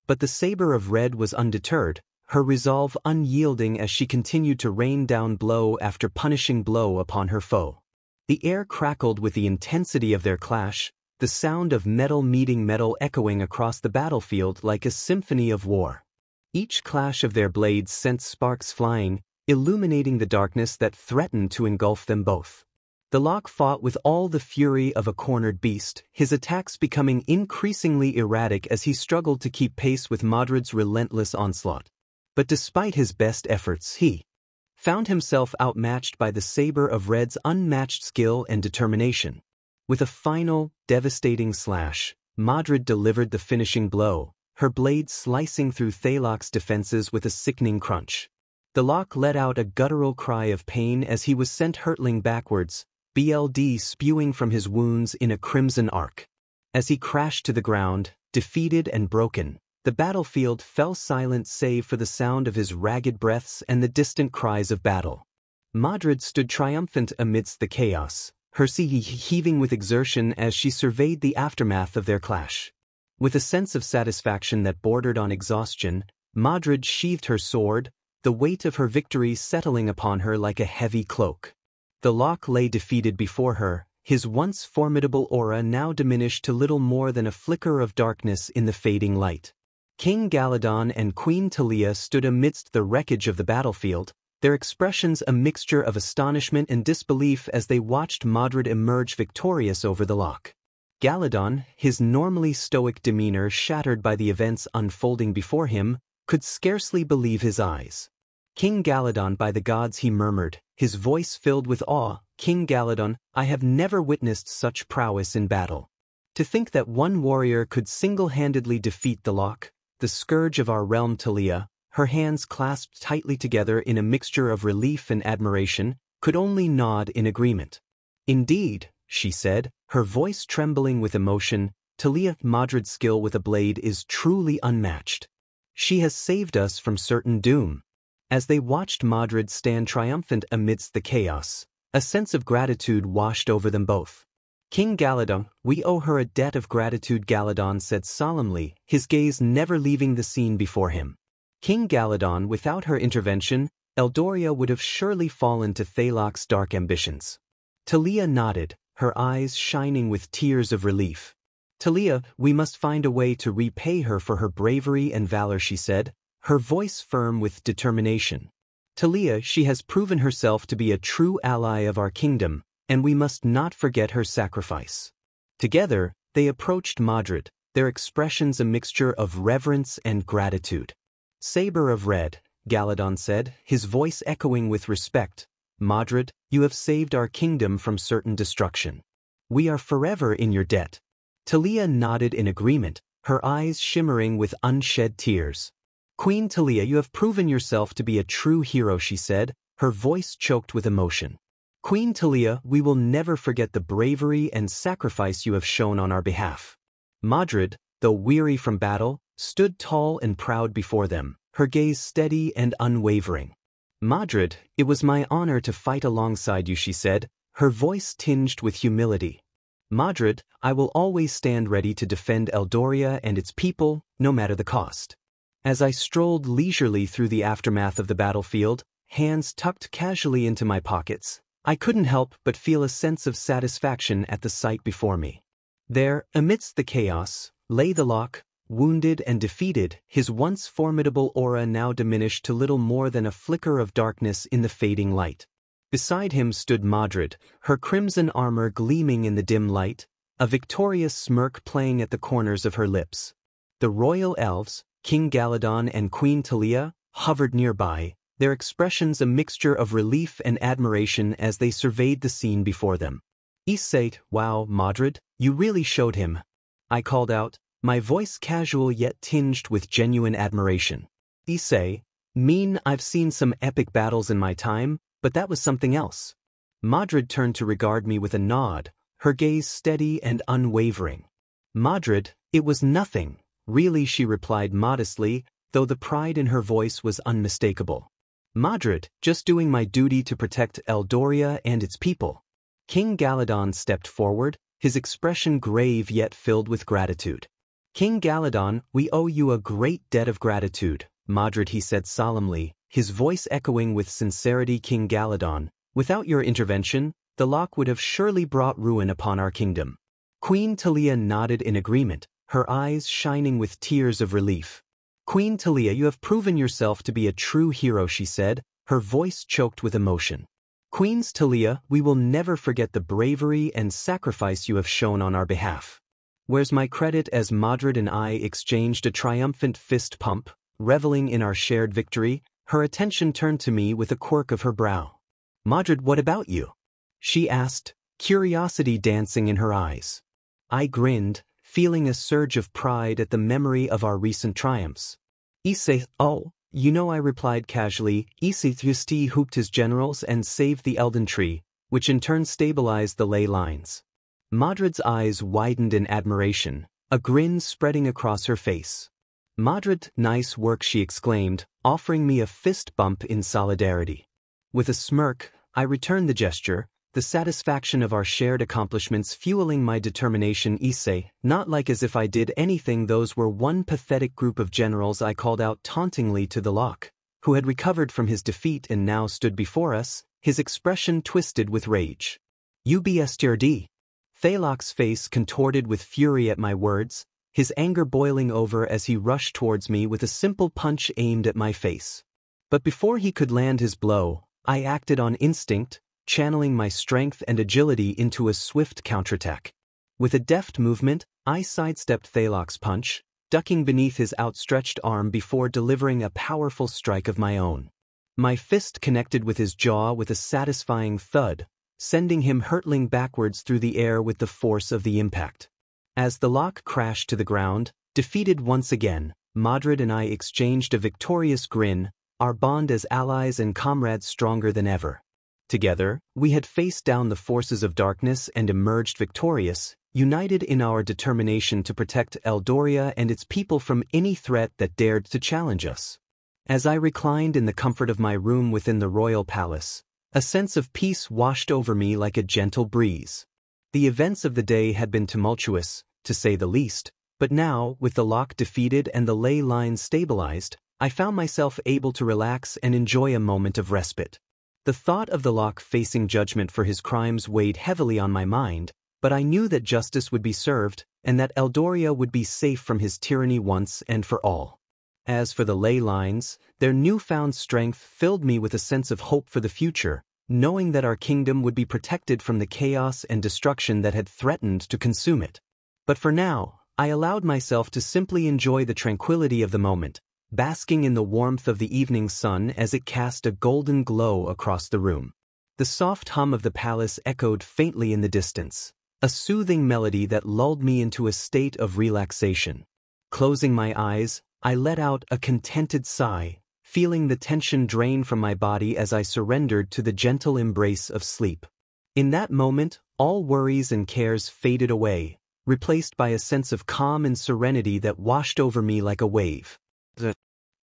Speaker 1: But the Saber of Red was undeterred, her resolve unyielding as she continued to rain down blow after punishing blow upon her foe. The air crackled with the intensity of their clash, the sound of metal meeting metal echoing across the battlefield like a symphony of war. Each clash of their blades sent sparks flying, illuminating the darkness that threatened to engulf them both. The lock fought with all the fury of a cornered beast, his attacks becoming increasingly erratic as he struggled to keep pace with Modred's relentless onslaught. But despite his best efforts, he found himself outmatched by the saber of Red's unmatched skill and determination. With a final, devastating slash, Modred delivered the finishing blow, her blade slicing through Thalok's defenses with a sickening crunch. The lock let out a guttural cry of pain as he was sent hurtling backwards, blood spewing from his wounds in a crimson arc. As he crashed to the ground, defeated and broken, the battlefield fell silent save for the sound of his ragged breaths and the distant cries of battle. Modred stood triumphant amidst the chaos, her sea heaving with exertion as she surveyed the aftermath of their clash. With a sense of satisfaction that bordered on exhaustion, Modred sheathed her sword, the weight of her victory settling upon her like a heavy cloak. The lock lay defeated before her, his once formidable aura now diminished to little more than a flicker of darkness in the fading light. King Galadon and Queen Talia stood amidst the wreckage of the battlefield, their expressions a mixture of astonishment and disbelief as they watched Modred emerge victorious over the lock. Galadon, his normally stoic demeanor shattered by the events unfolding before him, could scarcely believe his eyes. "King Galadon, by the gods," he murmured, his voice filled with awe, "King Galadon, I have never witnessed such prowess in battle. To think that one warrior could single-handedly defeat the lock, the scourge of our realm." Talia, her hands clasped tightly together in a mixture of relief and admiration, could only nod in agreement. "Indeed," she said, her voice trembling with emotion, "Talia, Modred's skill with a blade is truly unmatched. She has saved us from certain doom." As they watched Modred stand triumphant amidst the chaos, a sense of gratitude washed over them both. "King Galadon, we owe her a debt of gratitude," Galadon said solemnly, his gaze never leaving the scene before him. "King Galadon, without her intervention, Eldoria would have surely fallen to Thalok's dark ambitions." Talia nodded, her eyes shining with tears of relief. "Talia, we must find a way to repay her for her bravery and valor," she said, her voice firm with determination. "Talia, she has proven herself to be a true ally of our kingdom, and we must not forget her sacrifice." Together, they approached Modred, their expressions a mixture of reverence and gratitude. "Saber of Red," Galadon said, his voice echoing with respect, "Modred, you have saved our kingdom from certain destruction. We are forever in your debt." Talia nodded in agreement, her eyes shimmering with unshed tears. "Queen Talia, you have proven yourself to be a true hero," she said, her voice choked with emotion. "Queen Talia, we will never forget the bravery and sacrifice you have shown on our behalf." Modred, though weary from battle, stood tall and proud before them, her gaze steady and unwavering. "Modred, it was my honor to fight alongside you," she said, her voice tinged with humility. "Modred, I will always stand ready to defend Eldoria and its people, no matter the cost." As I strolled leisurely through the aftermath of the battlefield, hands tucked casually into my pockets, I couldn't help but feel a sense of satisfaction at the sight before me. There, amidst the chaos, lay the lock, wounded and defeated, his once formidable aura now diminished to little more than a flicker of darkness in the fading light. Beside him stood Modred, her crimson armor gleaming in the dim light, a victorious smirk playing at the corners of her lips. The royal elves, King Galadon and Queen Talia, hovered nearby, their expressions a mixture of relief and admiration as they surveyed the scene before them. "Issei, wow, Modred, you really showed him," I called out, my voice casual yet tinged with genuine admiration. "Issei, I've seen some epic battles in my time, but that was something else." Modred turned to regard me with a nod, her gaze steady and unwavering. "Modred, it was nothing, really," she replied modestly, though the pride in her voice was unmistakable. "Modred, just doing my duty to protect Eldoria and its people." King Galadon stepped forward, his expression grave yet filled with gratitude. "King Galadon, we owe you a great debt of gratitude," Madrid, he said solemnly, his voice echoing with sincerity. King Galadon, without your intervention, the lock would have surely brought ruin upon our kingdom. Queen Talia nodded in agreement, her eyes shining with tears of relief. Queen Talia, you have proven yourself to be a true hero, she said, her voice choked with emotion. Queen Talia, we will never forget the bravery and sacrifice you have shown on our behalf. Where's my credit? As Madrid and I exchanged a triumphant fist pump, reveling in our shared victory, her attention turned to me with a quirk of her brow. Madrid, what about you? She asked, curiosity dancing in her eyes. I grinned, feeling a surge of pride at the memory of our recent triumphs. Issei, oh, you know, I replied casually. Issei hooped his generals and saved the Elden Tree, which in turn stabilized the ley lines. Madrid's eyes widened in admiration, a grin spreading across her face. Madrid, nice work, she exclaimed, offering me a fist bump in solidarity. With a smirk, I returned the gesture, the satisfaction of our shared accomplishments fueling my determination. Issei, not like as if I did anything. Those were one pathetic group of generals, I called out tauntingly to the lock, who had recovered from his defeat and now stood before us, his expression twisted with rage. UBSTRD. Thalok's face contorted with fury at my words, his anger boiling over as he rushed towards me with a simple punch aimed at my face. But before he could land his blow, I acted on instinct, channeling my strength and agility into a swift counterattack. With a deft movement, I sidestepped Thalok's punch, ducking beneath his outstretched arm before delivering a powerful strike of my own. My fist connected with his jaw with a satisfying thud, sending him hurtling backwards through the air with the force of the impact. As the lock crashed to the ground, defeated once again, Madrid and I exchanged a victorious grin, our bond as allies and comrades stronger than ever. Together, we had faced down the forces of darkness and emerged victorious, united in our determination to protect Eldoria and its people from any threat that dared to challenge us. As I reclined in the comfort of my room within the royal palace, a sense of peace washed over me like a gentle breeze. The events of the day had been tumultuous, to say the least, but now, with the lock defeated and the ley lines stabilized, I found myself able to relax and enjoy a moment of respite. The thought of the lock facing judgment for his crimes weighed heavily on my mind, but I knew that justice would be served, and that Eldoria would be safe from his tyranny once and for all. As for the ley lines, their newfound strength filled me with a sense of hope for the future, knowing that our kingdom would be protected from the chaos and destruction that had threatened to consume it. But for now, I allowed myself to simply enjoy the tranquility of the moment, basking in the warmth of the evening sun as it cast a golden glow across the room. The soft hum of the palace echoed faintly in the distance, a soothing melody that lulled me into a state of relaxation. Closing my eyes, I let out a contented sigh, feeling the tension drain from my body as I surrendered to the gentle embrace of sleep. In that moment, all worries and cares faded away, replaced by a sense of calm and serenity that washed over me like a wave.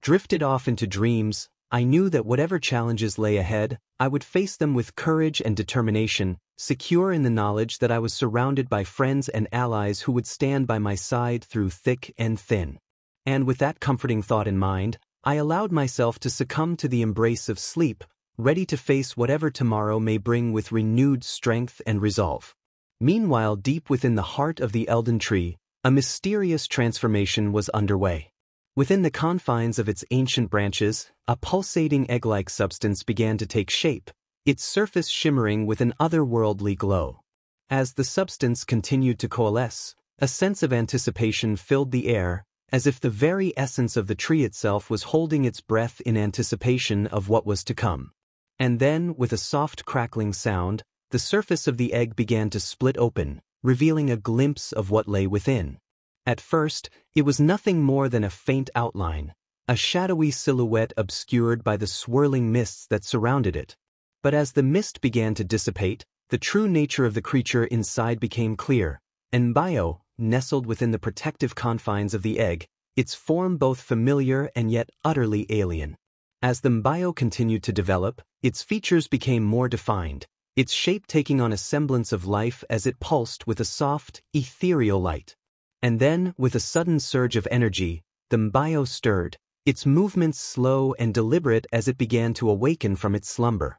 Speaker 1: Drifted off into dreams, I knew that whatever challenges lay ahead, I would face them with courage and determination, secure in the knowledge that I was surrounded by friends and allies who would stand by my side through thick and thin. And with that comforting thought in mind, I allowed myself to succumb to the embrace of sleep, ready to face whatever tomorrow may bring with renewed strength and resolve. Meanwhile, deep within the heart of the Elden Tree, a mysterious transformation was underway. Within the confines of its ancient branches, a pulsating egg-like substance began to take shape, its surface shimmering with an otherworldly glow. As the substance continued to coalesce, a sense of anticipation filled the air, as if the very essence of the tree itself was holding its breath in anticipation of what was to come. And then, with a soft crackling sound, the surface of the egg began to split open, revealing a glimpse of what lay within. At first, it was nothing more than a faint outline, a shadowy silhouette obscured by the swirling mists that surrounded it. But as the mist began to dissipate, the true nature of the creature inside became clear. Mbayo, nestled within the protective confines of the egg, its form both familiar and yet utterly alien. As the Mbayo continued to develop, its features became more defined, its shape taking on a semblance of life as it pulsed with a soft, ethereal light. And then, with a sudden surge of energy, the Mbayo stirred, its movements slow and deliberate as it began to awaken from its slumber.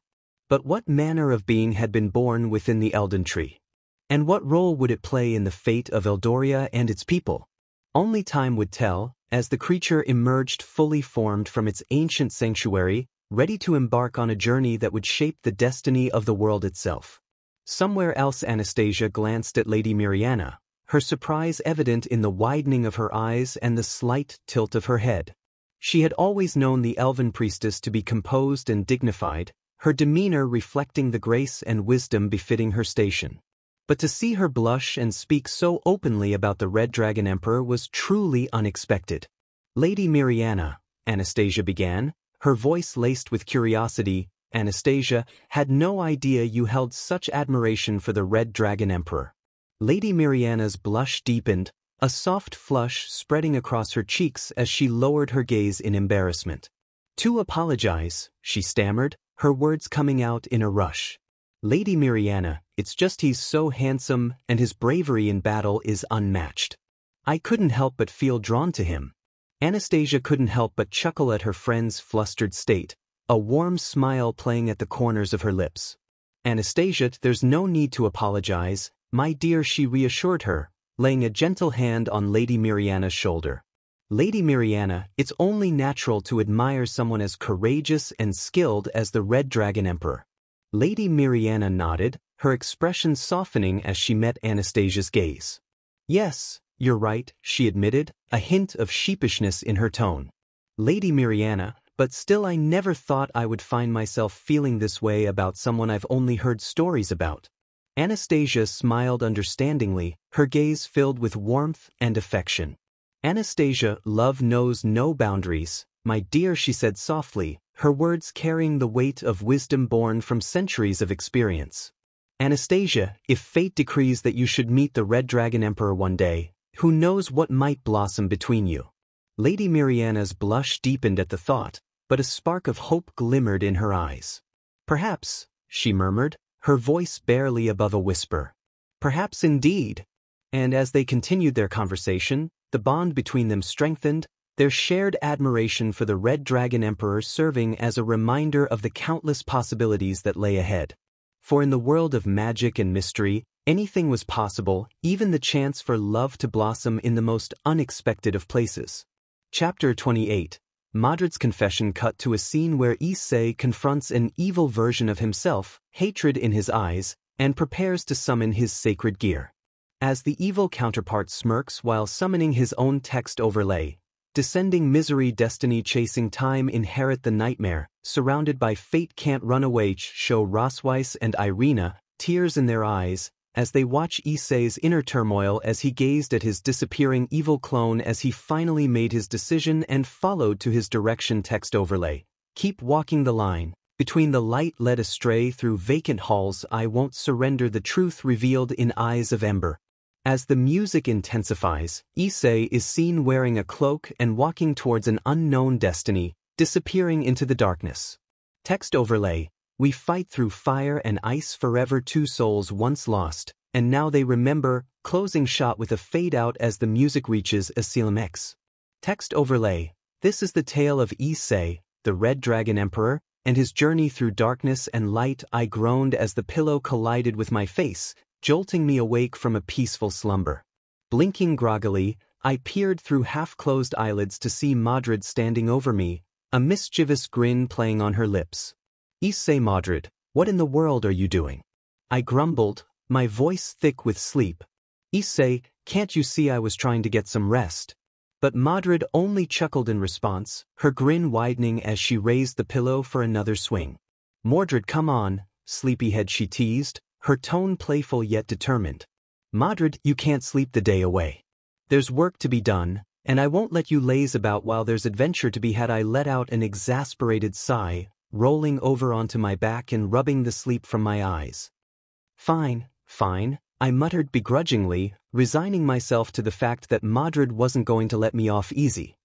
Speaker 1: But what manner of being had been born within the Elden Tree? And what role would it play in the fate of Eldoria and its people? Only time would tell, as the creature emerged fully formed from its ancient sanctuary, ready to embark on a journey that would shape the destiny of the world itself. Somewhere else Anastasia glanced at Lady Mariana, her surprise evident in the widening of her eyes and the slight tilt of her head. She had always known the elven priestess to be composed and dignified, her demeanor reflecting the grace and wisdom befitting her station. But to see her blush and speak so openly about the Red Dragon Emperor was truly unexpected. Lady Mariana, Anastasia began, her voice laced with curiosity. Anastasia had no idea you held such admiration for the Red Dragon Emperor. Lady Mariana's blush deepened, a soft flush spreading across her cheeks as she lowered her gaze in embarrassment. "To apologize," she stammered, her words coming out in a rush. "Lady Mariana, it's just he's so handsome and his bravery in battle is unmatched. I couldn't help but feel drawn to him." Anastasia couldn't help but chuckle at her friend's flustered state, a warm smile playing at the corners of her lips. "Anastasia, there's no need to apologize, my dear," she reassured her, laying a gentle hand on Lady Mariana's shoulder. "Lady Mariana, it's only natural to admire someone as courageous and skilled as the Red Dragon Emperor." Lady Mariana nodded, her expression softening as she met Anastasia's gaze. "Yes, you're right," she admitted, a hint of sheepishness in her tone. "Lady Mariana, but still I never thought I would find myself feeling this way about someone I've only heard stories about." Anastasia smiled understandingly, her gaze filled with warmth and affection. "Anastasia, love knows no boundaries, my dear," she said softly, her words carrying the weight of wisdom born from centuries of experience. "Anastasia, if fate decrees that you should meet the Red Dragon Emperor one day, who knows what might blossom between you?" Lady Mariana's blush deepened at the thought, but a spark of hope glimmered in her eyes. "Perhaps," she murmured, her voice barely above a whisper. "Perhaps indeed." And as they continued their conversation, the bond between them strengthened, their shared admiration for the Red Dragon Emperor serving as a reminder of the countless possibilities that lay ahead. For in the world of magic and mystery, anything was possible, even the chance for love to blossom in the most unexpected of places. Chapter 28. Modred's confession cut to a scene where Issei confronts an evil version of himself, hatred in his eyes, and prepares to summon his sacred gear. As the evil counterpart smirks while summoning his own text overlay, descending misery destiny chasing time inherit the nightmare, surrounded by fate can't run away show Rosweiss and Irina, tears in their eyes, as they watch Issei's inner turmoil as he gazed at his disappearing evil clone as he finally made his decision and followed to his direction text overlay. "Keep walking the line, between the light led astray through vacant halls I won't surrender the truth revealed in eyes of ember." As the music intensifies, Issei is seen wearing a cloak and walking towards an unknown destiny, disappearing into the darkness. Text overlay. "We fight through fire and ice forever, two souls once lost, and now they remember." Closing shot with a fade out as the music reaches Asylum X. Text overlay. "This is the tale of Issei, the Red Dragon Emperor, and his journey through darkness and light." I groaned as the pillow collided with my face, jolting me awake from a peaceful slumber. Blinking groggily, I peered through half-closed eyelids to see Modred standing over me, a mischievous grin playing on her lips. "Issei, Modred, what in the world are you doing?" I grumbled, my voice thick with sleep. "Issei, can't you see I was trying to get some rest?" But Modred only chuckled in response, her grin widening as she raised the pillow for another swing. "Mordred, come on, sleepyhead," she teased, her tone playful yet determined. "Modred, you can't sleep the day away. There's work to be done, and I won't let you laze about while there's adventure to be had." I let out an exasperated sigh, rolling over onto my back and rubbing the sleep from my eyes. Fine," I muttered begrudgingly, resigning myself to the fact that Modred wasn't going to let me off easy.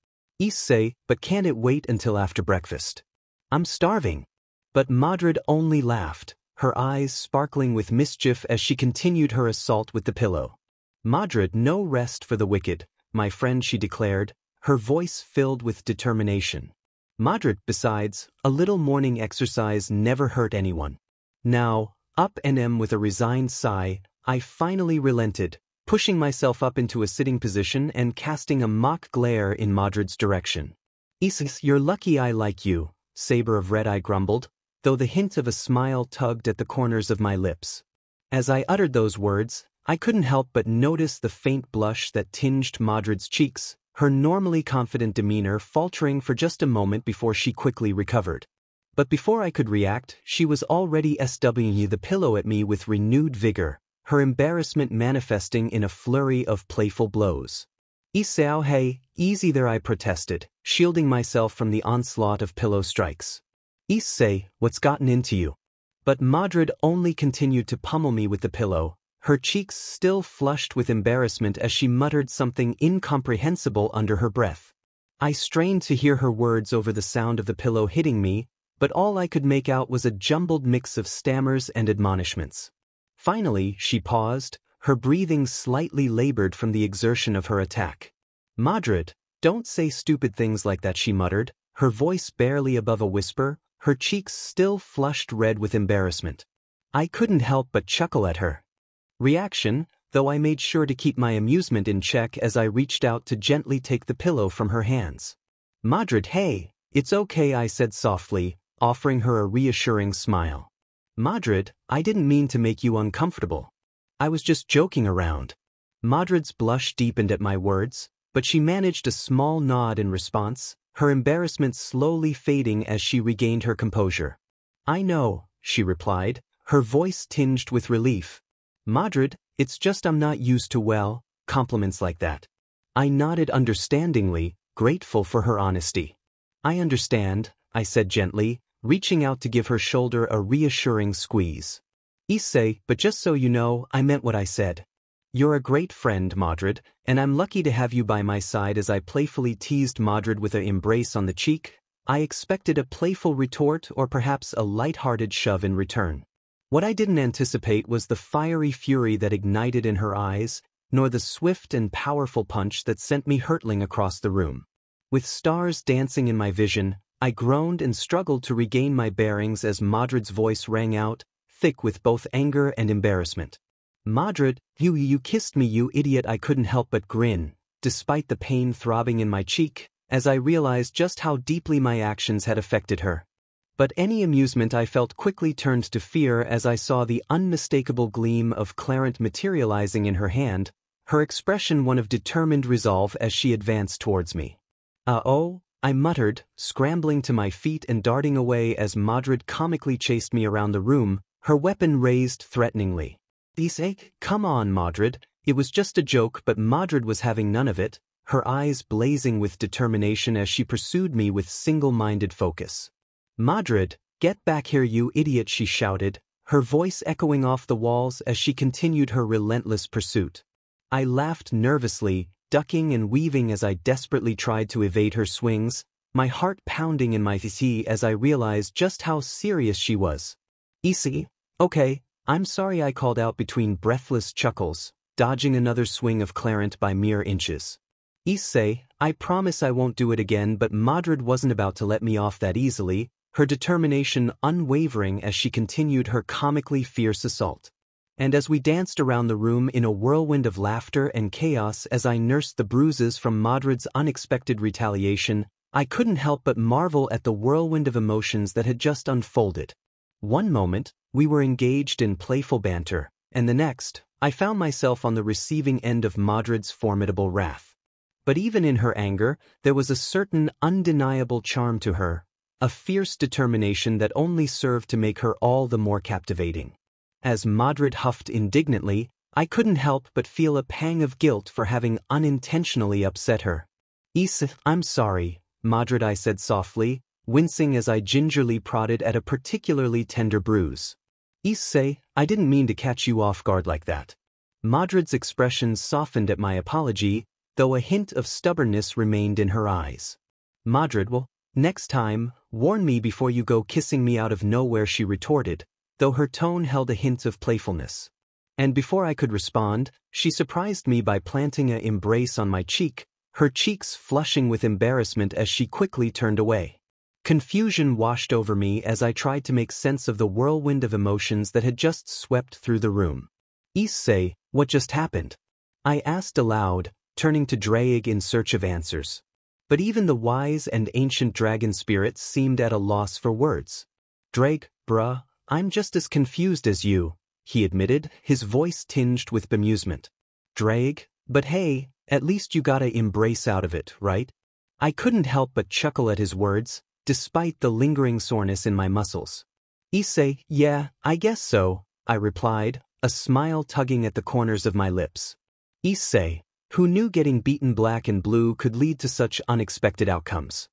Speaker 1: "Issei, but can't it wait until after breakfast? I'm starving." But Modred only laughed, her eyes sparkling with mischief as she continued her assault with the pillow. "Modred, no rest for the wicked, my friend," she declared, her voice filled with determination. Madrid, besides, a little morning exercise never hurt anyone. Now, up and with a resigned sigh, I finally relented, pushing myself up into a sitting position and casting a mock glare in Madrid's direction. Issei, you're lucky I like you, Saber of Red, I grumbled, though the hint of a smile tugged at the corners of my lips. As I uttered those words, I couldn't help but notice the faint blush that tinged Madrid's cheeks, her normally confident demeanor faltering for just a moment before she quickly recovered. But before I could react, she was already swinging the pillow at me with renewed vigor, her embarrassment manifesting in a flurry of playful blows. Issei, hey, easy there, I protested, shielding myself from the onslaught of pillow strikes. Issei, what's gotten into you? But Madrid only continued to pummel me with the pillow, her cheeks still flushed with embarrassment as she muttered something incomprehensible under her breath. I strained to hear her words over the sound of the pillow hitting me, but all I could make out was a jumbled mix of stammers and admonishments. Finally, she paused, her breathing slightly labored from the exertion of her attack. Madrid, don't say stupid things like that, she muttered, her voice barely above a whisper, her cheeks still flushed red with embarrassment. I couldn't help but chuckle at her reaction, though I made sure to keep my amusement in check as I reached out to gently take the pillow from her hands. Madrid, hey, it's okay, I said softly, offering her a reassuring smile. Madrid, I didn't mean to make you uncomfortable. I was just joking around. Madrid's blush deepened at my words, but she managed a small nod in response, her embarrassment slowly fading as she regained her composure. I know, she replied, her voice tinged with relief. Madrid, it's just I'm not used to, compliments like that. I nodded understandingly, grateful for her honesty. I understand, I said gently, reaching out to give her shoulder a reassuring squeeze. Issei, but just so you know, I meant what I said. You're a great friend, Madrid, and I'm lucky to have you by my side. As I playfully teased Madrid with an embrace on the cheek, I expected a playful retort or perhaps a light-hearted shove in return. What I didn't anticipate was the fiery fury that ignited in her eyes, nor the swift and powerful punch that sent me hurtling across the room. With stars dancing in my vision, I groaned and struggled to regain my bearings as Madrid's voice rang out, thick with both anger and embarrassment. Madrid, you kissed me, you idiot. I couldn't help but grin, despite the pain throbbing in my cheek, as I realized just how deeply my actions had affected her. But any amusement I felt quickly turned to fear as I saw the unmistakable gleam of Clarent materializing in her hand, her expression one of determined resolve as she advanced towards me. Oh, I muttered, scrambling to my feet and darting away as Madrid comically chased me around the room, her weapon raised threateningly. Issei, come on, Madrid, it was just a joke. But Madrid was having none of it, her eyes blazing with determination as she pursued me with single-minded focus. Madrid, get back here, you idiot, she shouted, her voice echoing off the walls as she continued her relentless pursuit. I laughed nervously, ducking and weaving as I desperately tried to evade her swings, my heart pounding in my thigh as I realized just how serious she was. Issei, okay, I'm sorry, I called out between breathless chuckles, dodging another swing of Clarent by mere inches. Issei, I promise I won't do it again. But Madrid wasn't about to let me off that easily, her determination unwavering as she continued her comically fierce assault. And as we danced around the room in a whirlwind of laughter and chaos as I nursed the bruises from Madrid's unexpected retaliation, I couldn't help but marvel at the whirlwind of emotions that had just unfolded. One moment, we were engaged in playful banter, and the next, I found myself on the receiving end of Madrid's formidable wrath. But even in her anger, there was a certain undeniable charm to her, a fierce determination that only served to make her all the more captivating. As Madrid huffed indignantly, I couldn't help but feel a pang of guilt for having unintentionally upset her. Issei, I'm sorry, Madrid, I said softly, wincing as I gingerly prodded at a particularly tender bruise. Issei, I didn't mean to catch you off guard like that. Madrid's expression softened at my apology, though a hint of stubbornness remained in her eyes. Madrid, well, next time, warn me before you go kissing me out of nowhere, she retorted, though her tone held a hint of playfulness. And before I could respond, she surprised me by planting an embrace on my cheek, her cheeks flushing with embarrassment as she quickly turned away. Confusion washed over me as I tried to make sense of the whirlwind of emotions that had just swept through the room. Issei, what just happened? I asked aloud, turning to Drake in search of answers. But even the wise and ancient dragon spirits seemed at a loss for words. Drake, bruh, I'm just as confused as you, he admitted, his voice tinged with bemusement. Drake, but hey, at least you got a embrace out of it, right? I couldn't help but chuckle at his words, despite the lingering soreness in my muscles. Issei, yeah, I guess so, I replied, a smile tugging at the corners of my lips. Issei, who knew getting beaten black and blue could lead to such unexpected outcomes.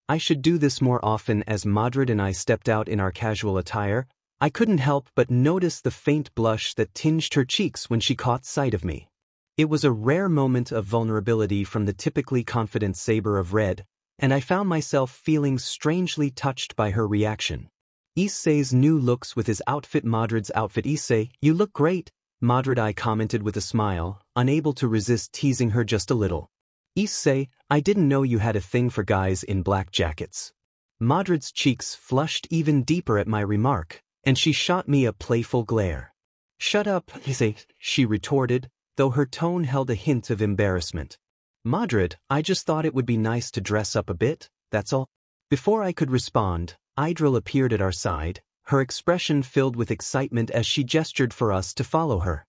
Speaker 1: I should do this more often. As Madrid and I stepped out in our casual attire, I couldn't help but notice the faint blush that tinged her cheeks when she caught sight of me. It was a rare moment of vulnerability from the typically confident saber of red, and I found myself feeling strangely touched by her reaction. Issei's new looks with his outfit. Madrid's outfit. Issei, you look great, Madrid, I commented with a smile, unable to resist teasing her just a little. Issei, I didn't know you had a thing for guys in black jackets. Madrid's cheeks flushed even deeper at my remark, and she shot me a playful glare. Shut up, Issei, she retorted, though her tone held a hint of embarrassment. Madrid, I just thought it would be nice to dress up a bit, that's all. Before I could respond, Idril appeared at our side, her expression filled with excitement as she gestured for us to follow her.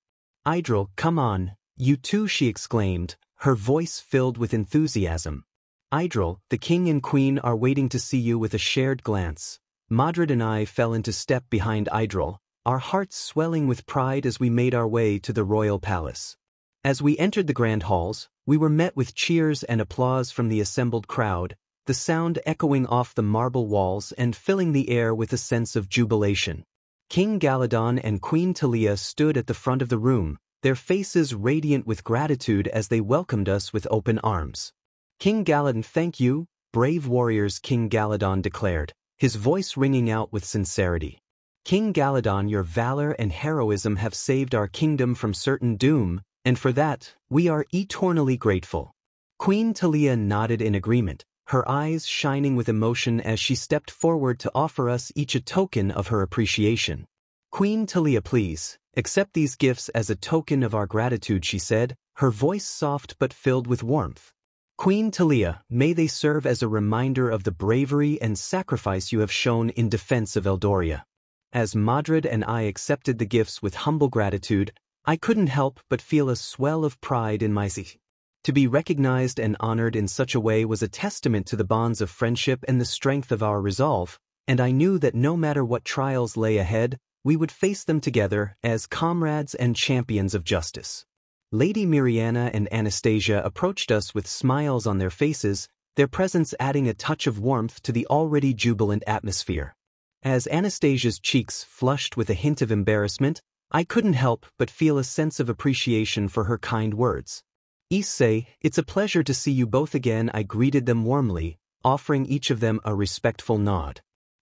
Speaker 1: Idril, come on, you too, she exclaimed, her voice filled with enthusiasm. Idril, the king and queen are waiting to see you. With a shared glance, Madrid and I fell into step behind Idril, our hearts swelling with pride as we made our way to the royal palace. As we entered the grand halls, we were met with cheers and applause from the assembled crowd, the sound echoing off the marble walls and filling the air with a sense of jubilation. King Galadon and Queen Talia stood at the front of the room, their faces radiant with gratitude as they welcomed us with open arms. King Galadon, thank you, brave warriors, King Galadon declared, his voice ringing out with sincerity. King Galadon, your valor and heroism have saved our kingdom from certain doom, and for that, we are eternally grateful. Queen Talia nodded in agreement, her eyes shining with emotion as she stepped forward to offer us each a token of her appreciation. Queen Talia, please, accept these gifts as a token of our gratitude, she said, her voice soft but filled with warmth. Queen Talia, may they serve as a reminder of the bravery and sacrifice you have shown in defense of Eldoria. As Madrid and I accepted the gifts with humble gratitude, I couldn't help but feel a swell of pride in my seat. To be recognized and honored in such a way was a testament to the bonds of friendship and the strength of our resolve, and I knew that no matter what trials lay ahead, we would face them together as comrades and champions of justice. Lady Mariana and Anastasia approached us with smiles on their faces, their presence adding a touch of warmth to the already jubilant atmosphere. As Anastasia's cheeks flushed with a hint of embarrassment, I couldn't help but feel a sense of appreciation for her kind words. Issei, it's a pleasure to see you both again, I greeted them warmly, offering each of them a respectful nod.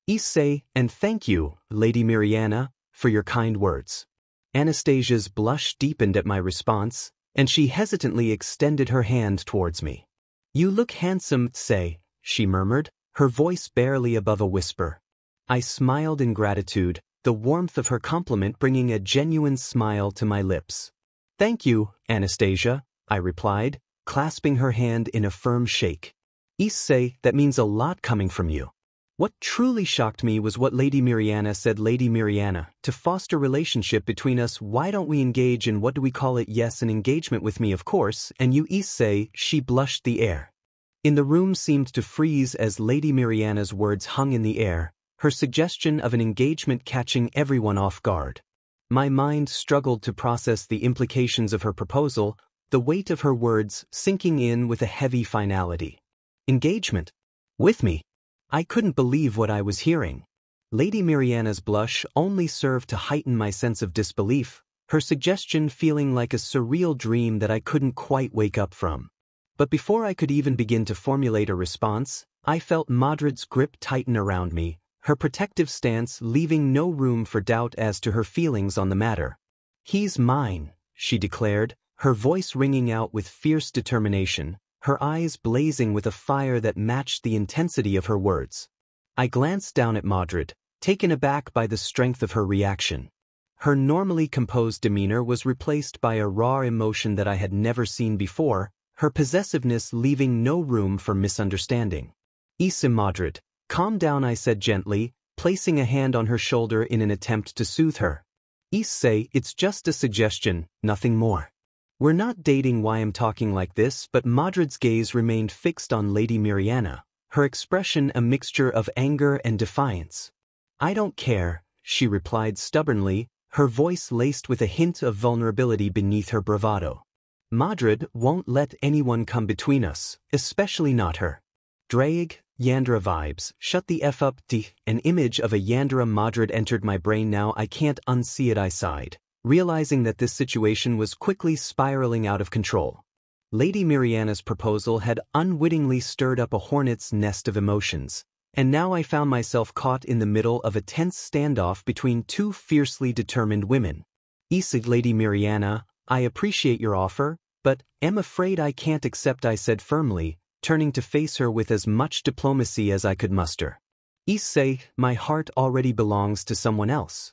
Speaker 1: Issei, and thank you, Lady Mariana, for your kind words. Anastasia's blush deepened at my response, and she hesitantly extended her hand towards me. You look handsome, Issei, she murmured, her voice barely above a whisper. I smiled in gratitude, the warmth of her compliment bringing a genuine smile to my lips. Thank you, Anastasia, I replied, clasping her hand in a firm shake. Issei, that means a lot coming from you. What truly shocked me was what Lady Mariana said. Lady Mariana, to foster relationship between us, why don't we engage in, what do we call it? Yes, an engagement with me, of course, and you, Issei, she blushed. The air in the room seemed to freeze as Lady Mariana's words hung in the air, her suggestion of an engagement catching everyone off guard. My mind struggled to process the implications of her proposal, the weight of her words sinking in with a heavy finality. Engagement? With me? I couldn't believe what I was hearing. Lady Mariana's blush only served to heighten my sense of disbelief, her suggestion feeling like a surreal dream that I couldn't quite wake up from. But before I could even begin to formulate a response, I felt Madrid's grip tighten around me, her protective stance leaving no room for doubt as to her feelings on the matter. He's mine, she declared, her voice ringing out with fierce determination, her eyes blazing with a fire that matched the intensity of her words. I glanced down at Madrid, taken aback by the strength of her reaction. Her normally composed demeanor was replaced by a raw emotion that I had never seen before, her possessiveness leaving no room for misunderstanding. "Issei, Madrid, calm down," I said gently, placing a hand on her shoulder in an attempt to soothe her. "Issei, it's just a suggestion, nothing more. We're not dating. Why I'm talking like this?" But Madrid's gaze remained fixed on Lady Mariana, her expression a mixture of anger and defiance. "I don't care," she replied stubbornly, her voice laced with a hint of vulnerability beneath her bravado. "Madrid won't let anyone come between us, especially not her." Drag, Yandere vibes, shut the F up. An image of a Yandere Madrid entered my brain. Now I can't unsee it, I sighed, realizing that this situation was quickly spiraling out of control. Lady Mariana's proposal had unwittingly stirred up a hornet's nest of emotions, and now I found myself caught in the middle of a tense standoff between two fiercely determined women. "Issei, Lady Mariana, I appreciate your offer, but am afraid I can't accept," I said firmly, turning to face her with as much diplomacy as I could muster. "Issei, my heart already belongs to someone else."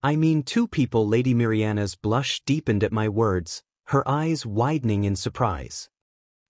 Speaker 1: "I mean two people." Lady Mariana's blush deepened at my words, her eyes widening in surprise.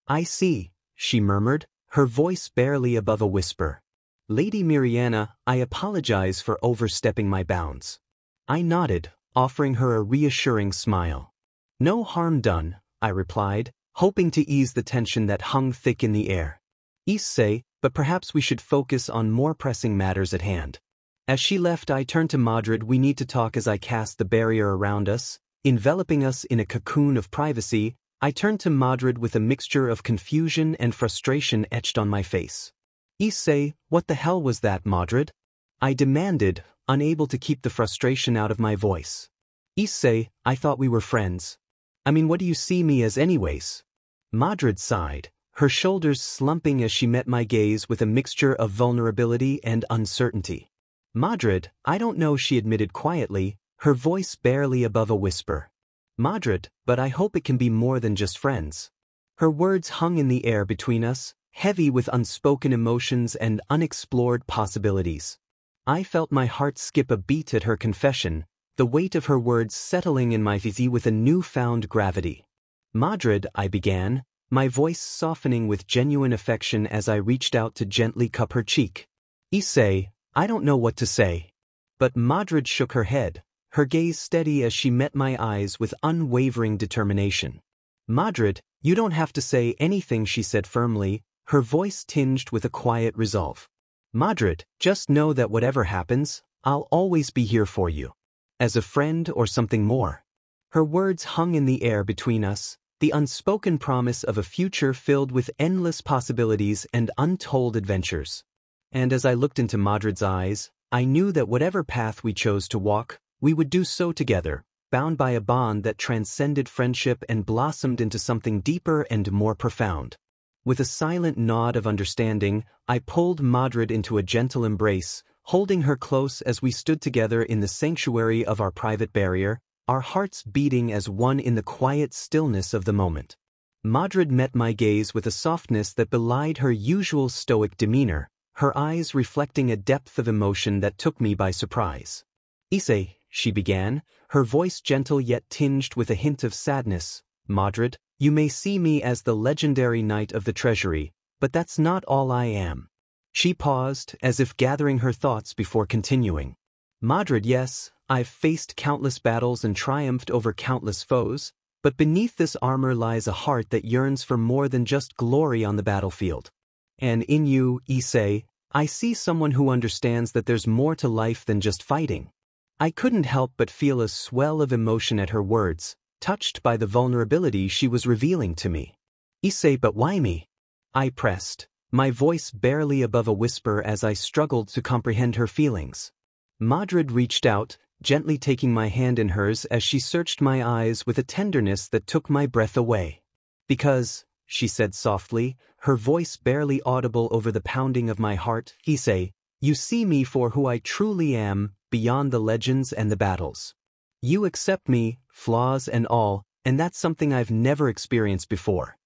Speaker 1: "I see," she murmured, her voice barely above a whisper. "Lady Mariana, I apologize for overstepping my bounds." I nodded, offering her a reassuring smile. "No harm done," I replied, hoping to ease the tension that hung thick in the air. "Issei, but perhaps we should focus on more pressing matters at hand." As she left, I turned to Madrid. "We need to talk." As I cast the barrier around us, enveloping us in a cocoon of privacy, I turned to Madrid with a mixture of confusion and frustration etched on my face. "Issei, what the hell was that, Madrid?" I demanded, unable to keep the frustration out of my voice. "Issei, I thought we were friends. I mean, what do you see me as anyways?" Madrid sighed, her shoulders slumping as she met my gaze with a mixture of vulnerability and uncertainty. "Madrid, I don't know," she admitted quietly, her voice barely above a whisper. "Madrid, but I hope it can be more than just friends." Her words hung in the air between us, heavy with unspoken emotions and unexplored possibilities. I felt my heart skip a beat at her confession, the weight of her words settling in my physique with a newfound gravity. "Madrid," I began, my voice softening with genuine affection as I reached out to gently cup her cheek. "Issei, I don't know what to say." But Madrid shook her head, her gaze steady as she met my eyes with unwavering determination. "Madrid, you don't have to say anything," she said firmly, her voice tinged with a quiet resolve. "Madrid, just know that whatever happens, I'll always be here for you. As a friend or something more." Her words hung in the air between us, the unspoken promise of a future filled with endless possibilities and untold adventures. And as I looked into Madrid's eyes, I knew that whatever path we chose to walk, we would do so together, bound by a bond that transcended friendship and blossomed into something deeper and more profound. With a silent nod of understanding, I pulled Madrid into a gentle embrace, holding her close as we stood together in the sanctuary of our private barrier, our hearts beating as one in the quiet stillness of the moment. Madrid met my gaze with a softness that belied her usual stoic demeanor, her eyes reflecting a depth of emotion that took me by surprise. "Issei," she began, her voice gentle yet tinged with a hint of sadness. "Madrid, you may see me as the legendary knight of the treasury, but that's not all I am." She paused, as if gathering her thoughts before continuing. "Madrid, yes, I've faced countless battles and triumphed over countless foes, but beneath this armor lies a heart that yearns for more than just glory on the battlefield. And in you, Issei, I see someone who understands that there's more to life than just fighting." I couldn't help but feel a swell of emotion at her words, touched by the vulnerability she was revealing to me. "Issei, but why me?" I pressed, my voice barely above a whisper as I struggled to comprehend her feelings. Madrid reached out, gently taking my hand in hers as she searched my eyes with a tenderness that took my breath away. "Because," she said softly, her voice barely audible over the pounding of my heart, "Issei, you see me for who I truly am, beyond the legends and the battles. You accept me, flaws and all, and that's something I've never experienced before."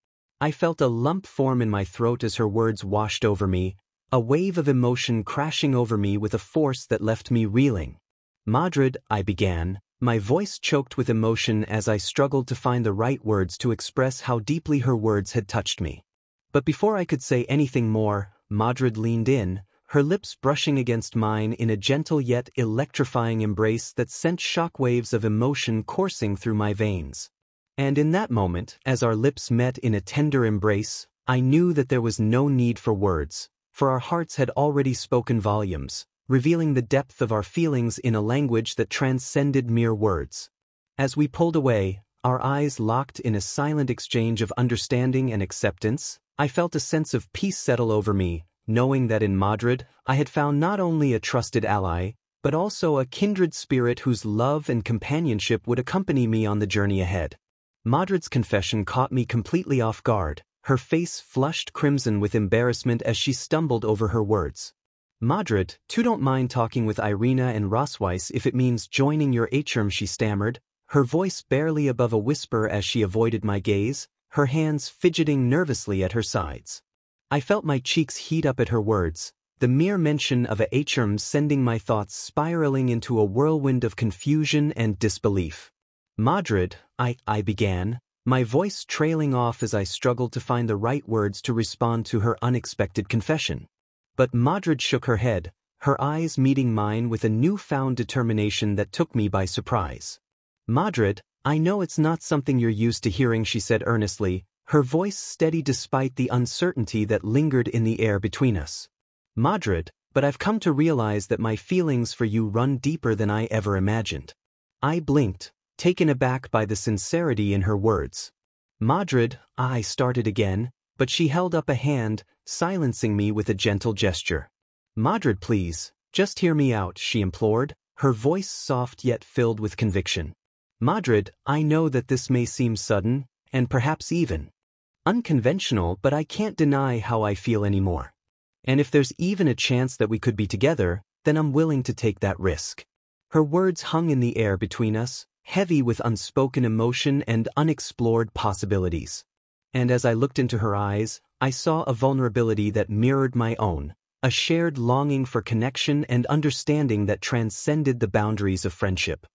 Speaker 1: I felt a lump form in my throat as her words washed over me, a wave of emotion crashing over me with a force that left me reeling. Madrid, I began, my voice choked with emotion as I struggled to find the right words to express how deeply her words had touched me. But before I could say anything more, Madrid leaned in, her lips brushing against mine in a gentle yet electrifying embrace that sent shockwaves of emotion coursing through my veins. And in that moment, as our lips met in a tender embrace, I knew that there was no need for words, for our hearts had already spoken volumes, revealing the depth of our feelings in a language that transcended mere words. As we pulled away, our eyes locked in a silent exchange of understanding and acceptance, I felt a sense of peace settle over me, knowing that in Madrid, I had found not only a trusted ally, but also a kindred spirit whose love and companionship would accompany me on the journey ahead. Madrid's confession caught me completely off guard, her face flushed crimson with embarrassment as she stumbled over her words. Madrid, too, don't mind talking with Irina and Rosweiss if it means joining your HRM, she stammered, her voice barely above a whisper as she avoided my gaze, her hands fidgeting nervously at her sides. I felt my cheeks heat up at her words, the mere mention of a HRM sending my thoughts spiraling into a whirlwind of confusion and disbelief. Madrid, I began, my voice trailing off as I struggled to find the right words to respond to her unexpected confession. But Madrid shook her head, her eyes meeting mine with a newfound determination that took me by surprise. Madrid, I know it's not something you're used to hearing, she said earnestly, her voice steady despite the uncertainty that lingered in the air between us. Madrid, but I've come to realize that my feelings for you run deeper than I ever imagined. I blinked, taken aback by the sincerity in her words. Madrid, I started again, but she held up a hand, silencing me with a gentle gesture. Madrid, please, just hear me out, she implored, her voice soft yet filled with conviction. Madrid, I know that this may seem sudden, and perhaps even unconventional, but I can't deny how I feel anymore. And if there's even a chance that we could be together, then I'm willing to take that risk. Her words hung in the air between us, heavy with unspoken emotion and unexplored possibilities. And as I looked into her eyes, I saw a vulnerability that mirrored my own, a shared longing for connection and understanding that transcended the boundaries of friendship.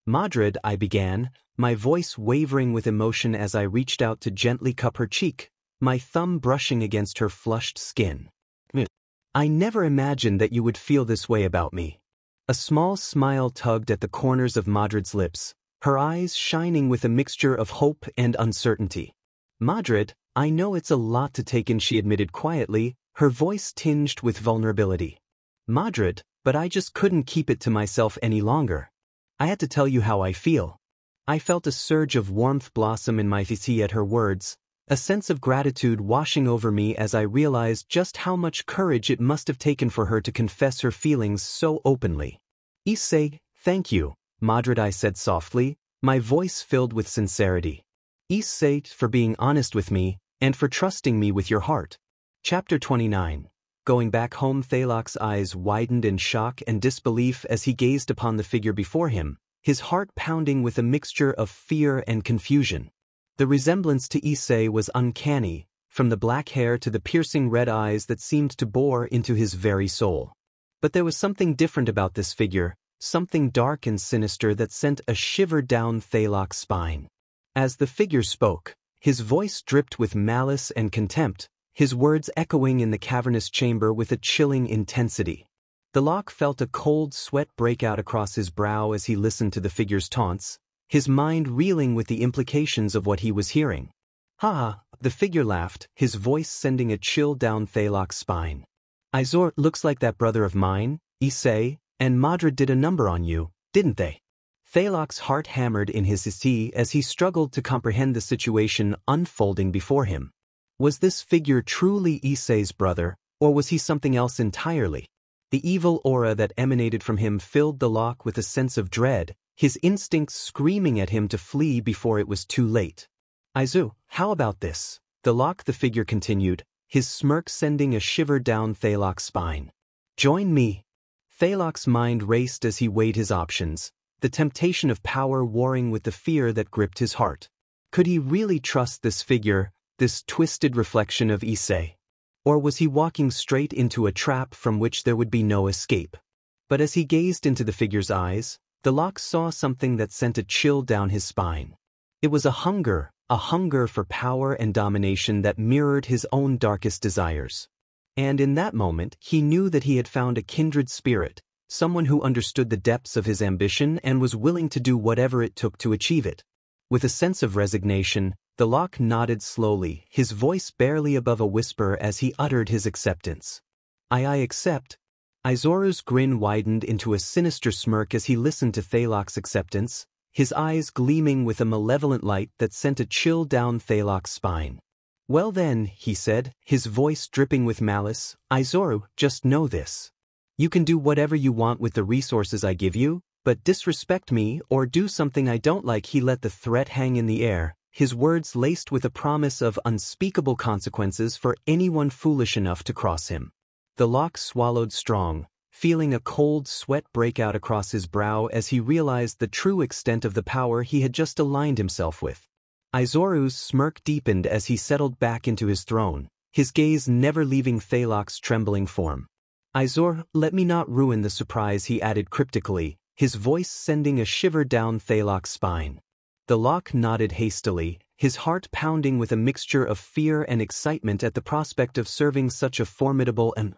Speaker 1: Madrid, I began, my voice wavering with emotion as I reached out to gently cup her cheek, my thumb brushing against her flushed skin. I never imagined that you would feel this way about me. A small smile tugged at the corners of Madrid's lips, her eyes shining with a mixture of hope and uncertainty. Madrid, I know it's a lot to take in, she admitted quietly, her voice tinged with vulnerability. Madrid, but I just couldn't keep it to myself any longer. I had to tell you how I feel. I felt a surge of warmth blossom in my Issei at her words, a sense of gratitude washing over me as I realized just how much courage it must have taken for her to confess her feelings so openly. Issei, thank you, Madrid, I said softly, my voice filled with sincerity. Issei, for being honest with me, and for trusting me with your heart. Chapter 29. Going back home, Thalok's eyes widened in shock and disbelief as he gazed upon the figure before him, his heart pounding with a mixture of fear and confusion. The resemblance to Issei was uncanny, from the black hair to the piercing red eyes that seemed to bore into his very soul. But there was something different about this figure, something dark and sinister that sent a shiver down Thalok's spine. As the figure spoke, his voice dripped with malice and contempt, his words echoing in the cavernous chamber with a chilling intensity. Thalok felt a cold sweat break out across his brow as he listened to the figure's taunts, his mind reeling with the implications of what he was hearing. Ha ha, the figure laughed, his voice sending a chill down Thalok's spine. Izor, looks like that brother of mine, Issei, and Madrid did a number on you, didn't they? Thalok's heart hammered in his Issei as he struggled to comprehend the situation unfolding before him. Was this figure truly Issei's brother, or was he something else entirely? The evil aura that emanated from him filled Thalok with a sense of dread, his instincts screaming at him to flee before it was too late. Izu, how about this? Thalok, the figure continued, his smirk sending a shiver down Thalok's spine. Join me. Thalok's mind raced as he weighed his options, the temptation of power warring with the fear that gripped his heart. Could he really trust this figure, this twisted reflection of Issei? Or was he walking straight into a trap from which there would be no escape? But as he gazed into the figure's eyes, the lock saw something that sent a chill down his spine. It was a hunger for power and domination that mirrored his own darkest desires. And in that moment, he knew that he had found a kindred spirit, someone who understood the depths of his ambition and was willing to do whatever it took to achieve it. With a sense of resignation, the lock nodded slowly, his voice barely above a whisper as he uttered his acceptance. I accept. Aizoru's grin widened into a sinister smirk as he listened to Thalok's acceptance, his eyes gleaming with a malevolent light that sent a chill down Thalok's spine. Well then, he said, his voice dripping with malice, Aizoru, just know this. You can do whatever you want with the resources I give you, but disrespect me or do something I don't like. He let the threat hang in the air, his words laced with a promise of unspeakable consequences for anyone foolish enough to cross him. The lock swallowed strong, feeling a cold sweat break out across his brow as he realized the true extent of the power he had just aligned himself with. Aizoru's smirk deepened as he settled back into his throne, his gaze never leaving Thalok's trembling form. Aizoru, let me not ruin the surprise, he added cryptically, his voice sending a shiver down Thalok's spine. The lock nodded hastily, his heart pounding with a mixture of fear and excitement at the prospect of serving such a formidable and...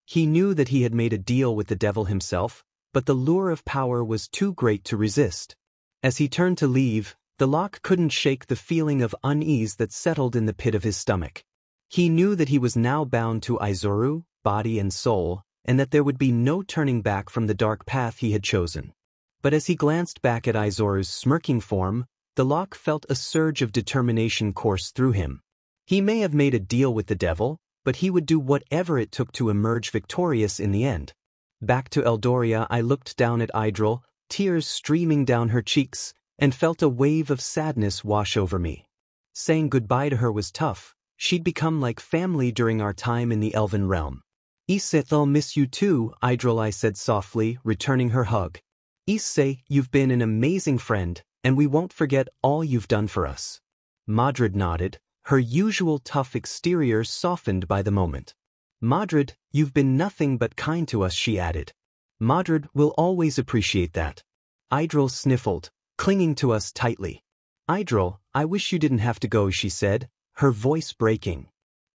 Speaker 1: He knew that he had made a deal with the devil himself, but the lure of power was too great to resist. As he turned to leave, the lock couldn't shake the feeling of unease that settled in the pit of his stomach. He knew that he was now bound to Aizoru, body and soul, and that there would be no turning back from the dark path he had chosen. But as he glanced back at Aizoru's smirking form, the lock felt a surge of determination course through him. He may have made a deal with the devil, but he would do whatever it took to emerge victorious in the end. Back to Eldoria, I looked down at Idril, tears streaming down her cheeks, and felt a wave of sadness wash over me. Saying goodbye to her was tough. She'd become like family during our time in the Elven realm. Issei, I'll miss you too, Idril, I said softly, returning her hug. Issei, you've been an amazing friend, and we won't forget all you've done for us. Madrid nodded, her usual tough exterior softened by the moment. Madrid, you've been nothing but kind to us, she added. Madrid will always appreciate that. Idril sniffled, clinging to us tightly. Idril, I wish you didn't have to go, she said, her voice breaking.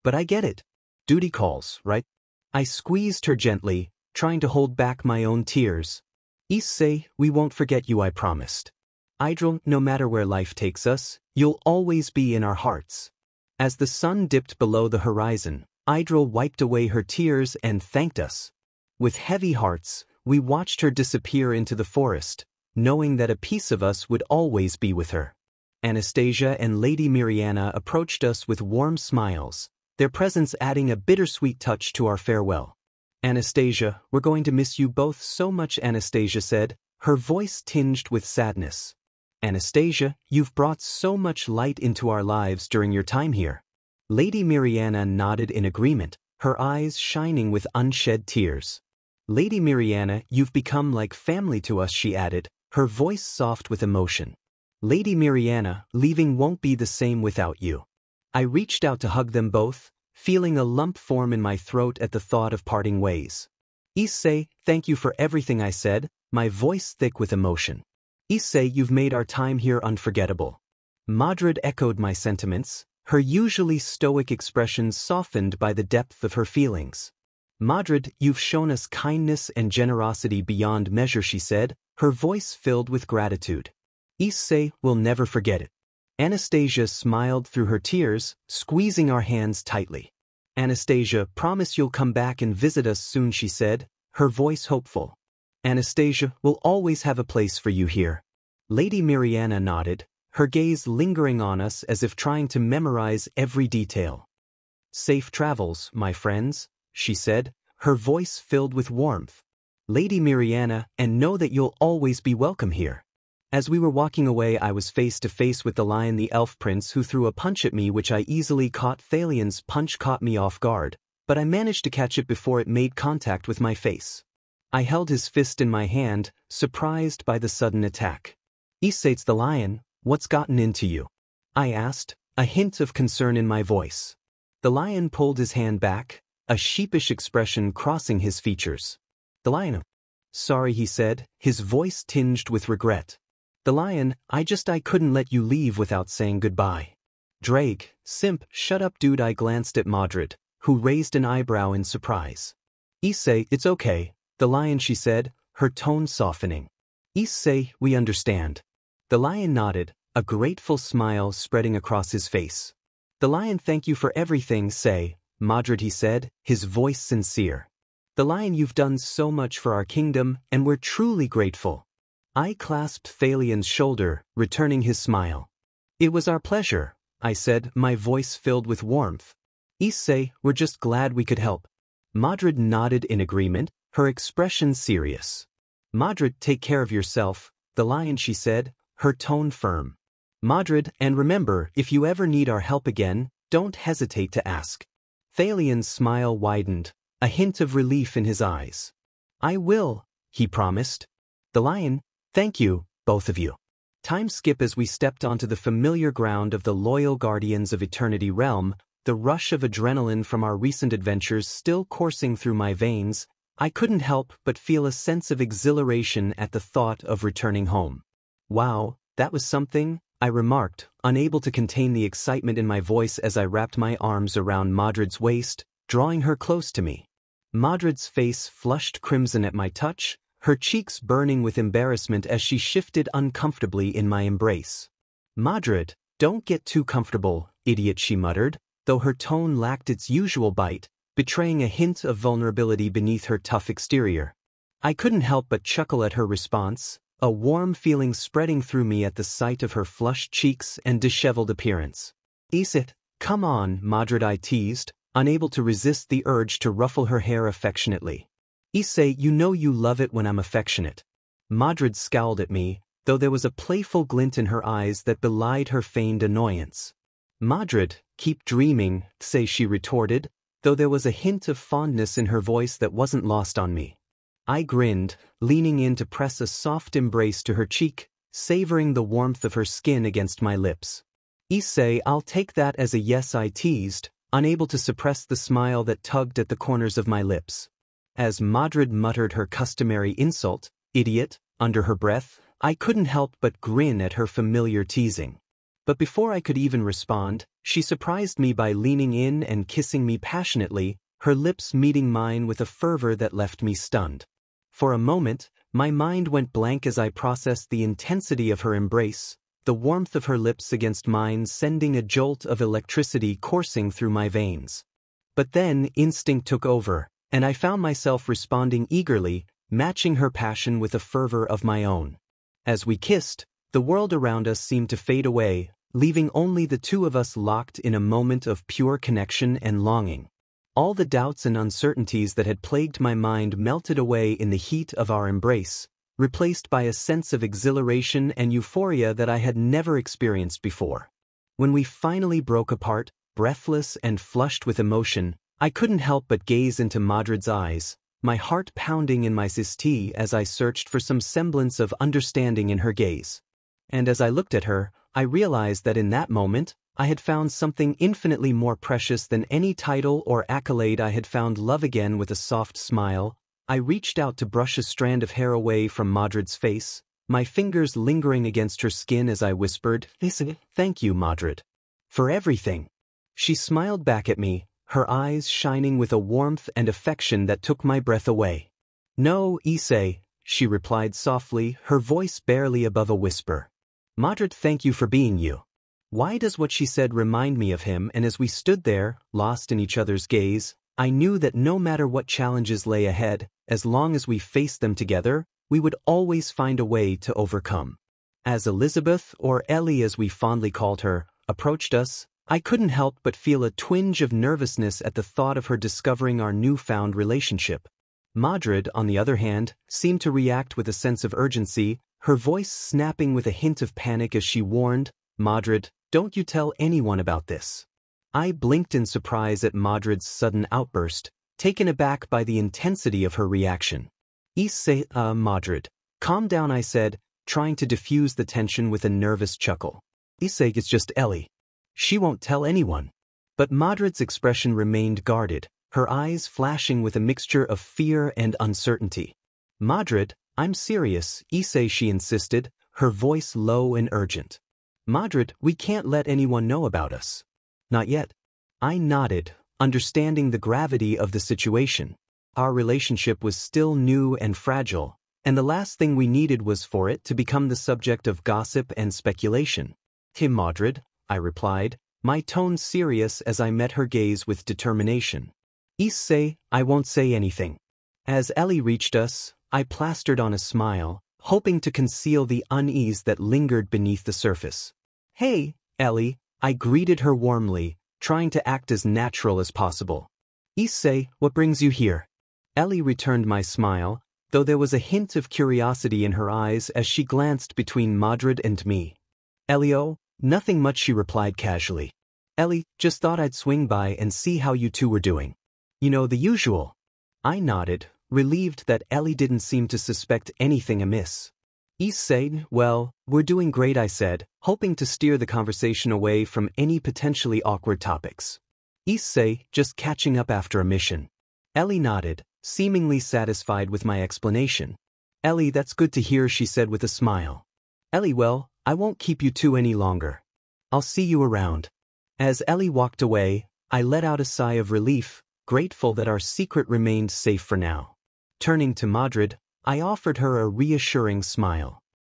Speaker 1: But I get it. Duty calls, right? I squeezed her gently, trying to hold back my own tears. Issei, we won't forget you, I promised. Idril, no matter where life takes us, you'll always be in our hearts. As the sun dipped below the horizon, Idril wiped away her tears and thanked us. With heavy hearts, we watched her disappear into the forest, knowing that a piece of us would always be with her. Anastasia and Lady Miriana approached us with warm smiles, their presence adding a bittersweet touch to our farewell. Anastasia, we're going to miss you both so much, Anastasia said, her voice tinged with sadness. Anastasia, you've brought so much light into our lives during your time here. Lady Miriana nodded in agreement, her eyes shining with unshed tears. Lady Miriana, you've become like family to us, she added, her voice soft with emotion. Lady Miriana, leaving won't be the same without you. I reached out to hug them both, feeling a lump form in my throat at the thought of parting ways. Issei, thank you for everything, I said, my voice thick with emotion. Issei, you've made our time here unforgettable. Madrid echoed my sentiments, her usually stoic expression softened by the depth of her feelings. Madrid, you've shown us kindness and generosity beyond measure, she said, her voice filled with gratitude. Issei, we'll never forget it. Anastasia smiled through her tears, squeezing our hands tightly. Anastasia, promise you'll come back and visit us soon, she said, her voice hopeful. Anastasia, we'll always have a place for you here. Lady Miriana nodded, her gaze lingering on us as if trying to memorize every detail. Safe travels, my friends, she said, her voice filled with warmth. Lady Miriana, and know that you'll always be welcome here. As we were walking away, I was face to face with the lion, the elf prince, who threw a punch at me which I easily caught. Thalian's punch caught me off guard, but I managed to catch it before it made contact with my face. I held his fist in my hand, surprised by the sudden attack. Issei, the lion, what's gotten into you? I asked, a hint of concern in my voice. The lion pulled his hand back, a sheepish expression crossing his features. The lion. Sorry, he said, his voice tinged with regret. The lion, I couldn't let you leave without saying goodbye. Drake, simp, shut up dude. I glanced at Madrid, who raised an eyebrow in surprise. Issei, it's okay, the lion, she said, her tone softening. Issei, we understand. The lion nodded, a grateful smile spreading across his face. The lion, thank you for everything, say, Madrid, he said, his voice sincere. The lion, you've done so much for our kingdom, and we're truly grateful. I clasped Thalian's shoulder, returning his smile. It was our pleasure, I said, my voice filled with warmth. Issei, we're just glad we could help. Madrid nodded in agreement, her expression serious. Madrid, take care of yourself, the lion, she said, her tone firm. Madrid, and remember, if you ever need our help again, don't hesitate to ask. Thalian's smile widened, a hint of relief in his eyes. I will, he promised. The lion, thank you, both of you. Time skip as we stepped onto the familiar ground of the loyal guardians of Eternity Realm, the rush of adrenaline from our recent adventures still coursing through my veins. I couldn't help but feel a sense of exhilaration at the thought of returning home. Wow, that was something, I remarked, unable to contain the excitement in my voice as I wrapped my arms around Madrid's waist, drawing her close to me. Madrid's face flushed crimson at my touch, her cheeks burning with embarrassment as she shifted uncomfortably in my embrace. Madrid, don't get too comfortable, idiot, she muttered, though her tone lacked its usual bite, betraying a hint of vulnerability beneath her tough exterior. I couldn't help but chuckle at her response, a warm feeling spreading through me at the sight of her flushed cheeks and disheveled appearance. Issei, come on, Madrid, I teased, unable to resist the urge to ruffle her hair affectionately. Issei, you know you love it when I'm affectionate. Madrid scowled at me, though there was a playful glint in her eyes that belied her feigned annoyance. Madrid, keep dreaming, Issei, she retorted, though there was a hint of fondness in her voice that wasn't lost on me. I grinned, leaning in to press a soft embrace to her cheek, savoring the warmth of her skin against my lips. Issei, I'll take that as a yes, I teased, unable to suppress the smile that tugged at the corners of my lips. As Madrid muttered her customary insult, idiot, under her breath, I couldn't help but grin at her familiar teasing. But before I could even respond, she surprised me by leaning in and kissing me passionately, her lips meeting mine with a fervor that left me stunned. For a moment, my mind went blank as I processed the intensity of her embrace, the warmth of her lips against mine sending a jolt of electricity coursing through my veins. But then instinct took over, and I found myself responding eagerly, matching her passion with a fervor of my own. As we kissed, the world around us seemed to fade away, leaving only the two of us locked in a moment of pure connection and longing. All the doubts and uncertainties that had plagued my mind melted away in the heat of our embrace, replaced by a sense of exhilaration and euphoria that I had never experienced before. When we finally broke apart, breathless and flushed with emotion, I couldn't help but gaze into Madrid's eyes, my heart pounding in my chest as I searched for some semblance of understanding in her gaze. And as I looked at her, I realized that in that moment, I had found something infinitely more precious than any title or accolade. I had found love again. With a soft smile, I reached out to brush a strand of hair away from Madrid's face, my fingers lingering against her skin as I whispered, "Thank you, Madrid, for everything." She smiled back at me, her eyes shining with a warmth and affection that took my breath away. "No, Issei," she replied softly, her voice barely above a whisper. "Madrid, thank you for being you." Why does what she said remind me of him? And as we stood there, lost in each other's gaze, I knew that no matter what challenges lay ahead, as long as we faced them together, we would always find a way to overcome. As Elizabeth, or Ellie as we fondly called her, approached us, I couldn't help but feel a twinge of nervousness at the thought of her discovering our newfound relationship. Madrid, on the other hand, seemed to react with a sense of urgency, her voice snapping with a hint of panic as she warned, "Madrid, don't you tell anyone about this." I blinked in surprise at Madrid's sudden outburst, taken aback by the intensity of her reaction. "Issei, Madrid, calm down," I said, trying to diffuse the tension with a nervous chuckle. "Issei, it's just Ellie." She won't tell anyone. But Madrid's expression remained guarded, her eyes flashing with a mixture of fear and uncertainty. Madrid, I'm serious, Issei, she insisted, her voice low and urgent. Madrid, we can't let anyone know about us. Not yet. I nodded, understanding the gravity of the situation. Our relationship was still new and fragile, and the last thing we needed was for it to become the subject of gossip and speculation. Tim Madrid, I replied, my tone serious as I met her gaze with determination. Issei, I won't say anything. As Ellie reached us, I plastered on a smile, hoping to conceal the unease that lingered beneath the surface. Hey, Ellie, I greeted her warmly, trying to act as natural as possible. Issei, what brings you here? Ellie returned my smile, though there was a hint of curiosity in her eyes as she glanced between Madrid and me. Elio, nothing much, she replied casually. Ellie, just thought I'd swing by and see how you two were doing. You know, the usual. I nodded, relieved that Ellie didn't seem to suspect anything amiss. Issei, well, we're doing great, I said, hoping to steer the conversation away from any potentially awkward topics. Issei, just catching up after a mission. Ellie nodded, seemingly satisfied with my explanation. Ellie, that's good to hear, she said with a smile. Ellie, well, I won't keep you two any longer. I'll see you around. As Ellie walked away, I let out a sigh of relief, grateful that our secret remained safe for now. Turning to Madrid, I offered her a reassuring smile.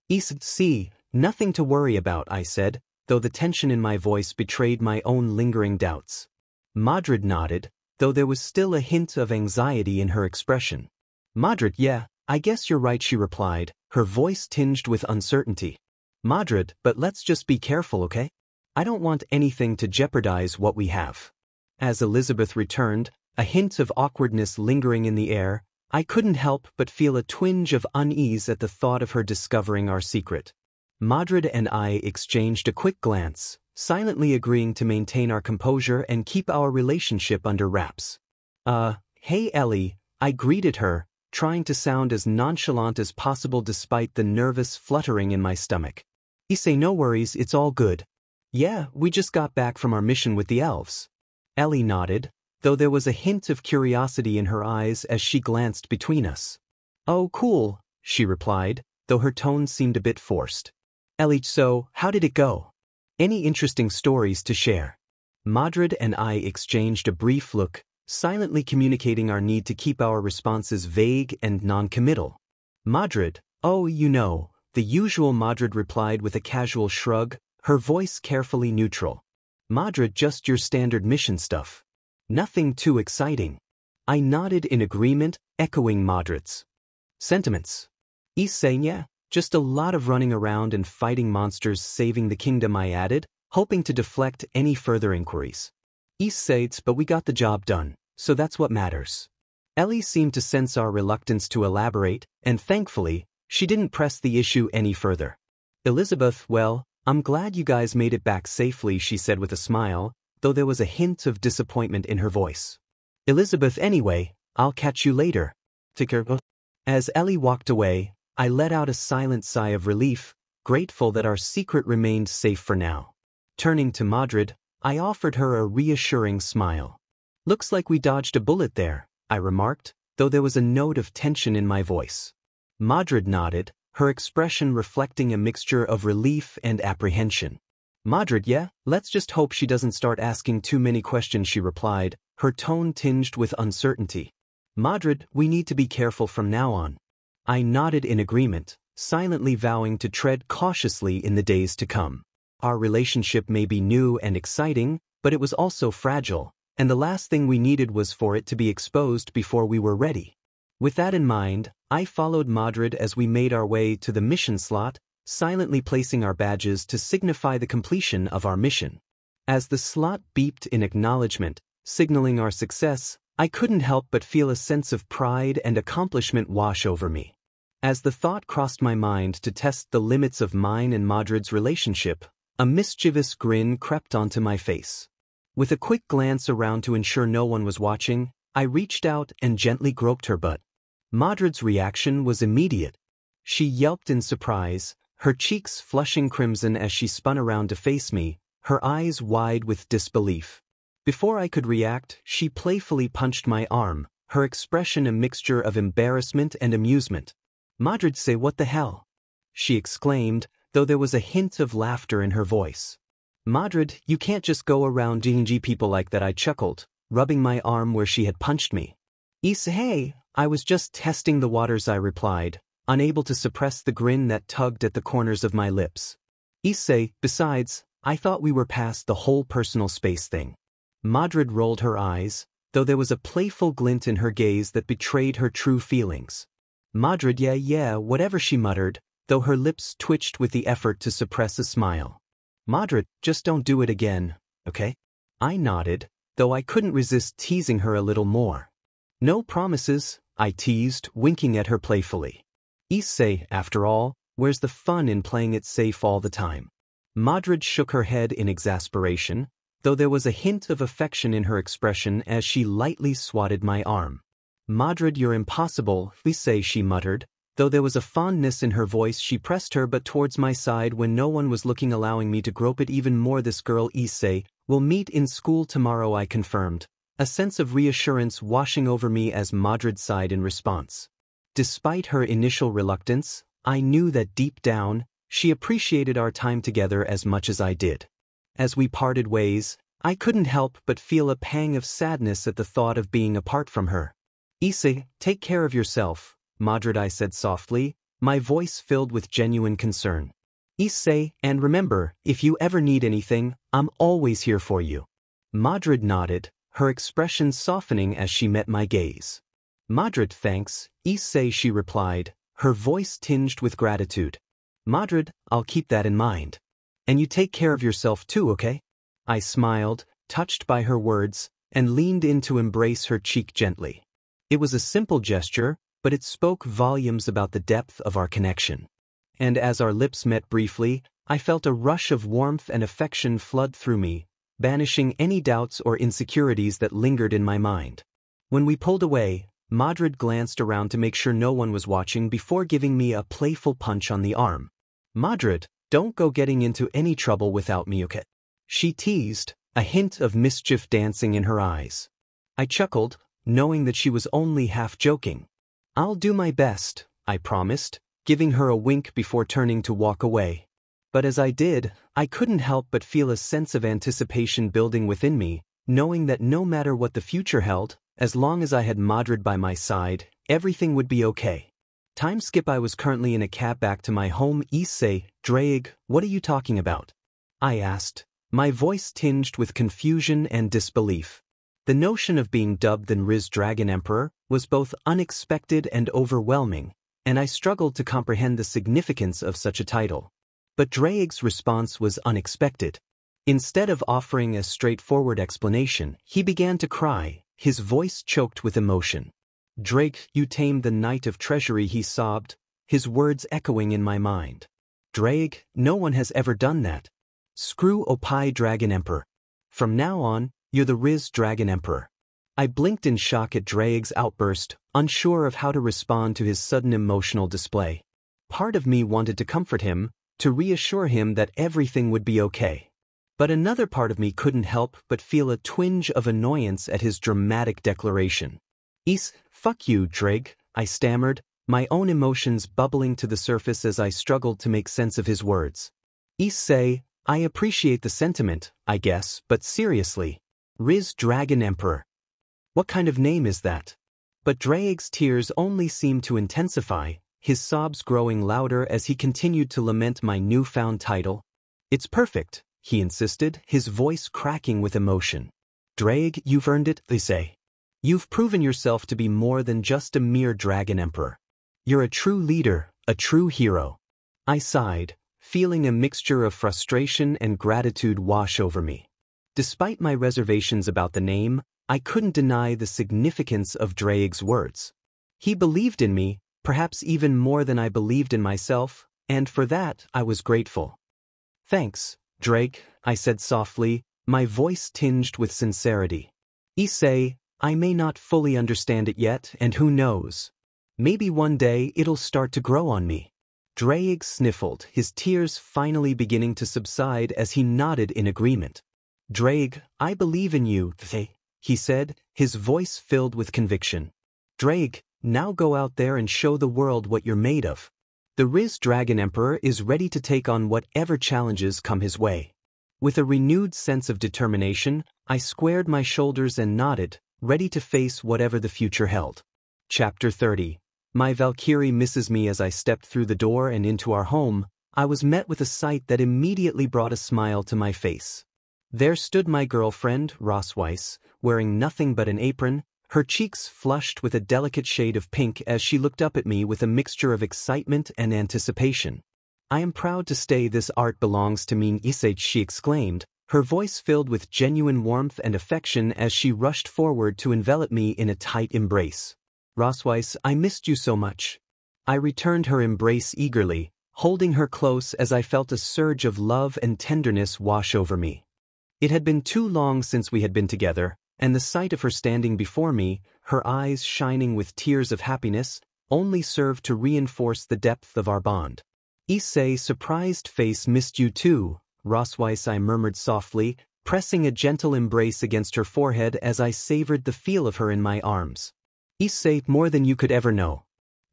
Speaker 1: Issei, nothing to worry about, I said, though the tension in my voice betrayed my own lingering doubts. Madrid nodded, though there was still a hint of anxiety in her expression. Madrid, yeah, I guess you're right, she replied, her voice tinged with uncertainty. Madrid, but let's just be careful, okay? I don't want anything to jeopardize what we have. As Elizabeth returned, a hint of awkwardness lingering in the air, I couldn't help but feel a twinge of unease at the thought of her discovering our secret. Madrid and I exchanged a quick glance, silently agreeing to maintain our composure and keep our relationship under wraps. Hey Ellie, I greeted her, trying to sound as nonchalant as possible despite the nervous fluttering in my stomach. Issei, no worries, it's all good. Yeah, we just got back from our mission with the elves. Ellie nodded, though there was a hint of curiosity in her eyes as she glanced between us. Oh, cool, she replied, though her tone seemed a bit forced. Ellie, so, how did it go? Any interesting stories to share? Madrid and I exchanged a brief look, silently communicating our need to keep our responses vague and non-committal. Madrid, oh, you know, the usual, Madrid replied with a casual shrug, her voice carefully neutral. Madrid, just your standard mission stuff. Nothing too exciting. I nodded in agreement, echoing Madrid's sentiments. Issei, yeah, just a lot of running around and fighting monsters, saving the kingdom, I added, hoping to deflect any further inquiries. Issei, but we got the job done, so that's what matters. Ellie seemed to sense our reluctance to elaborate, and thankfully, she didn't press the issue any further. Elizabeth, well, I'm glad you guys made it back safely, she said with a smile, though there was a hint of disappointment in her voice. Elizabeth, anyway, I'll catch you later. Take care. As Ellie walked away, I let out a silent sigh of relief, grateful that our secret remained safe for now. Turning to Madrid, I offered her a reassuring smile. Looks like we dodged a bullet there, I remarked, though there was a note of tension in my voice. Madrid nodded, her expression reflecting a mixture of relief and apprehension. Madrid, yeah, let's just hope she doesn't start asking too many questions, she replied, her tone tinged with uncertainty. Madrid, we need to be careful from now on. I nodded in agreement, silently vowing to tread cautiously in the days to come. Our relationship may be new and exciting, but it was also fragile, and the last thing we needed was for it to be exposed before we were ready. With that in mind, I followed Madrid as we made our way to the mission slot, silently placing our badges to signify the completion of our mission. As the slot beeped in acknowledgement, signaling our success, I couldn't help but feel a sense of pride and accomplishment wash over me. As the thought crossed my mind to test the limits of mine and Madrid's relationship, a mischievous grin crept onto my face. With a quick glance around to ensure no one was watching, I reached out and gently groped her butt. Madrid's reaction was immediate. She yelped in surprise, her cheeks flushing crimson as she spun around to face me, her eyes wide with disbelief. Before I could react, she playfully punched my arm, her expression a mixture of embarrassment and amusement. "Madrid, say what the hell?" she exclaimed, though there was a hint of laughter in her voice. "Madrid, you can't just go around DNG people like that," I chuckled, rubbing my arm where she had punched me. "Issei, I was just testing the waters," I replied, unable to suppress the grin that tugged at the corners of my lips. "Issei, besides, I thought we were past the whole personal space thing." Madrid rolled her eyes, though there was a playful glint in her gaze that betrayed her true feelings. "Madrid, yeah, whatever," she muttered, though her lips twitched with the effort to suppress a smile. "Madrid, just don't do it again, okay?" I nodded, though I couldn't resist teasing her a little more. "No promises," I teased, winking at her playfully. "Issei, after all, where's the fun in playing it safe all the time?" Madrid shook her head in exasperation, though there was a hint of affection in her expression as she lightly swatted my arm. "Madrid, you're impossible," Issei, she muttered, though there was a fondness in her voice. She pressed her butt towards my side when no one was looking, allowing me to grope it even more. "This girl, Issei, we'll meet in school tomorrow," I confirmed, a sense of reassurance washing over me as Madrid sighed in response. Despite her initial reluctance, I knew that deep down, she appreciated our time together as much as I did. As we parted ways, I couldn't help but feel a pang of sadness at the thought of being apart from her. "Issei, take care of yourself, Madrid," I said softly, my voice filled with genuine concern. "Issei, and remember, if you ever need anything, I'm always here for you." Madrid nodded, her expression softening as she met my gaze. "Madrid, thanks, Issei," she replied, her voice tinged with gratitude. "Madrid, I'll keep that in mind. And you take care of yourself too, okay?" I smiled, touched by her words, and leaned in to embrace her cheek gently. It was a simple gesture, but it spoke volumes about the depth of our connection. And as our lips met briefly, I felt a rush of warmth and affection flood through me, banishing any doubts or insecurities that lingered in my mind. When we pulled away, Madrid glanced around to make sure no one was watching before giving me a playful punch on the arm. "Madrid, don't go getting into any trouble without me, okay?" she teased, a hint of mischief dancing in her eyes. I chuckled, knowing that she was only half joking. "I'll do my best," I promised, giving her a wink before turning to walk away. But as I did, I couldn't help but feel a sense of anticipation building within me, knowing that no matter what the future held, as long as I had Madrid by my side, everything would be okay. Time skip. I was currently in a cab back to my home. "Issei, Drake, what are you talking about?" I asked, my voice tinged with confusion and disbelief. The notion of being dubbed the Riz Dragon Emperor was both unexpected and overwhelming, and I struggled to comprehend the significance of such a title. But Drake's response was unexpected. Instead of offering a straightforward explanation, he began to cry, his voice choked with emotion. "Drake, you tamed the Knight of Treasury," he sobbed, his words echoing in my mind. "Drake, no one has ever done that. Screw Opie Dragon Emperor. From now on, you're the Riz Dragon Emperor." I blinked in shock at Drake's outburst, unsure of how to respond to his sudden emotional display. Part of me wanted to comfort him, to reassure him that everything would be okay. But another part of me couldn't help but feel a twinge of annoyance at his dramatic declaration. Fuck you, Drake," I stammered, my own emotions bubbling to the surface as I struggled to make sense of his words. "Issei, I appreciate the sentiment, I guess, but seriously. Riz Dragon Emperor. What kind of name is that?" But Drake's tears only seemed to intensify, his sobs growing louder as he continued to lament my newfound title. "It's perfect," he insisted, his voice cracking with emotion. "Drake, you've earned it, Issei. You've proven yourself to be more than just a mere Dragon Emperor. You're a true leader, a true hero." I sighed, feeling a mixture of frustration and gratitude wash over me. Despite my reservations about the name, I couldn't deny the significance of Drake's words. He believed in me, perhaps even more than I believed in myself, and for that I was grateful. "Thanks, Drake," I said softly, my voice tinged with sincerity. "Issei, I may not fully understand it yet, and who knows? Maybe one day it'll start to grow on me." Drake sniffled, his tears finally beginning to subside as he nodded in agreement. Drake, I believe in you, he said, his voice filled with conviction. Drake, now go out there and show the world what you're made of. The Riz Dragon Emperor is ready to take on whatever challenges come his way. With a renewed sense of determination, I squared my shoulders and nodded, ready to face whatever the future held. Chapter 30. My Valkyrie misses me. As I stepped through the door and into our home, I was met with a sight that immediately brought a smile to my face. There stood my girlfriend, Rosweiss, wearing nothing but an apron, her cheeks flushed with a delicate shade of pink as she looked up at me with a mixture of excitement and anticipation. I am proud to say this art belongs to me, Issei, she exclaimed, her voice filled with genuine warmth and affection as she rushed forward to envelop me in a tight embrace. Rosweiss, I missed you so much. I returned her embrace eagerly, holding her close as I felt a surge of love and tenderness wash over me. It had been too long since we had been together, and the sight of her standing before me, her eyes shining with tears of happiness, only served to reinforce the depth of our bond. Issei, surprised face, missed you too, Rosweiss, I murmured softly, pressing a gentle embrace against her forehead as I savored the feel of her in my arms. Issei, more than you could ever know.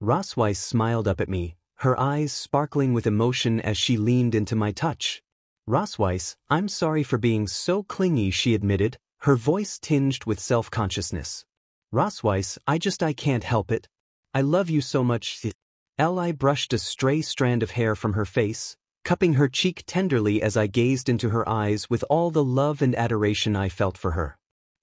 Speaker 1: Rosweiss smiled up at me, her eyes sparkling with emotion as she leaned into my touch. Rosweiss, I'm sorry for being so clingy, she admitted, her voice tinged with self-consciousness. Rosweiss, I can't help it. I love you so much. I brushed a stray strand of hair from her face, cupping her cheek tenderly as I gazed into her eyes with all the love and adoration I felt for her.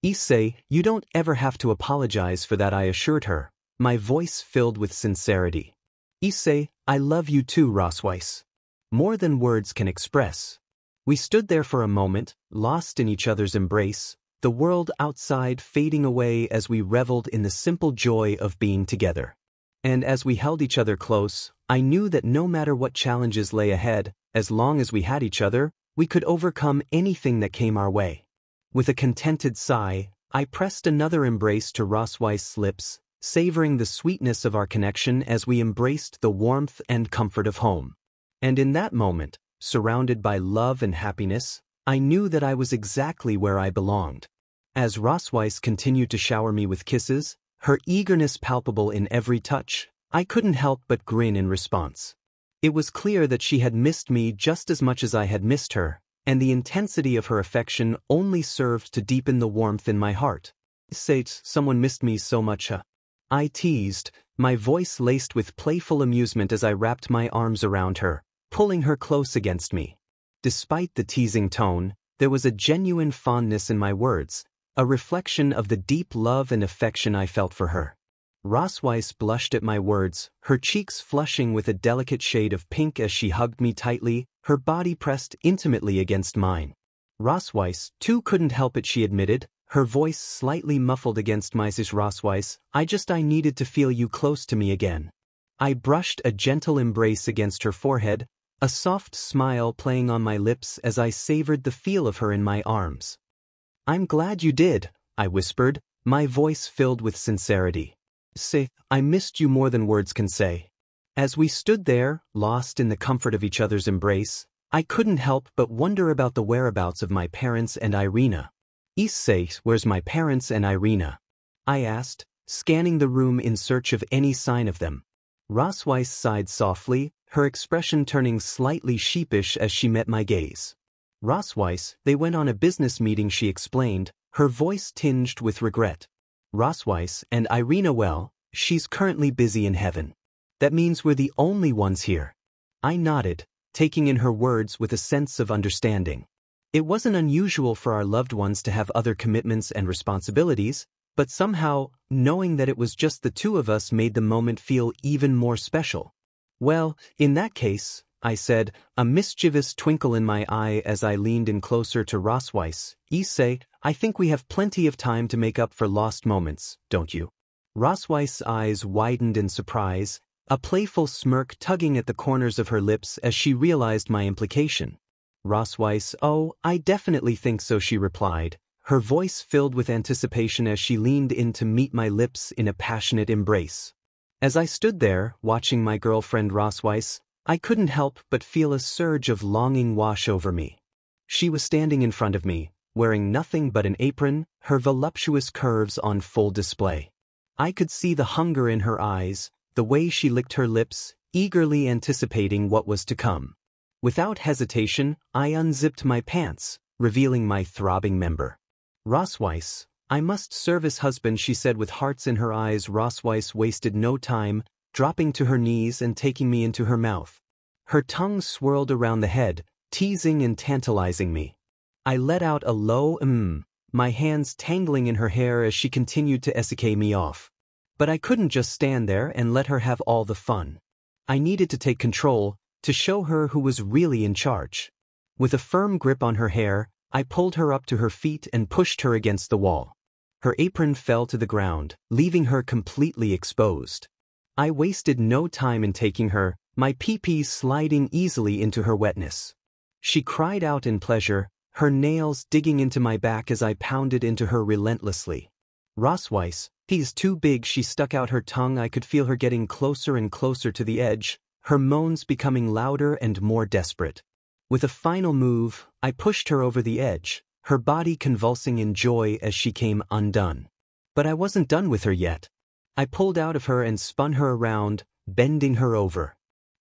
Speaker 1: Issei, you don't ever have to apologize for that, I assured her, my voice filled with sincerity. Issei, I love you too, Rosweiss. More than words can express. We stood there for a moment, lost in each other's embrace, the world outside fading away as we reveled in the simple joy of being together. And as we held each other close, I knew that no matter what challenges lay ahead, as long as we had each other, we could overcome anything that came our way. With a contented sigh, I pressed another embrace to Rosweiss's lips, savoring the sweetness of our connection as we embraced the warmth and comfort of home. And in that moment, surrounded by love and happiness, I knew that I was exactly where I belonged. As Rosweiss continued to shower me with kisses, her eagerness palpable in every touch, I couldn't help but grin in response. It was clear that she had missed me just as much as I had missed her, and the intensity of her affection only served to deepen the warmth in my heart. Sate, someone missed me so much, huh? I teased, my voice laced with playful amusement as I wrapped my arms around her, pulling her close against me. Despite the teasing tone, there was a genuine fondness in my words, a reflection of the deep love and affection I felt for her. Rosweiss blushed at my words, her cheeks flushing with a delicate shade of pink as she hugged me tightly, her body pressed intimately against mine. Rosweiss, too, couldn't help it, she admitted, her voice slightly muffled against mine. Rosweiss, I needed to feel you close to me again. I brushed a gentle embrace against her forehead, a soft smile playing on my lips as I savored the feel of her in my arms. I'm glad you did, I whispered, my voice filled with sincerity. Say, I missed you more than words can say. As we stood there, lost in the comfort of each other's embrace, I couldn't help but wonder about the whereabouts of my parents and Irina. Issei, where's my parents and Irina? I asked, scanning the room in search of any sign of them. Rosweiss sighed softly, her expression turning slightly sheepish as she met my gaze. Rosweiss, they went on a business meeting, she explained, her voice tinged with regret. Rosweiss, and Irina, well, she's currently busy in heaven. That means we're the only ones here. I nodded, taking in her words with a sense of understanding. It wasn't unusual for our loved ones to have other commitments and responsibilities, but somehow, knowing that it was just the two of us made the moment feel even more special. Well, in that case, I said, a mischievous twinkle in my eye as I leaned in closer to Rosweiss. Issei, I think we have plenty of time to make up for lost moments, don't you? Rosweiss's eyes widened in surprise, a playful smirk tugging at the corners of her lips as she realized my implication. Rosweiss, oh, I definitely think so, she replied, her voice filled with anticipation as she leaned in to meet my lips in a passionate embrace. As I stood there, watching my girlfriend Rosweiss, I couldn't help but feel a surge of longing wash over me. She was standing in front of me, wearing nothing but an apron, her voluptuous curves on full display. I could see the hunger in her eyes, the way she licked her lips, eagerly anticipating what was to come. Without hesitation, I unzipped my pants, revealing my throbbing member. "Rosweiss, I must service husband," she said with hearts in her eyes. Rosweiss wasted no time, dropping to her knees and taking me into her mouth. Her tongue swirled around the head, teasing and tantalizing me. I let out a low my hands tangling in her hair as she continued to Issei me off. But I couldn't just stand there and let her have all the fun. I needed to take control, to show her who was really in charge. With a firm grip on her hair, I pulled her up to her feet and pushed her against the wall. Her apron fell to the ground, leaving her completely exposed. I wasted no time in taking her, my pee-pee sliding easily into her wetness. She cried out in pleasure, her nails digging into my back as I pounded into her relentlessly. "Rosweiss, he's too big," she stuck out her tongue. I could feel her getting closer and closer to the edge, her moans becoming louder and more desperate. With a final move, I pushed her over the edge, her body convulsing in joy as she came undone. But I wasn't done with her yet. I pulled out of her and spun her around, bending her over.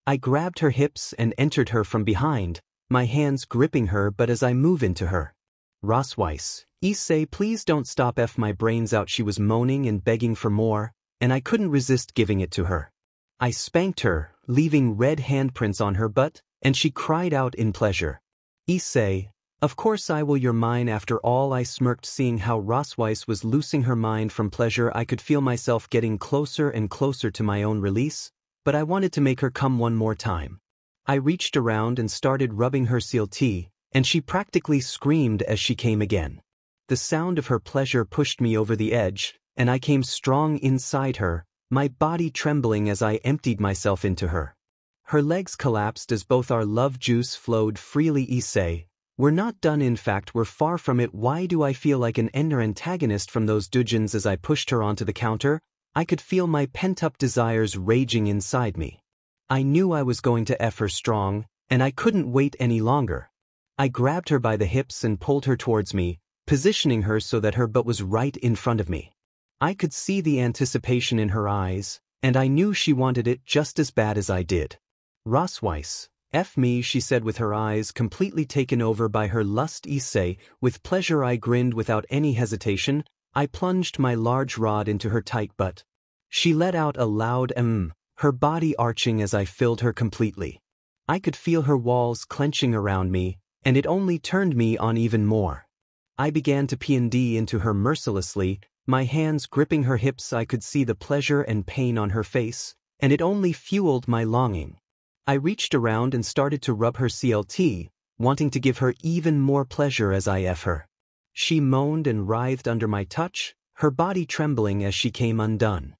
Speaker 1: I grabbed her hips and entered her from behind, my hands gripping her. But as I move into her, "Rosweiss, Issei, please don't stop my brains out," she was moaning and begging for more, and I couldn't resist giving it to her. I spanked her, leaving red handprints on her butt, and she cried out in pleasure. "Issei, of course I will, you're mine after all," I smirked, seeing how Rosweiss was losing her mind from pleasure. I could feel myself getting closer and closer to my own release, but I wanted to make her come one more time. I reached around and started rubbing her CLT, and she practically screamed as she came again. The sound of her pleasure pushed me over the edge, and I came strong inside her, my body trembling as I emptied myself into her. Her legs collapsed as both our love juice flowed freely. "Issei, we're not done, in fact we're far from it. Why do I feel like an inner antagonist from those dujins?" As I pushed her onto the counter, I could feel my pent-up desires raging inside me. I knew I was going to F her strong, and I couldn't wait any longer. I grabbed her by the hips and pulled her towards me, positioning her so that her butt was right in front of me. I could see the anticipation in her eyes, and I knew she wanted it just as bad as I did. "Rosweiss, F me," she said with her eyes completely taken over by her lust. "Issei." With pleasure I grinned without any hesitation. I plunged my large rod into her tight butt. She let out a loud her body arching as I filled her completely. I could feel her walls clenching around me, and it only turned me on even more. I began to P&D into her mercilessly, my hands gripping her hips. I could see the pleasure and pain on her face, and it only fueled my longing. I reached around and started to rub her CLT, wanting to give her even more pleasure as I F her. She moaned and writhed under my touch, her body trembling as she came undone.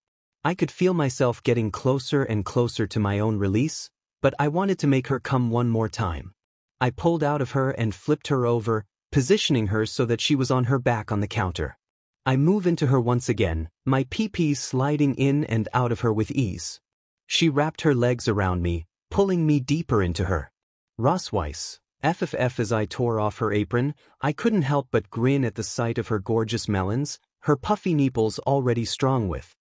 Speaker 1: I could feel myself getting closer and closer to my own release, but I wanted to make her come one more time. I pulled out of her and flipped her over, positioning her so that she was on her back on the counter. I move into her once again, my pee-pee sliding in and out of her with ease. She wrapped her legs around me, pulling me deeper into her. "Rosweiss, FFF." As I tore off her apron, I couldn't help but grin at the sight of her gorgeous melons, her puffy nipples already strong with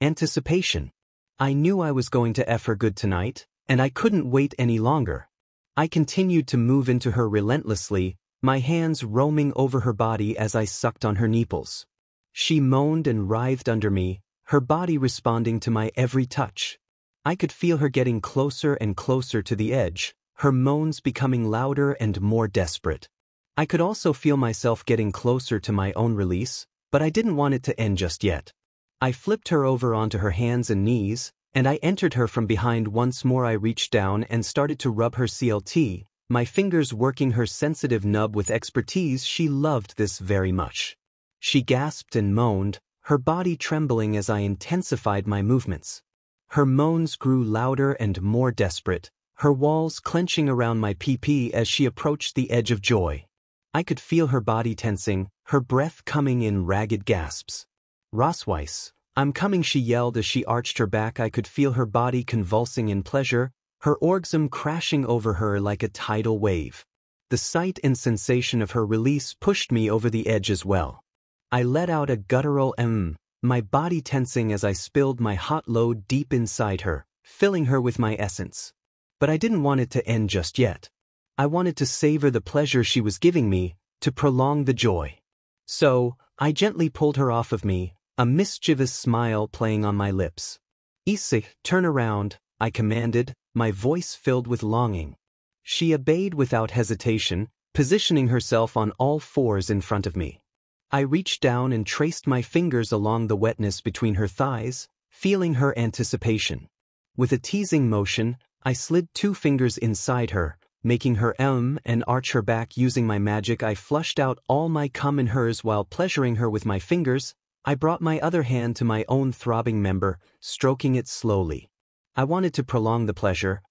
Speaker 1: anticipation. I knew I was going to F her good tonight, and I couldn't wait any longer. I continued to move into her relentlessly, my hands roaming over her body as I sucked on her nipples. She moaned and writhed under me, her body responding to my every touch. I could feel her getting closer and closer to the edge, her moans becoming louder and more desperate. I could also feel myself getting closer to my own release, but I didn't want it to end just yet. I flipped her over onto her hands and knees, and I entered her from behind once more. I reached down and started to rub her CLT, my fingers working her sensitive nub with expertise. She loved this very much. She gasped and moaned, her body trembling as I intensified my movements. Her moans grew louder and more desperate, her walls clenching around my pee-pee as she approached the edge of joy. I could feel her body tensing, her breath coming in ragged gasps. "Rosweiss, I'm coming," she yelled as she arched her back. I could feel her body convulsing in pleasure, her orgasm crashing over her like a tidal wave. The sight and sensation of her release pushed me over the edge as well. I let out a guttural my body tensing as I spilled my hot load deep inside her, filling her with my essence. But I didn't want it to end just yet. I wanted to savor the pleasure she was giving me, to prolong the joy. So, I gently pulled her off of me, a mischievous smile playing on my lips. "Issei, turn around," I commanded, my voice filled with longing. She obeyed without hesitation, positioning herself on all fours in front of me. I reached down and traced my fingers along the wetness between her thighs, feeling her anticipation. With a teasing motion, I slid 2 fingers inside her, making her and arch her back. Using my magic, I flushed out all my cum in hers while pleasuring her with my fingers. I brought my other hand to my own throbbing member, stroking it slowly. I wanted to prolong the pleasure,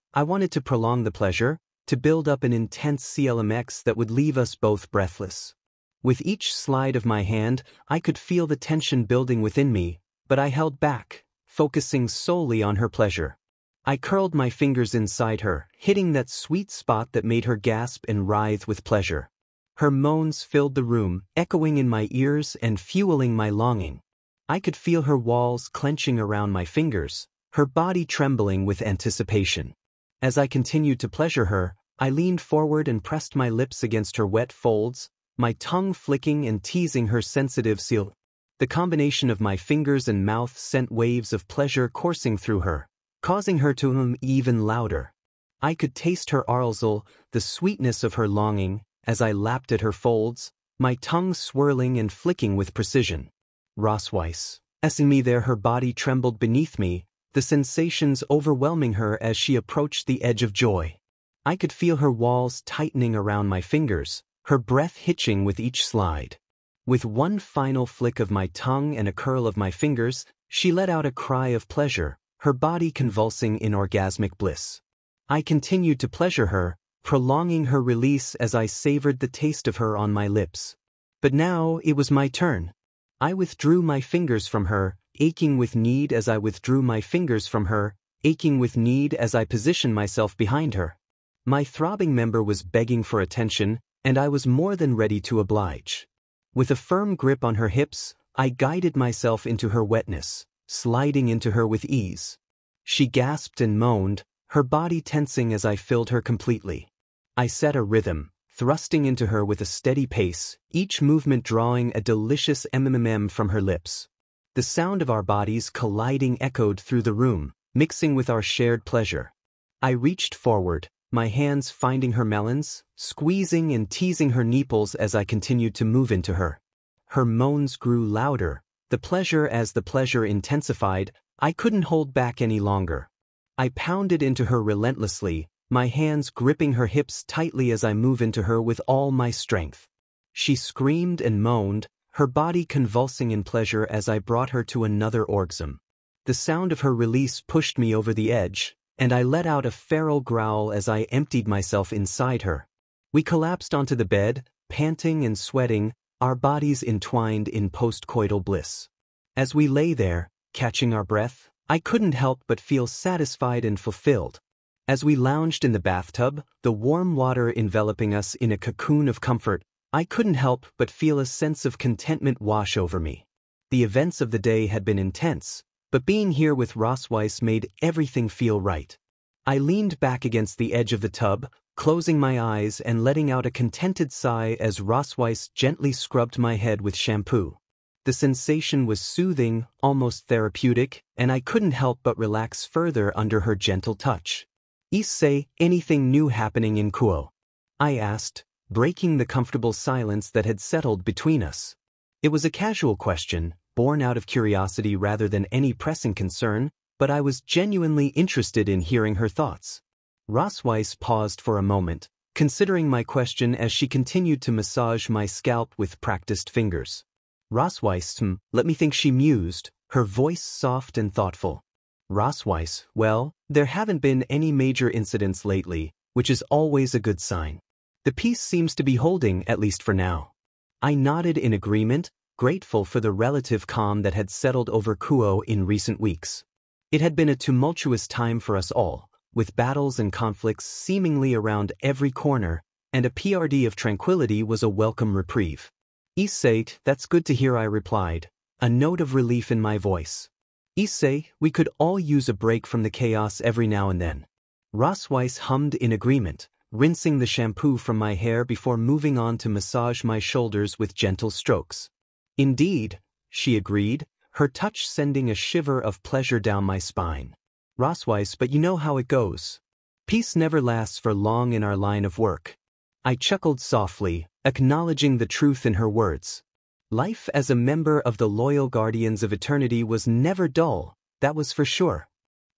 Speaker 1: to build up an intense CLMX that would leave us both breathless. With each slide of my hand, I could feel the tension building within me, but I held back, focusing solely on her pleasure. I curled my fingers inside her, hitting that sweet spot that made her gasp and writhe with pleasure. Her moans filled the room, echoing in my ears and fueling my longing. I could feel her walls clenching around my fingers, her body trembling with anticipation. As I continued to pleasure her, I leaned forward and pressed my lips against her wet folds, my tongue flicking and teasing her sensitive seal. The combination of my fingers and mouth sent waves of pleasure coursing through her, causing her to even louder. I could taste her arousal, the sweetness of her longing, as I lapped at her folds, my tongue swirling and flicking with precision. Rossweiss, essing me there, her body trembled beneath me, the sensations overwhelming her as she approached the edge of joy. I could feel her walls tightening around my fingers, her breath hitching with each slide. With one final flick of my tongue and a curl of my fingers, she let out a cry of pleasure, her body convulsing in orgasmic bliss. I continued to pleasure her, prolonging her release as I savored the taste of her on my lips. But now it was my turn. I withdrew my fingers from her, aching with need as I positioned myself behind her. My throbbing member was begging for attention, and I was more than ready to oblige. With a firm grip on her hips, I guided myself into her wetness, sliding into her with ease. She gasped and moaned, her body tensing as I filled her completely. I set a rhythm, thrusting into her with a steady pace, each movement drawing a delicious from her lips. The sound of our bodies colliding echoed through the room, mixing with our shared pleasure. I reached forward, my hands finding her melons, squeezing and teasing her nipples as I continued to move into her. Her moans grew louder, the pleasure intensified. I couldn't hold back any longer. I pounded into her relentlessly, my hands gripping her hips tightly as I moved into her with all my strength. She screamed and moaned, her body convulsing in pleasure as I brought her to another orgasm. The sound of her release pushed me over the edge, and I let out a feral growl as I emptied myself inside her. We collapsed onto the bed, panting and sweating, our bodies entwined in postcoital bliss. As we lay there, catching our breath, I couldn't help but feel satisfied and fulfilled. As we lounged in the bathtub, the warm water enveloping us in a cocoon of comfort, I couldn't help but feel a sense of contentment wash over me. The events of the day had been intense, but being here with Rossweiss made everything feel right. I leaned back against the edge of the tub, closing my eyes and letting out a contented sigh as Rossweiss gently scrubbed my head with shampoo. The sensation was soothing, almost therapeutic, and I couldn't help but relax further under her gentle touch. "Issei, anything new happening in Kuo?" I asked, breaking the comfortable silence that had settled between us. It was a casual question, born out of curiosity rather than any pressing concern, but I was genuinely interested in hearing her thoughts. Rossweiss paused for a moment, considering my question as she continued to massage my scalp with practiced fingers. "Rossweiss, let me think," she mused, her voice soft and thoughtful. "Rossweiss, well, there haven't been any major incidents lately, which is always a good sign. The peace seems to be holding, at least for now." I nodded in agreement, grateful for the relative calm that had settled over Kuo in recent weeks. It had been a tumultuous time for us all, with battles and conflicts seemingly around every corner, and a PRD of tranquility was a welcome reprieve. Issei, that's good to hear, I replied, a note of relief in my voice. Issei, we could all use a break from the chaos every now and then. Rosweiss hummed in agreement, rinsing the shampoo from my hair before moving on to massage my shoulders with gentle strokes. Indeed, she agreed, her touch sending a shiver of pleasure down my spine. Rosweiss, but you know how it goes. Peace never lasts for long in our line of work. I chuckled softly, acknowledging the truth in her words. Life as a member of the loyal Guardians of Eternity was never dull, that was for sure.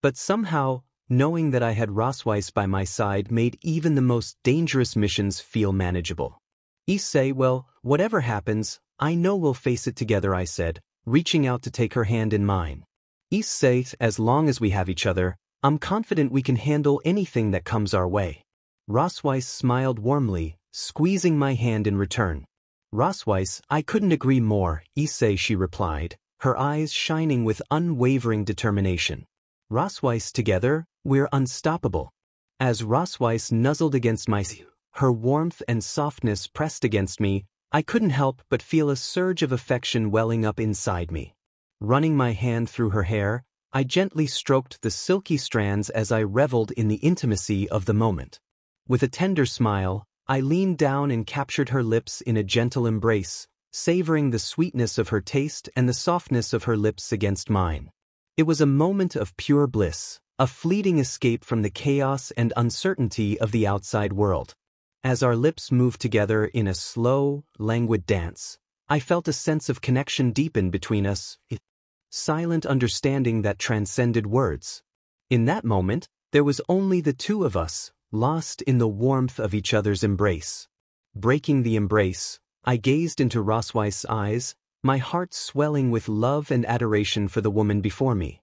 Speaker 1: But somehow, knowing that I had Rosweiss by my side made even the most dangerous missions feel manageable. Issei, well, whatever happens, I know we'll face it together, I said, reaching out to take her hand in mine. Issei, as long as we have each other, I'm confident we can handle anything that comes our way. Rosweiss smiled warmly, squeezing my hand in return. Rosweiss, I couldn't agree more, Issei, she replied, her eyes shining with unwavering determination. Rosweiss, together, we're unstoppable. As Rosweiss nuzzled against my side, her warmth and softness pressed against me, I couldn't help but feel a surge of affection welling up inside me. Running my hand through her hair, I gently stroked the silky strands as I reveled in the intimacy of the moment. With a tender smile, I leaned down and captured her lips in a gentle embrace, savoring the sweetness of her taste and the softness of her lips against mine. It was a moment of pure bliss, a fleeting escape from the chaos and uncertainty of the outside world. As our lips moved together in a slow, languid dance, I felt a sense of connection deepen between us, silent understanding that transcended words. In that moment, there was only the two of us, lost in the warmth of each other's embrace. Breaking the embrace, I gazed into Rosweiss's eyes, my heart swelling with love and adoration for the woman before me.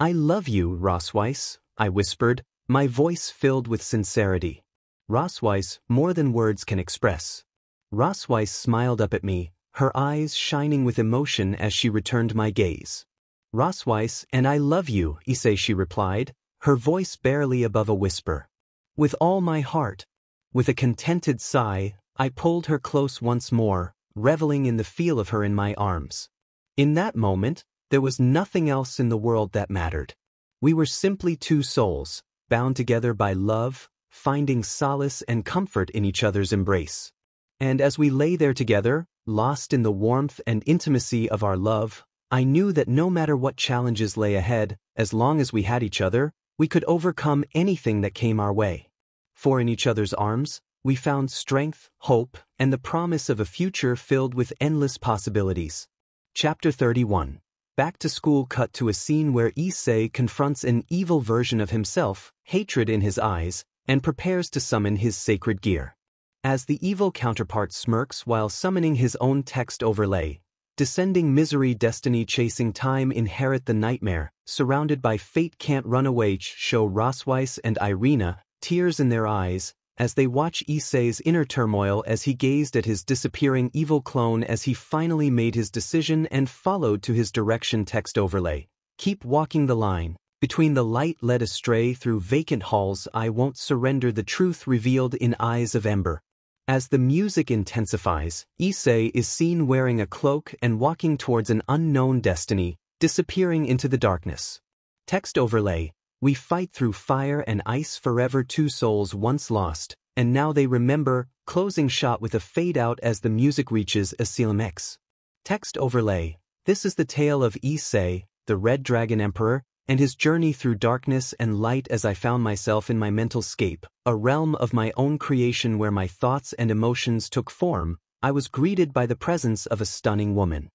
Speaker 1: I love you, Rosweiss, I whispered, my voice filled with sincerity. Rosweiss, more than words can express. Rosweiss smiled up at me, her eyes shining with emotion as she returned my gaze. Rosweiss, and I love you, Issei, she replied, her voice barely above a whisper. With all my heart. With a contented sigh, I pulled her close once more, reveling in the feel of her in my arms. In that moment, there was nothing else in the world that mattered. We were simply two souls, bound together by love, finding solace and comfort in each other's embrace. And as we lay there together, lost in the warmth and intimacy of our love, I knew that no matter what challenges lay ahead, as long as we had each other, we could overcome anything that came our way. For in each other's arms, we found strength, hope, and the promise of a future filled with endless possibilities. Chapter 31. Back to school cut to a scene where Issei confronts an evil version of himself, hatred in his eyes, and prepares to summon his sacred gear. As the evil counterpart smirks while summoning his own text overlay, descending misery destiny chasing time inherit the nightmare, surrounded by fate can't run away show Rosweiss and Irina, tears in their eyes, as they watch Issei's inner turmoil as he gazed at his disappearing evil clone as he finally made his decision and followed to his direction text overlay. Keep walking the line. Between the light led astray through vacant halls I won't surrender the truth revealed in eyes of ember. As the music intensifies, Issei is seen wearing a cloak and walking towards an unknown destiny, disappearing into the darkness. Text overlay. We fight through fire and ice forever, two souls once lost, and now they remember, closing shot with a fade out as the music reaches Asylum-X. Text overlay. This is the tale of Issei, the Red Dragon Emperor, and his journey through darkness and light as I found myself in my mental scape, a realm of my own creation where my thoughts and emotions took form. I was greeted by the presence of a stunning woman.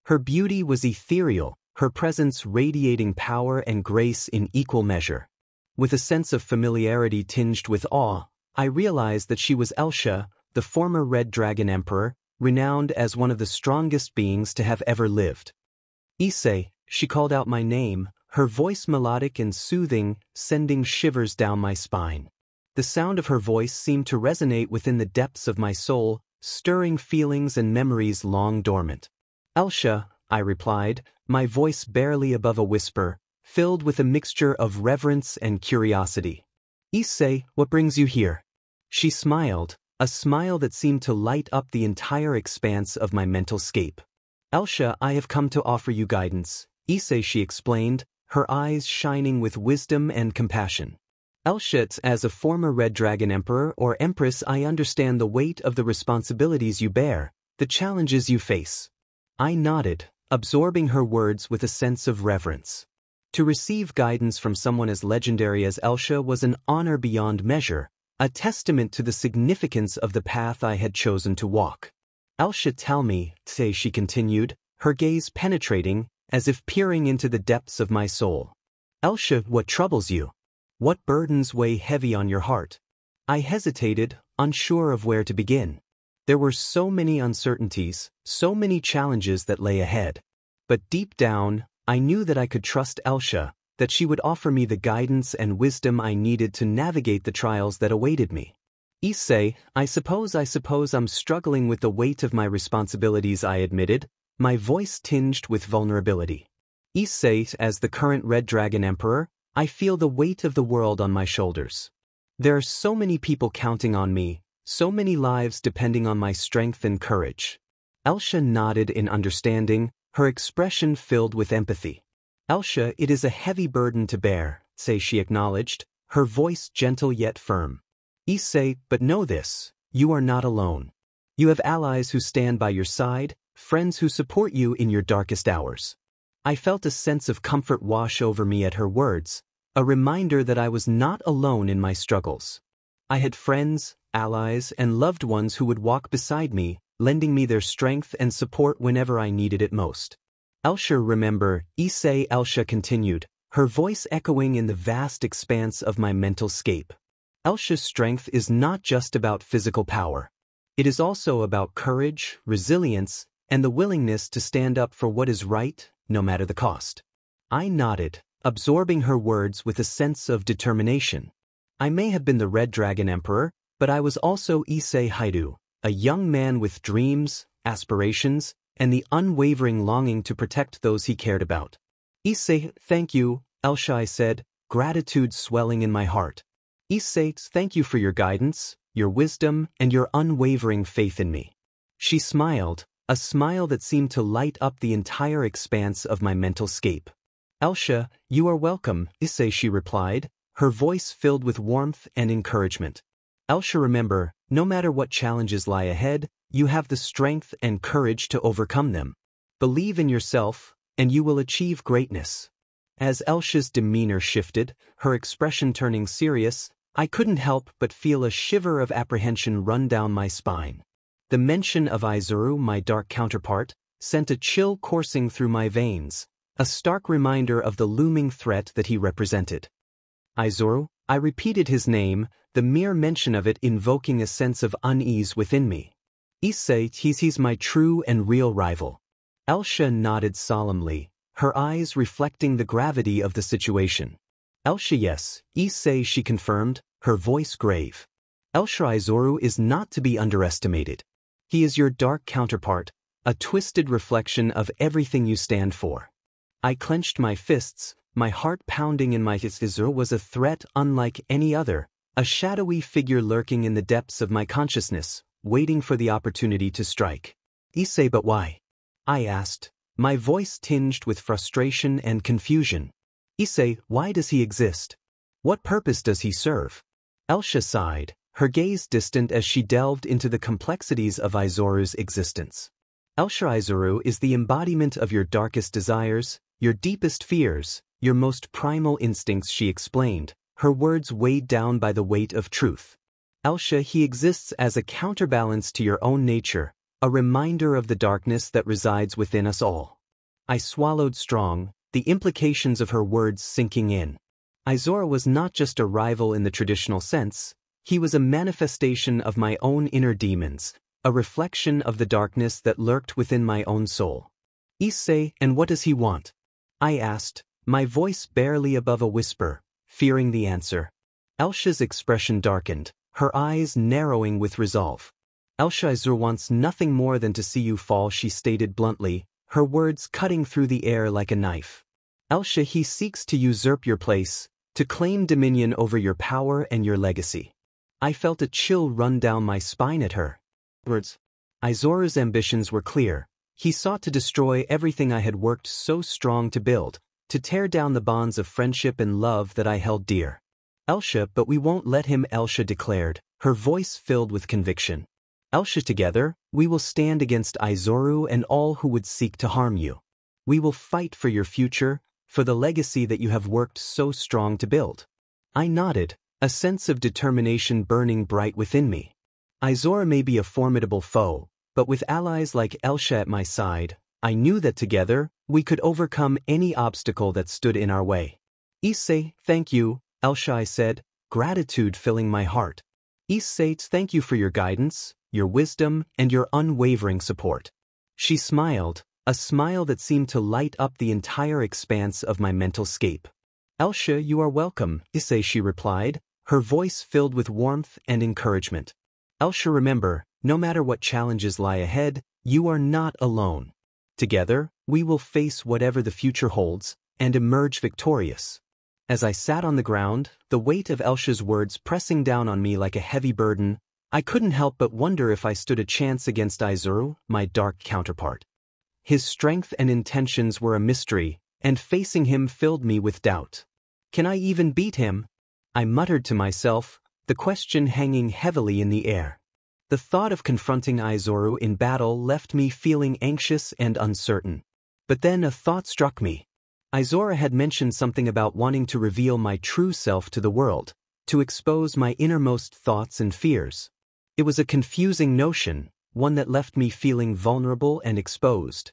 Speaker 1: Her beauty was ethereal, her presence radiating power and grace in equal measure. With a sense of familiarity tinged with awe, I realized that she was Elsha, the former Red Dragon Emperor, renowned as one of the strongest beings to have ever lived. Issei, she called out my name, her voice melodic and soothing, sending shivers down my spine. The sound of her voice seemed to resonate within the depths of my soul, stirring feelings and memories long dormant. Elsha, I replied, my voice barely above a whisper, filled with a mixture of reverence and curiosity. Issei, what brings you here? She smiled, a smile that seemed to light up the entire expanse of my mental scape. Elsha, I have come to offer you guidance, Issei, she explained, her eyes shining with wisdom and compassion. Elsha, as a former Red Dragon Emperor or Empress, I understand the weight of the responsibilities you bear, the challenges you face. I nodded, absorbing her words with a sense of reverence. To receive guidance from someone as legendary as Elsha was an honor beyond measure, a testament to the significance of the path I had chosen to walk. Elsha, tell me, Issei, she continued, her gaze penetrating, as if peering into the depths of my soul. Elsha, what troubles you? What burdens weigh heavy on your heart? I hesitated, unsure of where to begin. There were so many uncertainties, so many challenges that lay ahead. But deep down, I knew that I could trust Elsha, that she would offer me the guidance and wisdom I needed to navigate the trials that awaited me. Issei, I suppose I'm struggling with the weight of my responsibilities, I admitted, my voice tinged with vulnerability. Issei, as the current Red Dragon Emperor, I feel the weight of the world on my shoulders. There are so many people counting on me, so many lives depending on my strength and courage. Elsha nodded in understanding, her expression filled with empathy. Elsha, it is a heavy burden to bear, Issei, she acknowledged, her voice gentle yet firm. Issei, but know this, you are not alone. You have allies who stand by your side, friends who support you in your darkest hours. I felt a sense of comfort wash over me at her words, a reminder that I was not alone in my struggles. I had friends, allies, and loved ones who would walk beside me, lending me their strength and support whenever I needed it most. Elsha, remember, Issei, Elsha continued, her voice echoing in the vast expanse of my mental scape. Elsha's strength is not just about physical power. It is also about courage, resilience, and the willingness to stand up for what is right, no matter the cost. I nodded, absorbing her words with a sense of determination. I may have been the Red Dragon Emperor, but I was also Issei Haidu, a young man with dreams, aspirations, and the unwavering longing to protect those he cared about. Issei, thank you, Elsha, I said, gratitude swelling in my heart. Issei, thank you for your guidance, your wisdom, and your unwavering faith in me. She smiled, a smile that seemed to light up the entire expanse of my mental scape. Elsha, you are welcome, Issei, she replied, her voice filled with warmth and encouragement. Elsha, remember, no matter what challenges lie ahead, you have the strength and courage to overcome them. Believe in yourself, and you will achieve greatness. As Elsha's demeanor shifted, her expression turning serious, I couldn't help but feel a shiver of apprehension run down my spine. The mention of Izuru, my dark counterpart, sent a chill coursing through my veins, a stark reminder of the looming threat that he represented. Izuru, I repeated his name, the mere mention of it invoking a sense of unease within me. Issei, he's my true and real rival. Elsha nodded solemnly, her eyes reflecting the gravity of the situation. Elsha, yes, Issei, she confirmed, her voice grave. Elsha, Izuru is not to be underestimated. He is your dark counterpart, a twisted reflection of everything you stand for. I clenched my fists, my heart pounding in my chest. Izuru was a threat unlike any other, a shadowy figure lurking in the depths of my consciousness, waiting for the opportunity to strike. Issei, but why? I asked, my voice tinged with frustration and confusion. Issei, why does he exist? What purpose does he serve? Elsha sighed, her gaze distant as she delved into the complexities of Izuru's existence. Elsha, Izuru is the embodiment of your darkest desires, your deepest fears, your most primal instincts, she explained, her words weighed down by the weight of truth. Elsha, he exists as a counterbalance to your own nature, a reminder of the darkness that resides within us all. I swallowed strong, the implications of her words sinking in. Izuru was not just a rival in the traditional sense, he was a manifestation of my own inner demons, a reflection of the darkness that lurked within my own soul. Issei, and what does he want? I asked, my voice barely above a whisper, fearing the answer. Elsha's expression darkened, her eyes narrowing with resolve. Elsha, Izuru wants nothing more than to see you fall, she stated bluntly, her words cutting through the air like a knife. Elsha, he seeks to usurp your place, To claim dominion over your power and your legacy. I felt a chill run down my spine at her words. Izoru's ambitions were clear. He sought to destroy everything I had worked so strong to build, to tear down the bonds of friendship and love that I held dear. Elsha, but we won't let him, Elsha declared, her voice filled with conviction. Elsha, together, we will stand against Izoru and all who would seek to harm you. We will fight for your future, for the legacy that you have worked so strong to build. I nodded, a sense of determination burning bright within me. Izoru may be a formidable foe, but with allies like Elsha at my side, I knew that together, we could overcome any obstacle that stood in our way. Issei, thank you, Elsha, I said, gratitude filling my heart. Issei, thank you for your guidance, your wisdom, and your unwavering support. She smiled, a smile that seemed to light up the entire expanse of my mental scape. Elsha, you are welcome, Issei, she replied, her voice filled with warmth and encouragement. Elsha, remember, no matter what challenges lie ahead, you are not alone. Together, we will face whatever the future holds, and emerge victorious. As I sat on the ground, the weight of Elsha's words pressing down on me like a heavy burden, I couldn't help but wonder if I stood a chance against Izoru, my dark counterpart. His strength and intentions were a mystery, and facing him filled me with doubt. Can I even beat him? I muttered to myself, the question hanging heavily in the air. The thought of confronting Izoru in battle left me feeling anxious and uncertain. But then a thought struck me. Izoru had mentioned something about wanting to reveal my true self to the world, to expose my innermost thoughts and fears. It was a confusing notion, one that left me feeling vulnerable and exposed.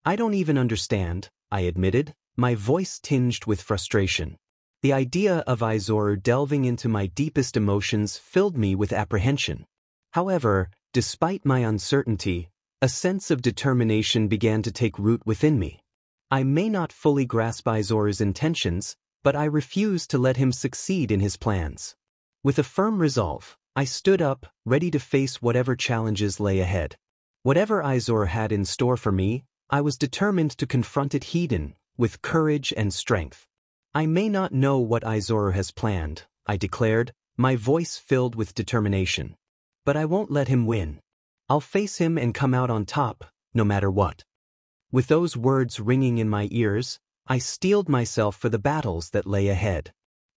Speaker 1: I don't even understand, I admitted, my voice tinged with frustration. The idea of Izoru delving into my deepest emotions filled me with apprehension. However, despite my uncertainty, a sense of determination began to take root within me. I may not fully grasp Izoru's intentions, but I refused to let him succeed in his plans. With a firm resolve, I stood up, ready to face whatever challenges lay ahead. Whatever Izoru had in store for me, I was determined to confront it head-on, with courage and strength. I may not know what Izoru has planned, I declared, my voice filled with determination. But I won't let him win. I'll face him and come out on top, no matter what. With those words ringing in my ears, I steeled myself for the battles that lay ahead.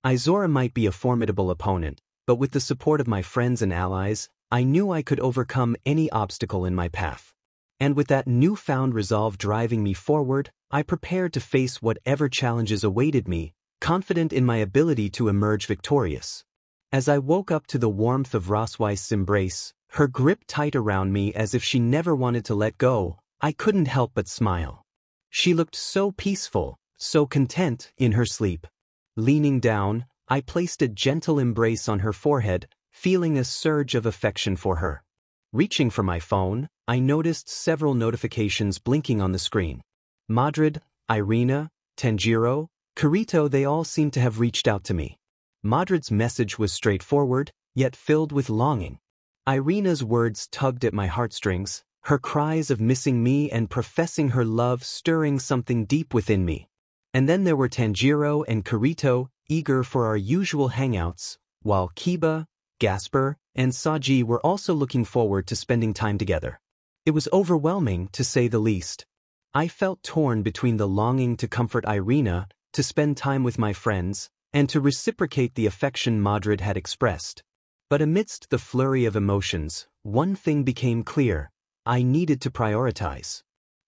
Speaker 1: Izoru might be a formidable opponent, but with the support of my friends and allies, I knew I could overcome any obstacle in my path. And with that newfound resolve driving me forward, I prepared to face whatever challenges awaited me, confident in my ability to emerge victorious. As I woke up to the warmth of Rosweiss' embrace, her grip tight around me as if she never wanted to let go, I couldn't help but smile. She looked so peaceful, so content in her sleep. Leaning down, I placed a gentle embrace on her forehead, feeling a surge of affection for her. Reaching for my phone, I noticed several notifications blinking on the screen. Madrid, Irina, Tanjiro, Kirito, they all seemed to have reached out to me. Madrid's message was straightforward, yet filled with longing. Irina's words tugged at my heartstrings, her cries of missing me and professing her love stirring something deep within me. And then there were Tanjiro and Kirito, eager for our usual hangouts, while Kiba, Gasper, and Saji were also looking forward to spending time together. It was overwhelming, to say the least. I felt torn between the longing to comfort Irina, to spend time with my friends, and to reciprocate the affection Madrid had expressed. But amidst the flurry of emotions, one thing became clear: I needed to prioritize.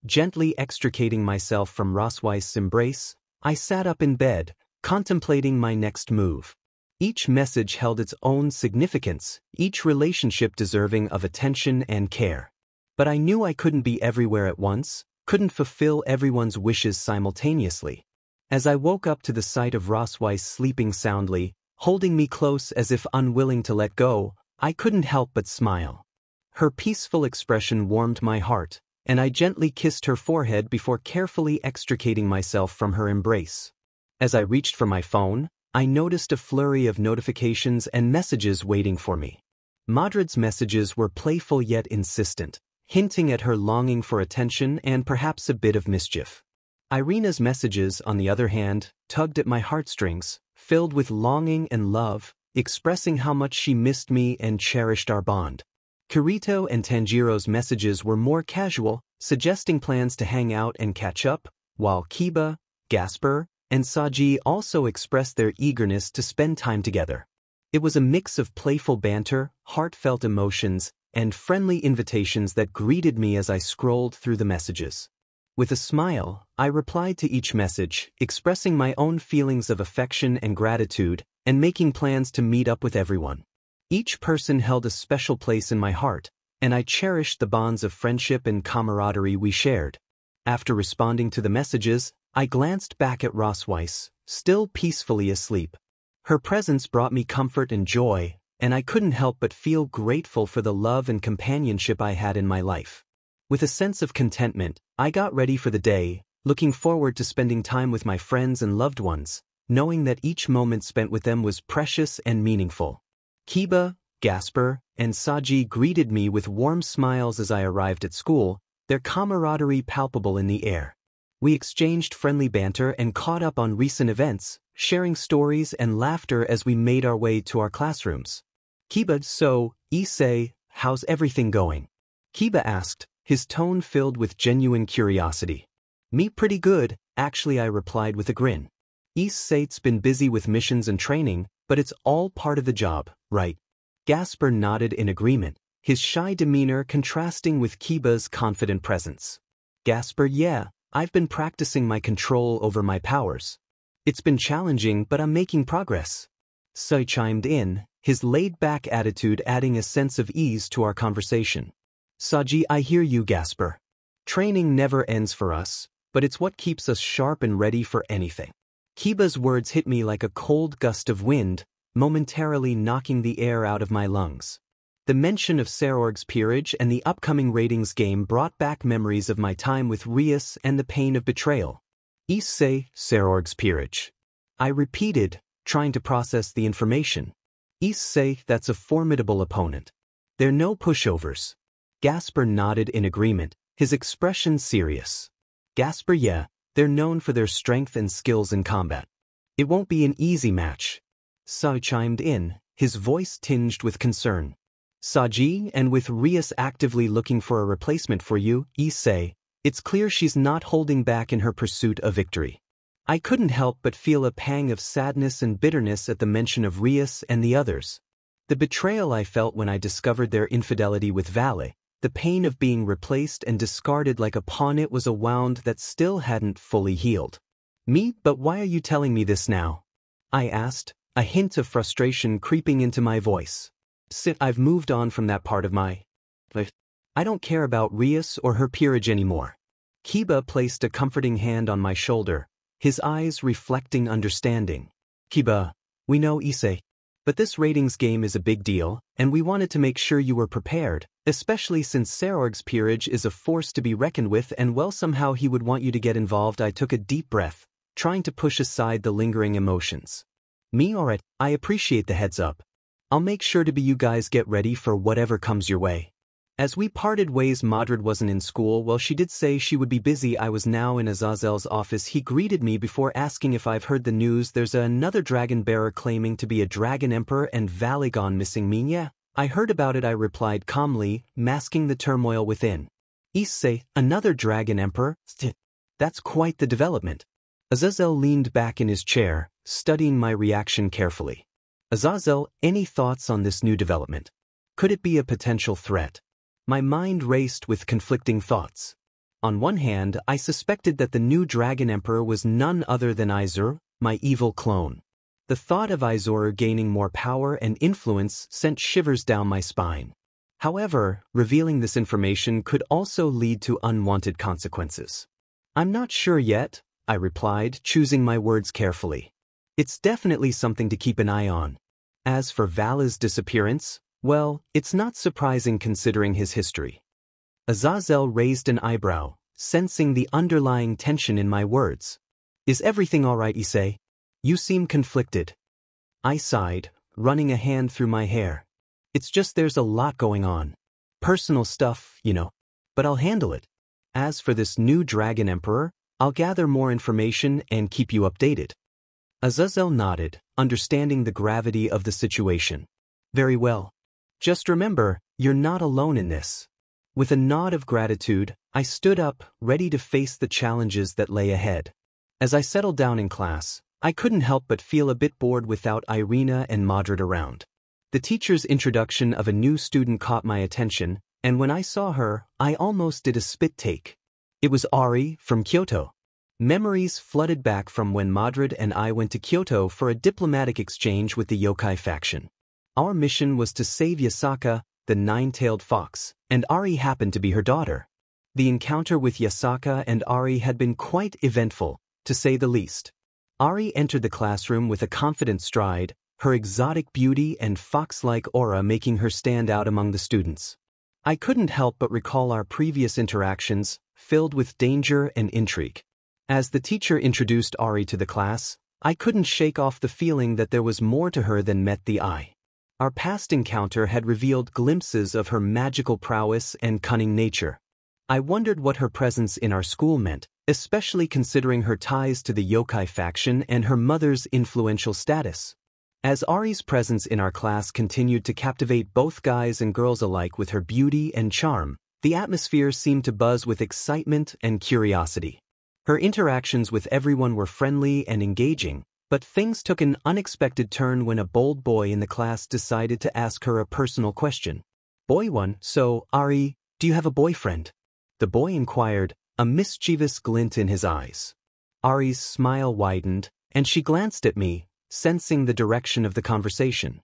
Speaker 1: Gently extricating myself from Rosweiss' embrace, I sat up in bed, contemplating my next move. Each message held its own significance, each relationship deserving of attention and care. But I knew I couldn't be everywhere at once, couldn't fulfill everyone's wishes simultaneously. As I woke up to the sight of Rosweiss sleeping soundly, holding me close as if unwilling to let go, I couldn't help but smile. Her peaceful expression warmed my heart, and I gently kissed her forehead before carefully extricating myself from her embrace. As I reached for my phone, I noticed a flurry of notifications and messages waiting for me. Madrid's messages were playful yet insistent, hinting at her longing for attention and perhaps a bit of mischief. Irina's messages, on the other hand, tugged at my heartstrings, filled with longing and love, expressing how much she missed me and cherished our bond. Kirito and Tanjiro's messages were more casual, suggesting plans to hang out and catch up, while Kiba, Gasper, and Saji also expressed their eagerness to spend time together. It was a mix of playful banter, heartfelt emotions, and friendly invitations that greeted me as I scrolled through the messages. With a smile, I replied to each message, expressing my own feelings of affection and gratitude, and making plans to meet up with everyone. Each person held a special place in my heart, and I cherished the bonds of friendship and camaraderie we shared. After responding to the messages, I glanced back at Rossweiss, still peacefully asleep. Her presence brought me comfort and joy, and I couldn't help but feel grateful for the love and companionship I had in my life. With a sense of contentment, I got ready for the day, looking forward to spending time with my friends and loved ones, knowing that each moment spent with them was precious and meaningful. Kiba, Gasper, and Saji greeted me with warm smiles as I arrived at school, their camaraderie palpable in the air. We exchanged friendly banter and caught up on recent events, sharing stories and laughter as we made our way to our classrooms. Kiba, so, Issei, how's everything going? Kiba asked, his tone filled with genuine curiosity. Me pretty good, actually, I replied with a grin. Issei's been busy with missions and training, but it's all part of the job, right? Gasper nodded in agreement, his shy demeanor contrasting with Kiba's confident presence. Gasper, yeah, I've been practicing my control over my powers. It's been challenging, but I'm making progress. Issei chimed in, his laid-back attitude adding a sense of ease to our conversation. Saji, I hear you, Gasper. Training never ends for us, but it's what keeps us sharp and ready for anything. Kiba's words hit me like a cold gust of wind, momentarily knocking the air out of my lungs. The mention of Serorg's peerage and the upcoming ratings game brought back memories of my time with Rias and the pain of betrayal. Issei, Serorg's peerage. I repeated, trying to process the information. Issei, that's a formidable opponent. They're no pushovers. Gasper nodded in agreement, his expression serious. Gasper, yeah, they're known for their strength and skills in combat. It won't be an easy match. Issei chimed in, his voice tinged with concern. Saji, and with Rias actively looking for a replacement for you, Issei, it's clear she's not holding back in her pursuit of victory. I couldn't help but feel a pang of sadness and bitterness at the mention of Rias and the others. The betrayal I felt when I discovered their infidelity with Vale, the pain of being replaced and discarded like a pawn, it was a wound that still hadn't fully healed. Me, but why are you telling me this now? I asked, a hint of frustration creeping into my voice. I've moved on from that part of my life. I don't care about Rias or her peerage anymore. Kiba placed a comforting hand on my shoulder, his eyes reflecting understanding. Kiba, we know, Issei, but this ratings game is a big deal, and we wanted to make sure you were prepared, especially since Serorg's peerage is a force to be reckoned with, and well, somehow he would want you to get involved. I took a deep breath, trying to push aside the lingering emotions. Me, alright, I appreciate the heads up. I'll make sure to be you guys get ready for whatever comes your way. As we parted ways, Madrid wasn't in school. While she did say she would be busy, I was now in Azazel's office. He greeted me before asking if I've heard the news. There's another dragon bearer claiming to be a dragon emperor and Valigon missing me. Yeah, I heard about it, I replied calmly, masking the turmoil within. Issei, another dragon emperor? That's quite the development. Azazel leaned back in his chair, studying my reaction carefully. Azazel, any thoughts on this new development? Could it be a potential threat? My mind raced with conflicting thoughts. On one hand, I suspected that the new Dragon Emperor was none other than Izuru, my evil clone. The thought of Izuru gaining more power and influence sent shivers down my spine. However, revealing this information could also lead to unwanted consequences. I'm not sure yet, I replied, choosing my words carefully. It's definitely something to keep an eye on. As for Vala's disappearance, well, it's not surprising considering his history. Azazel raised an eyebrow, sensing the underlying tension in my words. Is everything all right, Issei? You seem conflicted. I sighed, running a hand through my hair. It's just there's a lot going on. Personal stuff, you know. But I'll handle it. As for this new Dragon Emperor, I'll gather more information and keep you updated. Azazel nodded, understanding the gravity of the situation. Very well. Just remember, you're not alone in this. With a nod of gratitude, I stood up, ready to face the challenges that lay ahead. As I settled down in class, I couldn't help but feel a bit bored without Irina and Madrid around. The teacher's introduction of a new student caught my attention, and when I saw her, I almost did a spit take. It was Ari from Kyoto. Memories flooded back from when Madrid and I went to Kyoto for a diplomatic exchange with the yokai faction. Our mission was to save Yasaka, the nine-tailed fox, and Ari happened to be her daughter. The encounter with Yasaka and Ari had been quite eventful, to say the least. Ari entered the classroom with a confident stride, her exotic beauty and fox-like aura making her stand out among the students. I couldn't help but recall our previous interactions, filled with danger and intrigue. As the teacher introduced Ari to the class, I couldn't shake off the feeling that there was more to her than met the eye. Our past encounter had revealed glimpses of her magical prowess and cunning nature. I wondered what her presence in our school meant, especially considering her ties to the yokai faction and her mother's influential status. As Ari's presence in our class continued to captivate both guys and girls alike with her beauty and charm, the atmosphere seemed to buzz with excitement and curiosity. Her interactions with everyone were friendly and engaging, but things took an unexpected turn when a bold boy in the class decided to ask her a personal question. Boy 1, so, Ari, do you have a boyfriend? The boy inquired, a mischievous glint in his eyes. Ari's smile widened, and she glanced at me, sensing the direction of the conversation.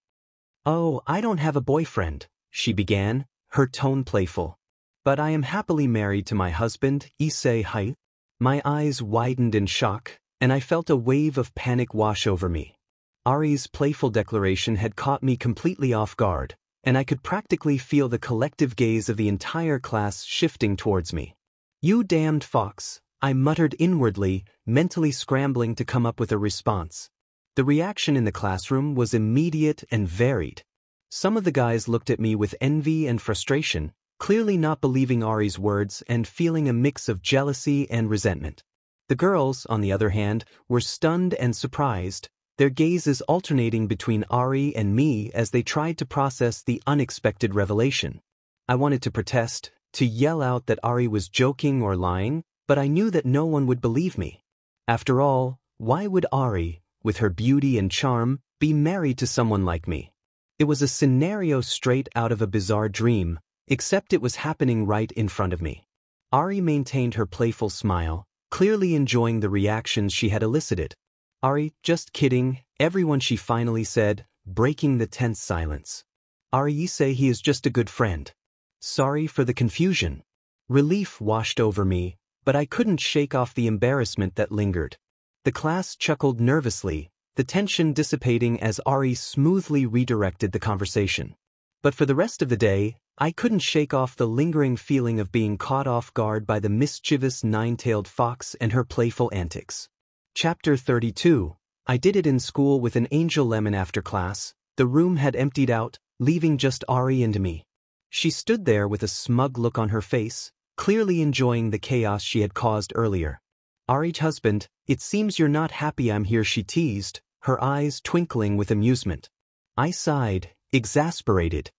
Speaker 1: Oh, I don't have a boyfriend, she began, her tone playful. But I am happily married to my husband, Issei. My eyes widened in shock, and I felt a wave of panic wash over me. Ari's playful declaration had caught me completely off guard, and I could practically feel the collective gaze of the entire class shifting towards me. You damned fox, I muttered inwardly, mentally scrambling to come up with a response. The reaction in the classroom was immediate and varied. Some of the guys looked at me with envy and frustration, clearly not believing Ari's words and feeling a mix of jealousy and resentment. The girls, on the other hand, were stunned and surprised, their gazes alternating between Ari and me as they tried to process the unexpected revelation. I wanted to protest, to yell out that Ari was joking or lying, but I knew that no one would believe me. After all, why would Ari, with her beauty and charm, be married to someone like me? It was a scenario straight out of a bizarre dream, except it was happening right in front of me. Ari maintained her playful smile, clearly enjoying the reactions she had elicited. Ari, just kidding, everyone, she finally said, breaking the tense silence. Ari say he is just a good friend. Sorry for the confusion. Relief washed over me, but I couldn't shake off the embarrassment that lingered. The class chuckled nervously, the tension dissipating as Ari smoothly redirected the conversation. But for the rest of the day, I couldn't shake off the lingering feeling of being caught off guard by the mischievous nine-tailed fox and her playful antics. Chapter 32. I did it in school with an angel lemon after class. The room had emptied out, leaving just Ari and me. She stood there with a smug look on her face, clearly enjoying the chaos she had caused earlier. Ari's husband, it seems you're not happy I'm here, she teased, her eyes twinkling with amusement. I sighed, exasperated.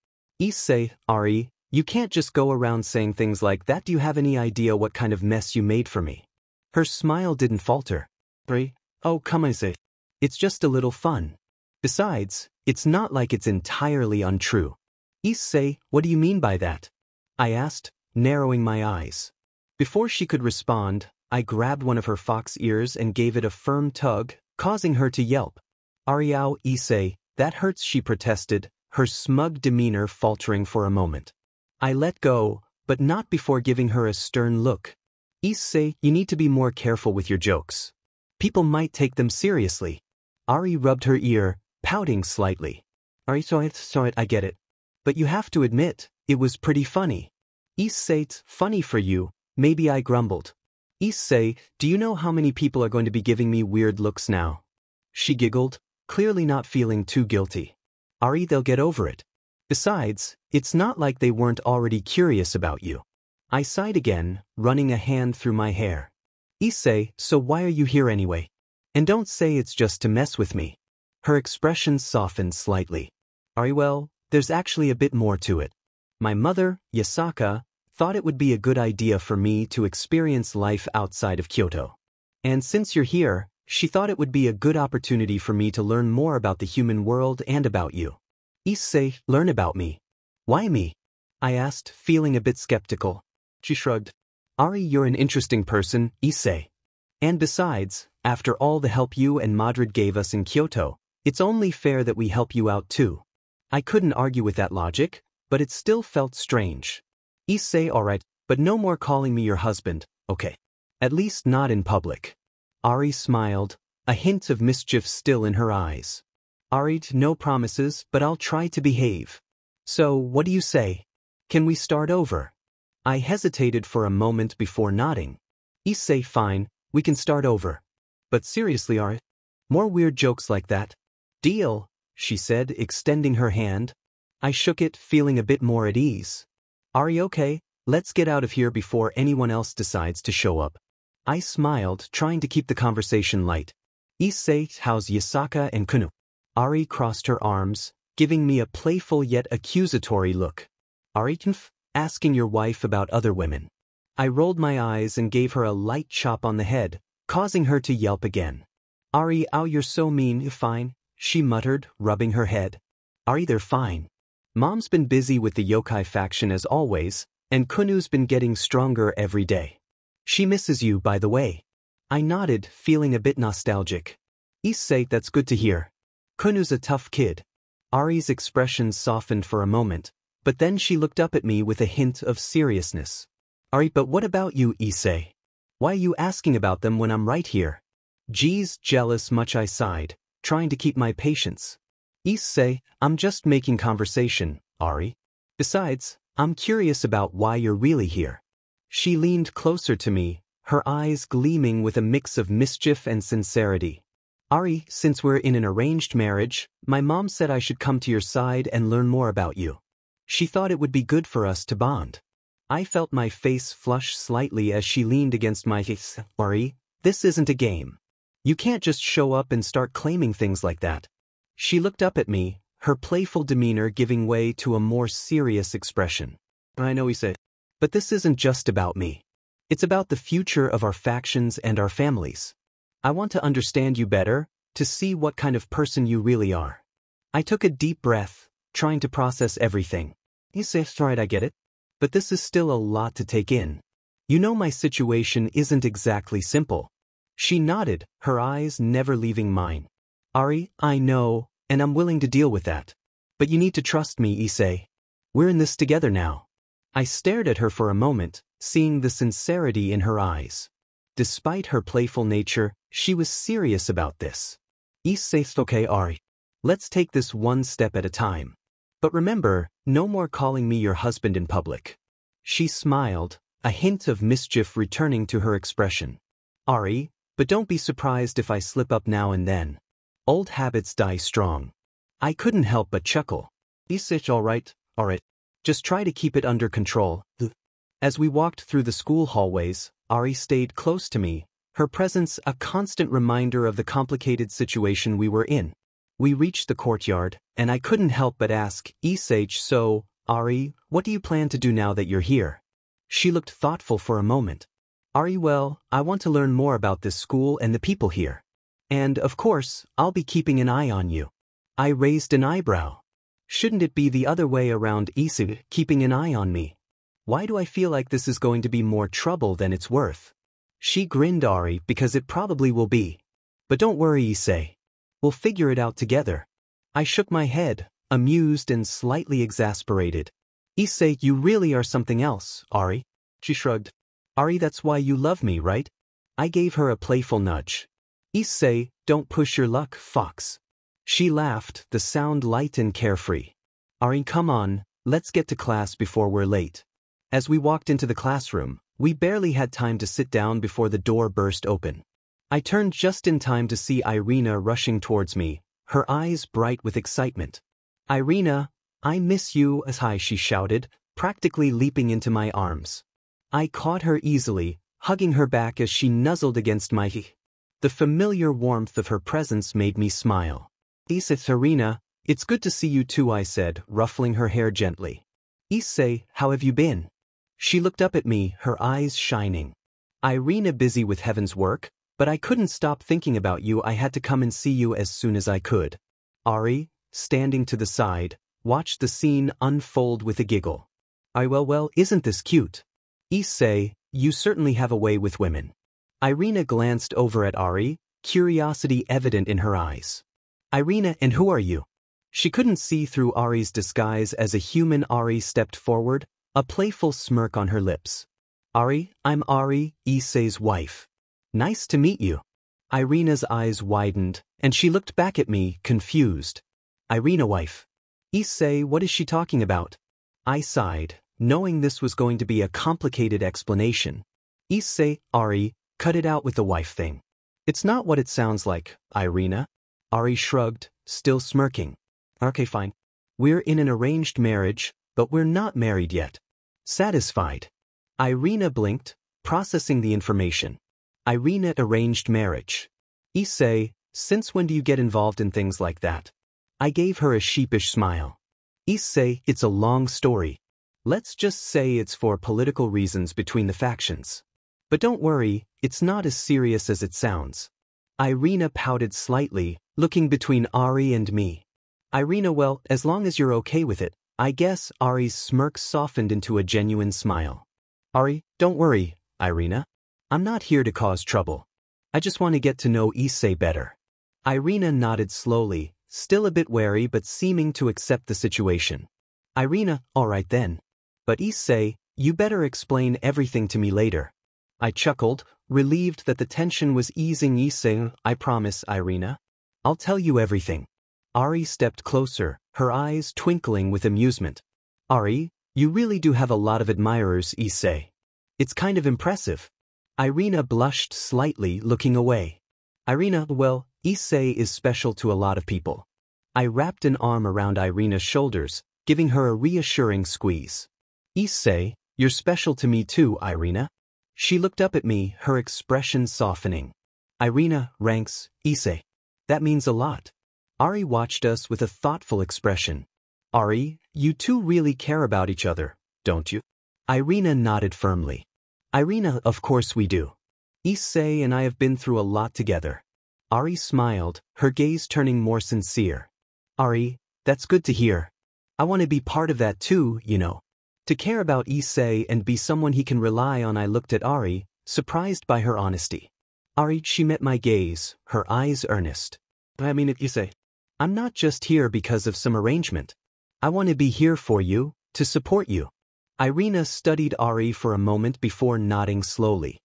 Speaker 1: Issei, Ari, you can't just go around saying things like that. Do you have any idea what kind of mess you made for me? Her smile didn't falter. Ari, oh come on, Issei. It's just a little fun. Besides, it's not like it's entirely untrue. Issei, what do you mean by that? I asked, narrowing my eyes. Before she could respond, I grabbed one of her fox ears and gave it a firm tug, causing her to yelp. Ariao, Issei, that hurts, she protested, her smug demeanor faltering for a moment. I let go, but not before giving her a stern look. Issei, you need to be more careful with your jokes. People might take them seriously. Ari rubbed her ear, pouting slightly. Ari, sorry, I get it. But you have to admit, it was pretty funny. Issei, funny for you, maybe, I grumbled. Issei, do you know how many people are going to be giving me weird looks now? She giggled, clearly not feeling too guilty. Ari, they'll get over it. Besides, it's not like they weren't already curious about you. I sighed again, running a hand through my hair. Issei, so why are you here anyway? And don't say it's just to mess with me. Her expression softened slightly. Well, there's actually a bit more to it. My mother, Yasaka, thought it would be a good idea for me to experience life outside of Kyoto. And since you're here, she thought it would be a good opportunity for me to learn more about the human world and about you. Issei, learn about me. Why me? I asked, feeling a bit skeptical. She shrugged. You're an interesting person, Issei. And besides, after all the help you and Madrid gave us in Kyoto, it's only fair that we help you out too. I couldn't argue with that logic, but it still felt strange. Issei, alright, but no more calling me your husband, okay? At least not in public. Ari smiled, a hint of mischief still in her eyes. No promises, but I'll try to behave. So, what do you say? Can we start over? I hesitated for a moment before nodding. Issei, fine, we can start over. But seriously, more weird jokes like that? Deal, she said, extending her hand. I shook it, feeling a bit more at ease. Okay, let's get out of here before anyone else decides to show up. I smiled, trying to keep the conversation light. Issei, how's Yasaka and Kunu? Ari crossed her arms, giving me a playful yet accusatory look. Asking your wife about other women. I rolled my eyes and gave her a light chop on the head, causing her to yelp again. You're so mean. Fine, she muttered, rubbing her head. They're fine. Mom's been busy with the yokai faction as always, and Kunu's been getting stronger every day. She misses you, by the way. I nodded, feeling a bit nostalgic. Issei, that's good to hear. Kunu's a tough kid. Ari's expression softened for a moment, but then she looked up at me with a hint of seriousness. But what about you, Issei? Why are you asking about them when I'm right here? Geez, jealous much, I sighed, trying to keep my patience. Issei, I'm just making conversation, Ari. Besides, I'm curious about why you're really here. She leaned closer to me, her eyes gleaming with a mix of mischief and sincerity. Since we're in an arranged marriage, my mom said I should come to your side and learn more about you. She thought it would be good for us to bond. I felt my face flush slightly as she leaned against my face. This isn't a game. You can't just show up and start claiming things like that. She looked up at me, her playful demeanor giving way to a more serious expression. I know, Issei. But this isn't just about me. It's about the future of our factions and our families. I want to understand you better, to see what kind of person you really are. I took a deep breath, trying to process everything. Issei, right, I get it. But this is still a lot to take in. You know my situation isn't exactly simple. She nodded, her eyes never leaving mine. I know, and I'm willing to deal with that. But you need to trust me, Issei. We're in this together now. I stared at her for a moment, seeing the sincerity in her eyes. Despite her playful nature, she was serious about this. Issei, okay, Ari. Let's take this one step at a time. But remember, no more calling me your husband in public. She smiled, a hint of mischief returning to her expression. But don't be surprised if I slip up now and then. Old habits die strong. I couldn't help but chuckle. Issei, alright. Just try to keep it under control. As we walked through the school hallways, Ari stayed close to me, her presence a constant reminder of the complicated situation we were in. We reached the courtyard, and I couldn't help but ask, Issei, so, Ari, what do you plan to do now that you're here? She looked thoughtful for a moment. Well, I want to learn more about this school and the people here. And, of course, I'll be keeping an eye on you. I raised an eyebrow. Shouldn't it be the other way around, Issei, keeping an eye on me? Why do I feel like this is going to be more trouble than it's worth? She grinned, Ari, because it probably will be. But don't worry, Issei. We'll figure it out together. I shook my head, amused and slightly exasperated. Issei, you really are something else, Ari. She shrugged. That's why you love me, right? I gave her a playful nudge. Issei, don't push your luck, fox. She laughed, the sound light and carefree. Come on, let's get to class before we're late. As we walked into the classroom, we barely had time to sit down before the door burst open. I turned just in time to see Irina rushing towards me, her eyes bright with excitement. Irina, I miss you, as high she shouted, practically leaping into my arms. I caught her easily, hugging her back as she nuzzled against my hip. The familiar warmth of her presence made me smile. Issei, Irina, it's good to see you too, I said, ruffling her hair gently. Issei, how have you been? She looked up at me, her eyes shining. Irina, busy with heaven's work, but I couldn't stop thinking about you. I had to come and see you as soon as I could. Ari, standing to the side, watched the scene unfold with a giggle. Well, isn't this cute? Issei, you certainly have a way with women. Irina glanced over at Ari, curiosity evident in her eyes. Irina, and who are you? She couldn't see through Ari's disguise as a human. Ari stepped forward, a playful smirk on her lips. Ari, I'm Ari, Issei's wife. Nice to meet you. Irina's eyes widened, and she looked back at me, confused. Irina, wife. Issei, what is she talking about? I sighed, knowing this was going to be a complicated explanation. Issei, Ari, cut it out with the wife thing. It's not what it sounds like, Irina. Ari shrugged, still smirking. Okay, fine. We're in an arranged marriage, but we're not married yet. Satisfied. Irina blinked, processing the information. Irina, arranged marriage. Issei, since when do you get involved in things like that? I gave her a sheepish smile. Issei, it's a long story. Let's just say it's for political reasons between the factions. But don't worry, it's not as serious as it sounds. Irina pouted slightly, looking between Ari and me. Irina, well, as long as you're okay with it, I guess. Ari's smirk softened into a genuine smile. Ari, don't worry, Irina. I'm not here to cause trouble. I just want to get to know Issei better. Irina nodded slowly, still a bit wary but seeming to accept the situation. Irina, all right then. But Issei, you better explain everything to me later. I chuckled, relieved that the tension was easing. Issei, I promise, Irina. I'll tell you everything. Ari stepped closer, her eyes twinkling with amusement. Ari, you really do have a lot of admirers, Issei. It's kind of impressive. Irina blushed slightly, looking away. Irina, well, Issei is special to a lot of people. I wrapped an arm around Irina's shoulders, giving her a reassuring squeeze. Issei, you're special to me too, Irina. She looked up at me, her expression softening. Irina, ranks, Issei. That means a lot. Ari watched us with a thoughtful expression. Ari, you two really care about each other, don't you? Irina nodded firmly. Irina, of course we do. Issei and I have been through a lot together. Ari smiled, her gaze turning more sincere. Ari, that's good to hear. I want to be part of that too, you know. To care about Issei and be someone he can rely on. I looked at Ari, surprised by her honesty. Ari, she met my gaze, her eyes earnest. I mean it, Issei. I'm not just here because of some arrangement. I want to be here for you, to support you. Irina studied Ari for a moment before nodding slowly.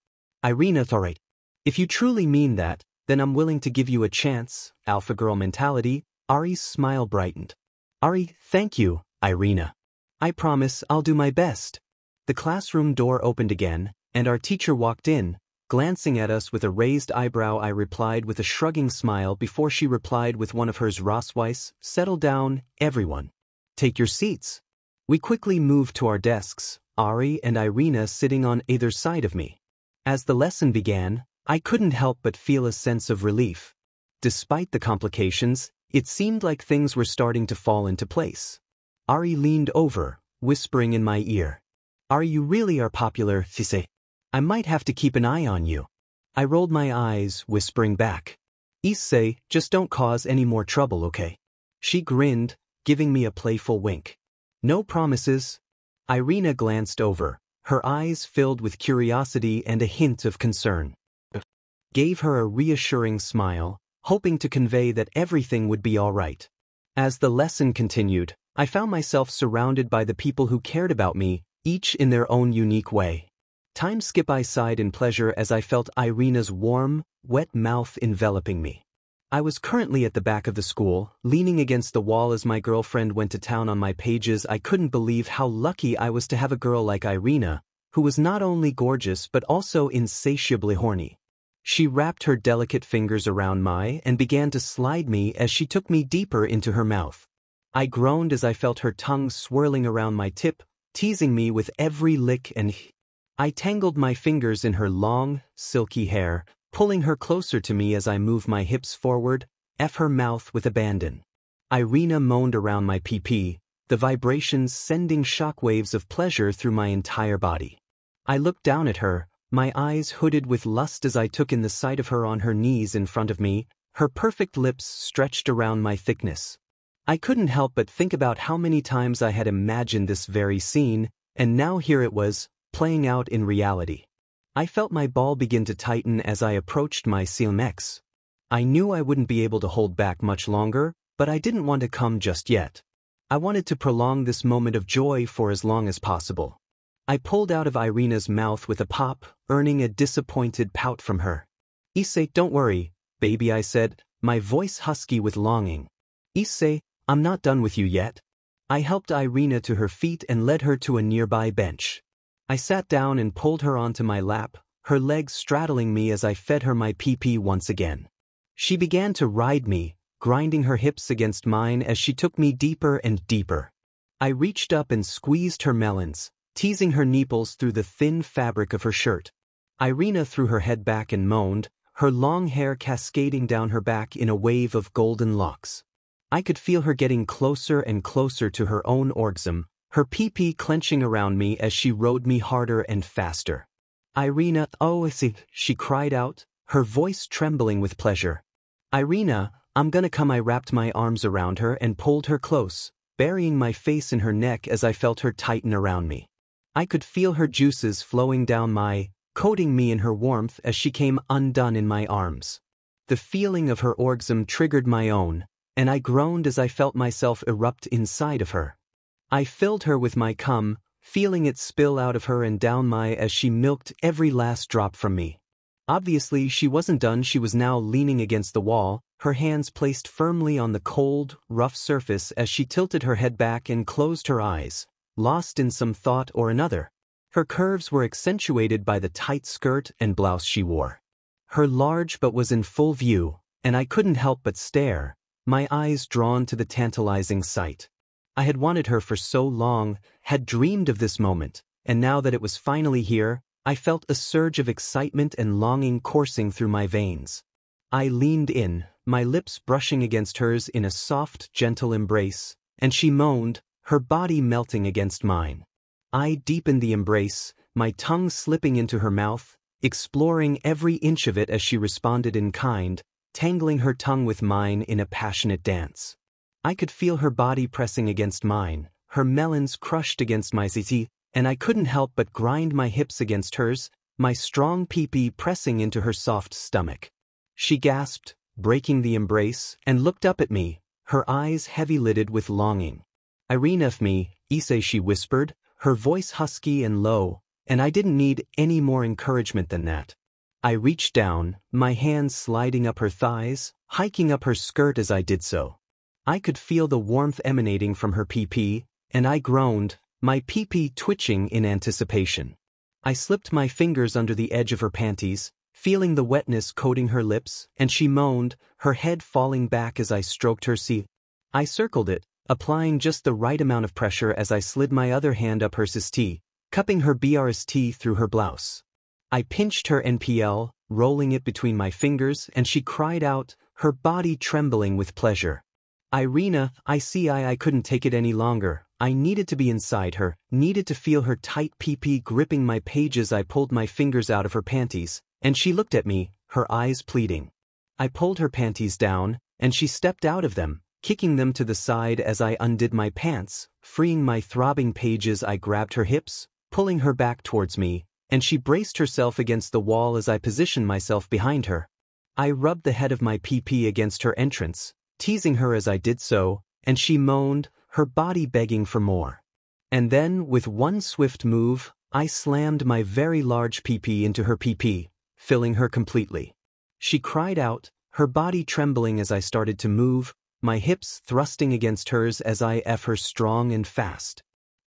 Speaker 1: Irina, alright. If you truly mean that, then I'm willing to give you a chance. Alpha girl mentality. Ari's smile brightened. Ari, thank you, Irina. I promise I'll do my best. The classroom door opened again, and our teacher walked in, glancing at us with a raised eyebrow. I replied with a shrugging smile before she replied with one of hers. Rosweiss, settle down, everyone. Take your seats. We quickly moved to our desks, Ari and Irina sitting on either side of me. As the lesson began, I couldn't help but feel a sense of relief. Despite the complications, it seemed like things were starting to fall into place. Ari leaned over, whispering in my ear. Ari, you really are popular, Issei. I might have to keep an eye on you. I rolled my eyes, whispering back. Issei, just don't cause any more trouble, okay? She grinned, giving me a playful wink. No promises. Irina glanced over, her eyes filled with curiosity and a hint of concern. Gave her a reassuring smile, hoping to convey that everything would be all right. As the lesson continued, I found myself surrounded by the people who cared about me, each in their own unique way. Time skip. I sighed in pleasure as I felt Irina's warm, wet mouth enveloping me. I was currently at the back of the school, leaning against the wall as my girlfriend went to town on my pages. I couldn't believe how lucky I was to have a girl like Irina, who was not only gorgeous but also insatiably horny. She wrapped her delicate fingers around my and began to slide me as she took me deeper into her mouth. I groaned as I felt her tongue swirling around my tip, teasing me with every lick and I tangled my fingers in her long, silky hair, pulling her closer to me as I moved my hips forward, F her mouth with abandon. Irina moaned around my PP, the vibrations sending shockwaves of pleasure through my entire body. I looked down at her, my eyes hooded with lust as I took in the sight of her on her knees in front of me, her perfect lips stretched around my thickness. I couldn't help but think about how many times I had imagined this very scene, and now here it was, playing out in reality. I felt my ball begin to tighten as I approached my climax. I knew I wouldn't be able to hold back much longer, but I didn't want to come just yet. I wanted to prolong this moment of joy for as long as possible. I pulled out of Irina's mouth with a pop, earning a disappointed pout from her. "Issei, don't worry, baby," I said, my voice husky with longing. "Issei, I'm not done with you yet." I helped Irina to her feet and led her to a nearby bench. I sat down and pulled her onto my lap, her legs straddling me as I fed her my PP once again. She began to ride me, grinding her hips against mine as she took me deeper and deeper. I reached up and squeezed her melons, teasing her nipples through the thin fabric of her shirt. Irina threw her head back and moaned, her long hair cascading down her back in a wave of golden locks. I could feel her getting closer and closer to her own orgasm, her PP clenching around me as she rode me harder and faster. "Irina, oh Issei," she cried out, her voice trembling with pleasure. "Irina, I'm gonna come." I wrapped my arms around her and pulled her close, burying my face in her neck as I felt her tighten around me. I could feel her juices flowing down coating me in her warmth as she came undone in my arms. The feeling of her orgasm triggered my own, and I groaned as I felt myself erupt inside of her. I filled her with my cum, feeling it spill out of her and down as she milked every last drop from me. Obviously, she wasn't done. She was now leaning against the wall, her hands placed firmly on the cold, rough surface as she tilted her head back and closed her eyes, lost in some thought or another. Her curves were accentuated by the tight skirt and blouse she wore. Her large butt was in full view, and I couldn't help but stare, my eyes drawn to the tantalizing sight. I had wanted her for so long, had dreamed of this moment, and now that it was finally here, I felt a surge of excitement and longing coursing through my veins. I leaned in, my lips brushing against hers in a soft, gentle embrace, and she moaned, her body melting against mine. I deepened the embrace, my tongue slipping into her mouth, exploring every inch of it as she responded in kind, tangling her tongue with mine in a passionate dance. I could feel her body pressing against mine, her melons crushed against my ziti, and I couldn't help but grind my hips against hers, my strong PP pressing into her soft stomach. She gasped, breaking the embrace, and looked up at me, her eyes heavy-lidded with longing. "Irina, f me, Issei," she whispered, her voice husky and low, and I didn't need any more encouragement than that. I reached down, my hands sliding up her thighs, hiking up her skirt as I did so. I could feel the warmth emanating from her PP, and I groaned, my PP twitching in anticipation. I slipped my fingers under the edge of her panties, feeling the wetness coating her lips, and she moaned, her head falling back as I stroked her C. I circled it, applying just the right amount of pressure as I slid my other hand up her ST, cupping her BRST through her blouse. I pinched her NPL, rolling it between my fingers, and she cried out, her body trembling with pleasure. "Irina, I couldn't take it any longer. I needed to be inside her, needed to feel her tight PP gripping my pages." I pulled my fingers out of her panties, and she looked at me, her eyes pleading. I pulled her panties down, and she stepped out of them, kicking them to the side as I undid my pants, freeing my throbbing pages. I grabbed her hips, pulling her back towards me, and she braced herself against the wall as I positioned myself behind her. I rubbed the head of my PP against her entrance, teasing her as I did so, and she moaned, her body begging for more. And then, with one swift move, I slammed my very large PP into her PP, filling her completely. She cried out, her body trembling as I started to move, my hips thrusting against hers as I F her strong and fast.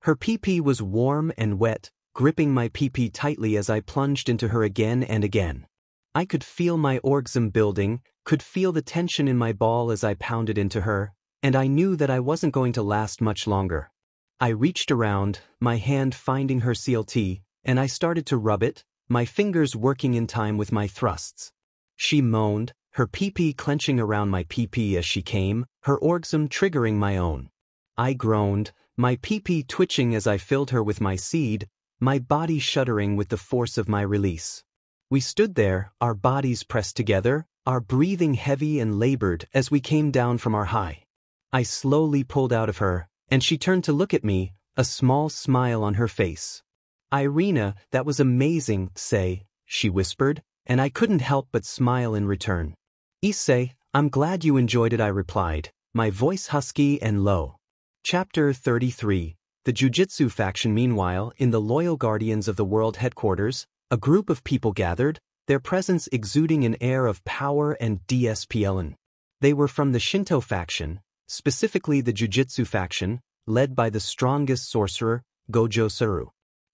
Speaker 1: Her PP was warm and wet, gripping my PP tightly as I plunged into her again and again. I could feel my orgasm building, could feel the tension in my ball as I pounded into her, and I knew that I wasn't going to last much longer. I reached around, my hand finding her CLT, and I started to rub it, my fingers working in time with my thrusts. She moaned, her pee-pee clenching around my pee-pee as she came, her orgasm triggering my own. I groaned, my pee-pee twitching as I filled her with my seed, my body shuddering with the force of my release. We stood there, our bodies pressed together, our breathing heavy and labored as we came down from our high. I slowly pulled out of her, and she turned to look at me, a small smile on her face. "Irina, that was amazing, Issei," she whispered, and I couldn't help but smile in return. "Issei, I'm glad you enjoyed it," I replied, my voice husky and low. Chapter 33. The Jujitsu faction. Meanwhile, in the Loyal Guardians of the World headquarters, a group of people gathered, their presence exuding an air of power and discipline. They were from the Shinto faction, specifically the Jujitsu faction, led by the strongest sorcerer, Gojo Saru.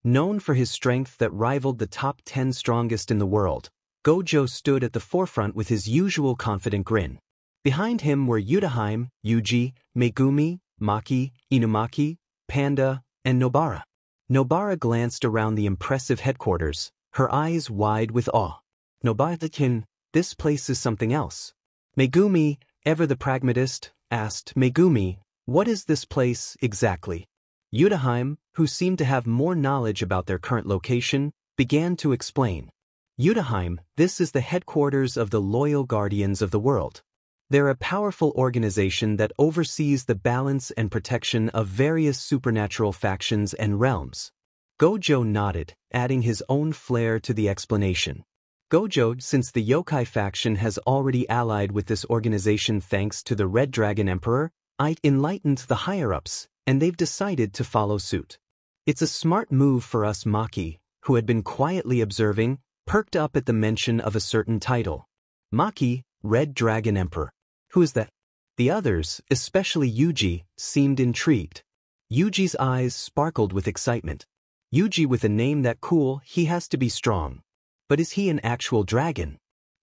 Speaker 1: Known for his strength that rivaled the top 10 strongest in the world, Gojo stood at the forefront with his usual confident grin. Behind him were Yutaheim, Yuji, Megumi, Maki, Inumaki, Panda, and Nobara. Nobara glanced around the impressive headquarters, her eyes wide with awe. "Nobara-kin, this place is something else." Megumi, ever the pragmatist, asked, "Megumi, what is this place exactly?" Yutaheim, who seemed to have more knowledge about their current location, began to explain. "Yutaheim, this is the headquarters of the Loyal Guardians of the World. They're a powerful organization that oversees the balance and protection of various supernatural factions and realms." Gojo nodded, adding his own flair to the explanation. Gojo, since the yokai faction has already allied with this organization thanks to the Red Dragon Emperor, it enlightened the higher-ups, and they've decided to follow suit. "It's a smart move for us." Maki, who had been quietly observing, perked up at the mention of a certain title. "Maki, Red Dragon Emperor. Who is that?" The others, especially Yuji, seemed intrigued. Yuji's eyes sparkled with excitement. "Yuji, with a name that cool, he has to be strong. But is he an actual dragon?"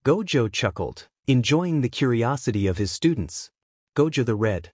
Speaker 1: Gojo chuckled, enjoying the curiosity of his students. "Gojo the Red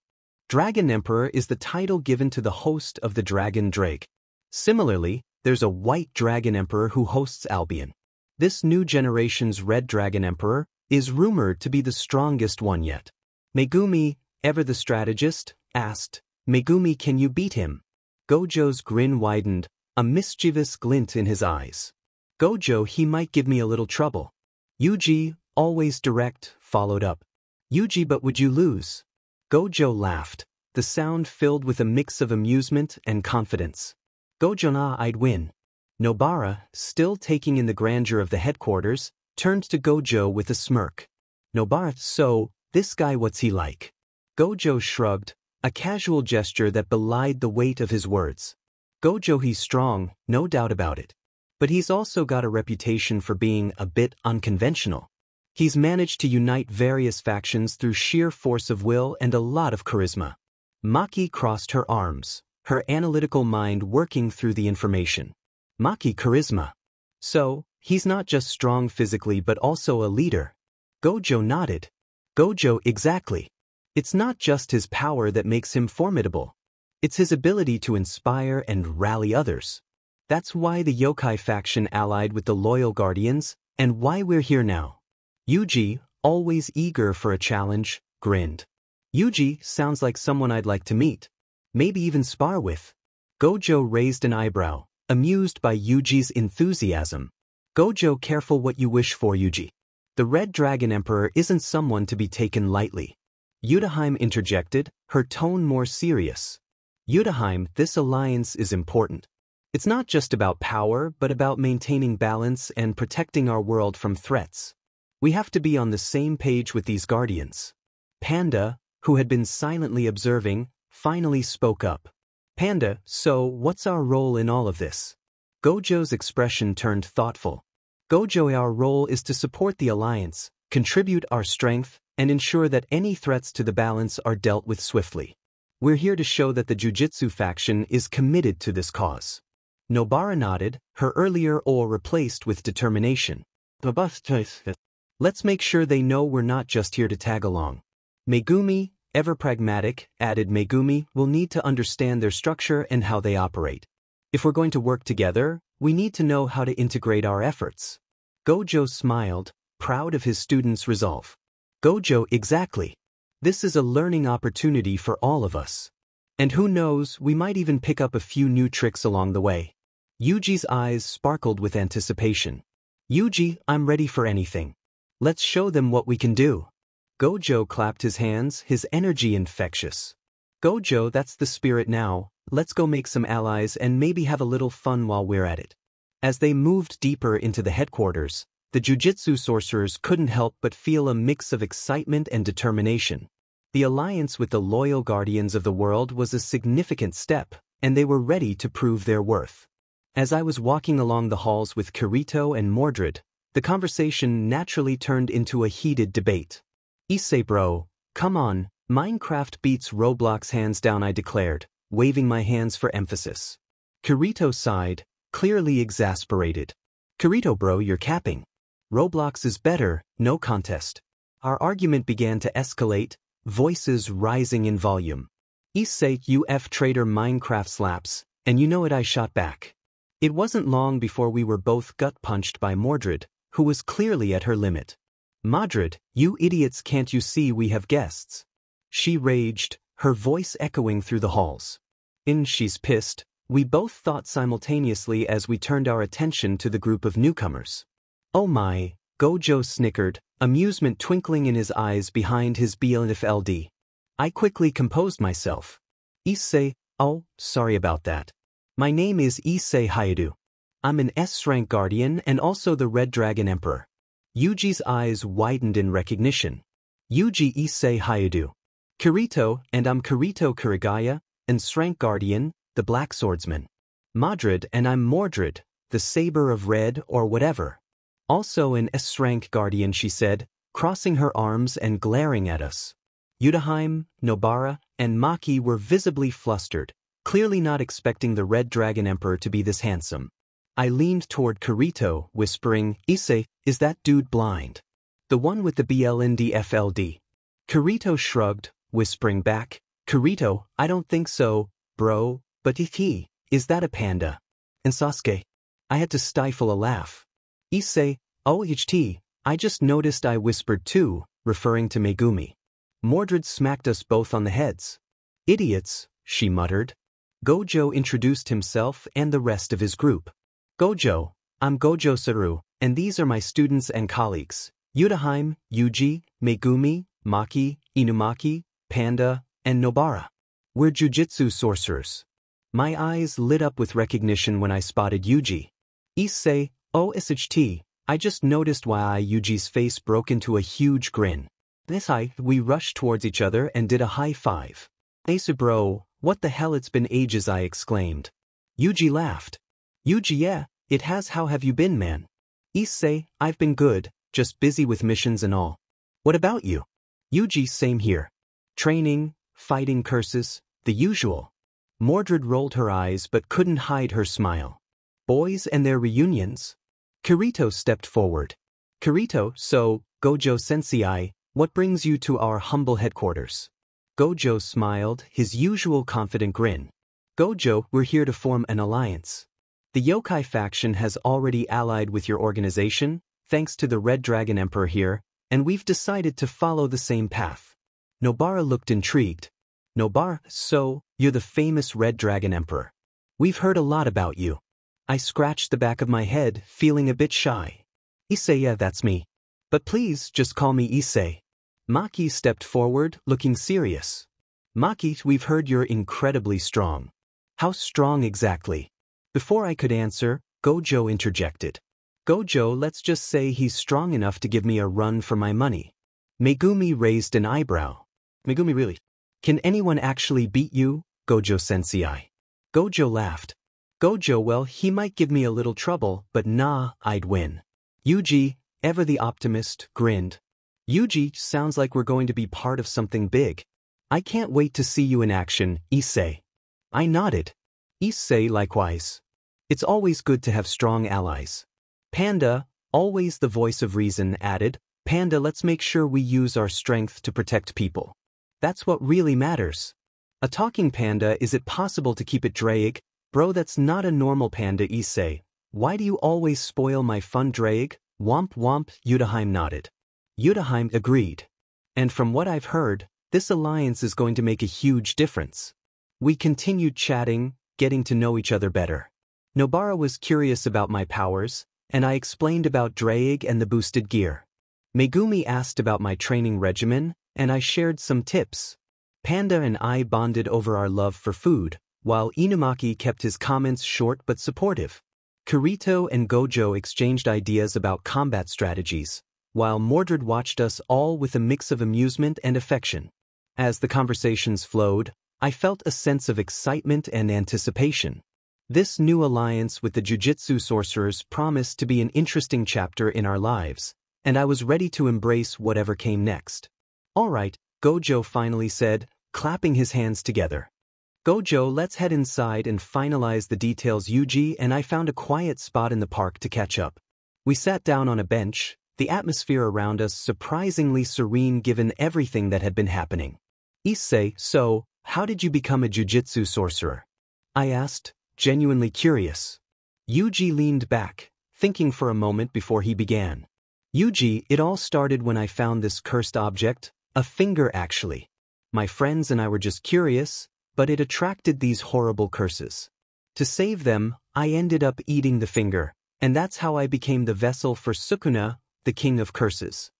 Speaker 1: Dragon Emperor is the title given to the host of the Dragon Drake. Similarly, there's a White Dragon Emperor who hosts Albion. This new generation's Red Dragon Emperor is rumored to be the strongest one yet." Megumi, ever the strategist, asked, "Megumi, can you beat him?" Gojo's grin widened, a mischievous glint in his eyes. "Gojo, he might give me a little trouble." Yuji, always direct, followed up. "Yuji, but would you lose?" Gojo laughed, the sound filled with a mix of amusement and confidence. "Gojo, nah, I'd win." Nobara, still taking in the grandeur of the headquarters, turned to Gojo with a smirk. "Nobara, so, this guy, what's he like?" Gojo shrugged, a casual gesture that belied the weight of his words. "Gojo, he's strong, no doubt about it. But he's also got a reputation for being a bit unconventional. He's managed to unite various factions through sheer force of will and a lot of charisma." Maki crossed her arms, her analytical mind working through the information. "Maki, charisma. So, he's not just strong physically but also a leader." Gojo nodded. "Gojo, exactly. It's not just his power that makes him formidable. It's his ability to inspire and rally others. That's why the yokai faction allied with the Loyal Guardians, and why we're here now." Yuji, always eager for a challenge, grinned. "Yuji sounds like someone I'd like to meet. Maybe even spar with." Gojo raised an eyebrow, amused by Yuji's enthusiasm. "Gojo, careful what you wish for, Yuji. The Red Dragon Emperor isn't someone to be taken lightly." Yutaheim interjected, her tone more serious. "Yutaheim, this alliance is important. It's not just about power but about maintaining balance and protecting our world from threats. We have to be on the same page with these guardians." Panda, who had been silently observing, finally spoke up. "Panda, so what's our role in all of this?" Gojo's expression turned thoughtful. "Gojo, our role is to support the alliance, contribute our strength, and ensure that any threats to the balance are dealt with swiftly. We're here to show that the Jujitsu faction is committed to this cause." Nobara nodded, her earlier awe replaced with determination. "Let's make sure they know we're not just here to tag along." Megumi, ever pragmatic, added, "Megumi, will need to understand their structure and how they operate. If we're going to work together, we need to know how to integrate our efforts." Gojo smiled, proud of his students' resolve. Gojo, exactly. This is a learning opportunity for all of us. And who knows, we might even pick up a few new tricks along the way. Yuji's eyes sparkled with anticipation. Yuji, I'm ready for anything. Let's show them what we can do. Gojo clapped his hands, his energy infectious. Gojo, that's the spirit now. Let's go make some allies and maybe have a little fun while we're at it. As they moved deeper into the headquarters, the jujitsu sorcerers couldn't help but feel a mix of excitement and determination. The alliance with the loyal guardians of the world was a significant step, and they were ready to prove their worth. As I was walking along the halls with Kirito and Mordred, the conversation naturally turned into a heated debate. Issei bro, come on, Minecraft beats Roblox hands down, I declared, waving my hands for emphasis. Kirito sighed, clearly exasperated. Kirito bro, you're capping. Roblox is better, no contest. Our argument began to escalate, voices rising in volume. Issei, you F-trader Minecraft slaps, and you know it, I shot back. It wasn't long before we were both gut-punched by Mordred, who was clearly at her limit. Mordred, you idiots, can't you see we have guests? She raged, her voice echoing through the halls. She's pissed, we both thought simultaneously as we turned our attention to the group of newcomers. Oh my, Gojo snickered, amusement twinkling in his eyes behind his BLFLD. I quickly composed myself. Issei, oh, sorry about that. My name is Issei Hayadu. I'm an S-rank guardian and also the Red Dragon Emperor. Yuji's eyes widened in recognition. Yuji Issei Hayadu. Kirito, and I'm Kirito Kurigaya, an S-rank guardian, the Black Swordsman. Mordred, and I'm Mordred, the Saber of Red or whatever. Also an S-rank guardian, she said, crossing her arms and glaring at us. Yudaheim, Nobara, and Maki were visibly flustered, clearly not expecting the Red Dragon Emperor to be this handsome. I leaned toward Kirito, whispering, Issei, is that dude blind? The one with the BLNDFLD. Kirito shrugged, whispering back, Kirito, I don't think so, bro, but if he, is that a panda? And Sasuke? I had to stifle a laugh. Issei, oh HT, I just noticed, I whispered too, referring to Megumi. Mordred smacked us both on the heads. Idiots, she muttered. Gojo introduced himself and the rest of his group. Gojo, I'm Gojo Saru, and these are my students and colleagues, Yudaheim, Yuji, Megumi, Maki, Inumaki, Panda, and Nobara. We're jujitsu sorcerers. My eyes lit up with recognition when I spotted Yuji. Issei, oh SHT, I just noticed why Yuji's face broke into a huge grin. We rushed towards each other and did a high five. Issei bro, what the hell, it's been ages, I exclaimed. Yuji laughed. Yuji, yeah, it has. How have you been, man? Issei, I've been good, just busy with missions and all. What about you? Yuji, same here. Training, fighting curses, the usual. Mordred rolled her eyes but couldn't hide her smile. Boys and their reunions? Kirito stepped forward. Kirito, so, Gojo Sensei, what brings you to our humble headquarters? Gojo smiled, his usual confident grin. Gojo, we're here to form an alliance. The yokai faction has already allied with your organization, thanks to the Red Dragon Emperor here, and we've decided to follow the same path. Nobara looked intrigued. Nobara, so, you're the famous Red Dragon Emperor. We've heard a lot about you. I scratched the back of my head, feeling a bit shy. Issei, yeah, that's me. But please, just call me Issei. Maki stepped forward, looking serious. Maki, we've heard you're incredibly strong. How strong exactly? Before I could answer, Gojo interjected. Gojo, let's just say he's strong enough to give me a run for my money. Megumi raised an eyebrow. Megumi, really? Can anyone actually beat you, Gojo Sensei? Gojo laughed. Gojo, well, he might give me a little trouble, but nah, I'd win. Yuji, ever the optimist, grinned. Yuji, sounds like we're going to be part of something big. I can't wait to see you in action, Issei. I nodded. Issei likewise. It's always good to have strong allies. Panda, always the voice of reason, added, Panda, let's make sure we use our strength to protect people. That's what really matters. A talking panda, is it possible to keep it Drake? Bro, that's not a normal panda, Issei. Why do you always spoil my fun, Drake? Womp womp, Yudaheim nodded. Yudaheim agreed. And from what I've heard, this alliance is going to make a huge difference. We continued chatting, getting to know each other better. Nobara was curious about my powers, and I explained about Draig and the boosted gear. Megumi asked about my training regimen, and I shared some tips. Panda and I bonded over our love for food, while Inumaki kept his comments short but supportive. Kirito and Gojo exchanged ideas about combat strategies, while Mordred watched us all with a mix of amusement and affection. As the conversations flowed, I felt a sense of excitement and anticipation. This new alliance with the Jujutsu sorcerers promised to be an interesting chapter in our lives, and I was ready to embrace whatever came next. "All right," Gojo finally said, clapping his hands together. "Gojo, let's head inside and finalize the details." Yuji and I found a quiet spot in the park to catch up. We sat down on a bench, the atmosphere around us surprisingly serene given everything that had been happening. "Issei, so, how did you become a Jujutsu sorcerer?" I asked, genuinely curious. Yuji leaned back, thinking for a moment before he began. "Yuji, it all started when I found this cursed object, a finger actually. My friends and I were just curious, but it attracted these horrible curses. To save them, I ended up eating the finger, and that's how I became the vessel for Sukuna, the king of curses."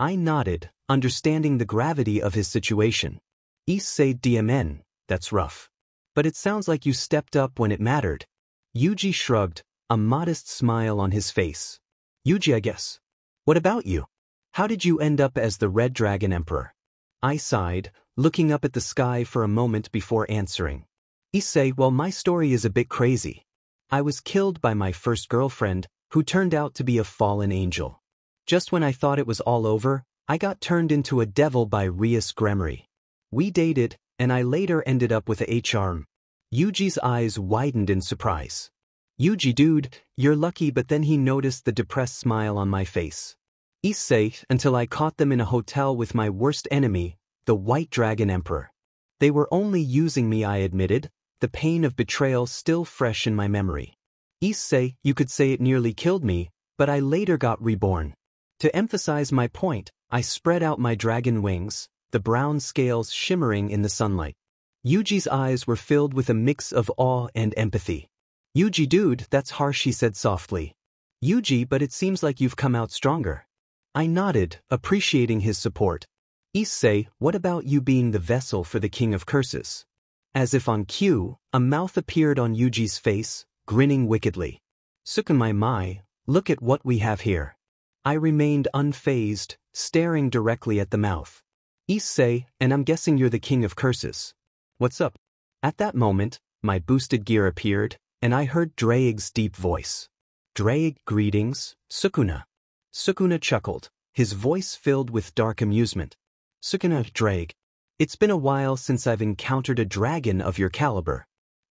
Speaker 1: I nodded, understanding the gravity of his situation. "Issei DMN, that's rough. But it sounds like you stepped up when it mattered." Yuji shrugged, a modest smile on his face. "Yuji, I guess. What about you? How did you end up as the Red Dragon Emperor?" I sighed, looking up at the sky for a moment before answering. "Issei, well, my story is a bit crazy. I was killed by my first girlfriend, who turned out to be a fallen angel. Just when I thought it was all over, I got turned into a devil by Rias Gremory. We dated, and I later ended up with a HR." Yuji's eyes widened in surprise. "Yuji dude, you're lucky," but then he noticed the depressed smile on my face. "Issei, until I caught them in a hotel with my worst enemy, the White Dragon Emperor. They were only using me," I admitted, the pain of betrayal still fresh in my memory. "Issei, you could say it nearly killed me, but I later got reborn." To emphasize my point, I spread out my dragon wings, the brown scales shimmering in the sunlight. Yuji's eyes were filled with a mix of awe and empathy. "Yuji dude, that's harsh," he said softly. "Yuji, but it seems like you've come out stronger." I nodded, appreciating his support. "Issei, what about you being the vessel for the King of Curses?" As if on cue, a mouth appeared on Yuji's face, grinning wickedly. "Sukunmai, look at what we have here." I remained unfazed, staring directly at the mouth. "Issei, and I'm guessing you're the King of Curses. What's up?" At that moment, my boosted gear appeared, and I heard Draig's deep voice. "Draig, greetings, Sukuna." Sukuna chuckled, his voice filled with dark amusement. "Sukuna, Draig. It's been a while since I've encountered a dragon of your caliber."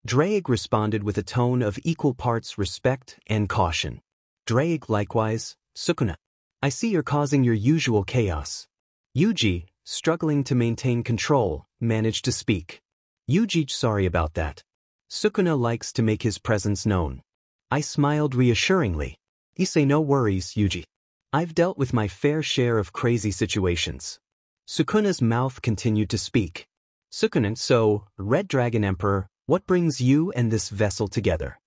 Speaker 1: Draig responded with a tone of equal parts respect and caution. "Draig, likewise, Sukuna. I see you're causing your usual chaos." Yuji, struggling to maintain control, managed to speak. "Yuji, sorry about that. Sukuna likes to make his presence known." I smiled reassuringly. "Issei, no worries, Yuji. I've dealt with my fair share of crazy situations." Sukuna's mouth continued to speak. "Sukuna, so, Red Dragon Emperor, what brings you and this vessel together?"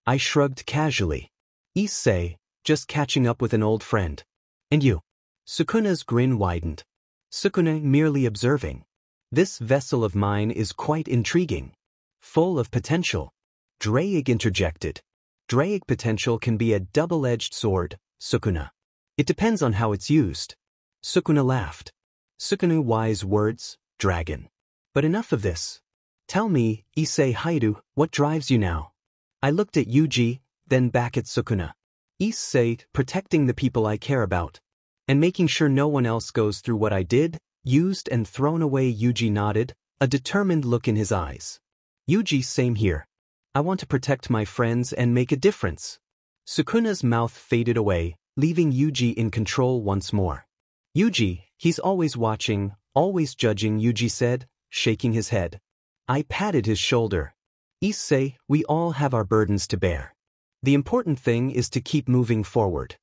Speaker 1: I shrugged casually. "Issei, just catching up with an old friend." "And you?" Sukuna's grin widened. "Sukuna, merely observing. This vessel of mine is quite intriguing. Full of potential." Draig interjected. "Draig potential can be a double-edged sword, Sukuna. It depends on how it's used." Sukuna laughed. "Sukuna, wise words, dragon. But enough of this. Tell me, Issei Haidu, what drives you now?" I looked at Yuji, then back at Sukuna. "Issei, protecting the people I care about. And making sure no one else goes through what I did, used and thrown away." Yuji nodded, a determined look in his eyes. "Yuji, same here. I want to protect my friends and make a difference." Sukuna's mouth faded away, leaving Yuji in control once more. "Yuji, he's always watching, always judging," Yuji said, shaking his head. I patted his shoulder. "Issei, we all have our burdens to bear. The important thing is to keep moving forward."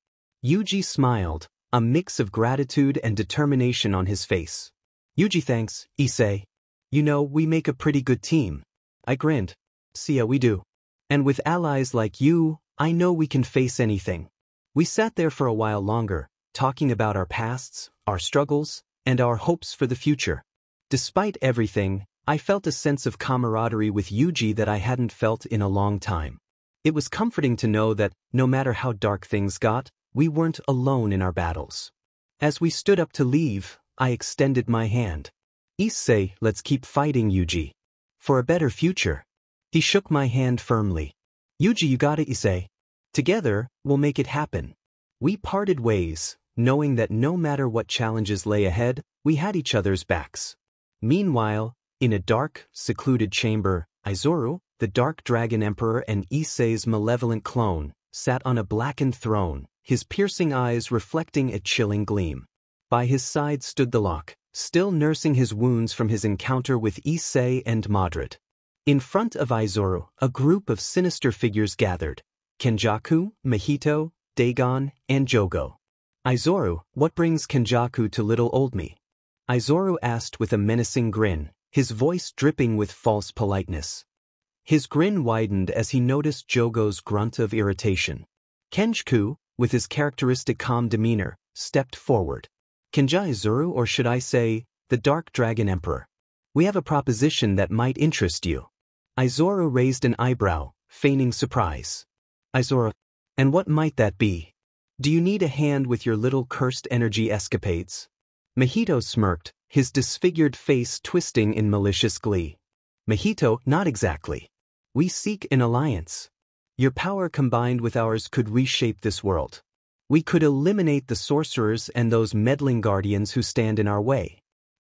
Speaker 1: Yuji smiled, a mix of gratitude and determination on his face. Yuji, thanks, Issei. You know, we make a pretty good team. I grinned. See ya, we do. And with allies like you, I know we can face anything. We sat there for a while longer, talking about our pasts, our struggles, and our hopes for the future. Despite everything, I felt a sense of camaraderie with Yuji that I hadn't felt in a long time. It was comforting to know that, no matter how dark things got, we weren't alone in our battles. As we stood up to leave, I extended my hand. Issei, let's keep fighting, Yuji. For a better future. He shook my hand firmly. Yuji, you got it, Issei. Together, we'll make it happen. We parted ways, knowing that no matter what challenges lay ahead, we had each other's backs. Meanwhile, in a dark, secluded chamber, Aizoru, the Dark Dragon Emperor and Issei's malevolent clone, sat on a blackened throne, his piercing eyes reflecting a chilling gleam. By his side stood the Lock, still nursing his wounds from his encounter with Issei and Madrid. In front of Aizoru, a group of sinister figures gathered: Kenjaku, Mahito, Dagon, and Jogo. Aizoru, what brings Kenjaku to little old me? Aizoru asked with a menacing grin, his voice dripping with false politeness. His grin widened as he noticed Jogo's grunt of irritation. Kenjaku, with his characteristic calm demeanor, stepped forward. Kenja Aizoru, or should I say, the Dark Dragon Emperor. We have a proposition that might interest you. Aizoru raised an eyebrow, feigning surprise. Aizoru, and what might that be? Do you need a hand with your little cursed energy escapades? Mahito smirked, his disfigured face twisting in malicious glee. Mahito, not exactly. We seek an alliance. Your power combined with ours could reshape this world. We could eliminate the sorcerers and those meddling guardians who stand in our way.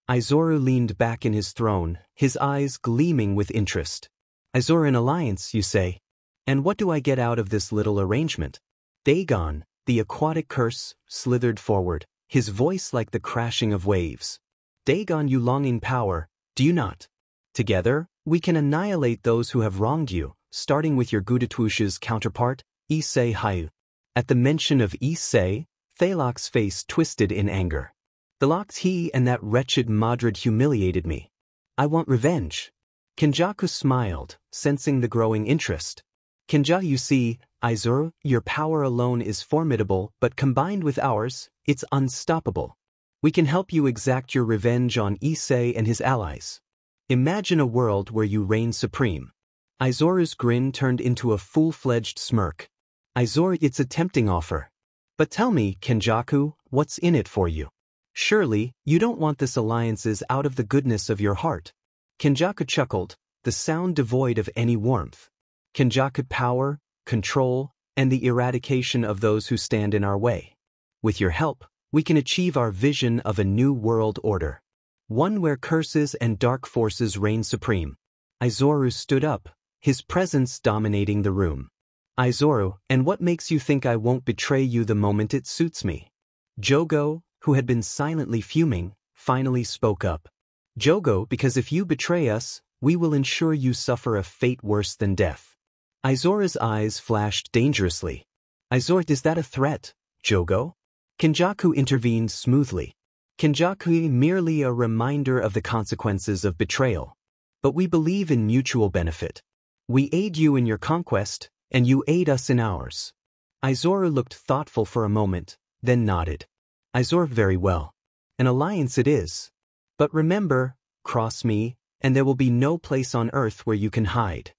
Speaker 1: Aizoru leaned back in his throne, his eyes gleaming with interest. Aizoru, an alliance, you say? And what do I get out of this little arrangement? Dagon, the aquatic curse, slithered forward, his voice like the crashing of waves. Dagon, you longing power, do you not? Together, we can annihilate those who have wronged you, starting with your Gudetwush's counterpart, Issei Hayu. At the mention of Issei, Thalok's face twisted in anger. Thalok's he and that wretched Madrid humiliated me. I want revenge. Kenjaku smiled, sensing the growing interest. Kenja, you see, Aizoru, your power alone is formidable, but combined with ours, it's unstoppable. We can help you exact your revenge on Issei and his allies. Imagine a world where you reign supreme. Aizoru's grin turned into a full-fledged smirk. Aizoru, it's a tempting offer. But tell me, Kenjaku, what's in it for you? Surely, you don't want this alliances out of the goodness of your heart. Kenjaku chuckled, the sound devoid of any warmth. Kenjaku, power, control, and the eradication of those who stand in our way. With your help, we can achieve our vision of a new world order. One where curses and dark forces reign supreme. Aizoru stood up, his presence dominating the room. Aizoru, and what makes you think I won't betray you the moment it suits me? Jogo, who had been silently fuming, finally spoke up. Jogo, because if you betray us, we will ensure you suffer a fate worse than death. Aizoru's eyes flashed dangerously. Aizoru, is that a threat, Jogo? Kenjaku intervened smoothly. Kenjaku, merely a reminder of the consequences of betrayal. But we believe in mutual benefit. We aid you in your conquest, and you aid us in ours. Aizoru looked thoughtful for a moment, then nodded. Aizoru, very well. An alliance it is. But remember, cross me, and there will be no place on earth where you can hide.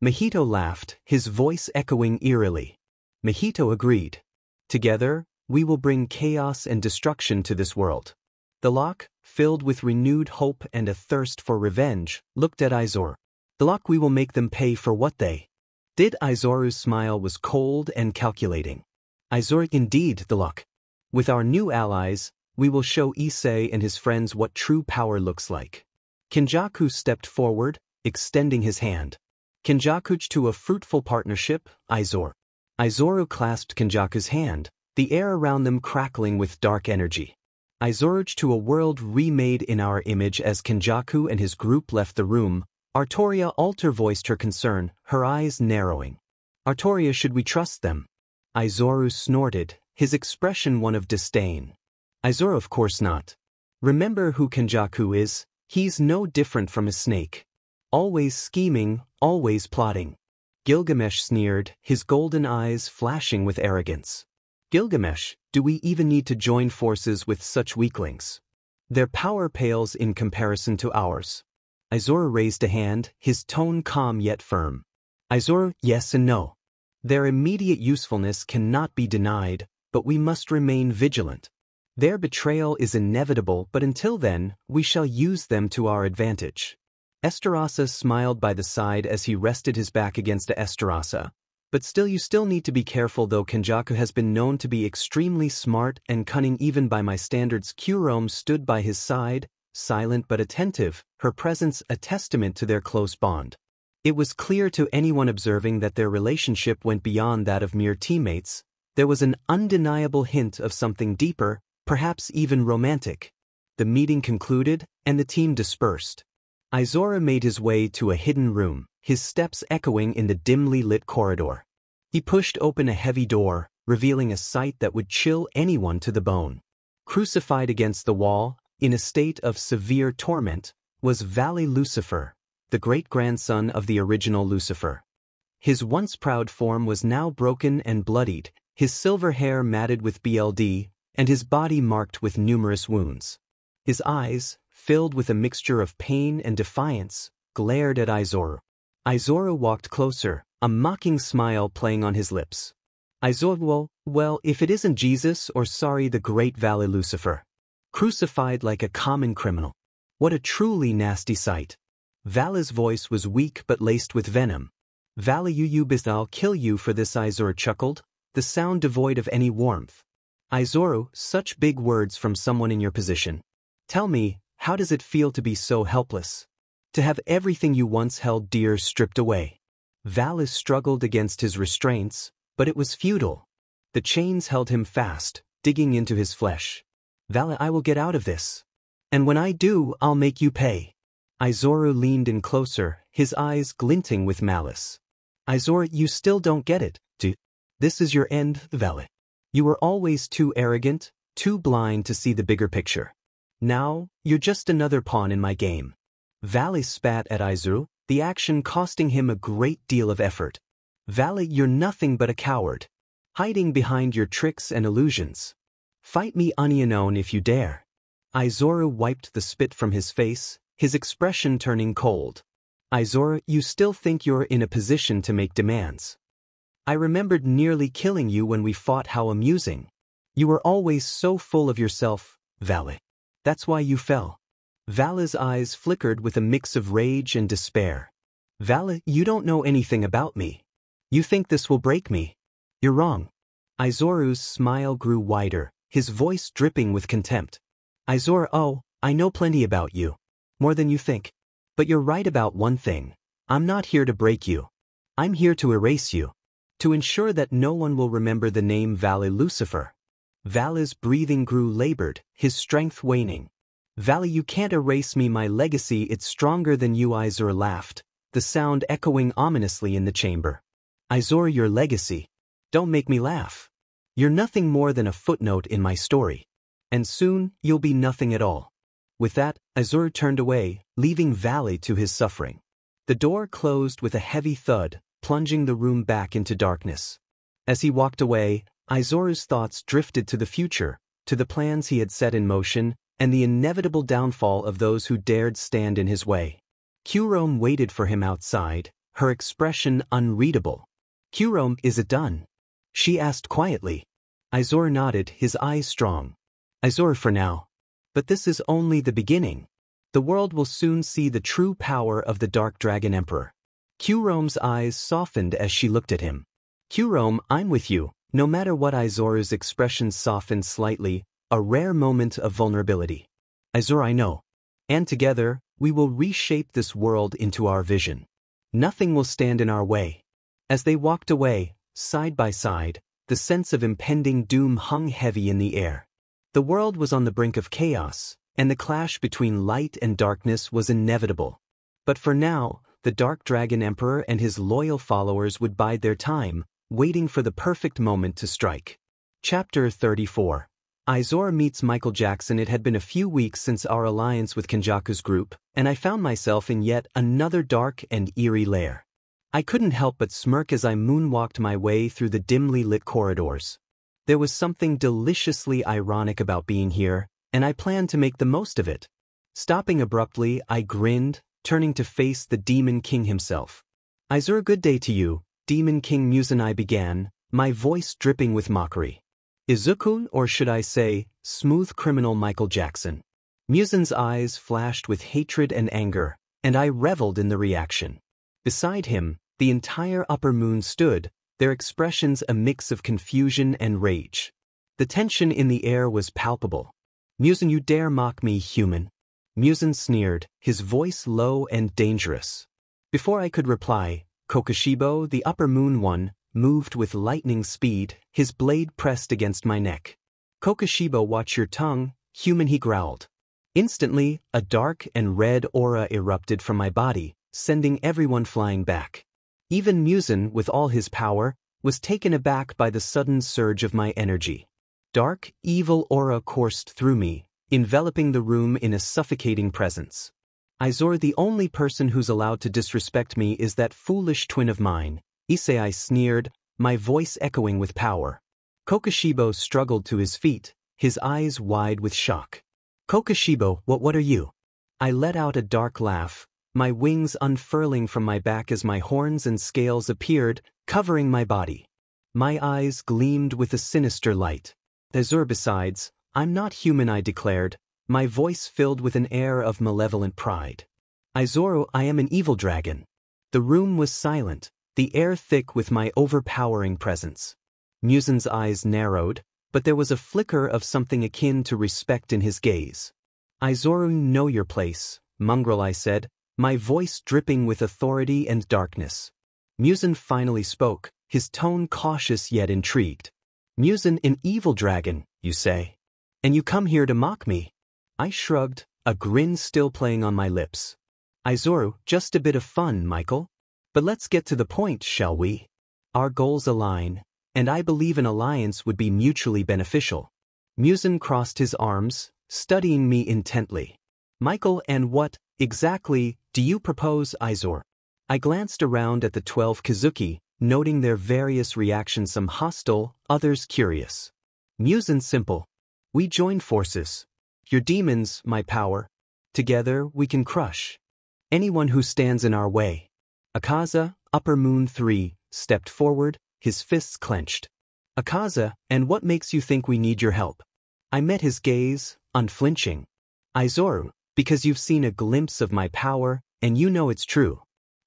Speaker 1: Mahito laughed, his voice echoing eerily. Mahito agreed. Together, we will bring chaos and destruction to this world. The Lock, filled with renewed hope and a thirst for revenge, looked at Aizoru. The Lock, we will make them pay for what they did. Aizoru's smile was cold and calculating. Aizoru, indeed, the Lock. With our new allies, we will show Issei and his friends what true power looks like. Kenjaku stepped forward, extending his hand. Kenjaku, to a fruitful partnership, Aizoru. Aizoru clasped Kenjaku's hand, the air around them crackling with dark energy. Aizoru, to a world remade in our image. As Kenjaku and his group left the room, Artoria Alter voiced her concern, her eyes narrowing. Artoria, should we trust them? Aizoru snorted, his expression one of disdain. Izora, of course not. Remember who Kenjaku is, he's no different from a snake. Always scheming, always plotting. Gilgamesh sneered, his golden eyes flashing with arrogance. Gilgamesh, do we even need to join forces with such weaklings? Their power pales in comparison to ours. Izora raised a hand, his tone calm yet firm. Izora, yes and no. Their immediate usefulness cannot be denied, but we must remain vigilant. Their betrayal is inevitable, but until then, we shall use them to our advantage. Esterasa smiled by the side as he rested his back against Esterasa. But still, you still need to be careful, though. Kenjaku has been known to be extremely smart and cunning even by my standards. Kurome stood by his side, silent but attentive, her presence a testament to their close bond. It was clear to anyone observing that their relationship went beyond that of mere teammates. There was an undeniable hint of something deeper, perhaps even romantic. The meeting concluded, and the team dispersed. Izora made his way to a hidden room, his steps echoing in the dimly lit corridor. He pushed open a heavy door, revealing a sight that would chill anyone to the bone. Crucified against the wall, in a state of severe torment, was Vali Lucifer, the great-grandson of the original Lucifer. His once proud form was now broken and bloodied, his silver hair matted with BLD, and his body marked with numerous wounds. His eyes, filled with a mixture of pain and defiance, glared at Izora. Izora walked closer, a mocking smile playing on his lips. Izora, well, if it isn't Jesus or the great Vali Lucifer. Crucified like a common criminal. What a truly nasty sight. Vali's voice was weak but laced with venom. Vali, I'll kill you for this, Izora chuckled, the sound devoid of any warmth. Izora, such big words from someone in your position. Tell me, how does it feel to be so helpless? To have everything you once held dear stripped away? Vali struggled against his restraints, but it was futile. The chains held him fast, digging into his flesh. Vali, I will get out of this. And when I do, I'll make you pay. Izora leaned in closer, his eyes glinting with malice. Izora, you still don't get it, do? This is your end, Vali. You were always too arrogant, too blind to see the bigger picture. Now, you're just another pawn in my game. Vali spat at Izora, the action costing him a great deal of effort. Vali, you're nothing but a coward, hiding behind your tricks and illusions. Fight me unknown if you dare. Izora wiped the spit from his face, his expression turning cold. Izora, you still think you're in a position to make demands. I remembered nearly killing you when we fought. How amusing. You were always so full of yourself, Vali. That's why you fell. Vali's eyes flickered with a mix of rage and despair. Vali, you don't know anything about me. You think this will break me? You're wrong. Izora's smile grew wider, his voice dripping with contempt. Izora, oh, I know plenty about you. More than you think. But you're right about one thing. I'm not here to break you. I'm here to erase you. To ensure that no one will remember the name Vali Lucifer. Vali's breathing grew labored, his strength waning. Vali, you can't erase me. My legacy, it's stronger than you. Izora laughed, the sound echoing ominously in the chamber. Izora, your legacy? Don't make me laugh. You're nothing more than a footnote in my story. And soon, you'll be nothing at all. With that, Izora turned away, leaving Vali to his suffering. The door closed with a heavy thud, plunging the room back into darkness. As he walked away, Izora's thoughts drifted to the future, to the plans he had set in motion, and the inevitable downfall of those who dared stand in his way. Kurome waited for him outside, her expression unreadable. Kurome, is it done? She asked quietly. Izora nodded, his eyes strong. Izora, for now. But this is only the beginning. The world will soon see the true power of the Dark Dragon Emperor. Kurome's eyes softened as she looked at him. Kurome, I'm with you, no matter what. Izora's expression softened slightly, a rare moment of vulnerability. Izora, I know. And together, we will reshape this world into our vision. Nothing will stand in our way. As they walked away, side by side, the sense of impending doom hung heavy in the air. The world was on the brink of chaos, and the clash between light and darkness was inevitable. But for now, the Dark Dragon Emperor and his loyal followers would bide their time, waiting for the perfect moment to strike. Chapter 34. Izora meets Michael Jackson. It had been a few weeks since our alliance with Kenjaku's group, and I found myself in yet another dark and eerie lair. I couldn't help but smirk as I moonwalked my way through the dimly lit corridors. There was something deliciously ironic about being here, and I planned to make the most of it. Stopping abruptly, I grinned, turning to face the Demon King himself. Izora, good day to you, Demon King Muzan, I began, my voice dripping with mockery. Izuku, or should I say, smooth criminal Michael Jackson. Muzan's eyes flashed with hatred and anger, and I reveled in the reaction. Beside him, the entire upper moon stood, their expressions a mix of confusion and rage. The tension in the air was palpable. Muzan, you dare mock me, human? Muzan sneered, his voice low and dangerous. Before I could reply, Kokushibo, the upper moon one, moved with lightning speed, his blade pressed against my neck. Kokushibo, watch your tongue, human, he growled. Instantly, a dark and red aura erupted from my body, sending everyone flying back. Even Muzan, with all his power, was taken aback by the sudden surge of my energy. Dark, evil aura coursed through me, enveloping the room in a suffocating presence. Izora, the only person who's allowed to disrespect me is that foolish twin of mine, Issei, I sneered, my voice echoing with power. Kokushibo struggled to his feet, his eyes wide with shock. Kokushibo, what are you? I let out a dark laugh, my wings unfurling from my back as my horns and scales appeared, covering my body. My eyes gleamed with a sinister light. Izora, besides, I'm not human, I declared, my voice filled with an air of malevolent pride. Izora, I am an evil dragon. The room was silent, the air thick with my overpowering presence. Muzan's eyes narrowed, but there was a flicker of something akin to respect in his gaze. Izora, know your place, mongrel, I said, my voice dripping with authority and darkness. Muzan finally spoke, his tone cautious yet intrigued. Muzan, an evil dragon, you say? And you come here to mock me? I shrugged, a grin still playing on my lips. Izora, just a bit of fun, Michael. But let's get to the point, shall we? Our goals align, and I believe an alliance would be mutually beneficial. Muzan crossed his arms, studying me intently. Michael, and what, exactly, do you propose, Izora? I glanced around at the 12 Kazuki, noting their various reactions, some hostile, others curious. Muzan, simple. We join forces. Your demons, my power. Together we can crush anyone who stands in our way. Akaza, Upper Moon 3, stepped forward, his fists clenched. Akaza, and what makes you think we need your help? I met his gaze, unflinching. Izora, because you've seen a glimpse of my power, and you know it's true.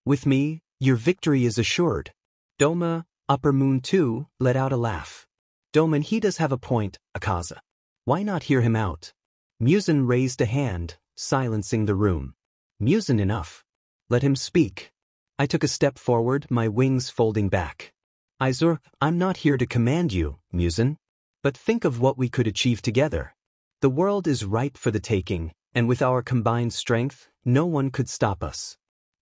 Speaker 1: With me, your victory is assured. Doma, Upper Moon 2, let out a laugh. Doman, he does have a point, Akaza. Why not hear him out? Muzan raised a hand, silencing the room. Muzan, enough. Let him speak. I took a step forward, my wings folding back. Izora, I'm not here to command you, Muzan. But think of what we could achieve together. The world is ripe for the taking, and with our combined strength, no one could stop us.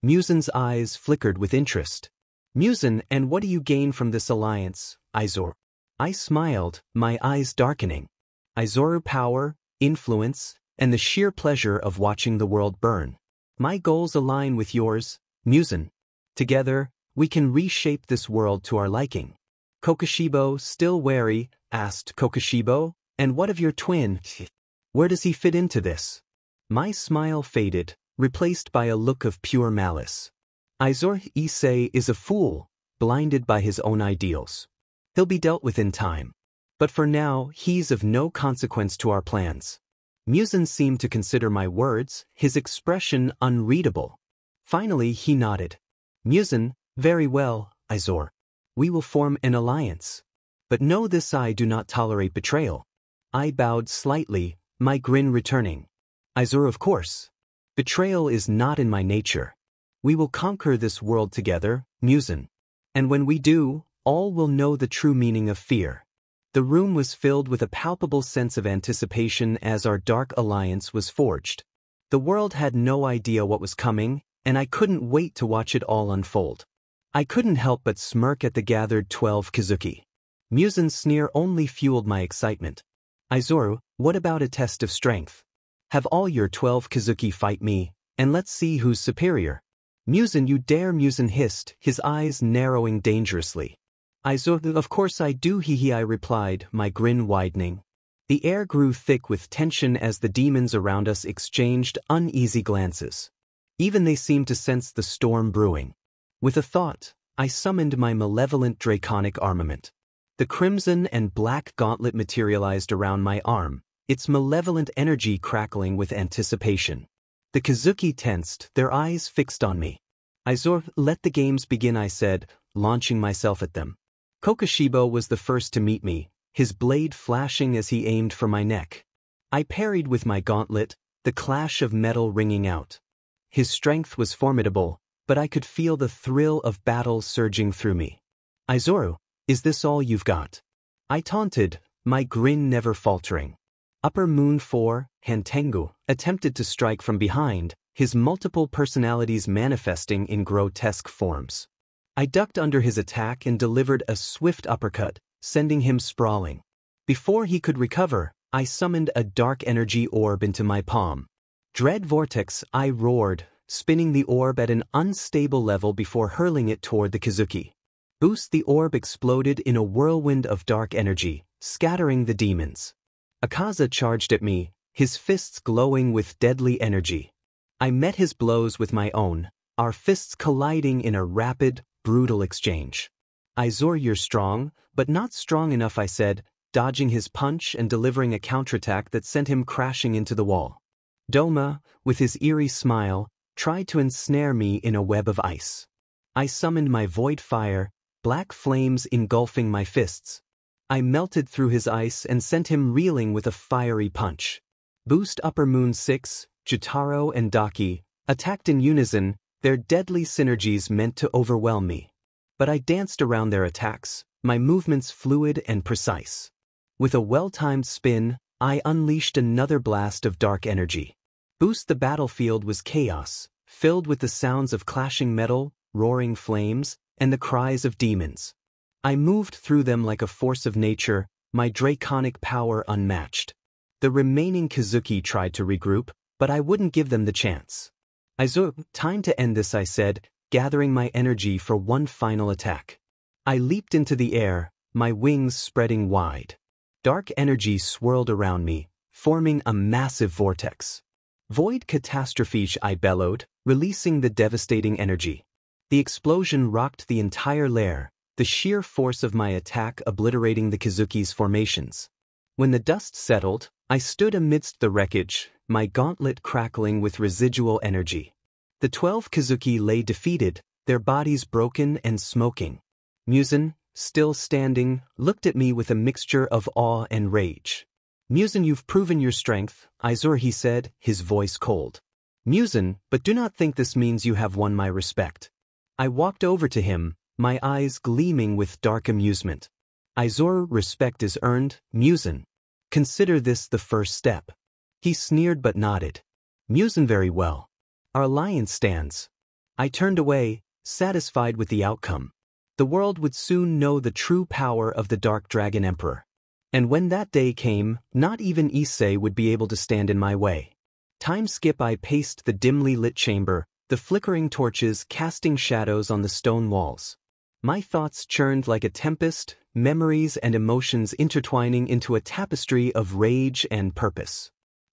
Speaker 1: Muzan's eyes flickered with interest. Muzan, and what do you gain from this alliance, Izora? I smiled, my eyes darkening. Izora, power, influence, and the sheer pleasure of watching the world burn. My goals align with yours, Muzan. Together, we can reshape this world to our liking. Kokushibo, still wary, asked Kokushibo, and what of your twin? Where does he fit into this? My smile faded, replaced by a look of pure malice. Izora, Issei is a fool, blinded by his own ideals. He'll be dealt with in time. But for now, he's of no consequence to our plans. Muzan seemed to consider my words, his expression unreadable. Finally, he nodded. Muzan, very well, Izora. We will form an alliance. But know this, I do not tolerate betrayal. I bowed slightly, my grin returning. Izora, of course. Betrayal is not in my nature. We will conquer this world together, Muzan. And when we do, all will know the true meaning of fear. The room was filled with a palpable sense of anticipation as our dark alliance was forged. The world had no idea what was coming, and I couldn't wait to watch it all unfold. I couldn't help but smirk at the gathered 12 Kazuki. Muzan's sneer only fueled my excitement. Izoru, what about a test of strength? Have all your 12 Kazuki fight me, and let's see who's superior. Muzan, you dare? Muzan hissed, his eyes narrowing dangerously. Izoru, of course I do, hee, I replied, my grin widening. The air grew thick with tension as the demons around us exchanged uneasy glances. Even they seemed to sense the storm brewing. With a thought, I summoned my malevolent draconic armament. The crimson and black gauntlet materialized around my arm, its malevolent energy crackling with anticipation. The Kazuki tensed, their eyes fixed on me. Izoru, let the games begin, I said, launching myself at them. Kokoshibo was the first to meet me, his blade flashing as he aimed for my neck. I parried with my gauntlet, the clash of metal ringing out. His strength was formidable, but I could feel the thrill of battle surging through me. Izoru, is this all you've got? I taunted, my grin never faltering. Upper Moon 4, Hantengu, attempted to strike from behind, his multiple personalities manifesting in grotesque forms. I ducked under his attack and delivered a swift uppercut, sending him sprawling. Before he could recover, I summoned a dark energy orb into my palm. Dread Vortex, I roared, spinning the orb at an unstable level before hurling it toward the Kazuki. Boost, the orb exploded in a whirlwind of dark energy, scattering the demons. Akaza charged at me, his fists glowing with deadly energy. I met his blows with my own, our fists colliding in a rapid, brutal exchange. Izoru, you're strong, but not strong enough, I said, dodging his punch and delivering a counterattack that sent him crashing into the wall. Doma, with his eerie smile, tried to ensnare me in a web of ice. I summoned my void fire, black flames engulfing my fists. I melted through his ice and sent him reeling with a fiery punch. Boost, Upper Moon 6, Jutaro and Daki, attacked in unison, their deadly synergies meant to overwhelm me. But I danced around their attacks, my movements fluid and precise. With a well-timed spin, I unleashed another blast of dark energy. Boost, the battlefield was chaos, filled with the sounds of clashing metal, roaring flames, and the cries of demons. I moved through them like a force of nature, my draconic power unmatched. The remaining Kazuki tried to regroup, but I wouldn't give them the chance. Izoru, time to end this, I said, gathering my energy for one final attack. I leaped into the air, my wings spreading wide. Dark energy swirled around me, forming a massive vortex. Void catastrophe, I bellowed, releasing the devastating energy. The explosion rocked the entire lair, the sheer force of my attack obliterating the Kazuki's formations. When the dust settled, I stood amidst the wreckage, my gauntlet crackling with residual energy. The 12 Kazuki lay defeated, their bodies broken and smoking. Muzan, still standing, looked at me with a mixture of awe and rage. Muzan, you've proven your strength, Izoru, he said, his voice cold. Muzan, but do not think this means you have won my respect. I walked over to him, my eyes gleaming with dark amusement. Izoru, respect is earned, Muzan. Consider this the first step. He sneered but nodded. Muzan, very well. Our alliance stands. I turned away, satisfied with the outcome. The world would soon know the true power of the Dark Dragon Emperor. And when that day came, not even Issei would be able to stand in my way. Time skip, I paced the dimly lit chamber, the flickering torches casting shadows on the stone walls. My thoughts churned like a tempest, memories and emotions intertwining into a tapestry of rage and purpose.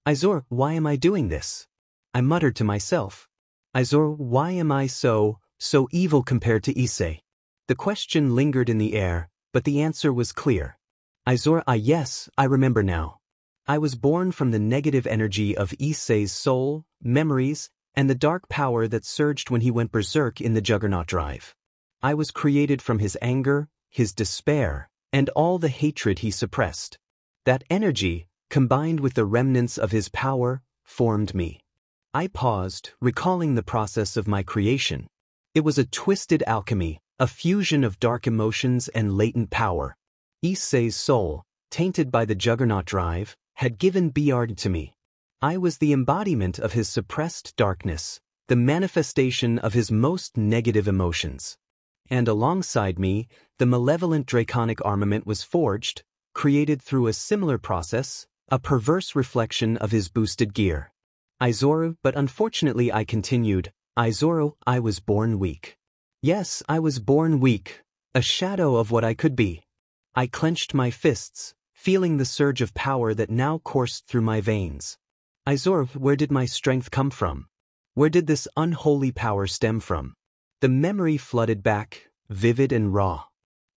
Speaker 1: Izoru, why am I doing this? I muttered to myself. Izoru, why am I so evil compared to Issei? The question lingered in the air, but the answer was clear. Izoru, yes, I remember now. I was born from the negative energy of Issei's soul, memories, and the dark power that surged when he went berserk in the Juggernaut Drive. I was created from his anger, his despair, and all the hatred he suppressed. That energy, combined with the remnants of his power, formed me. I paused, recalling the process of my creation. It was a twisted alchemy, a fusion of dark emotions and latent power. Issei's soul, tainted by the Juggernaut Drive, had given Beard to me. I was the embodiment of his suppressed darkness, the manifestation of his most negative emotions. And alongside me, the malevolent draconic armament was forged, created through a similar process, a perverse reflection of his boosted gear. Izuru, but unfortunately I continued, Izuru, I was born weak. Yes, I was born weak, a shadow of what I could be. I clenched my fists, feeling the surge of power that now coursed through my veins. Izuru, where did my strength come from? Where did this unholy power stem from? The memory flooded back, vivid and raw.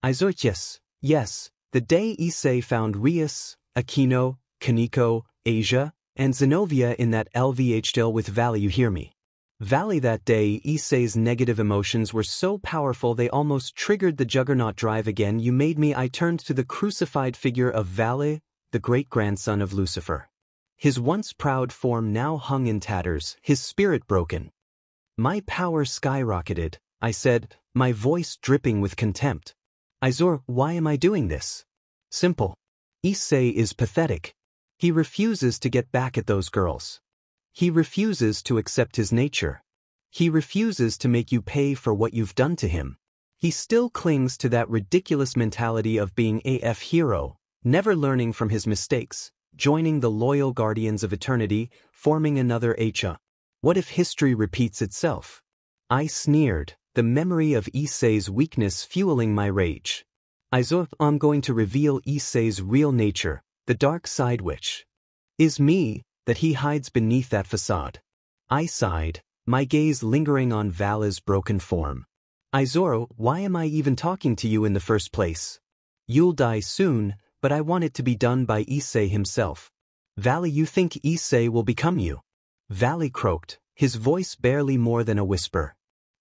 Speaker 1: Izuru, yes, the day Issei found Rias, Aquino, Kaneko, Asia, and Zenobia in that LVH deal with Vali, you hear me? Vali, that day Issei's negative emotions were so powerful they almost triggered the juggernaut drive again. You made me. I turned to the crucified figure of Vali, the great-grandson of Lucifer. His once proud form now hung in tatters, his spirit broken. My power skyrocketed, I said, my voice dripping with contempt. Izuru, why am I doing this? Simple. Issei is pathetic. He refuses to get back at those girls. He refuses to accept his nature. He refuses to make you pay for what you've done to him. He still clings to that ridiculous mentality of being AF hero, never learning from his mistakes, joining the loyal guardians of eternity, forming another Hacha. What if history repeats itself? I sneered, the memory of Issei's weakness fueling my rage. Izuru, I'm going to reveal Issei's real nature, the dark side which is me, that he hides beneath that facade. I sighed, my gaze lingering on Vali's broken form. Izuru, why am I even talking to you in the first place? You'll die soon, but I want it to be done by Issei himself. Vali, you think Issei will become you? Vali croaked, his voice barely more than a whisper.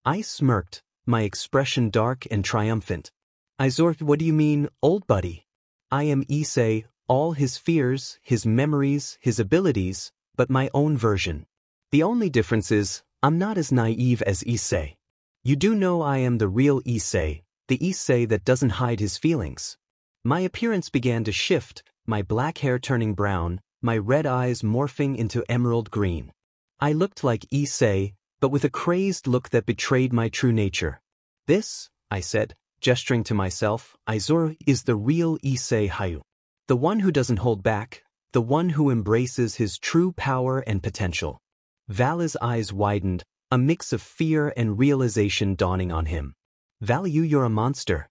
Speaker 1: I smirked, my expression dark and triumphant. Izuru, what do you mean, old buddy? I am Issei, all his fears, his memories, his abilities, but my own version. The only difference is, I'm not as naive as Issei. You do know I am the real Issei, the Issei that doesn't hide his feelings. My appearance began to shift, my black hair turning brown, my red eyes morphing into emerald green. I looked like Issei, but with a crazed look that betrayed my true nature. This, I said, gesturing to myself, Izuru, is the real Issei Hayu. The one who doesn't hold back, the one who embraces his true power and potential. Vali's eyes widened, a mix of fear and realization dawning on him. Vali, you're a monster.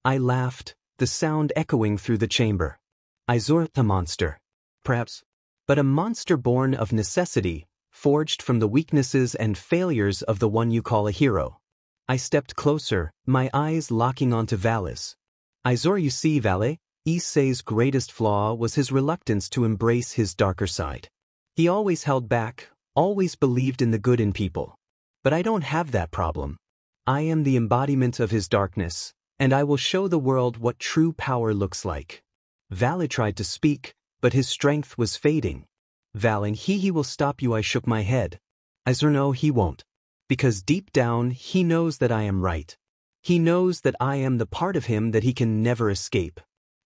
Speaker 1: I laughed, the sound echoing through the chamber. Izuru, a monster. Perhaps. But a monster born of necessity, forged from the weaknesses and failures of the one you call a hero. I stepped closer, my eyes locking onto Vali's. Izuru, you see, Vali, Issei's greatest flaw was his reluctance to embrace his darker side. He always held back, always believed in the good in people. But I don't have that problem. I am the embodiment of his darkness, and I will show the world what true power looks like. Vali tried to speak, but his strength was fading. Vali, he will stop you. I shook my head. Izuru, no, he won't. Because deep down, he knows that I am right. He knows that I am the part of him that he can never escape.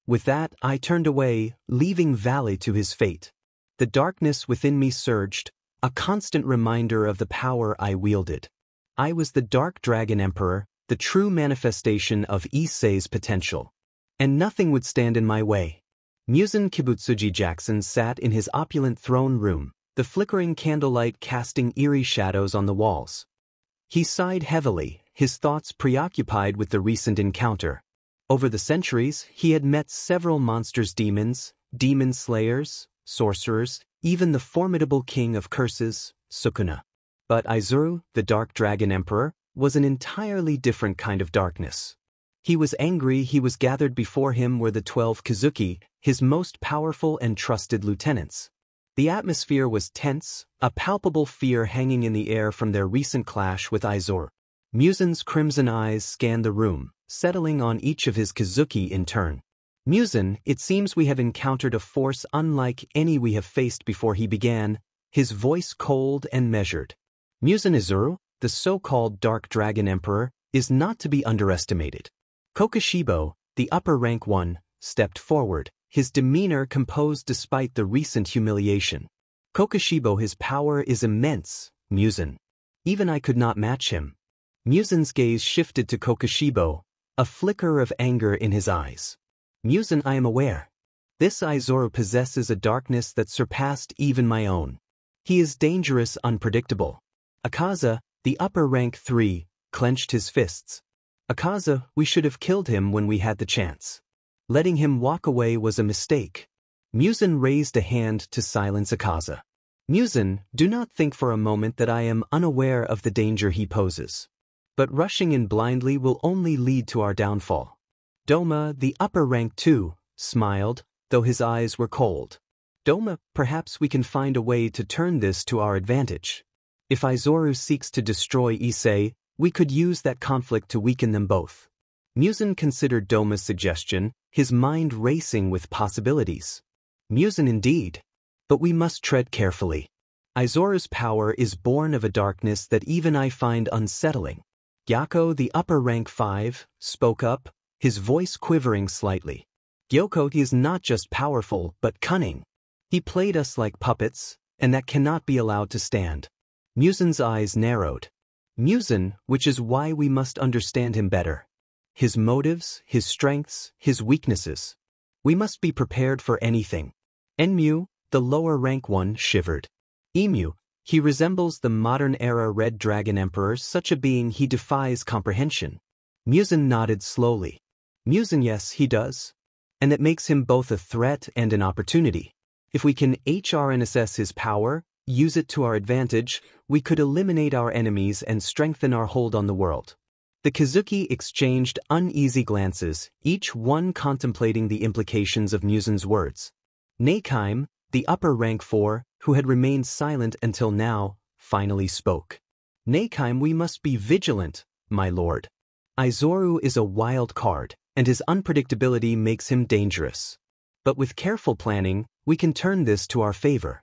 Speaker 1: With that, I turned away, leaving Vali to his fate. The darkness within me surged, a constant reminder of the power I wielded. I was the Dark Dragon Emperor, the true manifestation of Issei's potential. And nothing would stand in my way. Muzan Kibutsuji Jackson sat in his opulent throne room, the flickering candlelight casting eerie shadows on the walls. He sighed heavily, his thoughts preoccupied with the recent encounter. Over the centuries, he had met several monsters, demons, demon slayers, sorcerers, even the formidable king of curses, Sukuna. But Izuru, the Dark Dragon Emperor, was an entirely different kind of darkness. He was angry. He was gathered before him were the 12 Kazuki, his most powerful and trusted lieutenants. The atmosphere was tense, a palpable fear hanging in the air from their recent clash with Izuru. Muzan's crimson eyes scanned the room, settling on each of his Kazuki in turn. Muzan, it seems we have encountered a force unlike any we have faced before, he began, his voice cold and measured. Muzan, Izuru, the so-called Dark Dragon Emperor, is not to be underestimated. Kokoshibo, the upper rank one, stepped forward, his demeanor composed despite the recent humiliation. Kokoshibo, his power is immense, Muzan. Even I could not match him. Muzan's gaze shifted to Kokoshibo, a flicker of anger in his eyes. Muzan, I am aware. This Izuru possesses a darkness that surpassed even my own. He is dangerous, unpredictable. Akaza, the upper rank 3, clenched his fists. Akaza, we should have killed him when we had the chance. Letting him walk away was a mistake. Muzan raised a hand to silence Akaza. Muzan, do not think for a moment that I am unaware of the danger he poses. But rushing in blindly will only lead to our downfall. Doma, the upper rank 2, smiled, though his eyes were cold. Doma, perhaps we can find a way to turn this to our advantage. If Izuru seeks to destroy Issei, we could use that conflict to weaken them both. Muzan considered Doma's suggestion, his mind racing with possibilities. Muzan indeed. But we must tread carefully. Izuru's power is born of a darkness that even I find unsettling. Gyako, the upper rank 5, spoke up, his voice quivering slightly. Gyoko is not just powerful, but cunning. He played us like puppets, and that cannot be allowed to stand. Muzan's eyes narrowed. Muzan, which is why we must understand him better. His motives, his strengths, his weaknesses. We must be prepared for anything. Enmu, the lower rank 1, shivered. Emu, he resembles the modern-era Red Dragon Emperor, such a being he defies comprehension. Muzan nodded slowly. Muzan, yes, he does. And that makes him both a threat and an opportunity. If we can HRNSS his power, use it to our advantage, we could eliminate our enemies and strengthen our hold on the world. The Kazuki exchanged uneasy glances, each one contemplating the implications of Muzan's words. Neikime, the upper rank 4, who had remained silent until now, finally spoke. Neikime, we must be vigilant, my lord. Izuru is a wild card, and his unpredictability makes him dangerous. But with careful planning, we can turn this to our favor.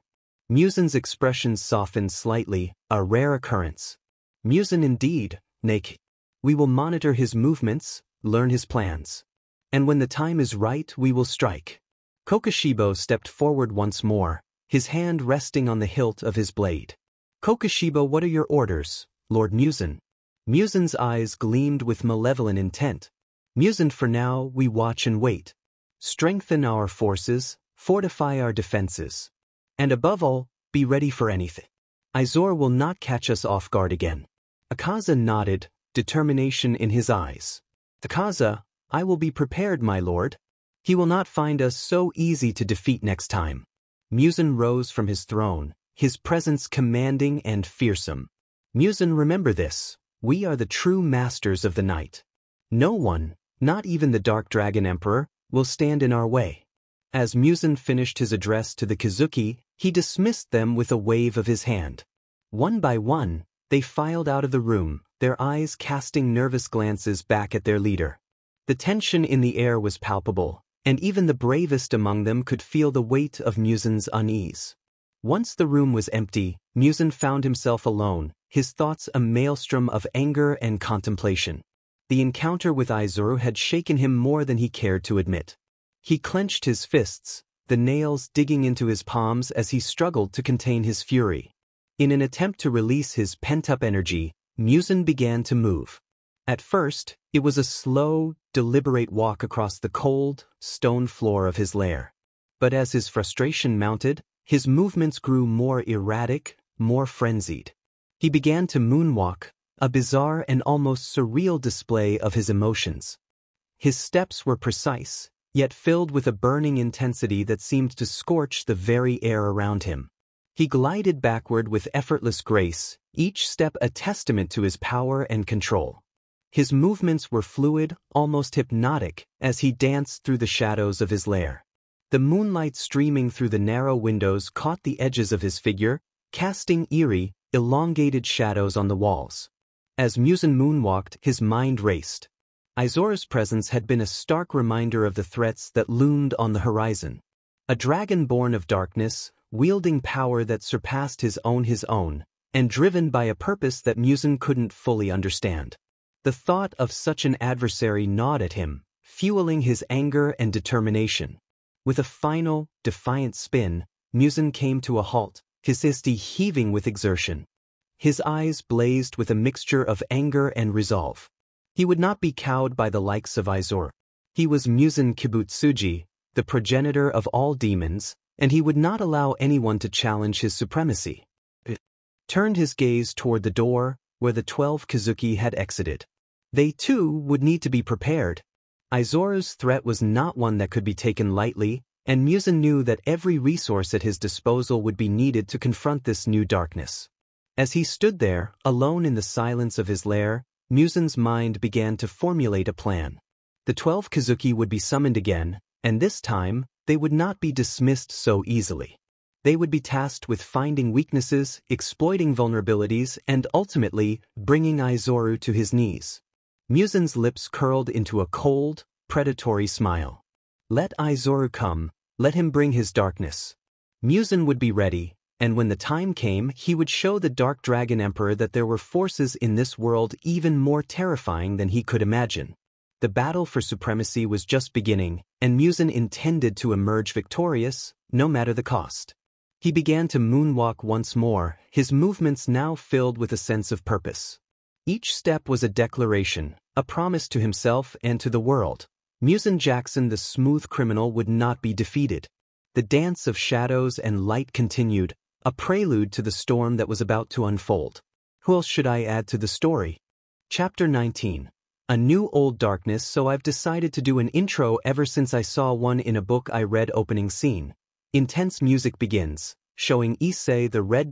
Speaker 1: Muzan's expression softened slightly, a rare occurrence. Muzan indeed, Neik. We will monitor his movements, learn his plans. And when the time is right, we will strike. Kokushibo stepped forward once more, his hand resting on the hilt of his blade. Kokushibo, what are your orders, Lord Muzan? Muzan's eyes gleamed with malevolent intent. Muzan, for now, we watch and wait. Strengthen our forces, fortify our defenses. And above all, be ready for anything. Izuru will not catch us off guard again. Akaza nodded, determination in his eyes. Akaza, I will be prepared, my lord. He will not find us so easy to defeat next time. Muzan rose from his throne, his presence commanding and fearsome. Muzan, remember this. We are the true masters of the night. No one, not even the Dark Dragon Emperor, will stand in our way. As Muzan finished his address to the Kazuki, he dismissed them with a wave of his hand. One by one, they filed out of the room, their eyes casting nervous glances back at their leader. The tension in the air was palpable, and even the bravest among them could feel the weight of Muzan's unease. Once the room was empty, Muzan found himself alone, his thoughts a maelstrom of anger and contemplation. The encounter with Izuru had shaken him more than he cared to admit. He clenched his fists, the nails digging into his palms as he struggled to contain his fury. In an attempt to release his pent-up energy, Muzan began to move. At first, it was a slow, deliberate walk across the cold, stone floor of his lair. But as his frustration mounted, his movements grew more erratic, more frenzied. He began to moonwalk, a bizarre and almost surreal display of his emotions. His steps were precise, yet filled with a burning intensity that seemed to scorch the very air around him. He glided backward with effortless grace, each step a testament to his power and control. His movements were fluid, almost hypnotic, as he danced through the shadows of his lair. The moonlight streaming through the narrow windows caught the edges of his figure, casting eerie, elongated shadows on the walls. As Muzan moonwalked, his mind raced. Izuru's presence had been a stark reminder of the threats that loomed on the horizon. A dragon born of darkness, wielding power that surpassed his own, and driven by a purpose that Muzan couldn't fully understand. The thought of such an adversary gnawed at him, fueling his anger and determination. With a final, defiant spin, Muzan came to a halt, his isti heaving with exertion. His eyes blazed with a mixture of anger and resolve. He would not be cowed by the likes of Izuru. He was Muzan Kibutsuji, the progenitor of all demons, and he would not allow anyone to challenge his supremacy. He turned his gaze toward the door, where the 12 Kazuki had exited. They too would need to be prepared. Aizoru's threat was not one that could be taken lightly, and Muzan knew that every resource at his disposal would be needed to confront this new darkness. As he stood there, alone in the silence of his lair, Muzan's mind began to formulate a plan. The 12 Kazuki would be summoned again, and this time, they would not be dismissed so easily. They would be tasked with finding weaknesses, exploiting vulnerabilities, and ultimately, bringing Aizoru to his knees. Muzan's lips curled into a cold, predatory smile. Let Aizoru come, let him bring his darkness. Muzan would be ready, and when the time came, he would show the Dark Dragon Emperor that there were forces in this world even more terrifying than he could imagine. The battle for supremacy was just beginning, and Muzan intended to emerge victorious, no matter the cost. He began to moonwalk once more, his movements now filled with a sense of purpose. Each step was a declaration, a promise to himself and to the world. Muzan Jackson, the smooth criminal, would not be defeated. The dance of shadows and light continued, a prelude to the storm that was about to unfold. Who else should I add to the story? Chapter 19. A new old darkness, so I've decided to do an intro ever since I saw one in a book I read. Opening scene. Intense music begins, showing Issei the red dragon